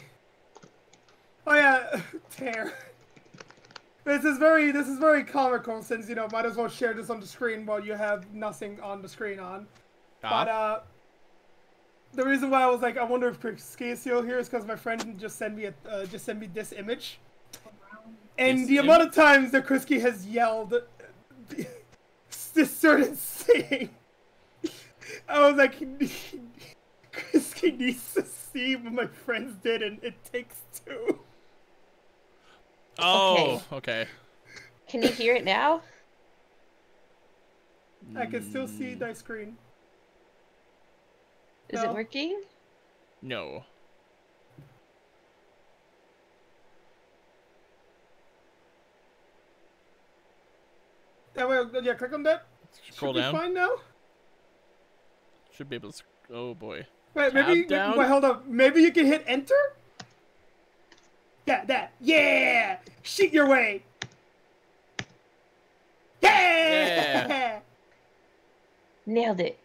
A: Oh yeah, tear. This is very comical since might as well share this on the screen while you have nothing on the screen on. But the reason why I was like, I wonder if Casio here is because my friend just sent me this image, and the amount of times that Krisky has yelled this certain thing, I was like, Krisky needs to see what my friends did, and it takes two.
B: Oh, okay.
C: Can you hear it now?
A: I can still see thy screen.
C: Is it working?
B: No.
A: Yeah, click on that.
B: Scroll
A: Should
B: down.
A: Be fine now.
B: Should be able to. Oh boy.
A: Wait, maybe.
B: Down.
A: Wait, hold up. Maybe you can hit enter. That. Yeah. Shoot your way. Yeah.
C: Nailed it.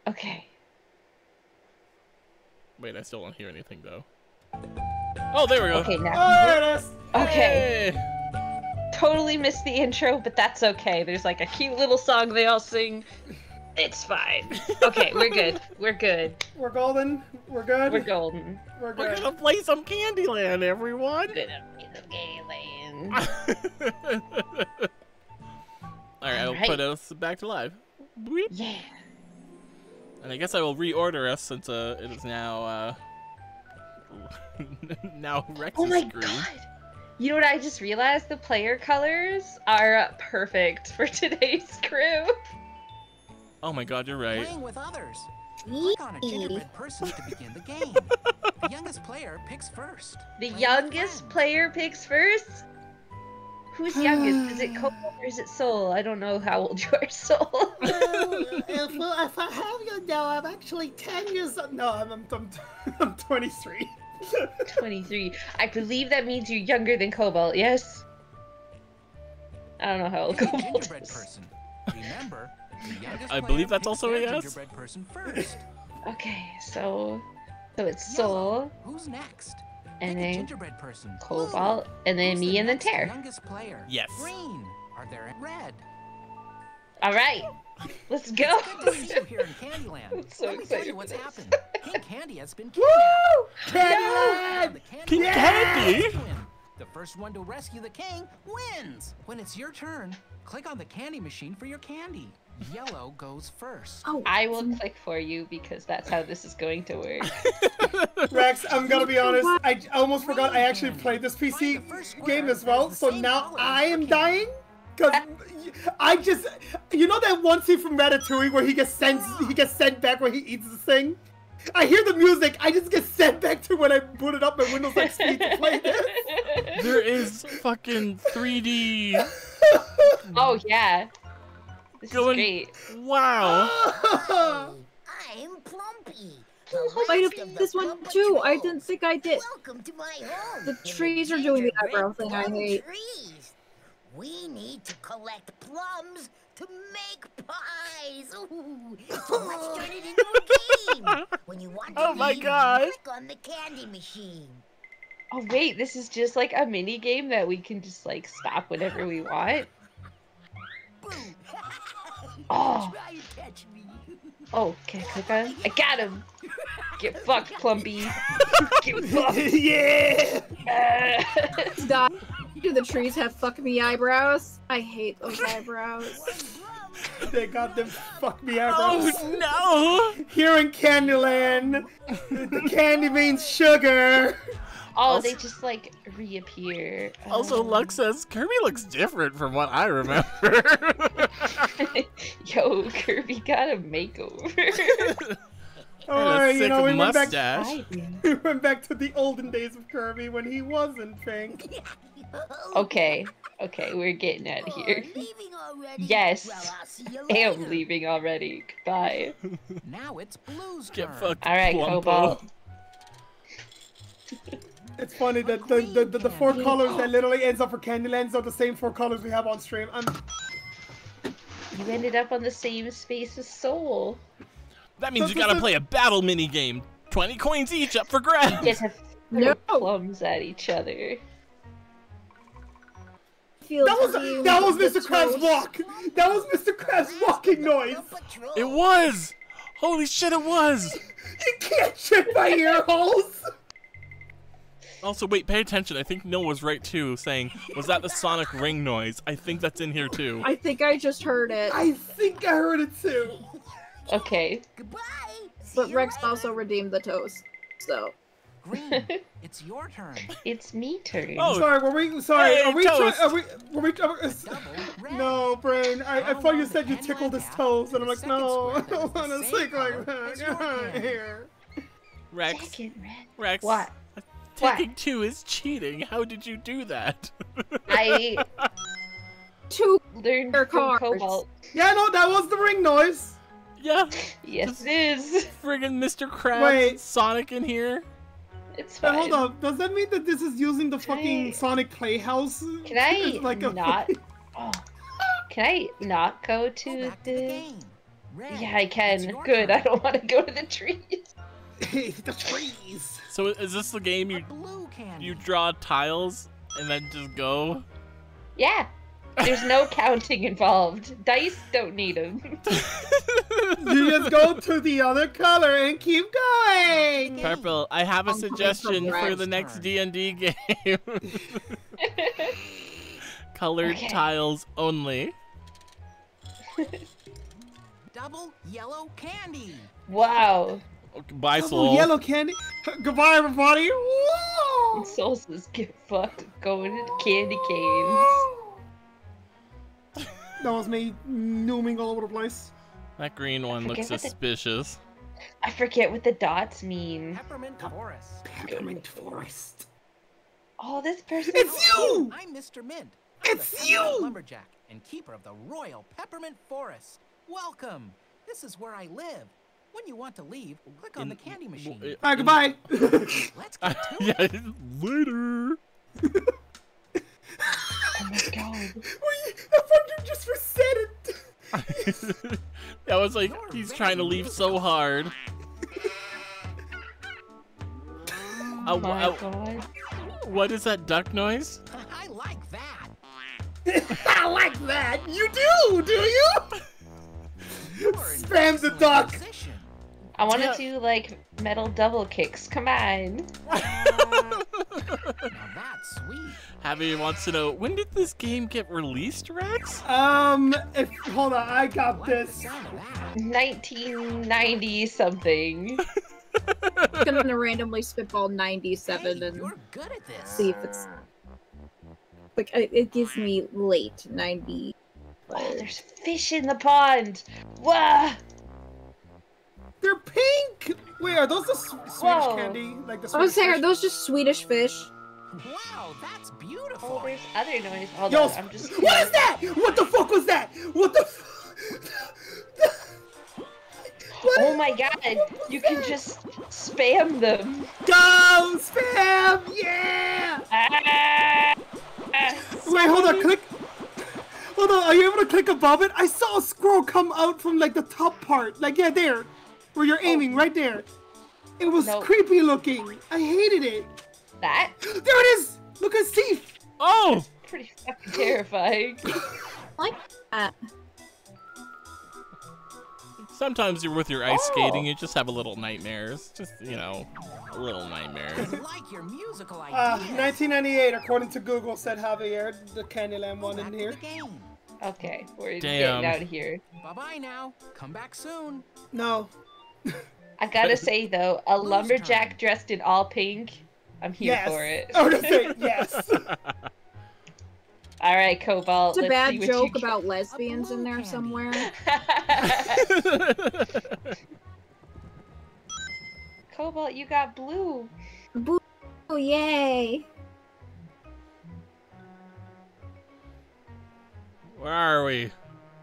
C: Okay.
B: Wait, I still don't hear anything though. Oh, there we go.
C: Okay, now.
A: Oh, there it is.
C: Okay.
B: Hey.
C: Totally missed the intro, but that's okay. There's like a cute little song they all sing. It's fine. Okay, we're good. We're good.
A: We're golden. We're good.
C: We're golden.
A: We're
B: We're
A: good.
B: gonna play some Candyland, everyone. Alright, I'll put us back to live. Boop.
C: Yeah.
B: And I guess I will reorder us since it is now now Rex's
C: Oh my
B: screen.
C: god! You know what I just realized? The player colors are perfect for today's crew.
B: Oh my god, you're right.
G: Playing with others. Click on a gingerbread person to begin the game. The youngest player picks first.
C: The
G: Play
C: youngest
G: with
C: player picks first? Who's youngest? Is it Cole or is it Soul? I don't know how old you are, Soul.
A: If I have you know, I'm actually 10 years old. No, I'm 23.
C: 23. I believe that means you're younger than Cobalt, yes? I don't know how old
G: Pick a
C: Cobalt
G: gingerbread
C: is.
G: person. Remember, the youngest
B: I
G: player
B: believe that's
G: picks
B: also
G: their
B: a yes.
G: gingerbread person first.
C: Okay, so it's
G: Yellow.
C: Soul,
G: Who's next?
C: and
G: Pick a
C: then
G: gingerbread person.
C: Cobalt,
G: Blue.
C: and then
G: Who's
C: me,
G: the
C: and then
G: next
C: Tear.
G: Youngest player.
B: Yes.
G: Green. Are there red?
C: Alright, let's go!
G: It's good to see you here in Candyland.
C: I'm so
G: Let me tell
C: excited
G: you what's
C: for this.
G: happened. King Candy has been
A: Woo!
G: kidnapped.
A: Candyland!
B: King Candy?
G: The first one to rescue the king wins. When it's your turn, click on the candy machine for your candy. Yellow goes first.
D: Oh,
C: I will click for you because that's how this is going to work.
A: Rex, I'm gonna be honest. I almost forgot I actually played this PC game as well. So now I am dying because I just, you know that one scene from Ratatouille where he gets sent back when he eats the thing. I hear the music. I just get sent back to when I booted up my Windows XP to play this.
B: There is fucking 3D.
C: Oh yeah. This
B: Going-
C: is great.
B: Wow.
H: I'm Plumpy.
D: I have this one too. I didn't think I did.
H: Welcome to my home.
D: The
H: in
D: trees are doing the
H: gingerbread
D: eyebrow thing I
H: plum
D: hate.
H: Trees. We need to collect plums to make pies. Ooh. So let's turn it into a game. When you want to
B: Oh my
H: leave,
B: God.
H: click on the candy machine.
C: Oh wait, this is just like a mini game that we can just like stop whenever we want.
H: Boom.
C: Oh.
H: Try and catch me.
C: Oh, can I click on him? I got him! Get fucked, Plumpy! Get fucked!
A: Yeah.
C: Uh,
D: Do the trees have fuck me eyebrows? I hate those eyebrows.
A: They got them fuck me eyebrows.
B: Oh no!
A: Here in Candyland, the candy means sugar.
C: oh, they just like reappear.
B: Also, Lux says Kirby looks different from what I remember.
C: Yo, Kirby got a makeover.
A: Oh, you know, we went back.
B: mustache.
A: We went back to the olden days of Kirby when he wasn't pink.
C: Okay, we're getting out of here.
H: Leaving already?
C: Yes.
H: Well, I'll see you
C: I
H: later.
C: am leaving already. Goodbye.
G: Now it's Blue's
B: Get
G: turn.
B: fucked.
C: Alright,
B: Plumpo.
C: Cobalt.
A: It's funny that the four colors that literally ends up for Candylands are the same four colors we have on stream.
C: You ended up on the same space as Soul.
B: That means you gotta play a battle mini game. 20 coins each, up for grabs.
C: Get to throw plums at each other.
A: That was Mr. Krabs' walk. That was Mr. Krabs' walking noise.
B: It was. Holy shit, it was.
A: You can't check my ear holes.
B: Also, wait, pay attention. I think Nil was right too, saying, was that the sonic ring noise? I think that's in here too.
D: I think I just heard it.
A: I think I heard it too.
C: Okay.
H: Goodbye.
D: But Rex also redeemed the toast, so.
G: Green, it's your turn.
C: It's me turn.
B: Oh,
A: Sorry, were we? Sorry,
B: hey,
A: are we?
B: toast.
A: Were we? No, Brain. I thought you said you tickled his toes, and I'm like, no, I don't want to sick like that. Get out of here.
B: Rex.
C: Rex. What?
B: Taking 2 is cheating. How did you do that?
C: I learned from Cobalt.
A: Yeah, no, that was the ring noise.
B: Yeah.
C: Yes, it is.
B: Friggin' Mr. Krabs and Sonic in here.
C: It's fine.
A: Hold up. Does that mean that this is using the fucking Sonic Playhouse?
C: Can I not? Oh. Can I not go to the? Yeah, I can. Good. I don't want to go to the trees.
A: The trees.
B: So is this the game you draw tiles and then just go?
C: Yeah. There's no counting involved. Dice don't need them.
A: You just go to the other color and keep going.
B: Purple, I have a suggestion for the next D&D game. Colored tiles only.
G: Double yellow candy.
C: Wow.
B: Bye, Soul.
A: Yellow candy. Goodbye, everybody. Whoa.
C: Soul says get fucked. Going to candy canes.
A: That was me nooming all over the place.
B: That green one looks suspicious.
C: I forget what the dots mean.
G: Peppermint Forest.
A: Peppermint Forest.
C: Oh, this person.
A: It's you!
G: I'm Mr. Mint.
A: It's you!
G: Lumberjack and keeper of the Royal Peppermint Forest. Welcome. This is where I live. When you want to leave, click on the candy machine.
A: Alright, goodbye.
G: Let's get to it.
B: Later.
C: Oh my god.
A: I thought you just reset it.
B: That was like, he's trying to leave so hard.
C: Oh my god.
B: What is that duck noise?
G: I like that.
A: I like that. You do you? Spam the duck.
C: I want to do like metal double kicks. Come on.
G: Now that's sweet.
B: Javi wants to know, when did this game get released, Rex?
A: Hold on, I got this.
C: 1990 something.
D: I'm gonna randomly spitball 97 and see if it's like it gives me late 90.
C: Oh, there's fish in the pond. Wow.
A: They're pink. Wait, are those the Swedish candy? Like the
D: I was
A: Swedish
D: saying,
A: fish?
D: are those just Swedish fish?
G: Wow, that's beautiful.
C: Oh, there's other noise. Hold
A: Yo,
C: on, I'm just.
A: What is that? What the fuck was that? What the?
C: Oh my god! You can just spam them.
A: Go spam! Yeah! Wait, hold on. Click. Hold on. Are you able to click above it? I saw a squirrel come out from like the top part. Like yeah, there, where you're aiming, right there. It was creepy looking. I hated it.
C: That?
A: There it is! Look at Steve!
B: Oh!
C: Pretty fucking terrifying.
D: Like that.
B: Sometimes you're with your ice skating, you just have a little nightmares. Just, you know, a little nightmares.
G: Like your musical ideas.
A: 1998, according to Google, said Javier, the Candyland one in here.
C: Okay, we're
B: Damn.
C: getting out of here.
G: Bye-bye now. Come back soon.
A: No.
C: I gotta say though, a lumberjack dressed in all pink, I'm here for it.
A: I was gonna say yes.
C: All right, Cobalt.
D: It's a
C: let's
D: bad
C: see what
D: joke
C: you
D: about lesbians in there somewhere.
C: Cobalt, you got blue.
D: Boo! Yay!
B: Where are we?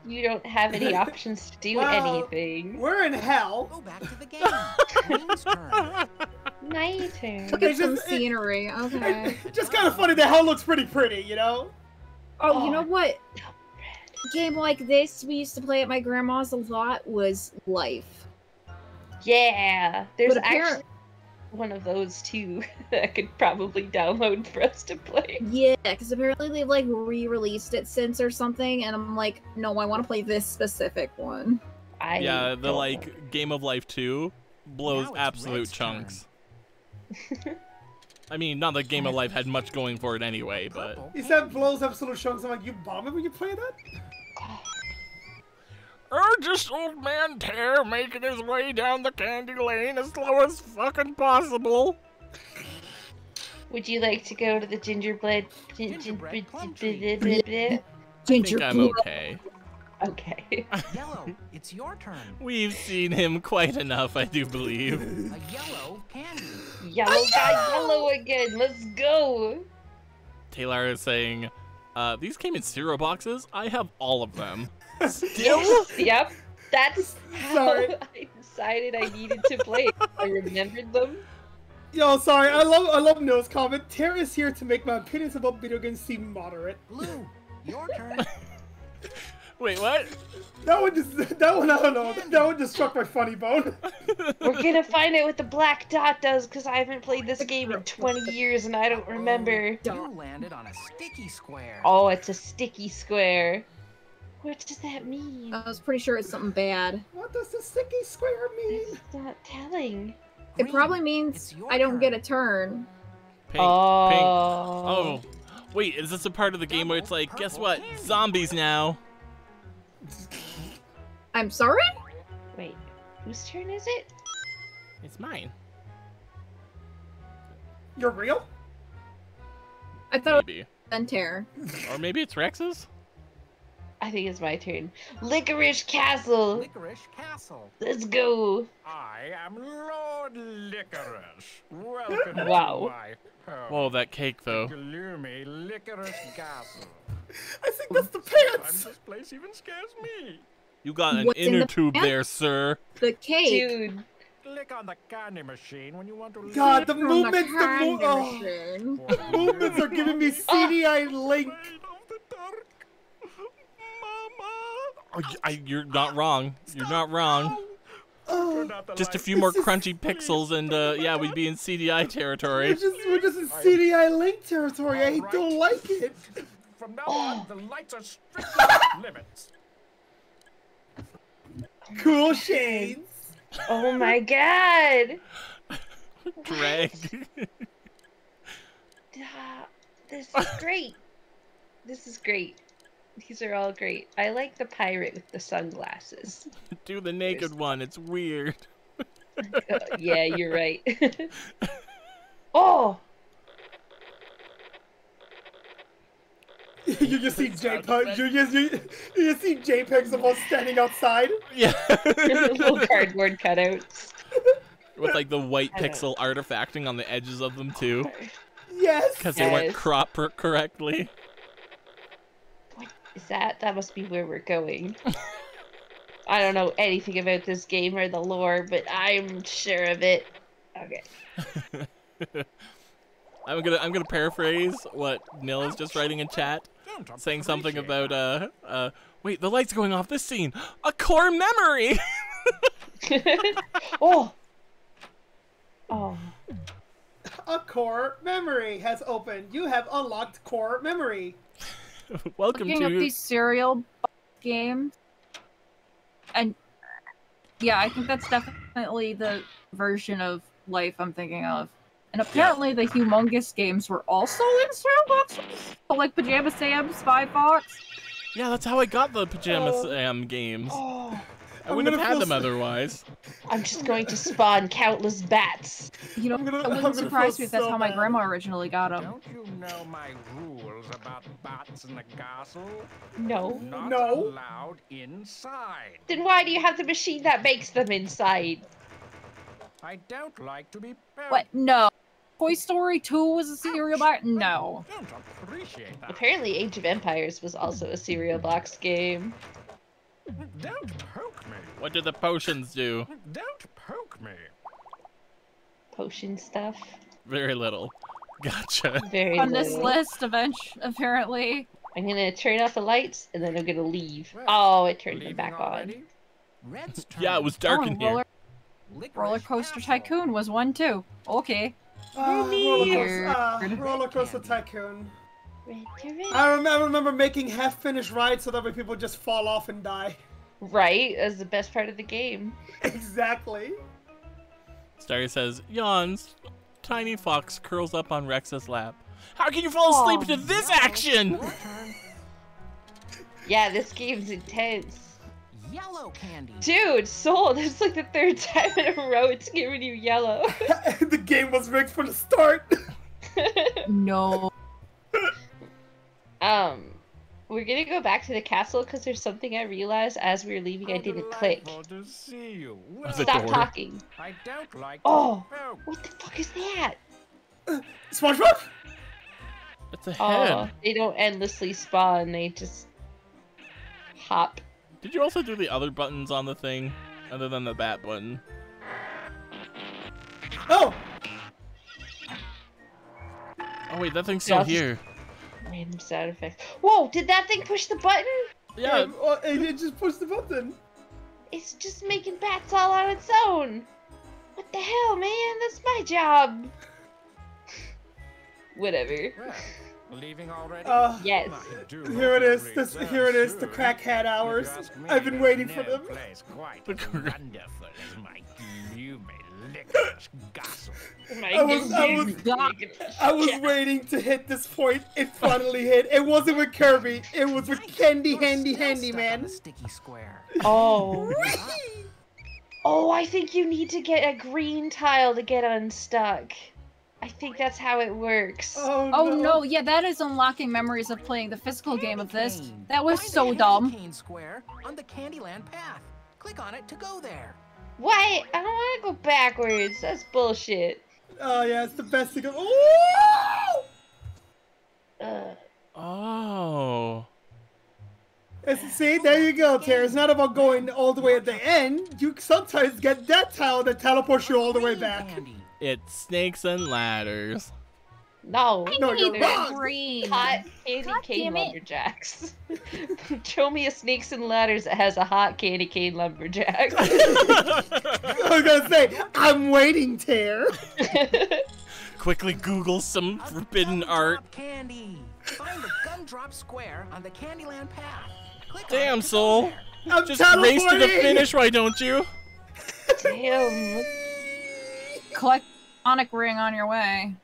C: You don't have any options to do anything.
A: We're in hell.
G: Go back to the game. Queen's turn.
C: My turn.
D: Look at some scenery. Okay.
A: It's just kind of funny. The hell looks pretty pretty, you know?
D: Oh, you know what? A game like this we used to play at my grandma's a lot was Life.
C: Yeah, there's
D: But
C: actually one of those too that I could probably download for us to play.
D: Yeah, because apparently they've like re-released it since or something, and I'm like, no, I want to play this specific one.
B: Yeah, the like Game of Life 2 blows absolute chunks. I mean, not that Game of Life had much going for it anyway, but...
A: He said blows absolute chunks. I'm like, you bomb it when you play that?
E: Just old man Tear making his way down the candy lane as slow as fucking possible.
C: Would you like to go to the gingerbread?
B: I think I'm okay.
C: Okay.
G: Yellow, it's your turn.
B: We've seen him quite enough, I do believe.
G: A yellow candy.
C: Yellow got yellow again. Let's go.
B: Taylor is saying, these came in cereal boxes. I have all of them.
C: Still? Yep. That's how
A: Sorry.
C: I decided I needed to play. I remembered them.
A: Yo, sorry. I love Noah's comment. Tara is here to make my opinions about video games seem moderate.
G: Blue, your turn.
B: Wait, what?
A: That one I don't know. That one just struck my funny bone.
C: We're gonna find out what the black dot does because I haven't played this game in 20 years and I don't remember.
G: You landed on a sticky square.
C: Oh, it's a sticky square. What does that mean?
D: I was pretty sure it's something bad.
A: What does the sticky square mean?
C: It's not telling.
D: It probably means I don't get a turn.
B: Pink,
C: Oh.
B: pink. Oh. Wait, is this a part of the game where it's like, guess what? Zombies now.
D: I'm sorry?
C: Wait, whose turn is it?
B: It's mine.
A: You're real?
D: I thought
B: Maybe.
D: it was Centaur.
B: Or maybe it's Rex's?
C: I think it's my turn. Licorice Castle.
G: Licorice Castle.
C: Let's go.
E: I am Lord Licorice. Welcome
C: Wow.
E: to my home.
B: Whoa, that cake, though.
E: Gloomy Licorice Castle.
A: I think that's the
E: Sometimes
A: pants.
E: this place even scares me.
B: You got an
D: What's in
B: inner
D: the
B: tube
D: pants?
B: there, sir.
D: The cake.
C: Dude.
E: Click on the candy machine when you want to leave.
A: God, the
D: From
A: movements,
D: candy
A: oh,
D: machine.
A: movements are giving me CDI Link.
E: Of the dark.
B: You're not wrong. You're not wrong.
A: Oh,
B: Just a few more crunchy pixels and, yeah, we'd be in CDI territory.
A: we're just in CDI Link territory. I don't like it.
E: From now on, the lights are strictly off limits.
A: Cool shades.
C: Oh my god.
B: Drag.
C: This is great. This is great. These are all great. I like the pirate with the sunglasses.
B: Do the naked one. It's weird.
C: Yeah, you're right. Oh!
A: You just see JPEG. You just see JPEGs of us standing outside.
B: Yeah.
C: Little cardboard cutouts.
B: With like the white pixel artifacting on the edges of them too.
A: Yes.
B: Because they weren't cropped correctly.
C: What is that? That must be where we're going. I don't know anything about this game or the lore, but I'm sure of it. Okay.
B: I'm gonna paraphrase what Nil is just writing in chat, saying something about wait, the light's going off this scene. A core memory.
C: Oh. Oh.
A: A core memory has opened. You have unlocked core memory.
B: Welcome
D: Looking up
B: to
D: these cereal games, and yeah, I think that's definitely the version of life I'm thinking of. And apparently the humongous games were also in cereal boxes, so like Pajama Sam, Spy Fox.
B: Yeah, that's how I got the Pajama Sam games.
C: Oh.
B: I wouldn't have had them otherwise.
C: I'm just going to spawn countless bats.
D: You know, it wouldn't surprise me if that's how my grandma originally got them.
E: Don't you know my rules about bats in the castle?
C: No.
E: Not
A: No.
E: allowed inside.
C: Then why do you have the machine that makes them inside?
E: I don't like to be
D: What? No. Toy Story 2 was a cereal box? No.
E: Don't appreciate that.
C: Apparently Age of Empires was also a cereal box game.
E: Don't poke me.
B: What do the potions do?
E: Don't poke me.
C: Potion stuff.
B: Very little. Gotcha.
C: Very
D: On this
C: little.
D: list, apparently.
C: I'm gonna turn off the lights and then I'm gonna leave.
E: Well,
C: Oh, it turned them
E: Leaving
C: back on.
E: already?
G: Red's turn.
B: Yeah, it was dark
D: Oh,
B: in here.
D: Roller Coaster Tycoon was one too. Okay.
A: Roller Coaster Tycoon. I remember making half-finished rides so that way people just fall off and die.
C: Right, as the best part of the game.
A: Exactly.
B: Starry says, yawns. Tiny Fox curls up on Rex's lap. How can you fall asleep to this action?
C: Yeah, this game's intense.
G: Yellow candy.
C: Dude, Soul, that's like the third time in a row it's giving you yellow.
A: The game was rigged from the start.
D: No.
C: We're gonna go back to the castle because there's something I realized as we were leaving I didn't click.
E: To see you.
C: Stop talking.
G: I don't like
C: Oh, what the fuck is that?
A: SpongeBob?
B: It's a head.
C: Oh, they don't endlessly spawn, they just hop.
B: Did you also do the other buttons on the thing, other than the bat button?
A: Oh!
B: Oh wait, that thing's still here.
C: Random sound effects. Whoa, did that thing push the button?
B: Yeah.
A: It just pushed the button.
C: It's just making bats all on its own. What the hell, man? That's my job. Whatever.
G: Well, leaving already?
C: Yes.
A: Here it is. Here it is. The crackhead hours. I've been waiting for them.
G: Wonderful as my gloomy licorice gossip.
A: I was waiting to hit this point. It finally hit. It wasn't with Kirby. It was with Handy Man.
G: Sticky square.
C: Oh. Oh, I think you need to get a green tile to get unstuck. I think that's how it works.
D: Oh no, yeah, that is unlocking memories of playing the physical game of this. That was so dumb.
G: Cane square on the Candyland path. Click on it to go there.
C: What? I don't want to go backwards. That's bullshit.
A: Oh yeah, it's the best thing.
B: Oh.
A: See, there you go, Tara. It's not about going all the way at the end. You sometimes get that tile that teleports you all the way back.
B: It's snakes and ladders.
C: No,
A: you're wrong.
D: Green.
C: Hot candy cane lumberjacks. Show me a snakes and ladders that has a hot candy cane lumberjack.
A: I was gonna say, I'm waiting, Tara.
B: Quickly Google some forbidden art.
G: Candy. Find the gumdrop square on the Candyland path. Click
B: Damn, Soul.
A: I'm
B: Just race to the finish, why don't you?
C: Damn.
D: Collect Sonic Ring on your way.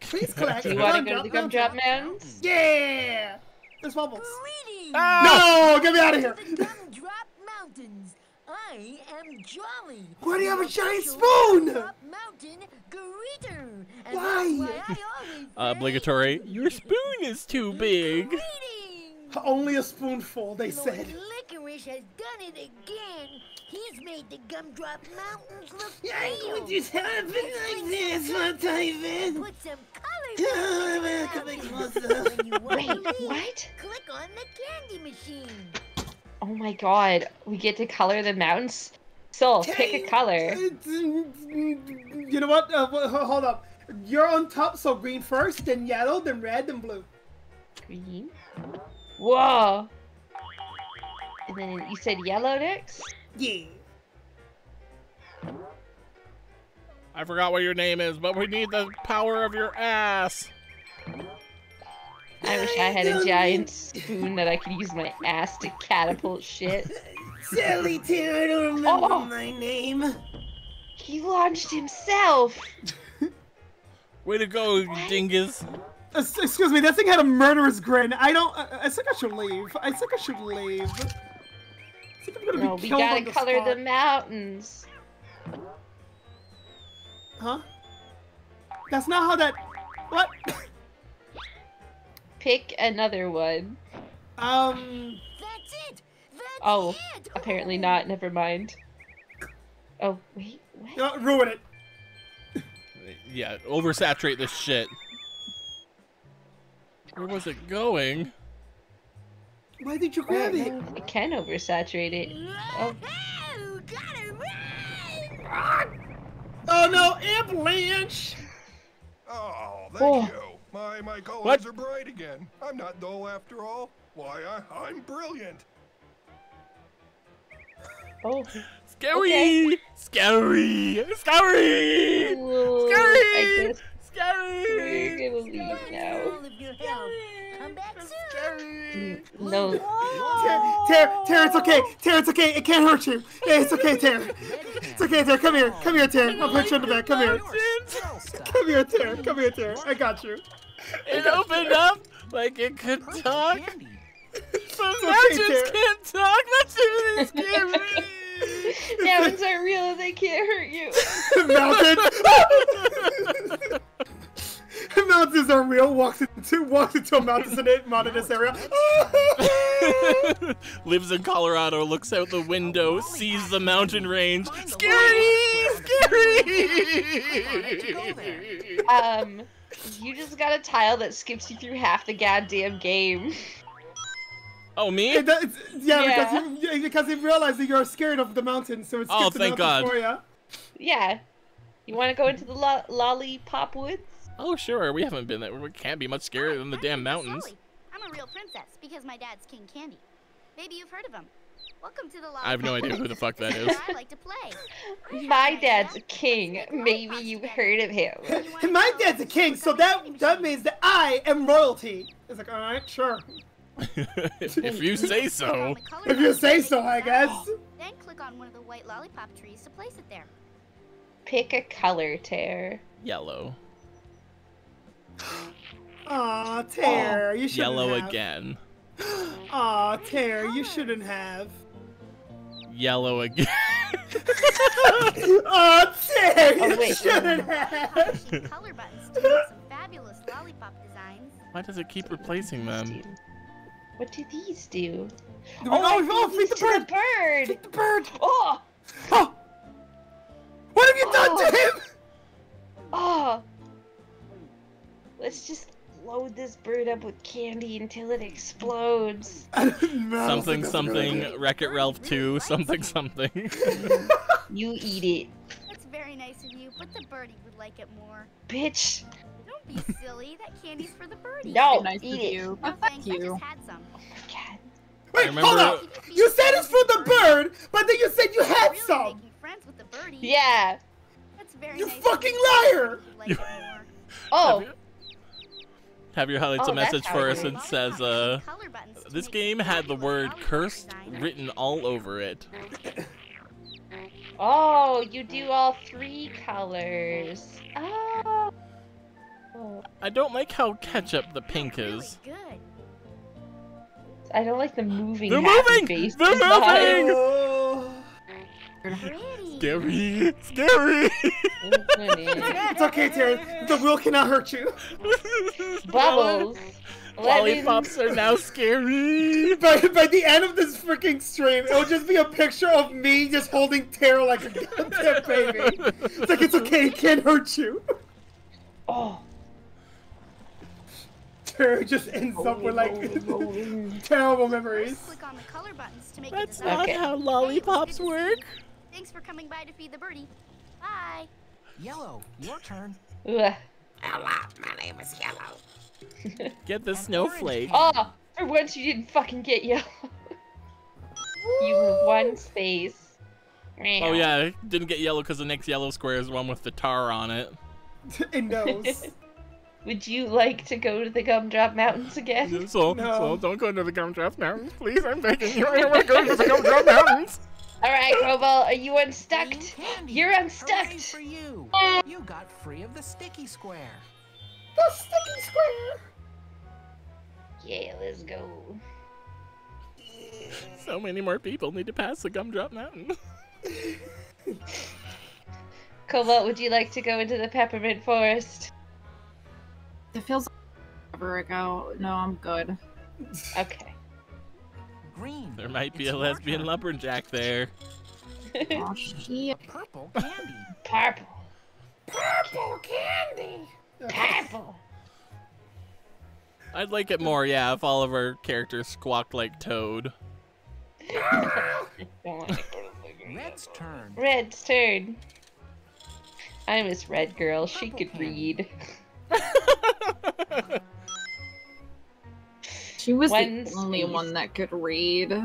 A: Please collect.
C: Do you want to go to the Gumdrop Mountains?
A: Yeah. There's bubbles.
H: Ah!
A: No, get me out of here.
H: Gumdrop Mountains. I am Jolly.
A: Why do you have a giant spoon?
H: Gumdrop Mountain Greeter. And
A: Why?
H: that's why I always
B: Obligatory. Your spoon is too big.
H: greetings.
A: Only a spoonful, they
H: Lord
A: said.
H: Licorice has done it again. He's made the Gumdrop Mountains look
A: Would
H: real.
A: you happen like this one time, man?
H: Put some color
C: Wait, what?
H: Click on the candy machine.
C: Oh my god, we get to color the mountains? Soul, pick a color.
A: You know what? Hold up. You're on top, so green first, then yellow, then red, then blue.
C: Green? Whoa! And then you said yellow next?
A: Yeah.
B: I forgot what your name is, but we need the power of your ass.
C: I wish I had a giant spoon that I could use my ass to catapult shit.
A: Silly Tim, I don't remember my name.
C: He launched himself!
B: Way to go, dingus.
A: Excuse me, that thing had a murderous grin. I think I should leave. I think I'm gonna
C: No,
A: be
C: we
A: killed
C: gotta
A: on the
C: color
A: spot.
C: the mountains.
A: Huh? That's not how that... What?
C: Pick another one.
H: That's it.
C: Oh, apparently not. Never mind. Oh, wait, what?
A: Don't ruin it.
B: Yeah, oversaturate this shit. Where was it going?
A: Why did you grab it?
C: It can oversaturate it. Oh.
H: Oh, gotta run!
A: Oh no, avalanche!
I: Oh, thank
C: Oh.
I: you. My colors are bright again. I'm not dull after all. Why, I'm brilliant.
C: Oh.
B: Scary! Scary! Scary!
C: Ooh,
B: Scary!
C: I guess
B: Scary!
C: we're gonna leave now.
H: All of your help. Come back soon.
C: No.
A: Tara, it's okay. Tara, it's okay. It can't hurt you. Hey, it's okay, Tara. It's okay, Tara. Come here. Come here, Tara. I'll put you on the back. Come here. Come here, Tara. Come here, Tara. I got you.
B: It opened up like it could talk.
G: Candy.
B: But mountains can't talk. That's really scary.
C: Mountains are real and they can't hurt you.
A: Mountains. Mountains are real. Walks into a mountainous area.
B: Lives in Colorado. Looks out the window. Sees the mountain range. Scary! Scary!
C: You just got a tile that skips you through half the goddamn game.
B: Oh, me?
A: Yeah. Because he realized that you're scared of the mountains, so it's skips the
B: thank
A: mountains
B: God.
A: for you.
C: Yeah. You want to go into the lollipop woods?
B: Oh, sure. We haven't been there. We can't be much scarier than the damn mountains.
J: I'm a real princess because my dad's King Candy. Maybe you've heard of him. Welcome to the
B: I have no idea who the fuck that is.
J: I like to play.
C: My dad's a king. Maybe you've heard of him.
A: My dad's a king, so that means that I am royalty. It's like, all right, sure.
B: If you say so.
A: If you say so, I guess.
J: Then click on one of the white lollipop trees to place it there.
C: Pick a color, Tare.
B: Yellow.
A: Aw, Tare, you shouldn't
B: Yellow
A: have.
B: again.
A: Aw, Tare, you shouldn't have.
B: Yellow again.
A: Aw, Tare, you
C: wait.
A: shouldn't have.
J: Polishing color buttons to make some fabulous lollipop designs.
B: Why does it keep replacing them?
C: What do these do?
A: Oh, feed the bird.
C: bird!
A: Feed the bird.
C: Oh!
A: Oh! What have you done to him?
C: Oh! Let's just load this bird up with candy until it explodes.
B: Something, Wreck-It Ralph 2, something.
C: You eat it.
J: That's very nice of you, but the birdie would like it more.
C: Bitch!
J: Don't be silly. That candy's for the birdie.
C: No,
D: Nice
C: eat
D: of
C: it.
D: you.
J: No thanks. I
D: you.
J: just had some.
C: Oh my god.
A: Wait,
B: remember-
A: hold up. You said it's for the bird, but then you said you had
J: Really
A: some.
J: making friends with the birdie.
C: Yeah.
J: That's very
A: You
J: nice of
A: fucking
J: you.
A: liar.
J: You'd like it more.
C: Oh.
B: Have your highlights a
C: Oh, that's
B: message
C: how
B: for
C: it
B: us
C: is.
B: that says,
J: Color buttons to
B: this
J: make
B: game
J: some
B: had the
J: fabulous
B: word
J: lollipop
B: cursed
J: designs.
B: written all over it.
C: Oh, you do all three colors. Oh.
B: I don't like how ketchup the pink is.
J: Really good.
C: I don't like the moving
B: They're
C: happy
B: moving!
C: face
B: They're
C: design.
B: moving!
A: Oh.
J: Pretty.
B: Scary! Scary!
A: It's okay, Tare. The wheel cannot hurt you.
C: Bubbles.
B: Lollipops are now scary!
A: By the end of this freaking stream, it'll just be a picture of me just holding Tara like a goddamn baby. It's like, it's okay, it can't hurt you.
C: Oh.
A: Tara just ends up with like terrible memories.
J: First, click on the color buttons to make
B: That's
J: a design.
B: not
C: Okay.
B: how
J: Hey, it was
B: lollipops
J: good to see
B: work.
J: you. Thanks for coming by to feed the birdie. Bye.
G: Yellow, your turn.
C: Ugh.
H: My name is Yellow.
B: Get the
G: An
B: snowflake.
G: orange
C: Oh, for once you didn't fucking get yellow. You have one space.
B: Oh yeah, didn't get yellow because the next yellow square is the one with the tar on it.
A: It knows.
C: Would you like to go to the Gumdrop Mountains again?
B: So
A: No.
B: don't go to the Gumdrop Mountains, please. I'm begging you. I don't want to go to the Gumdrop Mountains.
C: Alright, Cobalt, are you unstuck?
G: Green candy.
C: You're unstuck.
G: Hooray for you. You got free of the sticky square.
A: The sticky square.
C: Yeah, let's go.
B: So many more people need to pass the Gumdrop Mountain.
C: Cobalt, would you like to go into the Peppermint Forest?
D: It feels like forever ago. No, I'm good.
C: Okay.
G: Green.
B: There might be
G: it's
B: a
G: your
B: lesbian
G: turn.
B: lumberjack there.
D: Oh shit.
G: Purple candy.
C: Purple.
A: Purple candy.
C: Purple.
B: I'd like it more, yeah, if all of our characters squawked like Toad.
G: Red's turn.
C: Red's turn. I miss Red Girl. She
G: Purple
C: could
G: candy.
C: read.
D: She was
C: One
D: the only
C: space.
D: one that could read.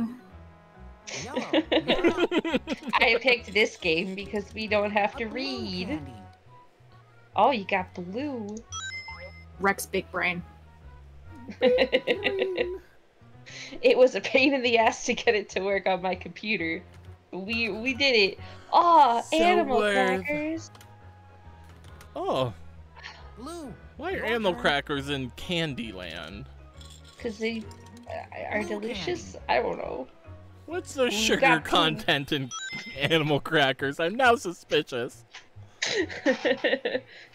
G: Yellow, you're up.
C: I picked this game because we don't have to
G: A blue
C: read.
G: candy.
C: Oh, you got blue.
D: Rex Big Brain.
C: It was a pain in the ass to get it to work on my computer. We did it. Oh,
B: So
C: animal
B: worth-
C: crackers.
B: Oh,
G: Blue.
B: why are
G: your
B: animal
G: turn.
B: crackers in Candyland?
C: Because they are
G: Blue
C: delicious.
G: candy.
C: I don't know.
B: What's the
C: You
B: sugar
C: got blue.
B: content in animal crackers? I'm now suspicious.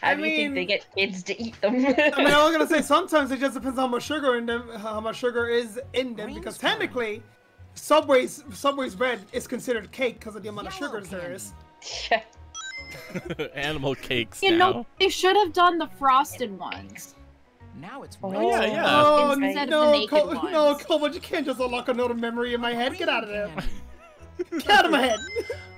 C: How do you think they
A: mean-
C: get kids to eat them?
A: I mean, I was gonna say sometimes it just depends on how much sugar in them, how much sugar is in them,
G: Green
A: because
G: spoon.
A: technically, Subway's bread is considered cake because of the amount of
G: Yellow
A: sugars there
G: candy.
A: is.
C: Yeah.
B: Animal cakes
D: You
B: now.
D: know, they should have done the frosted ones.
G: Now it's
C: Oh,
G: red.
B: yeah, yeah.
A: Oh
D: Instead of the
A: no,
D: naked
A: no,
D: ones.
A: Cobalt, you can't just unlock another memory in my head. Get out of there.
G: Green candy.
A: Get out of my head.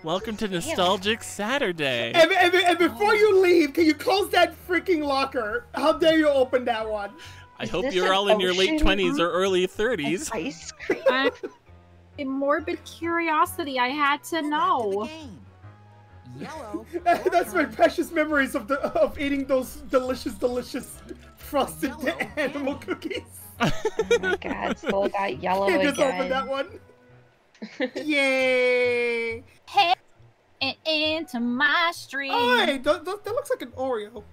B: Welcome to Nostalgic Saturday.
A: And before you leave, can you close that freaking locker? How dare you open that one?
B: I
C: Is
B: hope
C: this
B: you're
C: an
B: all in your late
C: ocean?
B: 20s or early 30s.
C: Ice cream.
D: In morbid curiosity, I had to
G: Go back to the
D: know.
G: game. Yellow.
A: That's my
G: your turn.
A: precious memories of eating those delicious frosted
G: Yellow
A: animal
G: candy.
A: cookies.
C: Oh my god, Soul got yellow
A: You just opened
C: again.
A: that one. Yay!
D: Hey, and into my stream.
A: Oh, hey, that looks like an Oreo.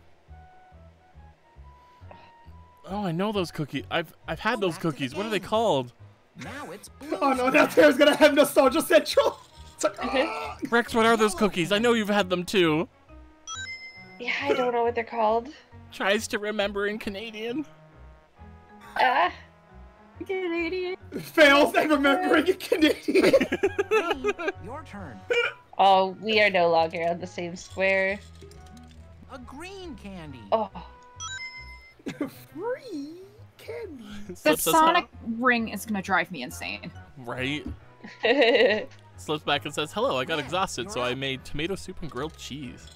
B: Oh, I know those cookies. I've had
G: Go
B: those
G: back to the
B: cookies. What are they
G: game.
B: called?
G: Now it's blue.
A: Oh no, now Tara's gonna have Nostalgia Central. It's like, ah.
B: Rex, what are those cookies? I know you've had them too.
C: Yeah, I don't know what they're called.
B: Tries to remember in Canadian.
C: Ah,
D: Canadian.
A: Fails at remembering a Canadian.
G: Green, your turn.
C: oh, we are no longer on the same square.
G: A green candy.
C: Oh,
A: Free candy.
D: The
B: Slips us
D: Sonic
B: out.
D: ring is gonna drive me insane.
B: Right.
C: oh
B: Slips back and says, "Hello, I got
G: Yeah,
B: exhausted, so
G: you're
B: I
G: up.
B: made tomato soup and grilled cheese.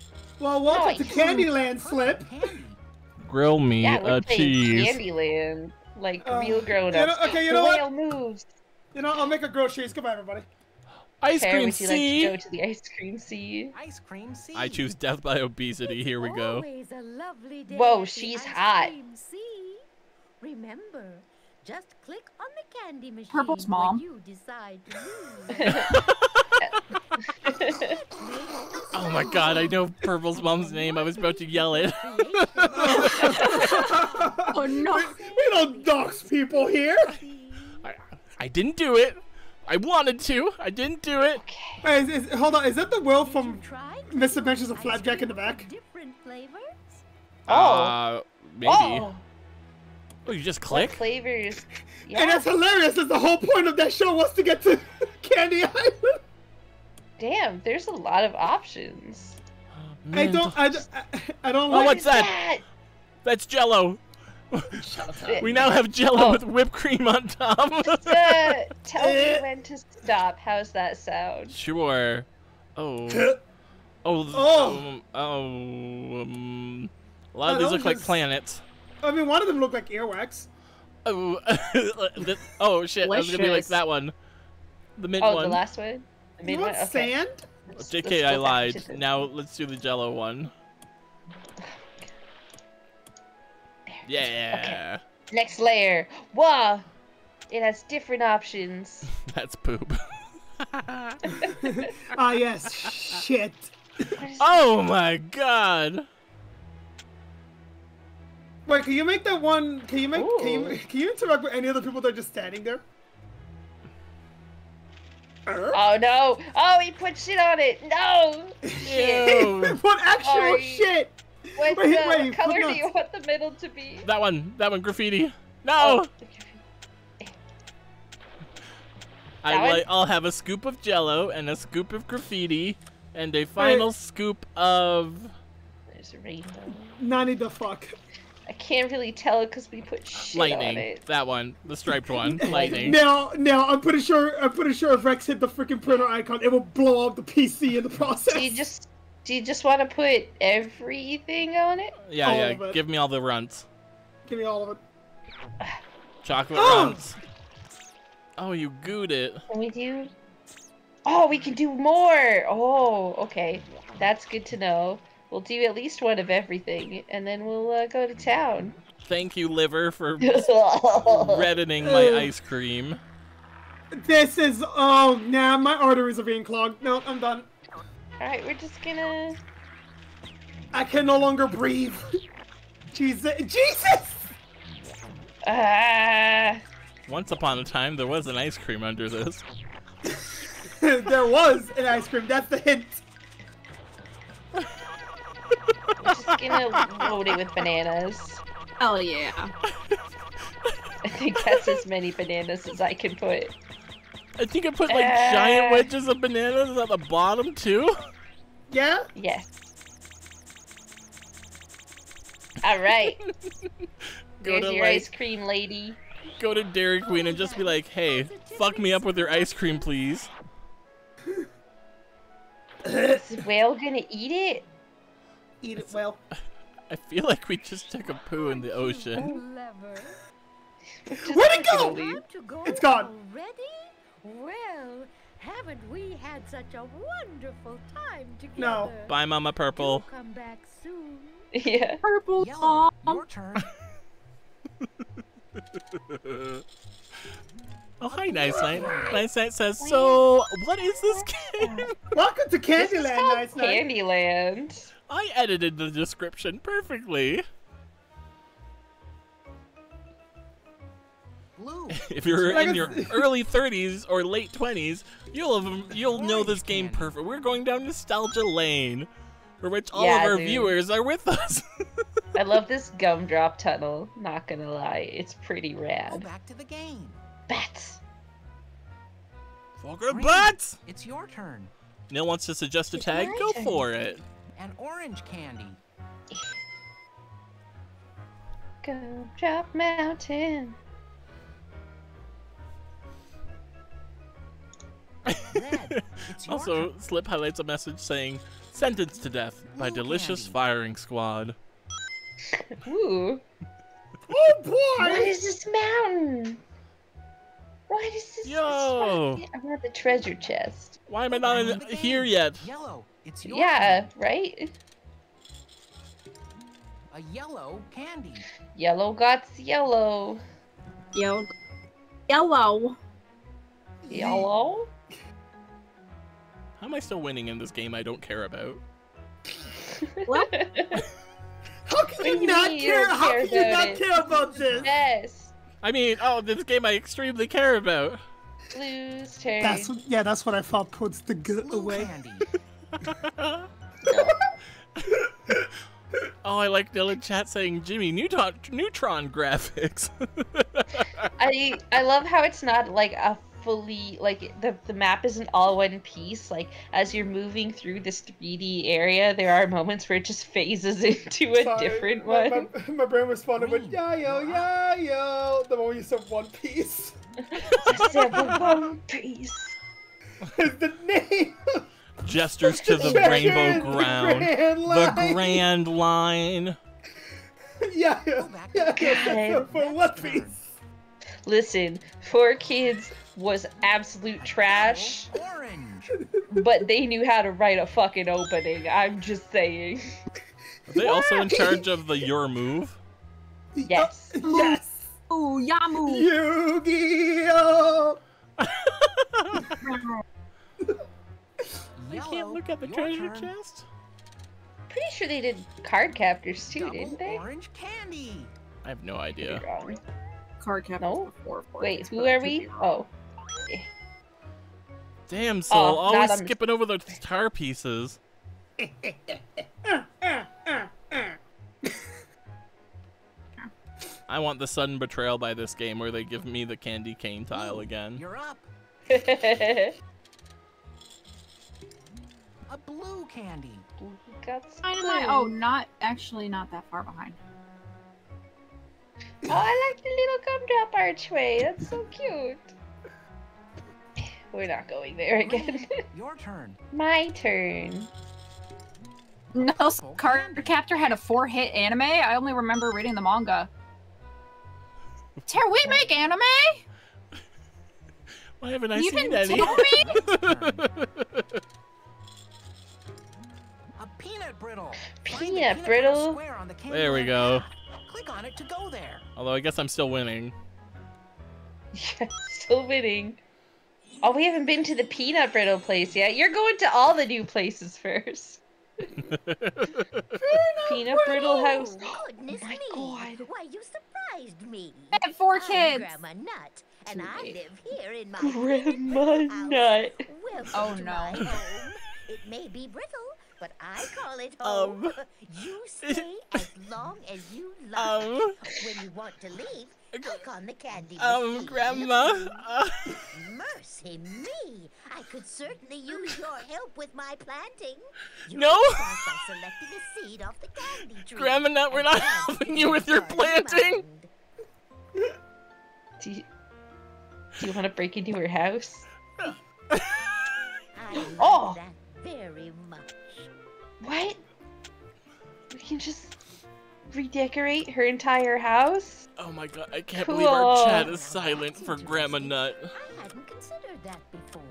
A: Well, welcome to
C: Nice.
A: Candyland, Slip.
G: Purple candy.
B: Grill me
C: yeah,
B: a
C: we're playing
B: cheese."
C: Candyland, like
A: Oh,
C: real grown
A: you
C: ups.
A: know- okay, you know what?
C: Whale moves.
A: You know, I'll make a grilled cheese. Goodbye, everybody.
B: Ice
C: Tara,
B: cream
C: would you like to
B: C.
C: go to the ice cream sea?
G: Ice cream sea.
B: I choose death by obesity. Here we go.
H: Always a lovely day
C: Whoa,
H: at the
C: she's
H: ice
C: hot.
H: cream sea. Remember, just click on the candy machine
D: Purple's
H: when
D: mom.
H: you decide to move.
B: Oh my god, I know Purple's mom's name. I was about to yell it.
D: Oh no.
A: We don't dox people here.
B: I didn't do it. I wanted to. I didn't do it.
A: Hey, hold on, is that the will from
H: Try
A: Mr. Mentions of Flapjack in the back?
H: different flavors.
B: Maybe.
C: Oh,
B: Oh, you just
C: what
B: click?
C: flavors?
A: And
C: Yeah,
A: that's hilarious, because the whole point of that show was to get to Candy Island.
C: damn, there's a lot of options.
A: I don't
B: Oh,
A: like.
B: what's
C: is
B: that? That's Jello. We now have Jello
C: Oh.
B: with whipped cream on top.
C: Just tell me when to stop. How's that sound?
B: Sure. Oh.
A: Oh.
B: A lot of
A: Oh,
B: these
A: those
B: look like
A: just-
B: planets.
A: I mean, one of them looked like earwax.
B: Oh, oh shit! I was gonna be like
D: Delicious.
B: that one, the mint
C: Oh,
B: one.
C: the last one? The
A: You
C: mid
A: want
C: one? Okay.
A: sand?
C: Let's
B: JK,
C: go
B: I
C: back
B: lied.
C: to the-
B: Now let's do the Jello one. Yeah,
C: Next layer. Whoa! It has different options.
B: that's poop.
A: Ah, yes. Shit.
B: Oh my god!
A: Wait, can you make that one? Can you
C: Ooh.
A: can you interact with any other people that are just standing there?
C: Oh no! Oh, he put shit on it! No! Shit.
B: Ew.
A: What actual
C: Sorry.
A: shit?
C: What
A: Wait, wait,
C: color
A: put
C: do
A: nuts.
C: you want the middle to be?
B: That one, graffiti. No!
C: Oh, That one?
B: I'll have a scoop of Jello and a scoop of graffiti and a final scoop of.
C: there's a rainbow.
A: Nani the fuck.
C: I can't really tell because we put shit on
B: Lightning.
C: it.
B: That one, the striped one. Lightning.
A: Now, I'm pretty sure if Rex hit the freaking printer icon, it will blow up the PC in the process.
C: Do you just want to put everything on it?
B: Yeah,
A: All
B: yeah.
A: of it.
B: Give me all the runts.
A: Give me all of it.
B: Chocolate
A: Oh!
B: runts. Oh, you gooed it.
C: Can we do? Oh, we can do more! Oh, okay. That's good to know. We'll do at least one of everything, and then we'll go to town.
B: Thank you, liver, for reddening my ice cream.
A: This is... Oh, nah, my arteries are being clogged. No, I'm done.
C: Alright, we're just gonna...
A: I can no longer breathe. Jesus!
B: Once upon a time, there was an ice cream under this.
A: There was an ice cream. That's the hint.
C: We're just gonna load it with bananas.
D: Hell yeah.
C: I think that's as many bananas as I can put.
B: I think I put like giant wedges of bananas at the bottom too.
A: Yeah?
C: Yes. Alright. There's your ice cream, lady.
B: Go to Dairy Queen and just be like, hey, fuck me up with your ice cream, please.
C: Is the whale gonna eat it?
A: Eat it well.
B: I feel like we just took a poo in the ocean.
A: Where'd it go? It's gone.
K: Already? Well, haven't we had such a wonderful time together?
A: No.
B: Bye, Mama Purple.
K: Do come back soon.
C: Yeah.
D: Purple
G: Yellow, your turn.
B: Oh, hi, Nice Night. Nice Night says, so, what is this game?
A: Welcome to Candyland, Nice Night.
C: Candyland.
B: I edited the description perfectly.
G: Blue.
B: If you're in your early 30s or late 20s, you'll know this game perfect. We're going down nostalgia lane, for which all of our viewers are with us.
C: I love this gumdrop tunnel, not gonna lie. It's pretty
G: Go
C: rad.
G: back to the game.
C: Bats!
B: Fucking butts!
G: It's your turn.
B: Neil wants to suggest a tag? Go for it.
G: And orange candy.
C: Gumdrop Mountain.
G: Red, it's your
B: Also,
G: turn.
B: Slip highlights a message saying, sentenced to death by
G: Blue
B: Delicious
G: candy.
B: Firing Squad.
C: Ooh.
A: Oh boy!
C: What is this mountain? What is this?
B: Yo!
C: I want the treasure chest.
B: Why am I not in here yet?
G: Yellow, it's your
C: Yeah,
G: turn.
C: right?
G: A yellow candy.
C: Yellow got yellow.
D: Yellow.
C: Yellow?
B: How am I still winning in this game I don't care about?
D: Well,
A: How can you not care? How can you not care about this?
C: Yes.
B: I mean, oh, this game I extremely care about.
C: Blue's turn.
A: That's what I thought puts the good
G: Blue
A: away.
G: candy.
B: Oh, I like Dylan chat saying Jimmy Neutron graphics.
C: I love how it's not like a fully like the map isn't all one piece. Like as you're moving through this 3D area, there are moments where it just phases into a different one.
A: My brain responded with yo. The moment you said One Piece.
C: One Piece.
A: Is the name.
B: Gestures to the rainbow ground. The Grand Line.
A: Yeah. For One Piece.
C: Listen, 4Kids was absolute trash,
G: Orange.
C: but they knew how to write a fucking opening. I'm just saying.
B: Are they also in charge of the Your Move?
C: Yes.
A: Yes.
D: ooh, Yamu.
A: Yu-Gi-Oh!
B: I can't look at the
G: your
B: treasure
G: turn.
B: chest.
C: Pretty sure they did card captors too,
G: Double
C: didn't they?
G: orange candy.
B: I have no idea.
C: Wrong.
D: Card cap
C: No?
D: before.
C: Wait, who are we? Oh.
B: Damn, Soul, always
C: not on-
B: skipping over the guitar pieces. I want the sudden betrayal by this game where they give me the candy cane tile again.
G: You're up. A blue candy.
D: Oh, not that far behind.
C: Oh, I like the little gumdrop archway. That's so cute. We're not going there again.
G: Your turn.
C: My turn.
D: No, Card Captor had a 4-hit anime. I only remember reading the manga. Dare we make anime?
B: Why haven't I
D: You
B: seen
D: didn't
B: any?
D: tell me?
G: A peanut brittle.
C: Peanut brittle.
G: Square on the
B: There we go.
G: Click on it to go there.
B: Although I guess I'm still winning.
C: Yeah, still winning. Oh, we haven't been to the peanut brittle place yet. You're going to all the new places first. Peanut brittle house.
H: Goodness
C: Oh my
H: me.
C: God.
H: Why, you surprised me.
D: I had 4
H: I'm
D: kids.
H: Grandma Nut, and I live here in my
C: Grandma Nut.
H: Welcome
D: Oh,
H: to
D: no.
H: my home. It may be brittle, but I call it home. You stay as long as you like. When you want to leave, click on the candy machine.
B: Grandma.
H: Mercy me! I could certainly use your help with my planting. You
B: No.
H: can start by selecting a seed off the candy tree.
B: Grandma Nut, we're not helping you with your planting.
C: Do you want to break into her house?
H: I
C: Oh.
H: like that very much.
C: What? We can just redecorate her entire house?
B: Oh my god, I can't believe our
C: Cool.
B: chat is silent for Grandma Nut.
H: I hadn't considered that before.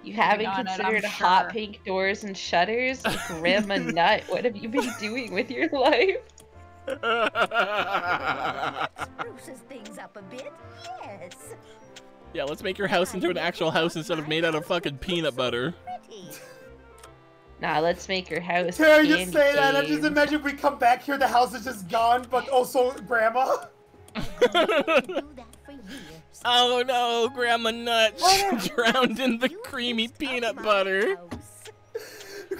C: You haven't
D: on it, I'm
C: considered hot
D: sure.
C: pink doors and shutters? Grandma Nut, what have you been doing with your life?
H: Spruces things up a bit, yes.
B: Yeah, let's make your house into an actual house instead of made out of fucking peanut butter.
H: Pretty.
C: Nah, let's make her house
A: Tara, you
C: candy
A: say that, I
C: cane.
A: just imagine we come back here, the house is just gone, but also Grandma.
H: Do that for years.
B: Oh no, Grandma Nut drowned in the creamy peanut butter.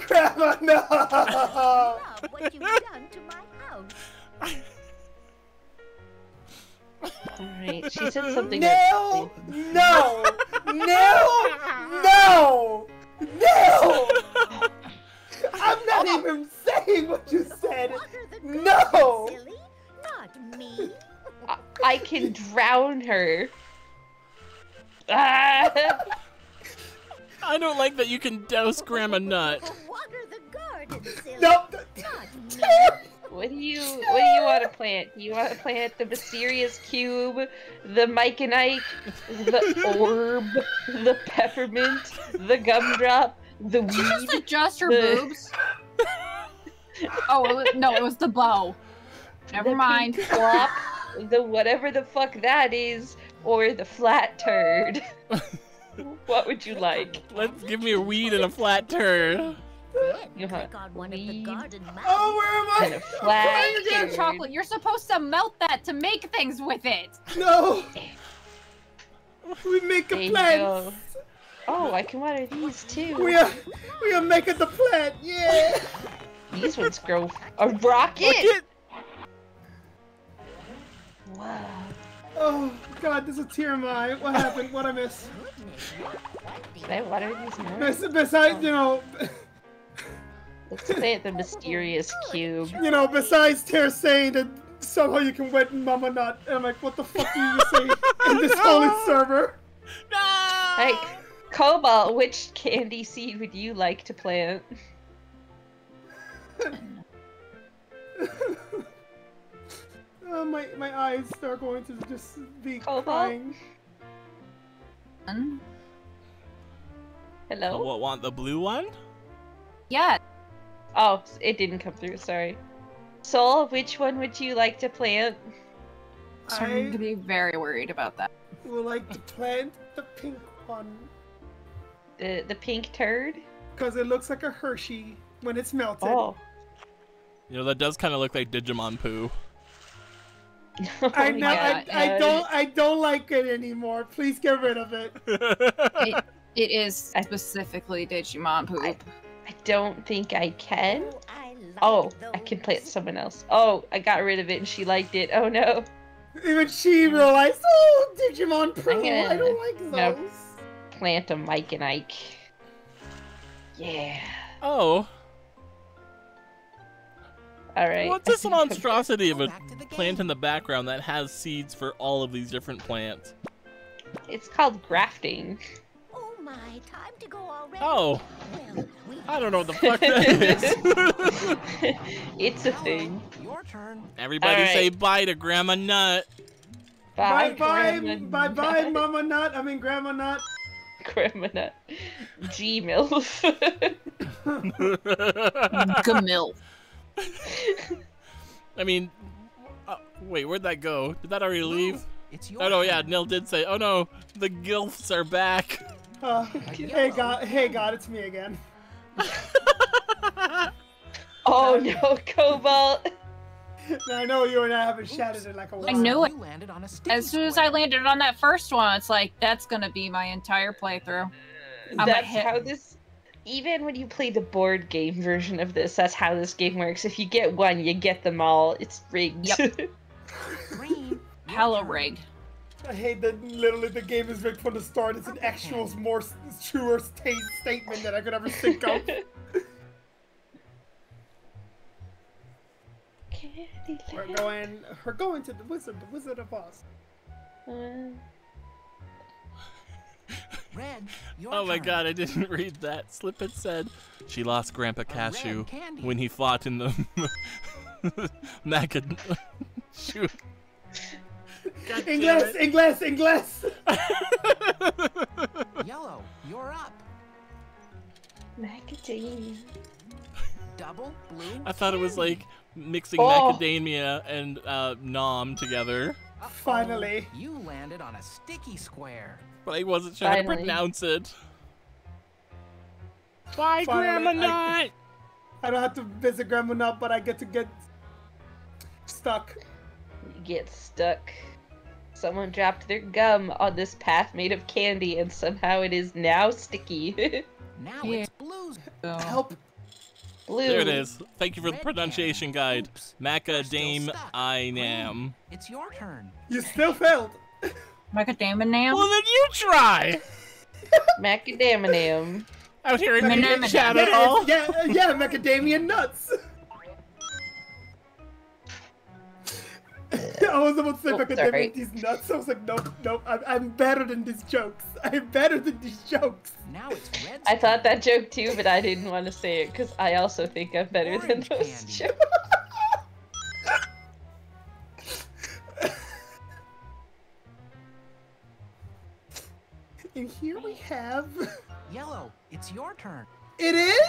A: Grandma, no!
H: Love what you've done to my house.
C: Alright, she said something
A: No!
C: about...
A: No! No! No! No! I'm not even saying what you said! No!
H: Silly, not me.
C: I can drown her. Ah!
B: I don't like that you can douse Grandma Nut.
H: Water the garden, silly.
A: No!
H: Not me.
C: What do you want to plant? You want to plant the mysterious cube, the Mike and Ike, the orb, the peppermint, the gumdrop, the
D: Did you just
C: weed?
D: adjust her
C: the-
D: boobs? Oh, no, it was the bow. Never
C: the
D: mind.
C: pink flop, the whatever the fuck that is, or the flat turd. What would you like?
B: Let's give me a weed and a flat turd.
C: You
H: Click on one of the
C: weed
H: garden mountains.
A: Oh, where am
C: and
A: I?
C: a flat
D: You get
C: turd.
D: chocolate. You're supposed to melt that to make things with it.
A: No! We make a
C: There you
A: plant!
C: go. Oh, I can water these too.
A: We are making the plant, yeah!
C: These ones grow a rocket. Wow.
A: Oh god, there's a tear in my eye. What happened? What I miss?
C: Can I water these more?
A: Besides,
C: Let's plant the mysterious cube.
A: Besides Tear saying that somehow you can wet Mama Nut, and I'm like, what the fuck do you say in this holy server?
C: Hey, Cobalt, which candy seed would you like to plant?
A: My eyes are going to just be
C: Cobalt?
A: crying.
C: Hello?
B: What, want the blue one?
D: Yeah.
C: Oh, it didn't come through, sorry. Soul, which one would you like to plant?
D: Starting to be very worried about that.
A: Would like to plant the pink one.
C: The pink turd?
A: Because it looks like a Hershey when it's melted.
C: Oh.
B: That does kind of look like Digimon poo.
A: I know.
C: God.
A: I don't like it anymore. Please get rid of it.
D: It is specifically Digimon poop.
C: I don't think I can.
H: Oh, I like
C: Oh, I
H: those.
C: can plant someone else. Oh, I got rid of it and she liked it. Oh no.
A: Even she realized, oh, Digimon poo.
C: I'm gonna-
A: I don't like
C: no.
A: those.
C: Plant a Mike and Ike. Yeah.
B: Oh,
C: Alright.
B: what's this monstrosity of a plant in the background that has seeds for all of these different plants?
C: It's called grafting.
H: Oh my, time to go already.
B: Oh,
H: Well, we
B: I don't know what the fuck that is.
C: It's a thing.
G: Your turn.
B: Everybody
C: All right.
B: say bye to Grandma Nut.
A: Bye bye,
C: Grandma
A: bye bye,
C: Nut.
A: Mama Nut. I mean, Grandma Nut.
C: Grandma Nut. G-MILF.
D: Gamil.
B: I mean, wait, where'd that go? Did that already leave?
G: It's your
B: Oh no, yeah,
G: turn.
B: Nil did say, oh no, the gilfs are back.
A: Hey God, it's me again.
C: Oh no, Cobalt.
A: I know you and I haven't chatted in like a while.
D: I knew it.
G: You landed on a sticky
D: As soon as I landed on that first one, it's like, that's gonna be my entire playthrough.
C: That's how this, even when you play the board game version of this, that's how this game works. If you get one, you get them all. It's rigged.
D: Yep. Hella rigged.
A: I hate that literally the game is rigged from the start. It's an actual more truer statement that I could ever think of. We're going to the Wizard of Oz.
G: Red, your
B: Oh my
G: turn.
B: god, I didn't read that. Slip it said she lost Grandpa Cashew when he fought in the Macad. Shoot.
A: Inglés!
G: Yellow, you're up.
C: Macadamia.
G: Double blue.
B: I thought it was like mixing
C: Oh.
B: macadamia and nom together,
A: Finally.
G: You landed on a sticky square.
B: but I wasn't sure how to
C: Finally.
B: pronounce it. Bye,
A: Finally,
B: Grandma Nut!
A: I don't have to visit Grandma Nut, but I get to get stuck.
C: You get stuck. Someone dropped their gum on this path made of candy, and somehow it is now sticky.
G: Now
D: Yeah.
G: it's blue's.
A: Help.
C: Blue.
B: There it is. Thank you for the
G: Red
B: pronunciation
G: candy.
B: guide.
G: Oops.
B: Macadame
G: Still stuck.
B: I
G: Green,
B: am.
G: It's your turn.
A: You still failed.
D: Macadamia now?
B: Well, then you try!
C: Macadamia.
B: Out here in
D: Macadamia.
B: the chat at all.
A: Yeah, macadamia nuts. I was about to say
C: Oh,
A: macadamia
C: sorry.
A: these nuts. I was like, nope. I'm better than these jokes. I'm better than these jokes.
G: Now it's red.
C: I thought that joke too, but I didn't want to say it because I also think I'm better than
G: Orange
C: those
G: candy.
C: jokes.
A: And here we have.
G: Yellow, it's your turn.
A: It is.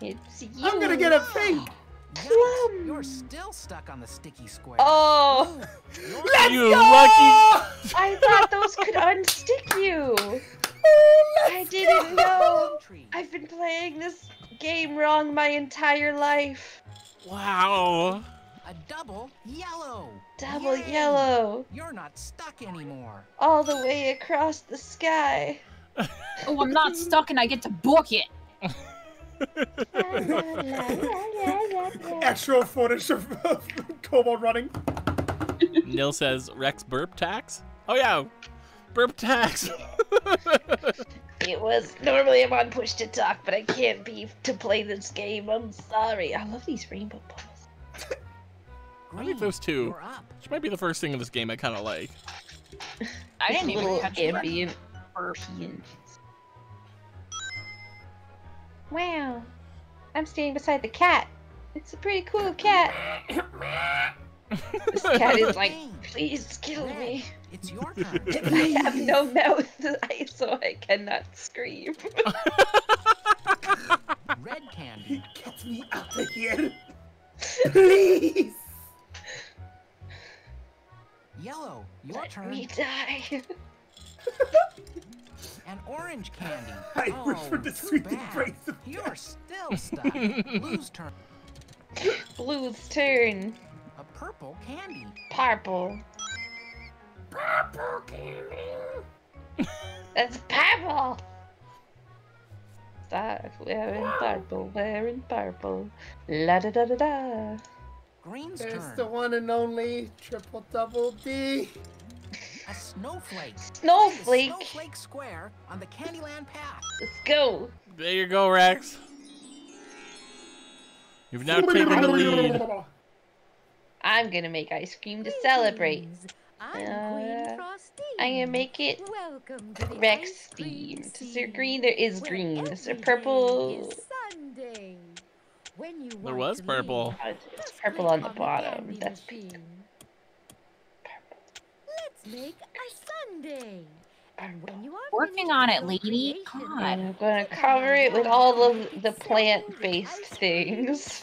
C: It's you.
A: I'm gonna get a pink.
G: Yikes, you're still stuck on the sticky square.
C: Oh,
G: Blue, your
A: Let's
B: You
A: go!
B: lucky.
C: I thought those could unstick you. I didn't know.
G: tree.
C: I've been playing this game wrong my entire life.
B: Wow.
G: A double yellow.
C: Double
G: Yay!
C: yellow.
G: You're not stuck anymore.
C: All the way across the sky.
D: Oh, I'm not stuck and I get to book it.
A: Actual footage of Cobalt running.
B: Nil says Rex burp tax. Oh yeah, burp tax.
C: It was normally I'm on push to talk, but I can't be to play this game. I'm sorry. I love these rainbow balls.
B: I think those two,
G: You're up.
B: which might be the first thing in this game I kind of like.
D: I didn't even
C: Little
D: catch it.
C: ambient PNGs. Wow, I'm standing beside the cat. It's a pretty cool cat. This cat is like, please kill me.
G: It's your turn.
C: I have no mouth, so I cannot scream.
G: Red candy.
A: Get me out of here, please.
G: Yellow, your
C: Let
G: turn.
C: me die.
G: And orange candy.
A: I wish for the
G: too
A: sweet
G: bad.
A: embrace of
G: You're still stuck. Blue's turn.
C: Blue's turn.
G: A purple candy.
C: Purple.
A: purple candy.
C: That's purple. Stop wearing purple. La da da da da.
G: Green's
A: There's
G: turn.
A: the one and only triple double D.
G: A snowflake.
C: Snowflake.
G: Snowflake square on the Candyland path.
C: Let's go.
B: There you go, Rex. You've now taken the lead.
C: I'm gonna make ice cream to celebrate.
K: I'm Queen Frosty.
C: I'm gonna make it
K: Welcome to the
C: Rex
K: ice cream
C: themed. Is there
K: scene,
C: green? There is
K: where
C: green. Is there
K: every
C: purple?
K: day is Sunday. When you
B: There
K: want
B: was
K: to
B: purple.
K: leave,
C: It's
K: just
C: purple
K: click
C: on the
K: the
C: bottom.
K: candy
C: That's
K: machine. Let's make a sundae. And when you are
D: Working on it, lady.
K: creation,
D: God.
C: I'm gonna cover it with all of the plant-based things.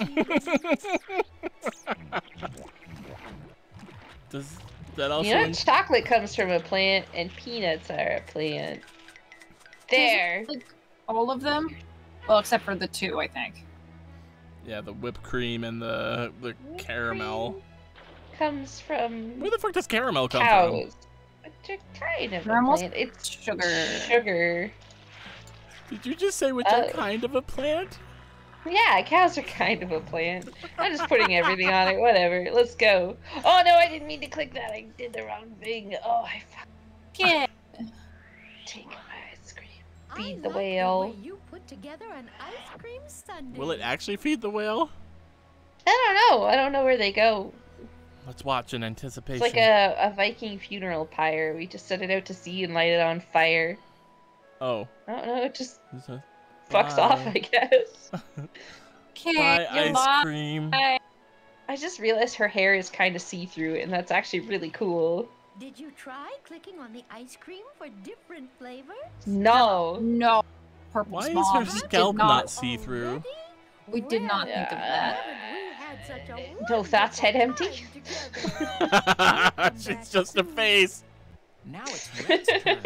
B: Does that also?
C: You know, chocolate comes from a plant, and peanuts are a plant. There.
D: Like, all of them? Well, except for the 2, I think.
B: Yeah, the whipped cream and the caramel.
C: Comes from
B: Where the fuck does caramel come
C: cows. Which are kind of a
D: Caramel's
C: plant. It's
D: sugar.
C: Sugar.
B: from? Did you just say which are kind of a plant?
C: Yeah, cows are kind of a plant. I'm just putting everything on it. Whatever. Let's go. Oh no, I didn't mean to click that. I did the wrong thing. Oh, I
D: Yeah.
C: take my ice cream. Feed the whale.
K: You put together an ice cream sundae.
B: Will it actually feed the whale?
C: I don't know. I don't know where they go.
B: Let's watch in anticipation.
C: It's like a Viking funeral pyre. We just set it out to sea and light it on fire.
B: Oh.
C: I don't know. It just
B: Bye.
C: fucks off, I guess.
B: Bye, ice cream.
C: I just realized her hair is kind of see-through, and that's actually really cool.
K: Did you try clicking on the ice cream for different flavors?
C: No.
D: No. Purple
B: Why is
D: smog.
B: her
D: We did
B: scalp not see-through?
D: We did not think of that.
C: No, that's head empty.
B: She's just a face.
G: Now it's Red's turn.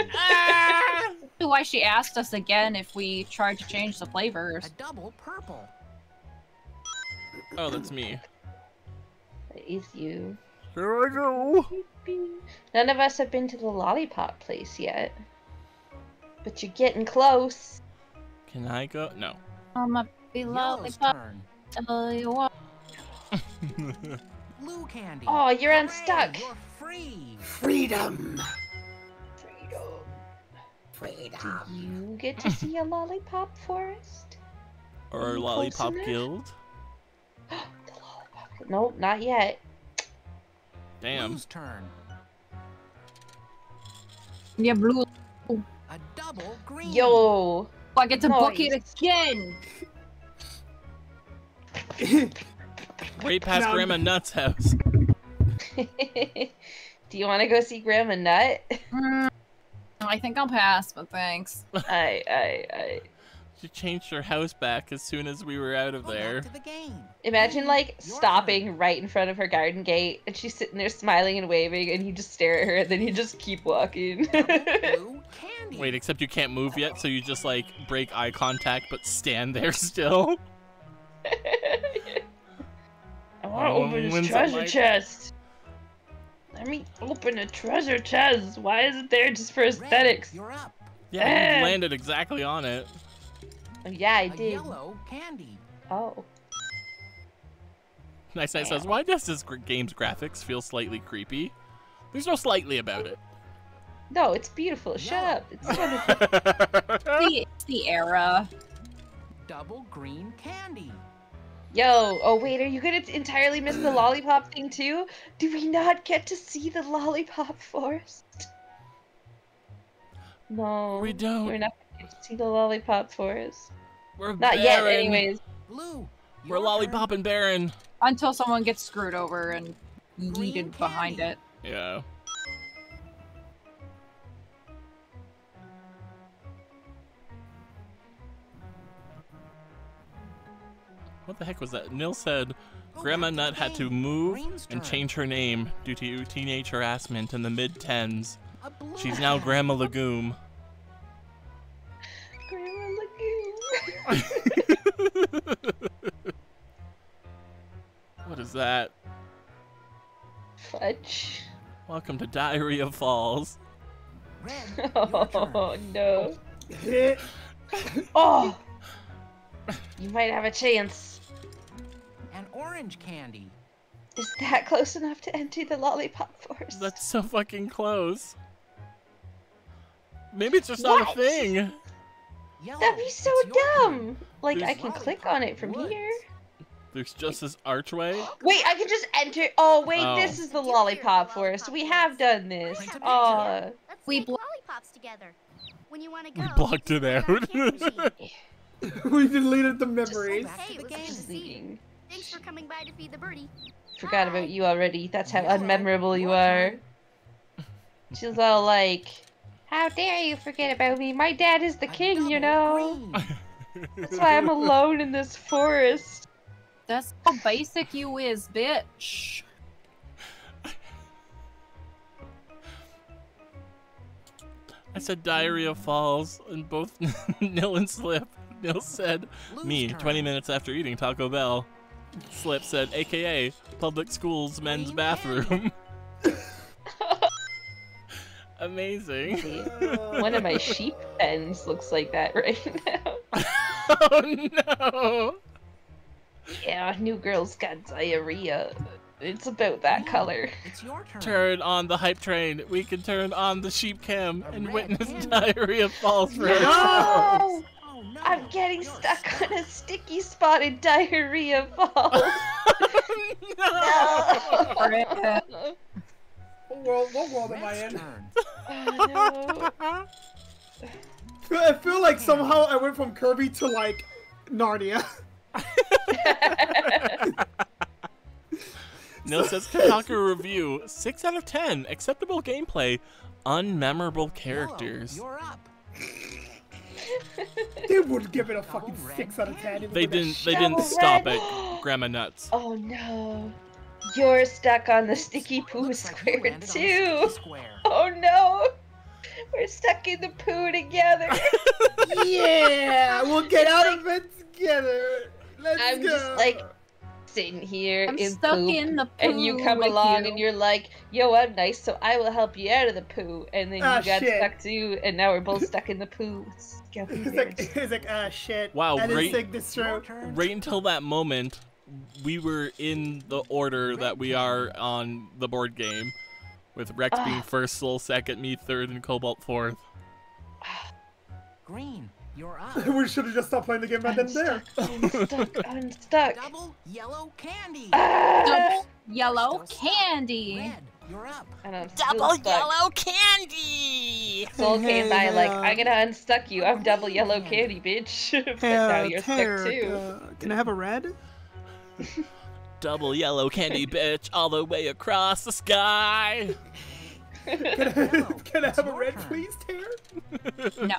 D: Why she asked us again if we tried to change the flavors.
G: A double purple.
B: Oh, that's me.
C: That is you.
B: Here I go.
C: None of us have been to the lollipop place yet. But you're getting close.
B: Can I go? No.
D: I'm a
G: Yellow's
D: lollipop.
G: turn.
D: Tell you what.
G: Blue candy.
C: Oh, you're
G: Hooray,
C: unstuck.
G: You're free.
A: Freedom.
C: Do you get to see a lollipop forest?
B: Or
C: Any
B: lollipop
C: close enough?
B: guild?
C: The lollipop. Nope, not yet.
B: Damn.
G: Blue's turn.
D: Yeah, blue.
G: A double green.
C: Yo.
D: I get to book it
C: Nice.
D: again.
B: Right past
A: Now-
B: Grandma Nut's house.
C: Do you want to go see Grandma Nut?
D: I think I'll pass, but thanks.
B: She changed her house back as soon as we were out of there.
G: To the game.
C: Imagine like
G: Your
C: stopping right in front of her garden gate, and she's sitting there smiling and waving, and you just stare at her, and then you just keep walking.
G: Blue candy.
B: Wait, except you can't move yet, so you just like break eye contact but stand there still.
C: I want to open
B: when's
C: this
B: that
C: treasure
B: mic?
C: chest. Let me open a treasure chest. Why is it there just for
G: Red,
C: aesthetics?
G: you're up.
B: Yeah, you landed exactly on it.
C: Oh, yeah, I
G: A
C: did.
G: yellow candy.
C: Oh.
B: Nice Night says, why does this game's graphics feel slightly creepy? There's no slightly about it.
C: No, it's beautiful. Shut
G: Yellow.
C: up. It's wonderful.
D: It's the era.
G: Double green candy.
C: Yo, oh wait, are you gonna entirely miss the lollipop thing too? Do we not get to see the lollipop forest? No.
B: We don't.
C: We're not gonna get to see the lollipop forest.
B: We're
C: Not yet,
B: barren.
C: anyways.
G: Blue.
B: We're
G: your turn.
B: lollipopping barren.
D: Until someone gets screwed over and
G: Green
D: yeeted behind
G: candy.
D: it.
B: Yeah. What the heck was that? Nil said Grandma
G: back to
B: Nut
G: the
B: had to
G: game.
B: move
G: Green's
B: and
G: turn.
B: change her name due to teenage harassment in the mid-10s.
G: A blue
B: She's now
G: candy.
B: Grandma Legume.
C: Grandma Lagoon.
B: What is that?
C: Fudge.
B: Welcome to Diary of Falls.
G: Red. Your turn.
C: Oh no. Oh. You might have a chance.
G: An orange candy.
C: Is that close enough to enter the lollipop forest?
B: That's so fucking close. Maybe it's just not a
C: What?
B: thing.
G: Yellow.
C: That'd be so
G: it's your turn.
C: dumb. Like,
B: There's
C: I can click on it from
G: woods.
C: here.
B: There's just this archway.
C: Wait, I can just enter. Oh, wait,
B: Oh.
C: this is the lollipop forest. We have done this.
G: Print a picture.
C: Oh.
J: Let's
D: We
J: make
D: blo-
J: lollipops together. When you want to go,
B: We blocked it
J: just
B: out.
J: put it on a candy machine.
A: We deleted the
G: Go
A: memories.
G: back
J: Hey,
G: to the
J: it was good
G: game.
J: to see you.
C: Thinking.
J: Thanks for coming by to feed the birdie.
C: Forgot about you already. That's how
G: Yellow,
C: unmemorable you
G: your
C: are.
G: turn.
C: She's all like, "How dare you forget about me? My dad is the king, you know. That's why I'm alone in this forest."
D: That's how basic you is, bitch.
B: I said Diarrhea Falls, and both Nil and Slip. Nil said, me, 20 minutes after eating Taco Bell. Slip said, AKA, public schools men's bathroom. Amazing.
C: One of my sheep pens looks like that right now.
B: Oh no!
C: Yeah, new girl's got diarrhea. It's about that color.
G: It's your turn.
B: Turn on the hype train. We can turn on the sheep cam and witness Diarrhea Falls for ourselves.
C: Oh, no. I'm getting stuck on a sticky spot in Diarrhea Falls. No.
A: What world am I in?
C: Oh, no.
A: I feel like somehow I went from Kirby to like Narnia.
B: Nil says Kotaku review 6 out of 10. Acceptable gameplay, unmemorable characters.
G: You're up.
A: They would give it a fucking 6 out of 10.
B: They didn't stop at Grandma Nuts.
C: Oh no. You're stuck on the sticky poo square too. Oh no. We're stuck in the poo together.
A: Yeah, we'll get out of it together. Let's go.
C: I'm just like sitting here
D: I'm
C: in
D: stuck
C: poop,
D: in the poo
C: and you come
D: with
C: along
D: you.
C: and you're like, "Yo, I'm nice, so I will help you out of the poo." And then you got
A: shit.
C: stuck too, and now we're both stuck in the poo.
A: He's like, ah, shit.
B: Wow,
A: I didn't
B: right-
A: think this through.
B: Right until that moment, we were in the order that we are on the board game, with Rex being first, Soul second, me third, and Cobalt fourth.
G: Green, you're up.
A: We should have just stopped playing the game right then and there.
C: I'm stuck.
G: Double yellow candy.
D: Double yellow candy.
G: Red, you're up.
C: And I'm
E: Double
C: still stuck.
E: yellow candy!
C: Soul came by like,
A: hey,
C: I'm gonna unstuck you. I'm double yellow candy, bitch. But now you're stuck too.
A: Can I have a red?
B: Double yellow candy, bitch, all the way across the sky.
A: Can I have a red, please, Tara?
D: No.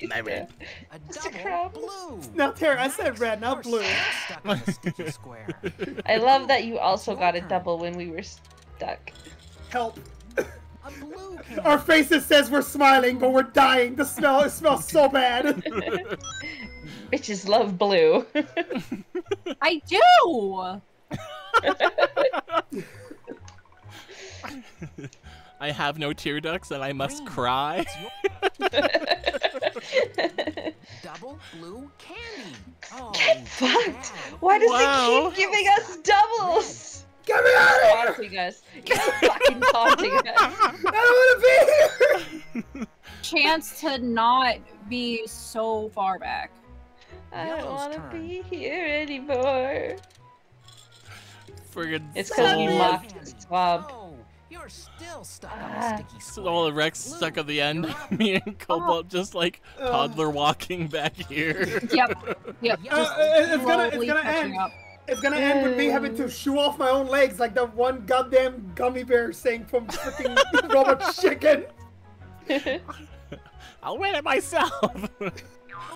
B: My red.
G: A
C: Mr.
G: double
C: Crumb.
G: blue.
A: No, Tara, I said red, not blue.
G: Stuck on the sticky square.
C: I love that you also got a double when we were stuck.
A: Help.
G: A blue candy.
A: Our faces says we're smiling, but we're dying. It smells so bad.
C: Bitches love blue.
D: I do.
B: I have no tear ducts and I must cry.
G: Double blue candy. Oh,
C: Get fucked!
G: bad.
C: Why does
B: Wow.
C: it keep giving us doubles?
A: Get me out of here!
C: Taunting us. You're fucking taunting us.
A: I don't want to be here!
D: Chance to not be so far back.
C: I don't
G: Yellow's
C: want to
G: turn.
C: be here anymore.
B: Friggin'
C: It's because you
B: soul.
C: mocked the swamp.
G: Oh, you're still stuck on the sticky square.
B: All the Rex stuck at the end. Me and Cobalt just like toddler walking back here.
D: Yep. Yep. Just
A: It's
D: slowly
A: gonna
D: catching
A: end.
D: up.
A: It's gonna end with me having to shoo off my own legs like the one goddamn gummy bear thing from freaking Robot Chicken.
B: I'll win it myself.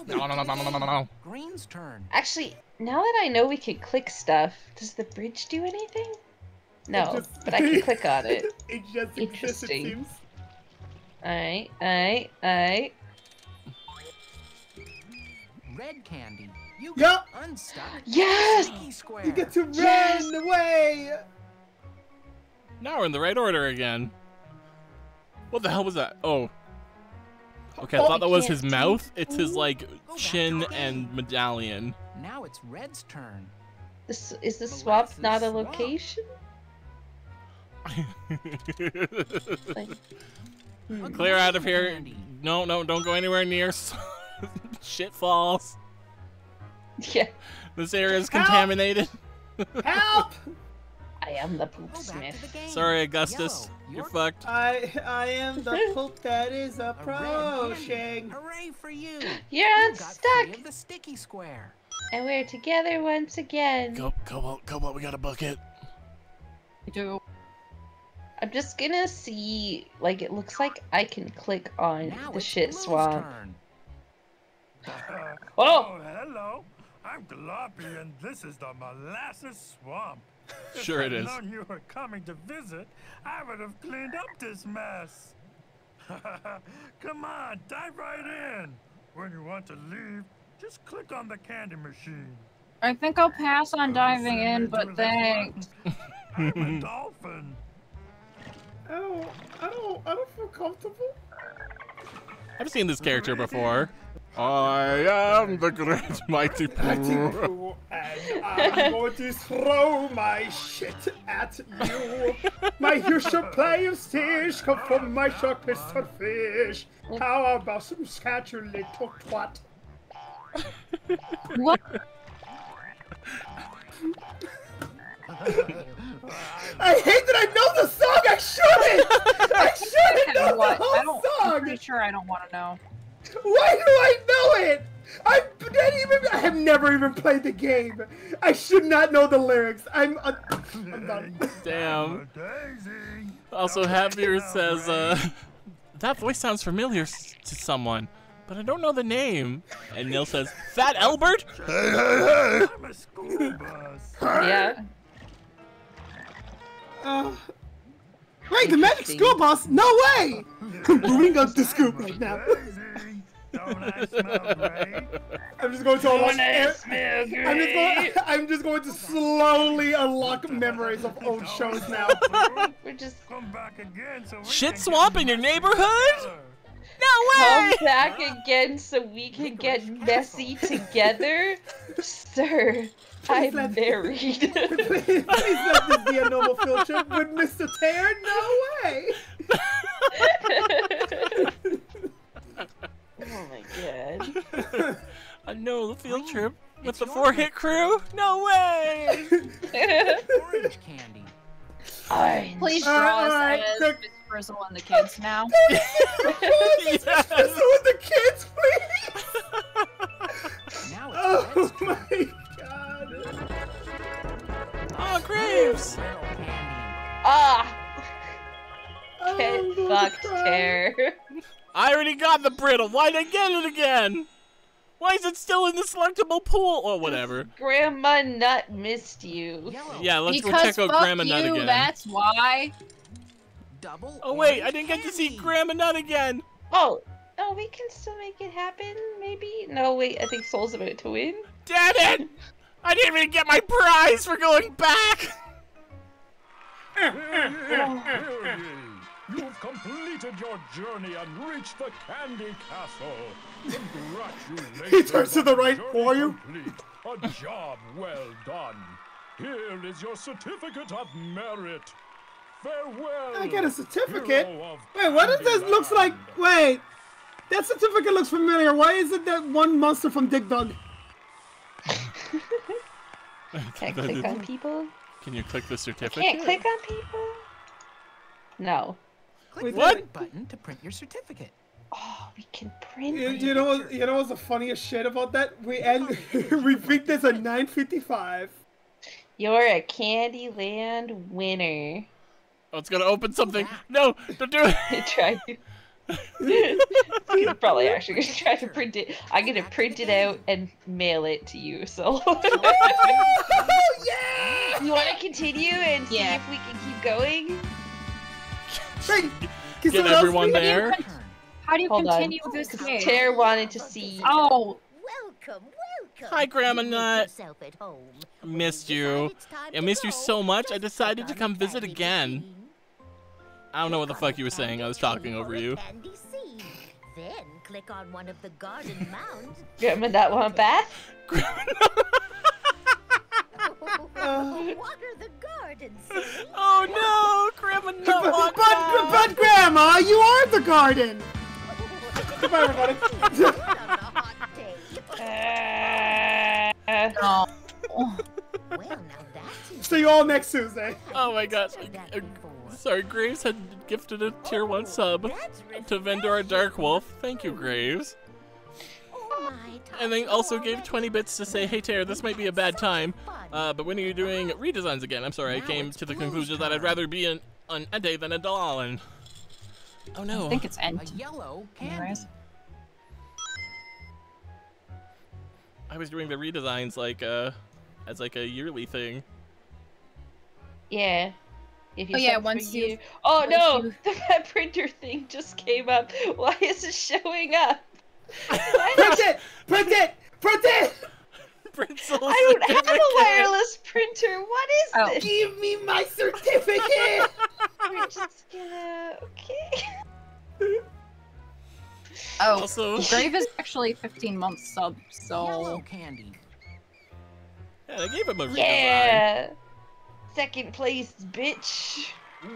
G: No. Green's turn.
C: Actually, now that I know we can click stuff, does the bridge do anything? No, but I can click on it.
A: It just exists, it
C: Interesting.
A: seems.
C: Alright.
G: Red candy. You
A: Yup.
G: get unstuck.
C: Yes!
G: Sticky square.
A: You get to
C: Yes!
A: run away!
B: Now we're in the right order again. What the hell was that? Oh. Okay, I thought that was his mouth. It's his, like, chin and medallion.
G: Now it's Red's turn.
C: Is the swamp not a location?
B: Clear out of here. No, don't go anywhere near shit falls.
C: Yeah.
B: This area is contaminated.
A: Help!
C: I am the poop smith.
B: Sorry, Augustus. You're fucked.
A: I am the poop that is approaching.
G: Hooray for you!
C: You're
G: You got
C: unstuck!
G: 3 of the sticky square.
C: And we're together once again.
B: Cobalt, we got a bucket.
D: I do.
C: I'm just gonna see, like, it looks like I can click on
G: Now
C: the
G: it's
C: shit
G: Blue's
C: swamp.
G: turn.
C: Oh!
I: Hello. I'm Gloppy, and this is the Molasses Swamp.
B: Sure it
I: If
B: is.
I: I'd known you were coming to visit, I would have cleaned up this mess. Come on, dive right in. When you want to leave, just click on the candy machine.
D: I think I'll pass on diving in, but thanks.
I: I'm a dolphin.
A: I don't feel comfortable.
B: I've seen this character before. I am the great mighty Pooh.
A: And I'm going to throw my shit at you. My usual play of fish come from my shark pistol fish. How about some scat, you little twat?
D: What?
A: I hate that I know the song. I shouldn't. I shouldn't know the
D: What?
A: whole
D: I'm
A: song.
D: pretty sure I don't want to know.
A: Why do I know it? I have never even played the game. I should not know the lyrics. I'm done.
B: Damn. Also, Javier says, that voice sounds familiar to someone, but I don't know the name. And Neil says, Fat Albert?
I: Hey. I'm a school bus.
C: Yeah.
A: Wait, the magic school bus? No way! Moving up the scoop right now.
I: Don't I smell great?
A: I'm just going to unlock. I'm just going to slowly unlock memories of old shows now.
C: We're just
I: come back again so we
B: Shit
I: can
B: swamp in your neighborhood? No
C: come
B: way!
C: back again so we can get messy together, sir. I'm married.
A: Please let this be a normal field trip with Mr. Tear. No way.
C: Oh my god.
B: I know the field trip with the 4-hit crew? No way!
G: Orange candy.
D: Please draw us as Miss Frizzle and the kids now.
A: Yes. With the kids, please.
G: Now
A: Oh
G: it's Red's
A: my
G: turn.
A: god.
B: Oh, Graves!
G: Brittle candy.
C: Ah!
A: Oh,
C: Get
A: I'm gonna
C: fucked,
A: cry.
C: Tear.
B: I already got the brittle. Why'd I get it again? Why is it still in the selectable pool? Or whatever.
C: Grandma Nut missed you.
G: Yellow.
B: Yeah, let's go
D: Because
B: check out
D: fuck
B: Grandma Nut
D: you,
B: again.
D: that's why.
G: Double.
B: Oh wait, I
G: orange
B: didn't get to see
G: candy.
B: Grandma Nut again.
C: Oh, we can still make it happen, maybe? No, wait, I think Soul's about to win.
B: Damn it! I didn't even get my prize for going back!
I: You've completed your journey and reached the Candy Castle. Congratulations.
A: He turns to the right
I: Journey
A: for you.
I: complete. A job well done. Here is your certificate of merit. Farewell.
A: I get a certificate?
I: hero of
A: Wait, what does this looks like?
I: Candyland.
A: Wait. That certificate looks familiar. Why is it that one monster from Dig Dug?
C: Can't click on people?
B: Can you click the certificate?
C: Can't click on people? No.
G: Click
A: Wait,
G: the
A: what?
G: right button to print your certificate.
C: Oh, we can print it.
A: You know what's the funniest shit about that? We beat this at 9:55.
C: You're a Candyland winner.
B: Oh, it's gonna open something. No, don't do it.
C: I tried to. He's probably actually gonna try to print it. I'm gonna print it out and mail it to you. So,
A: Yeah!
C: you want to continue and see
D: Yeah.
C: if we can keep going?
A: Hey, can
B: Get
A: someone else
B: everyone
A: read it?
B: there.
D: How do you
C: Hold on.
D: continue this game?
C: Tara wanted to see.
D: Oh,
H: Welcome.
B: Hi, Grandma
H: You make
B: Nut.
H: yourself at home.
B: I missed you. I missed you so much, I decided to come visit again. I don't know what the fuck you were saying. I was talking over you.
H: Candy seed. Then click on one of the garden mounds.
C: Grandma, that want bath?
H: Water the garden, see?
B: Oh no, Grandma Nut walked out.
A: But Grandma, you are the garden. Goodbye, everybody.
H: On a hot day.
D: no.
H: Well, now that's
A: See you all next Tuesday.
B: Oh my gosh.
H: that before.
B: Sorry, Graves had gifted a tier 1 sub
H: That's
B: to Vendor Dark Wolf. Thank you, Graves.
H: Oh my,
B: And then also gave 20 bits to say, hey Tara, this might be a bad time, but when are you doing redesigns again? I'm sorry, I came to the conclusion that I'd rather be a day than a dollar. Oh no.
D: I think it's
G: A
D: Ent.
G: yellow candy.
D: Anyways.
B: I was doing the redesigns like as like a yearly thing.
C: Yeah. If you
D: Oh, yeah,
C: sub for
D: once you-
C: Oh
D: once
C: no!
D: you-
C: The printer thing just came up. Why is it showing up?
A: Print it! Print it! Print it!
C: I don't have a wireless printer. What is
D: Oh.
C: this?
A: Give me my certificate!
C: We're just gonna. Okay.
D: Oh,
B: Also-
D: Grave is actually 15 months sub,
G: Yellow
D: so
G: candy.
B: Yeah, they gave him a redesign.
C: Yeah. Second place, bitch.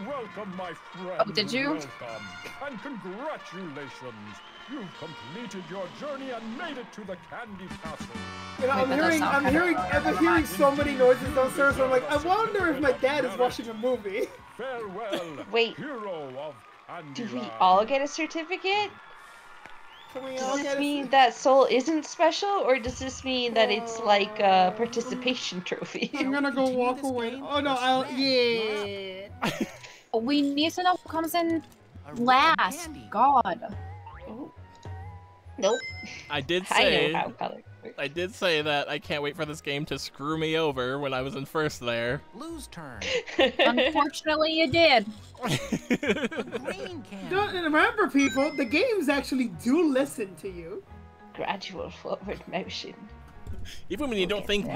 I: Welcome, my friend.
D: Oh, did you?
I: Welcome. And congratulations. You've completed your journey and made it to the Candy Castle.
A: You know,
D: Wait, that does sound
A: I'm hearing so many noises downstairs. So I'm like, I wonder if my dad is watching a movie.
I: Farewell,
C: Wait.
I: hero of
C: Do we
I: Candyland.
C: all get a certificate?
A: Can we all
C: Does this
A: get
C: mean that Soul isn't special, or does this mean that it's like a participation trophy?
A: I'm gonna go
G: Continue
A: walk
G: this
A: away.
G: game,
A: Oh no,
G: press
A: I'll.
G: red.
A: Yeah.
D: we need to know who comes in
G: A red
D: last.
G: candy.
D: God.
C: Nope.
B: I did
C: I
B: say
C: know how color works.
B: I did say that I can't wait for this game to screw me over when I was in first there.
G: Blue's turn.
D: Unfortunately, you did.
G: Green candy.
A: Don't remember, people. The games actually do listen to you.
C: Gradual forward motion.
B: Even when you don't think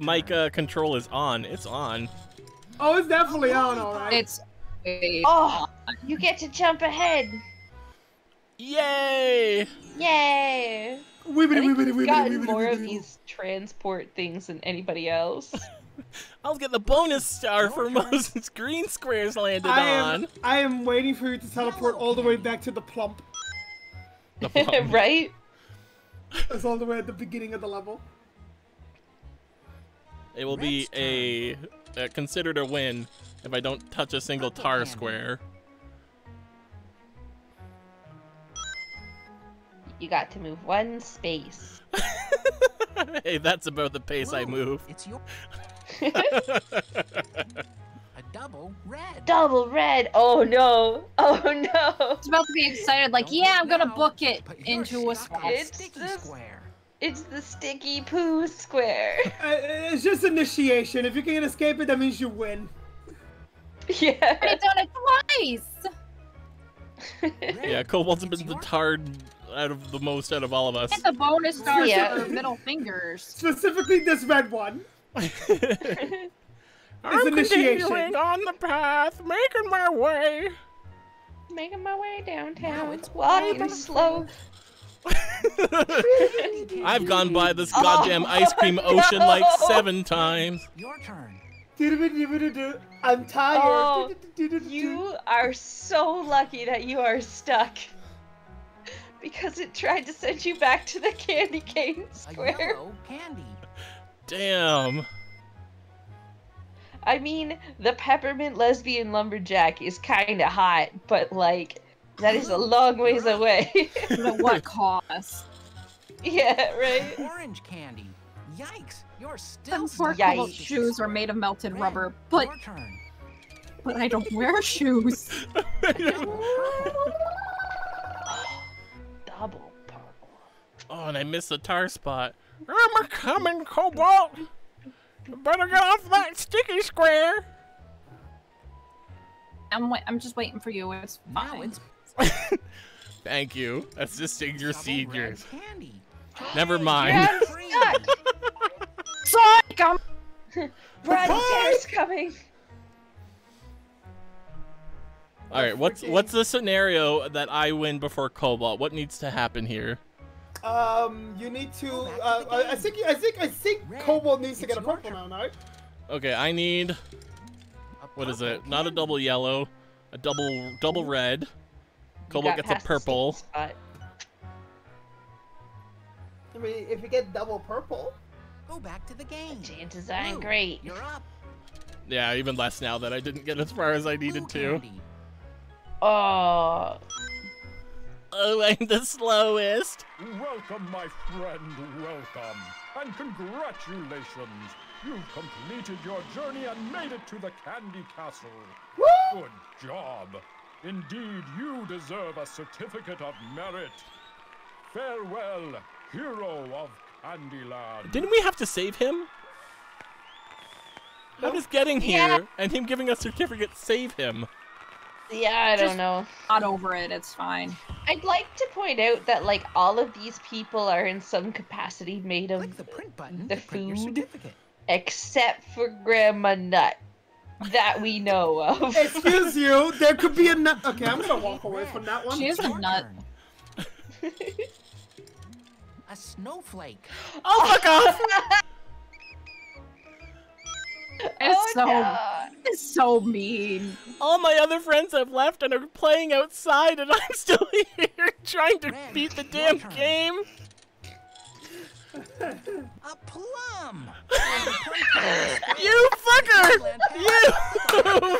B: mic control is on, it's on.
A: Oh, it's definitely on, all right.
D: It's.
C: Oh, you get to jump ahead.
B: Yay!
C: Yay! We've gotten more of these transport things than anybody else.
B: I'll get the bonus star for most green squares landed on.
A: I am waiting for you to teleport all the way back to the plump.
B: The plum.
C: Right?
A: That's all the way at the beginning of the level.
B: It will be considered a win if I don't touch a single tar square.
C: You got to move one space.
B: Hey, that's about the pace I move.
G: It's your a double red.
C: Double red! Oh no! Oh no!
D: It's about to be excited, like, yeah, I'm gonna book it into a
G: stuck
D: spot.
G: in a sticky square.
C: It's the sticky poo square.
A: It's just initiation. If you can escape it, that means you win.
C: Yeah.
D: I've done it twice!
B: Yeah, Cobalt's been the tard out of the most out of all of us.
D: Get the bonus stars
C: Yeah.
D: for middle fingers.
A: Specifically this red one.
E: I'm
A: initiation.
E: continuing on the path, making my way.
C: Making my way downtown.
G: No, it's
C: walking slow.
B: I've gone by this goddamn ice cream ocean like 7 times.
G: Your turn.
A: I'm tired.
C: Oh, you are so lucky that you are stuck. Because it tried to send you back to the candy cane
G: A
C: square.
G: yellow candy.
B: Damn.
C: I mean, the peppermint lesbian lumberjack is kinda hot, but like, that is a long ways away.
D: But at what cost?
C: Yeah, right?
G: Orange candy. Yikes! You're still
D: Some
G: stuck
D: poor
G: in
C: Yikes.
G: the sticky
D: shoes are
G: square.
D: made of melted
G: Red,
D: rubber, but
G: Your turn.
D: I don't wear shoes.
C: Double purple.
B: Oh, and I missed the tar spot.
E: I'm a coming, Cobalt. You better get off that sticky square.
D: I'm just waiting for you. It's
G: Now
D: fine.
G: it's
B: Thank you. Assisting your
G: double
B: seniors.
G: red candy.
B: Never mind.
C: Run,
G: Green.
D: Sonic, I'm
C: Run, Dad's coming!
B: All right, what's the scenario that I win before Cobalt? What needs to happen here?
A: You need to. I think Cobalt needs to get a purple now, right?
B: Okay, I need. What is it? Not a double yellow, a double red. Cobalt gets a purple.
A: I mean, if you get double purple.
G: Go back to the game.
C: Chances aren't
G: Blue,
C: great.
G: You're up.
B: Yeah, even less now that I didn't get as far as I needed
G: Blue
B: to.
G: candy.
C: Oh.
B: Oh, I'm the slowest.
I: Welcome, my friend, welcome. And congratulations. You've completed your journey and made it to the Candy Castle. Good job. Indeed, you deserve a certificate of merit. Farewell, hero of Candyland.
B: Didn't we have to save him? How does getting here and him giving us certificate save him?
C: Yeah, I don't know.
D: Not over it, it's fine.
C: I'd like to point out that, like, all of these people are in some capacity made of
G: Click the print button
C: the
G: to print your
C: food,
G: certificate.
C: except for Grandma Nut, that we know of.
A: Excuse you, there could be a nut. Okay, I'm gonna walk away from that one.
D: She is a nut.
G: A snowflake.
B: Oh, fuck off!
D: It's so mean.
B: All my other friends have left and are playing outside, and I'm still here trying to beat the damn game.
G: A plum.
B: You fucker! You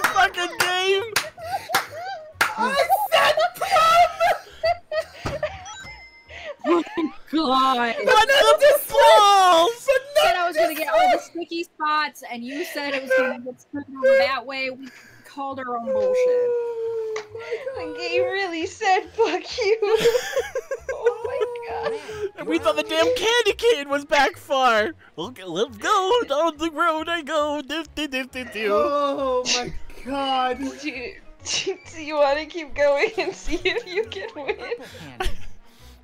B: fucking game!
A: I said plum!
D: Oh my god!
B: What the balls?
D: You said I was gonna get all the sticky spots, and you said it was gonna get split over that way. We called our own bullshit.
C: The game really said fuck you. Oh my god.
B: And we thought the damn candy cane was back far. Okay, let's go down the road I go.
A: Oh my god.
C: Do you want to keep going and see if you can win?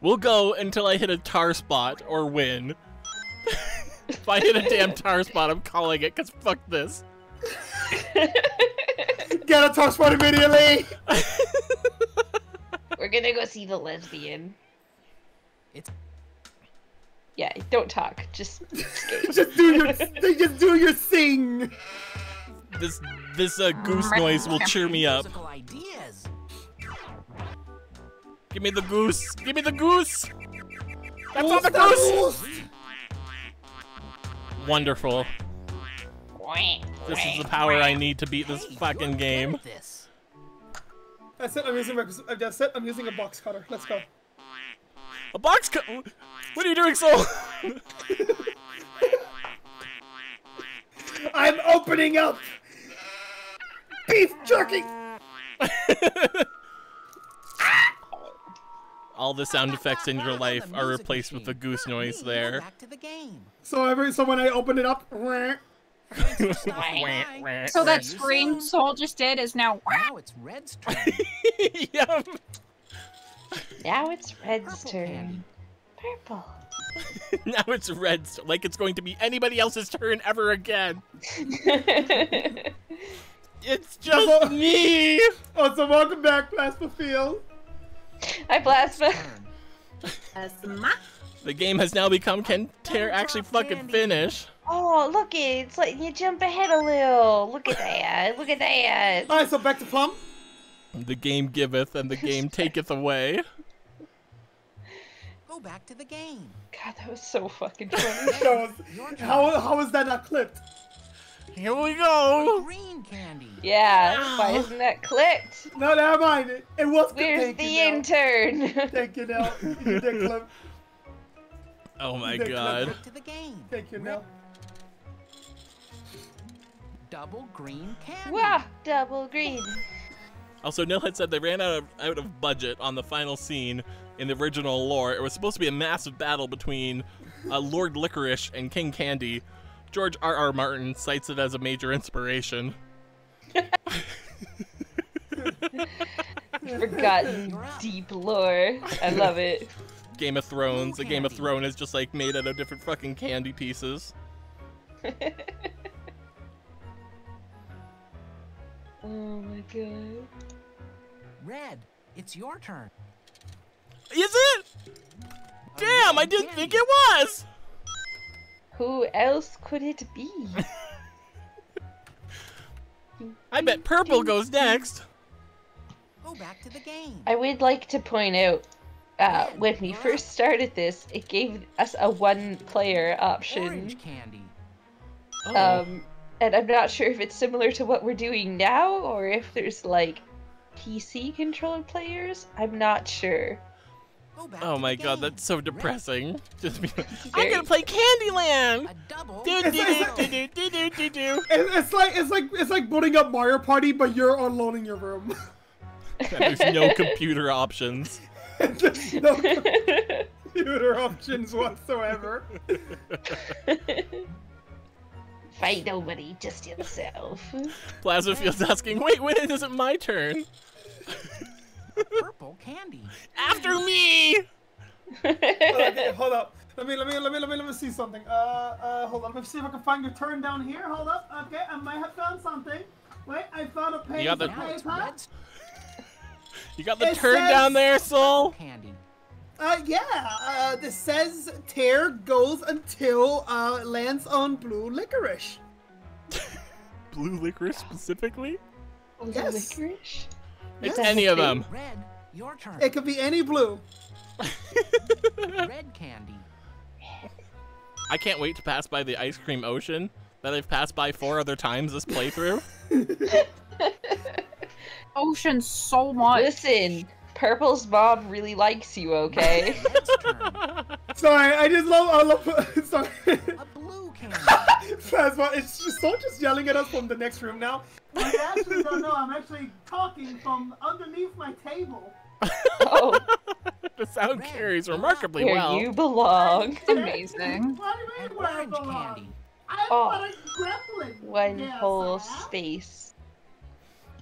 B: We'll go until I hit a tar spot or win. If I hit a damn tar spot, I'm calling it, because fuck this.
A: Get a tar spot immediately!
C: We're gonna go see the lesbian. Yeah, don't talk. Just skate.
A: just do your thing.
B: This goose noise will cheer me up. Give me the goose. Give me the goose. That's not the goose. Wonderful. This is the power I need to beat this fucking game.
A: That's it. I'm using a box cutter. Let's go.
B: A box cutter? What are you doing, Soul?
A: I'm opening up beef jerky.
B: All the sound effects in your life are replaced with the goose noise there.
A: So when I open it up,
D: so that scream Soul just did is now.
G: Now it's Red's turn.
B: Yum.
C: Now it's Red's turn. Purple.
B: Now it's Red's, like it's going to be anybody else's turn ever again. It's just me.
A: Oh, so welcome back, Plasma Field.
C: Hi, Plasma.
B: The game has now become can Tear actually fucking finish.
C: Oh, look it! It's like you jump ahead a little. Look at that! Look at that!
A: All right, so back to Plum.
B: The game giveth and the game taketh away.
G: Go back to the game.
C: God, that was so fucking funny.
A: How is that not clipped?
B: Here we go.
G: Green candy.
C: Yeah, why isn't that clipped?
A: No, never mind. It was.
C: Where's the intern?
A: Thank you, Nell. You did clip.
B: Oh my god.
G: Back to the game.
A: Thank you, Nell.
G: Double green candy.
C: Wow, double green.
B: Also, Nil had said they ran out of budget on the final scene in the original lore. It was supposed to be a massive battle between Lord Licorice and King Candy. George R.R. Martin cites it as a major inspiration.
C: Forgotten deep lore. I love it.
B: Game of Thrones. The Game of Thrones is just like made out of different fucking candy pieces.
C: Oh my god.
G: Red, it's your turn.
B: Is it? Damn, I didn't think it was!
C: Who else could it be?
B: I bet purple goes next.
G: Go back to the game.
C: I would like to point out, when we first started this, it gave us a one-player option.
G: Orange candy.
B: Oh.
C: And I'm not sure if it's similar to what we're doing now, or if there's, like, PC-controlled players. I'm not sure.
B: Oh my god, that's so depressing. Just be I'm gonna play Candyland.
A: It's like booting up Mario Party, but you're alone in your room.
B: There's no computer options.
A: There's no computer options whatsoever.
C: Fight nobody, just yourself.
B: Plasma Field's asking, wait, when is it my turn?
G: Purple candy.
B: After me!
A: Okay, hold up. Let me see something. Hold on. Let me see if I can find your turn down here. Hold up. Okay, I might have found something. Wait, I found a page.
B: You got the
A: paper.
B: You got the turn down there, Soul?
G: Candy.
A: Yeah. This says tear goes until lands on blue licorice.
B: Blue licorice specifically?
A: Yes.
C: Licorice?
B: It's any of them.
G: Red, your turn.
A: It could be any blue.
G: Red candy.
B: I can't wait to pass by the ice cream ocean that I've passed by 4 other times this playthrough.
D: Ocean so much.
C: Listen, Purple's mom really likes you, okay?
A: Sorry, I love. Sorry.
G: A blue candy.
A: Plasma, it's just so just yelling at us from the next room now. I actually don't know. I'm actually talking from underneath my table.
C: Oh.
B: The sound carries remarkably
C: Where
B: well.
C: you belong.
D: It's amazing.
A: What do you mean where I belong?
G: Candy.
A: I'm grappling.
C: One
A: Yes,
C: whole
A: I am.
C: space.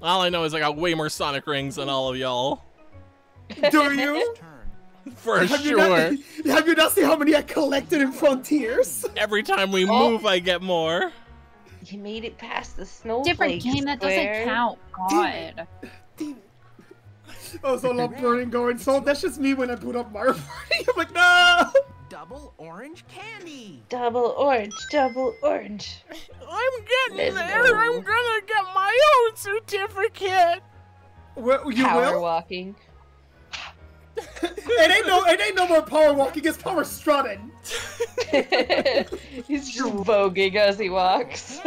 B: All I know is I got way more Sonic rings than all of y'all.
A: Do you?
B: For
A: have
B: sure.
A: Have you not seen how many I collected in Frontiers?
B: Every time we move, I get more.
C: You made it past the snowflake
D: Different game, that doesn't count. God.
A: Oh, so love burning going. So that's just me when I boot up Mario Party. I'm like, no.
G: Double orange candy.
C: Double orange, double orange.
E: I'm getting
C: Let's
E: there.
C: go.
E: I'm gonna get my own certificate.
A: Well, you
C: Power
A: will?
C: walking.
A: It ain't no more power walking. It's power strutting.
C: He's just voguing as he walks.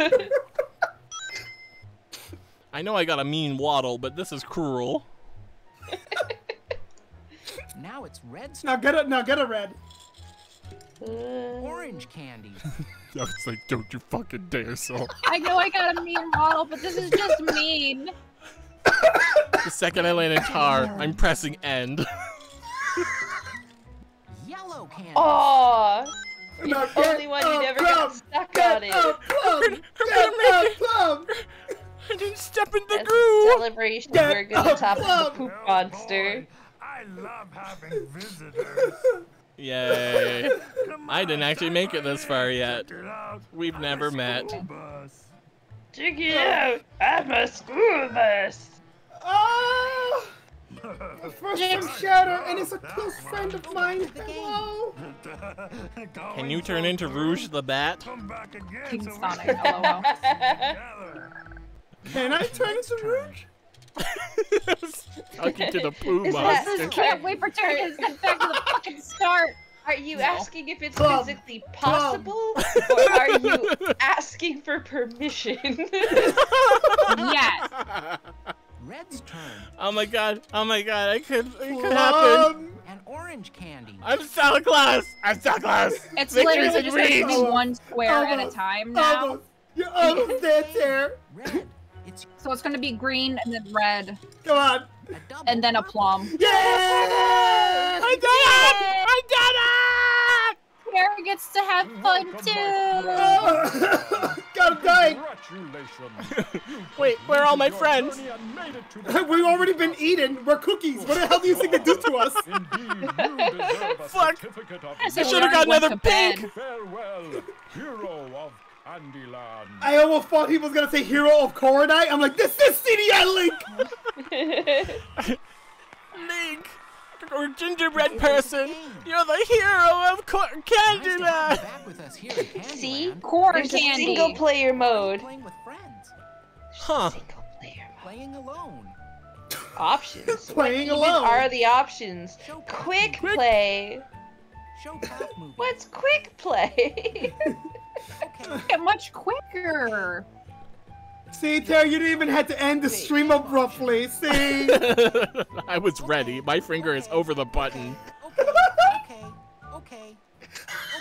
B: I know I got a mean waddle, but this is cruel.
G: Now it's red.
A: Now get a red.
G: Orange candy.
B: I was like, don't you fucking dare, Soul.
D: I know I got a mean model, but this is just mean.
B: The second I land in tar, I'm pressing end.
G: Yellow candy.
C: Aww! You're
A: Now
C: the only one who never got stuck on it.
E: I didn't step in the
C: As
E: groove.
C: a celebration, we're gonna top the poop monster.
I: I love having visitors.
B: Yay. I didn't actually make it this far yet. We've never met.
C: Check it out! I'm a school bus!
A: Oh! First time Shatter, and it's a close friend of mine. Hello.
B: Can you turn into Rouge the Bat?
D: King Sonic, LOL.
A: Can I turn into Rouge?
B: Talking to the poo
C: Is
B: monster.
D: I just can't wait for turn to get back to the fucking start.
C: Are you asking if it's
A: Plum.
C: physically possible, or are you asking for permission?
D: Yes.
G: Red's turn.
B: Oh my god, it could happen.
G: And orange candy.
B: I'm Santa Claus! I'm Santa Claus!
D: It's
B: Victory's
D: literally
B: in
D: just going to be
B: reach.
D: one square at a time now.
A: Almost. You're almost there.
G: Red. It's
D: So it's going to be green and then red
A: Come on.
G: a double.
D: and then a plum.
A: Yeah!
E: I did it! I did it!
D: Pierre gets to have fun too.
A: God, I'm dying.
B: Wait, where are all my friends?
A: We've already been eaten. We're cookies. What the hell do you think they do to us?
B: Fuck!
D: I said
B: should've got
D: went
B: another
D: to bed.
B: pink.
I: Farewell, hero of Candyland.
A: I almost thought he was gonna say hero of Coronite. I'm like, this is CDI Link.
B: Link! Or gingerbread person! You're the hero of Candyland!
G: Back with us here in Candyland.
C: See?
D: Corn
C: There's a
D: candy.
C: single player mode.
G: Playing with friends.
B: Huh.
C: Single player mode.
G: Playing alone.
C: Options.
A: Playing
C: What even
A: alone.
C: are the options? Quick play.
G: Show pop movie.
C: What's quick play?
G: Okay.
D: Get much quicker.
A: See, Terry, you didn't even have to end the stream abruptly. See?
B: I was ready. My finger is over the button.
G: Okay.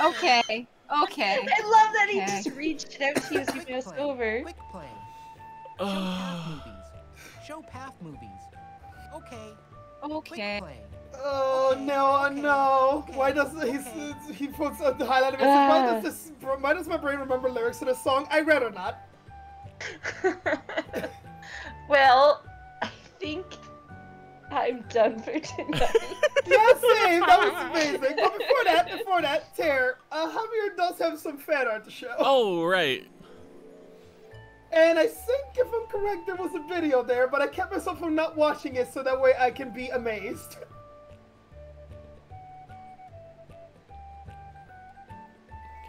D: Okay. Okay.
C: I love that he
D: Okay.
C: just reached it out to you as you passed over.
G: Quick play. Show path movies. Show path movies. Okay.
D: Okay.
G: Quick play.
A: Oh no, no! Why does he puts the highlighted message? Why does my brain remember lyrics to this song? I'd rather not.
C: Well, I think I'm done for tonight.
A: Yeah, same. That was amazing. But before that, Tare, Javier does have some fan art to show.
B: Oh, right.
A: And I think, if I'm correct, there was a video there, but I kept myself from not watching it so that way I can be amazed.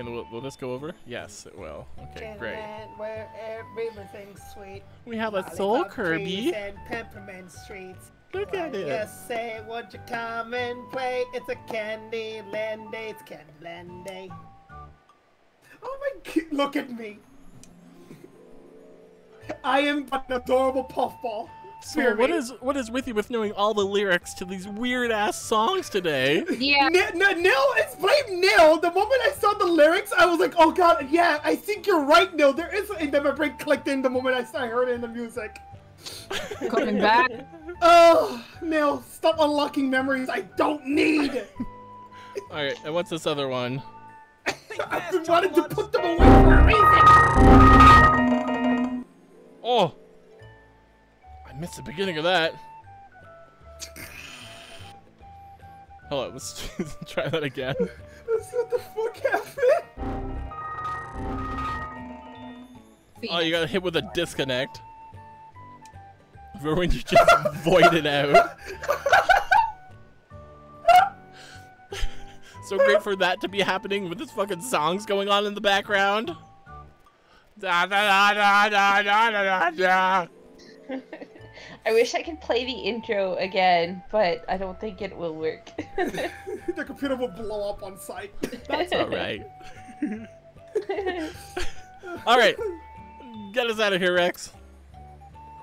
B: Will this go over? Yes, it will. Okay, great.
A: Where everything's sweet.
B: We have a soul Kirby.
A: And peppermint streets.
B: Look at it.
A: Yes, say, won't you come and play? It's a candy land day. It's candy land day. Oh my god, look at me. I am an adorable puffball.
B: So what is with you with knowing all the lyrics to these weird ass songs today?
D: Yeah.
A: Nil, it's blame Nil. The moment I saw the lyrics, I was like, oh god, yeah, I think you're right, Nil. There is, and then my brain clicked in the moment I heard it in the music.
D: Coming back.
A: Oh, Nil, stop unlocking memories I don't need.
B: Alright, and what's this other one?
A: I've been wanting to put them away for a reason.
B: Oh! I missed the beginning of that. Hold on, let's try that again.
A: What the fuck happened?
B: Oh, you got hit with a disconnect. For when you just voided out. So great for that to be happening with this fucking songs going on in the background. Da da da da da da da da.
C: I wish I could play the intro again, but I don't think it will work.
A: The computer will blow up on sight.
B: That's alright. Alright. Get us out of here, Rex.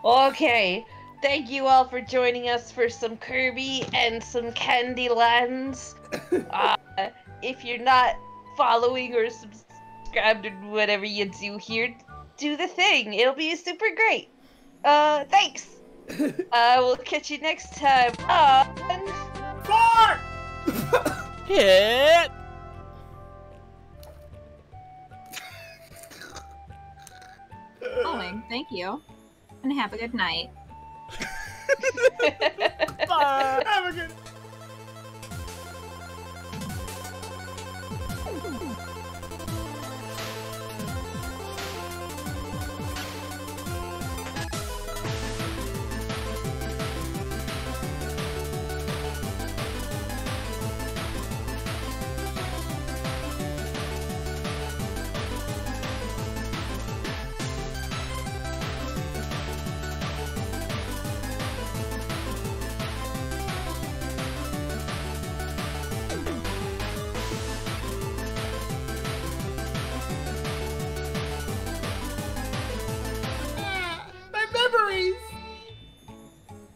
C: Okay. Thank you all for joining us for some Kirby and some Candylands. If you're not following or subscribed or whatever you do here, do the thing. It'll be super great. Thanks. We'll catch you next time on...
A: Fart!
B: Hit!
D: Calling. Thank you. And have a good night.
B: Bye!
A: Have a good...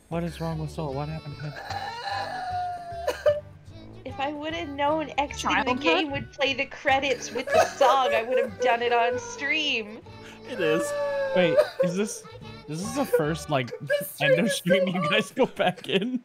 L: What is wrong with Soul? What happened to him?
C: If I would have known exiting the
D: Childhood?
C: game would play the credits with the song, I would have done it on stream.
B: It is.
L: Wait, is this the first like end of stream you guys go back in?